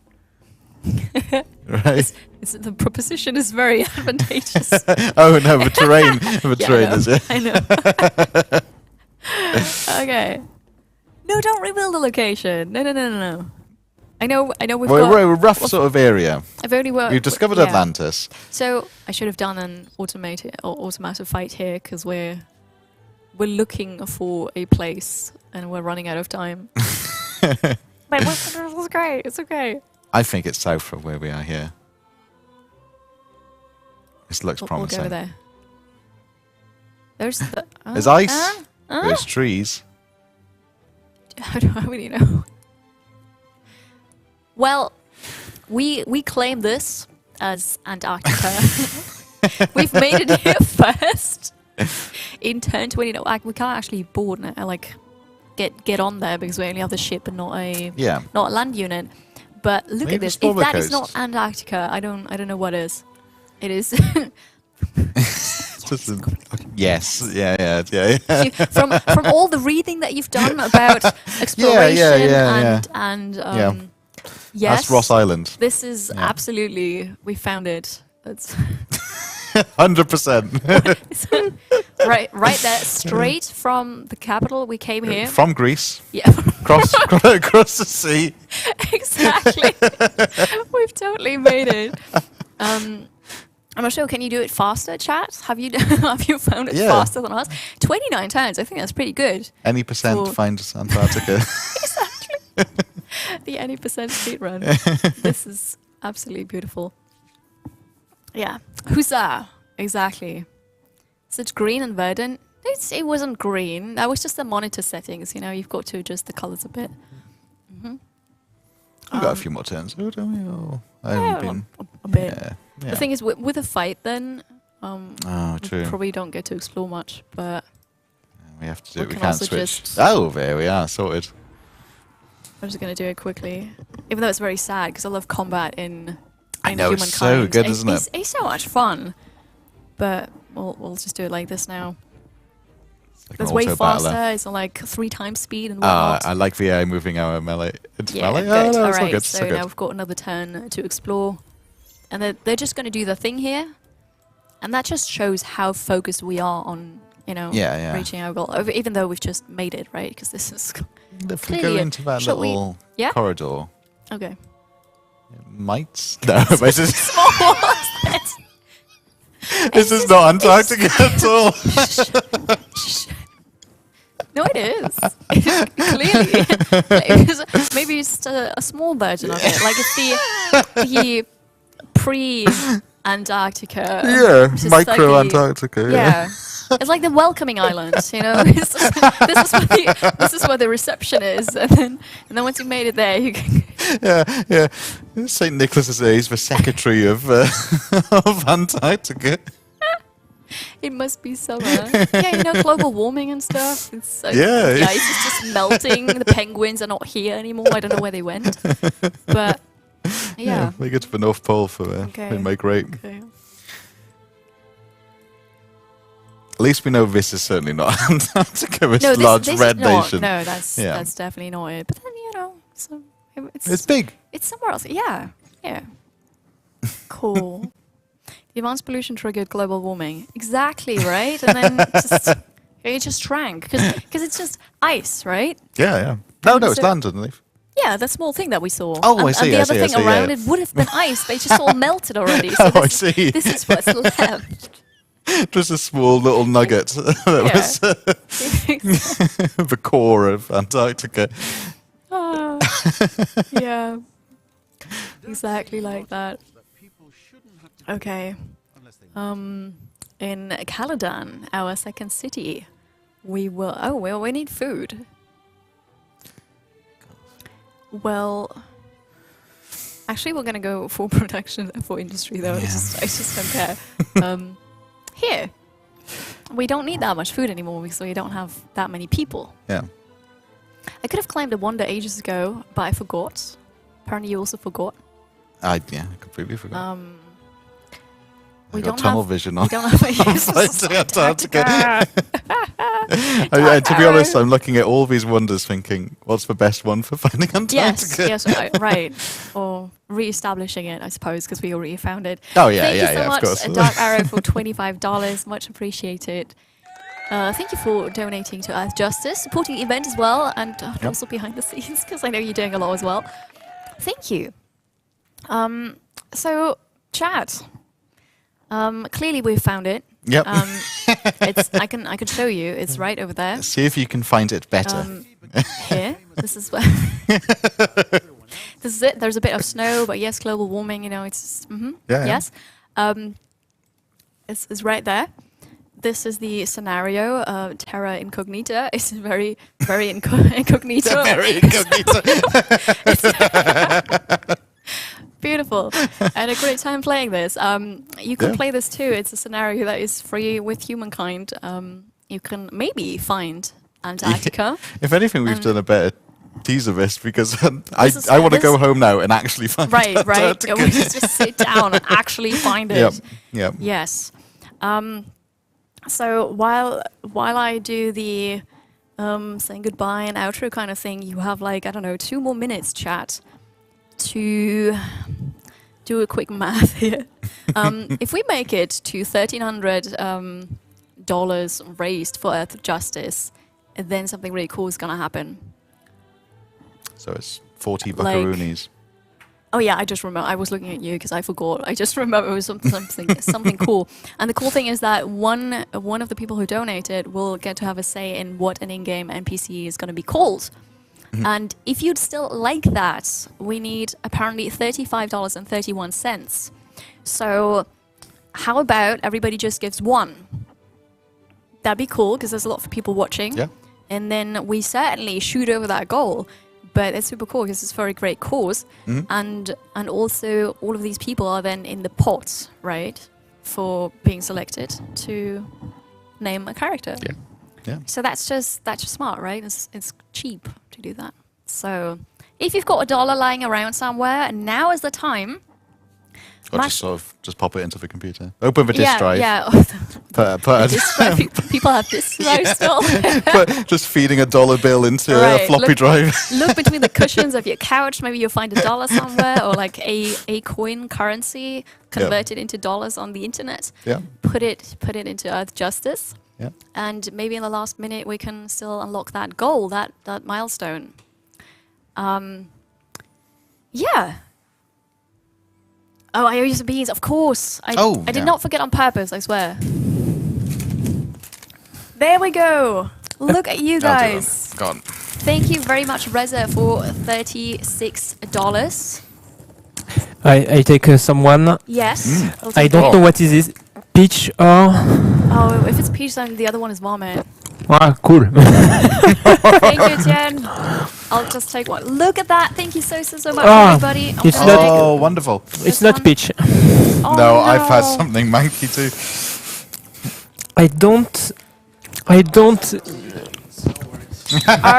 Right? The proposition is very advantageous. Oh no, the terrain. The Yeah, terrain I know. is it? I know. Okay. No, don't reveal the location. No. I know. We've got. We're a rough sort of area. I've only worked. We've discovered yeah. Atlantis. So I should have done an automatic fight here because we're looking for a place and we're running out of time. Wait, it's okay. It's okay. I think it's south from where we are here. This looks We'll promising. go there. There's the. There's ice. There's trees. How do I really know? Well, we claim this as Antarctica. We've made it here first. In turn, 20. No, we can't actually board now. Like, get on there because we only have the ship and not a land unit. But look Maybe at this. explore If the that is not coast. Antarctica, I don't know what is. It is. Yes. Yeah. from all the reading that you've done about exploration and yes, That's Ross Island. this is absolutely, we found it. That's 100%. right there, straight from the capital. We came here. From Greece. Yeah, Across the sea. exactly. We've totally made it. I'm not sure. Can you do it faster, chat? Have you found it faster than us? 29 times. I think that's pretty good. Any percent For- finds Antarctica. The any percent speed run. This is absolutely beautiful. Yeah. Huzzah! Exactly. Such green and verdant. It wasn't green. That was just the monitor settings. You know, you've got to adjust the colors a bit. We've got a few more turns, don't we? Oh, I haven't been. A bit. Yeah. The thing is, with a fight, then Oh, we true. probably don't get to explore much. But We have to do we it. We can can't also switch. just- Oh, there we are. Sorted. I'm just going to do it quickly. Even though it's very sad, because I love combat in I know, Humankind. it's so good, isn't it? It's so much fun. But we'll just do it like this now. Like an It's way auto battler. faster. It's like 3 times speed and whatnot. I like the AI moving our melee. Into Yeah, melee. good. Oh, no, All it's all right, good. so so good. now we've got another turn to explore. And they're just going to do the thing here. And that just shows how focused we are on, Yeah. reaching our goal. Even though we've just made it, right? Because this is... If we clearly go a- into that shall we- little Yeah? corridor, Okay. might. No, but this is, Small this is not Antarctica at all. No, it is. Clearly. Maybe it's just a small version of it. Like it's the pre-Antarctica. Yeah, which is micro slightly- Antarctica. Yeah. It's like the welcoming islands, It's just- this is where the reception is, and then once you made it there, you can. Yeah. Saint Nicholas is there. He's the secretary of of Antarctica. It must be summer. Yeah, global warming and stuff. It's Yeah. the ice is just melting. The penguins are not here anymore. I don't know where they went, but yeah. We get to the North Pole for Okay. they migrate. Okay. At least we know this is certainly not Antarctica. This No, large this red is not. nation. No, that's Yeah. definitely not it. But then It's big. It's somewhere else. Yeah. Cool. The advanced pollution triggered global warming. Exactly, right? And then it just shrank because it's just ice, right? Yeah. No, it's So- land underneath. Yeah, the small thing that we saw. Oh, and, I see, And the I other see, I thing see, yeah, around yeah. it would have been ice, but it's just all melted already. So Oh, I this, see. this is what's left. Just a small little nugget that Yeah. was the core of Antarctica. Ah, yeah. Exactly like that. Okay. In Caladan, our second city, we need food. Well, actually, we're gonna go for production for industry though. Yeah. I just don't care. Here, we don't need that much food anymore because we don't have that many people. Yeah. I could have climbed a wonder ages ago, but I forgot. Apparently, you also forgot. I completely forgot. I We got don't tunnel have. vision We on. don't have. Flight to Antarctica. Dark To be honest, arrow. I'm looking at all these wonders thinking, what's the best one for finding Antarctica? Yes, right. Or re-establishing it, I suppose, because we already found it. Oh, yeah, Thank yeah, you so yeah, of much, course. Dark Arrow, for $25. Much appreciated. Thank you for donating to Earth Justice, supporting the event as well, and also behind the scenes, because I know you're doing a lot as well. Thank you. So, chat. Clearly, we've found it. Yep. I can show you. It's right over there. See if you can find it better. Here. This is where. This is it. There's a bit of snow, but yes, global warming. It's Yeah. yes. It's right there. This is the scenario. Terra Incognita is very, very incognito. Very incognito. Beautiful. And a great time playing this. You can Yeah. play this too. It's a scenario that is free with Humankind. You can maybe find Antarctica. If anything, we've done a better teaser this because This I want to go this- home now and actually find Right. Antarctica. We just sit down and actually find it. Yep. Yep. Yes. So while I do the saying goodbye and outro kind of thing, you have 2 more minutes, chat, to do a quick math here. If we make it to $1,300 raised for Earth Justice, then something really cool is gonna happen. So it's 40 Like- buckaroonies. Oh yeah, I just remember. I was looking at you because I forgot. I just remember it was something cool. And the cool thing is that one of the people who donated will get to have a say in what an in-game NPC is going to be called. And if you'd still like that, we need apparently $35.31. So how about everybody just gives one? That'd be cool because there's a lot of people watching. Yeah. And then we certainly shoot over that goal. But it's super cool because it's a very great cause, and also all of these people are then in the pot, right, for being selected to name a character. Yeah. Yeah. So that's just smart, right? It's cheap to do that. So if you've got $1 lying around somewhere, now is the time. Or Mash- just pop it into the computer. Open the disk drive. Yeah. Put Disk drive. People have disc drives still. just feeding a $1 bill into a Right, floppy look- drive. Look between the cushions of your couch. Maybe you'll find $1 somewhere, or a coin currency converted into dollars on the internet. Yeah. Put it into Earth Justice, Yeah. and maybe in the last minute we can still unlock that goal, that milestone. Yeah. Oh, I owe you some beans, of course. I did yeah. not forget on purpose, I swear. There we go. Look at you guys. Gone. Thank you very much, Reza, for $36. I take someone. Yes. I'll I take don't it. know what is this. Peach or... Oh, if it's peach, then the other one is vomit. Ah, cool. Thank you, Jen. I'll just take one. Look at that. Thank you so much, Ah, everybody. I'm it's gonna not- take Oh, wonderful. It's This not one? peach. Oh, no, I've had no. something manky too. I don't... All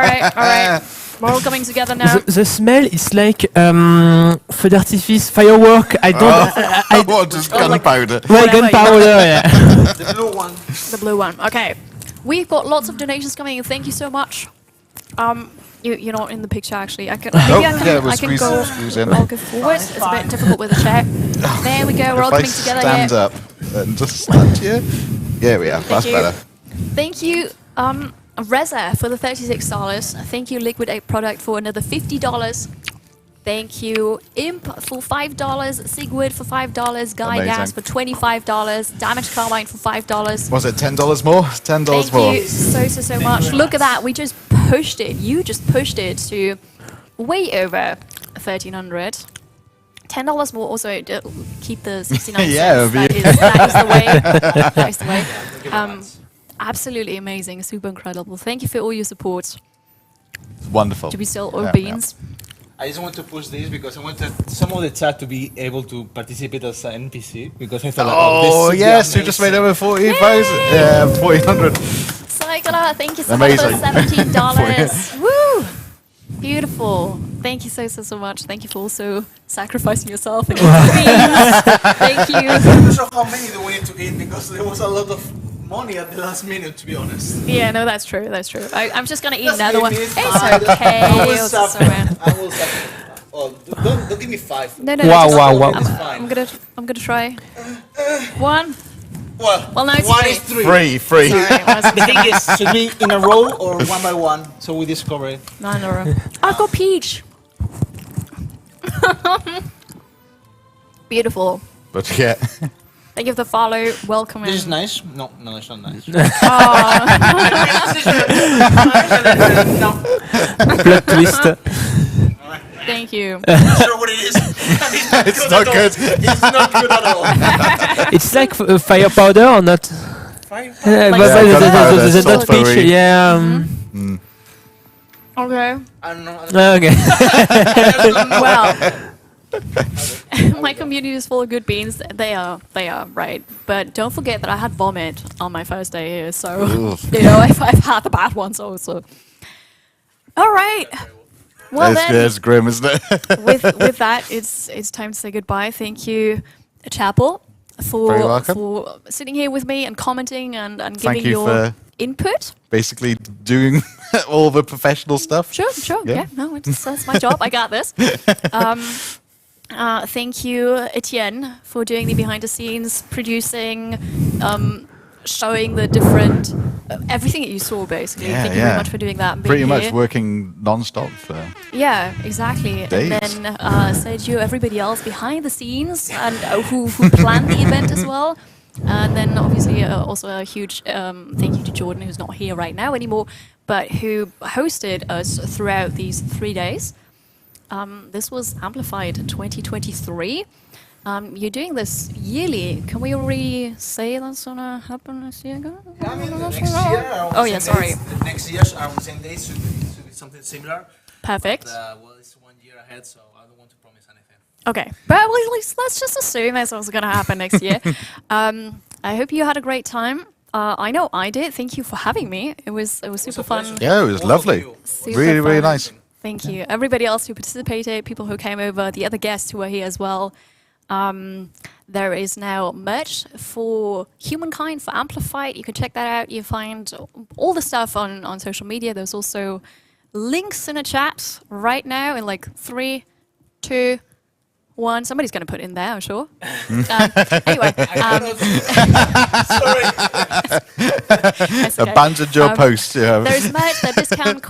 right. We're all coming together now. The smell is like feu d'artifice, firework. I don't... What, just gunpowder? Well, Whatever, gunpowder, yeah. The blue one. The blue one. Okay. We've got lots of donations coming in. Thank you so much. You're not in the picture actually. I can maybe I can go. squeeze in. I'll go forward. It's a bit difficult with the chair. There we go. We're all If I coming together stand here. up and just stand here. Here we are. That's you. better. Thank you. Reza for the $36. Thank you, Liquid 8 Product, for another $50. Thank you, Imp for $5, Sigurd for $5, Guy Amazing. Gas for $25, Damage Carmine for $5. Was it $10 more? $10 Thank more. you so much. Look at that. We just pushed it. You just pushed it to way over 1,300. $10 more. Also, keep the 69 Yeah, cents. That is the way. That is the way. Absolutely amazing. Super incredible. Thank you for all your support. Wonderful. Do we sell all Yeah, beans? I just want to push this because I wanted some of the chat to be able to participate as an NPC because I thought, Oh, this yes, you just made over 40,000. Yeah, 4,800. Cycler, thank you so much for Amazing. $17. Woo! Beautiful. Thank you so much. Thank you for also sacrificing yourself and eating beans. Thank you. I'm not sure how many do we need to eat because there was a lot of money at the last minute, to be honest. Yeah, no, that's true. That's true. I'm just gonna eat Just another give one. me It's five. okay. I will It's suffer. alright. I will suffer. Oh, don't give me 5. No. Wow, just- wow, wow. It's fine. I'm gonna try. One. Well, No, it's one three. is 3. Free. Sorry, The thing is, should be in a row or one by one, so we discover it. no. I've got peach. Beautiful. But yeah. Thank you for the follow. Welcome This is in. nice. No, it's not nice. No, Plot twist. Thank you. not sure what it is. It's not good. It's not good at all. It's like fire powder or not? Fine. But gunpowder, the not peach. sulfury. Yeah. Okay. I don't know. Okay. Well, my community is full of good beans. They are, right. But don't forget that I had vomit on my first day here, so I've had the bad ones also. All right. Well It's grim, isn't it? with that, it's time to say goodbye. Thank you, Chapel, Very welcome. for sitting here with me and commenting and Thank giving you your for input. basically doing all the professional stuff. Sure. Yeah. Yeah, no, that's my job. I got this. Thank you, Etienne, for doing the behind the scenes, producing, showing the different, everything that you saw, basically. Yeah, Thank you very much for doing that. and Pretty being much here. working non-stop for Yeah, exactly. days. And then Sergio, everybody else behind the scenes, and who planned the event as well. And then obviously also a huge thank you to Jordan, who's not here right now anymore, but who hosted us throughout these 3 days. This was Amplified 2023. You're doing this yearly. Can we already say that's gonna happen this year? I mean, the next year, around Oh the yeah, same sorry. days, the next year, around the same days, should be something similar. Perfect. Well, it's 1 year ahead, so I don't want to promise anything. Okay, but at least let's just assume that's what's going to happen next year. I hope you had a great time. I know I did. Thank you for having me. It was super fun. Yeah, it was All of lovely. you. Super Really fun. nice. Thank you. Everybody else who participated, people who came over, the other guests who were here as well. There is now merch for Humankind, for Amplified. You can check that out. You find all the stuff on social media. There's also links in a chat right now in like 3, 2, 1. Somebody's going to put it in there, I'm sure. Anyway. Sorry. That's okay. Abandoned your post. Yeah. There's merch, the discount.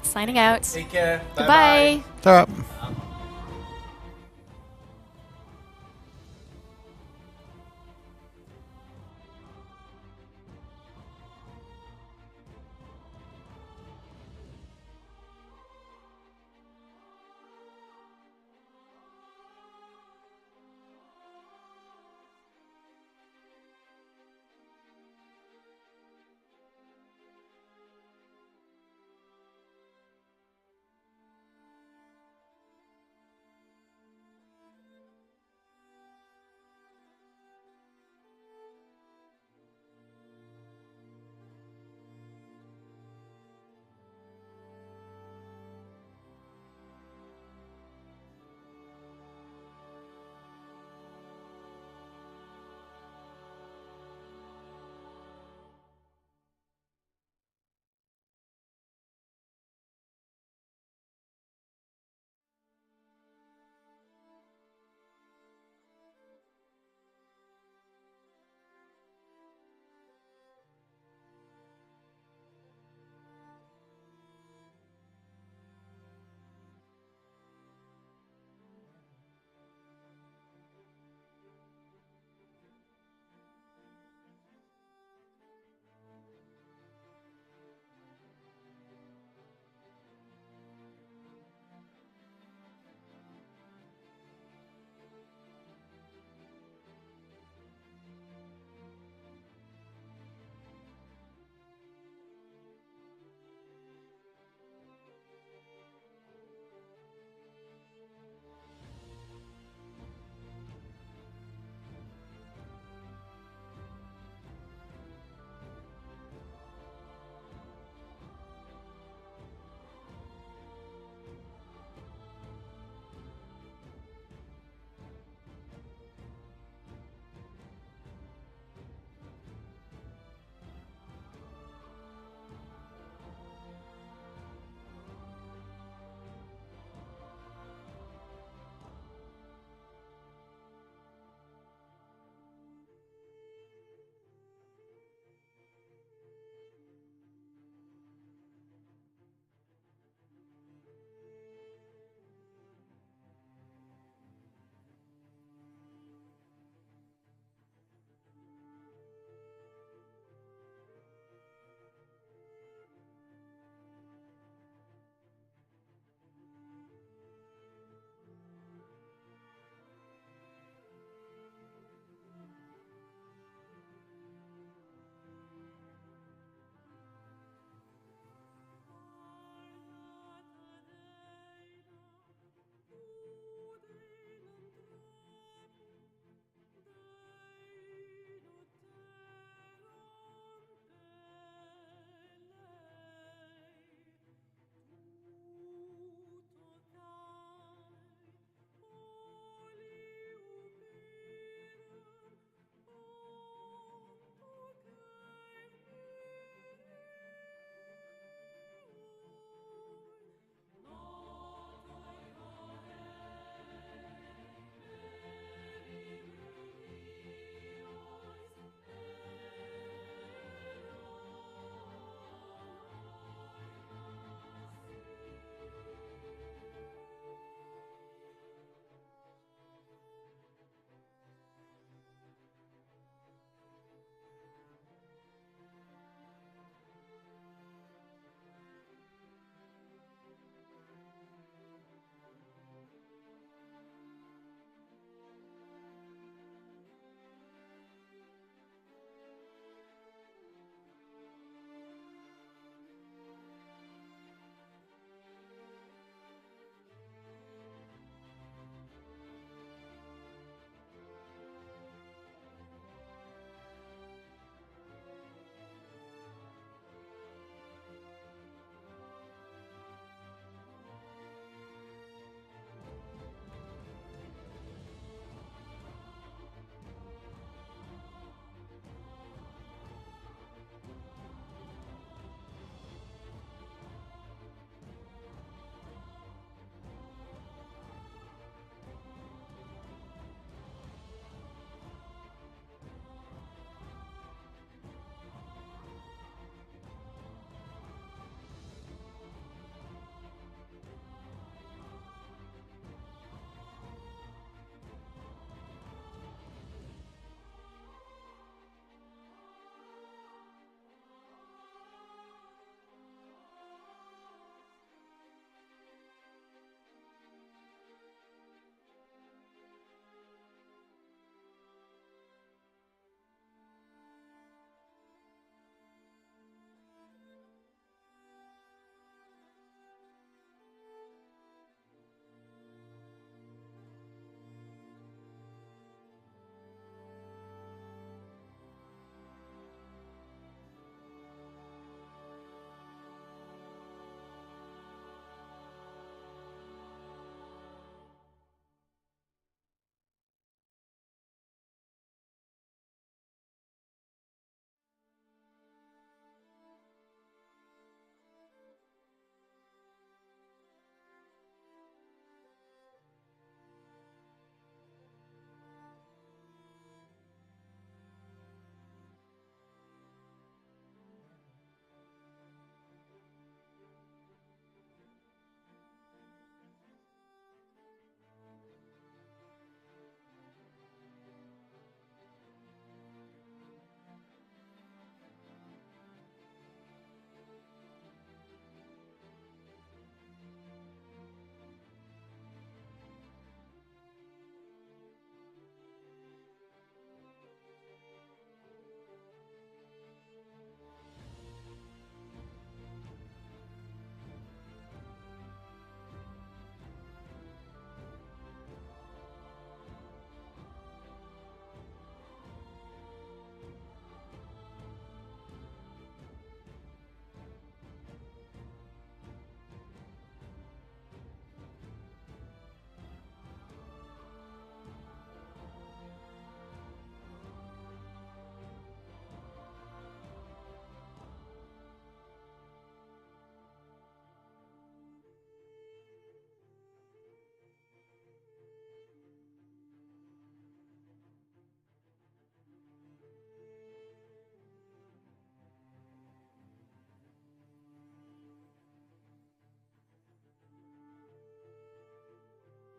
Signing out. Take care. Goodbye. Ta-ra.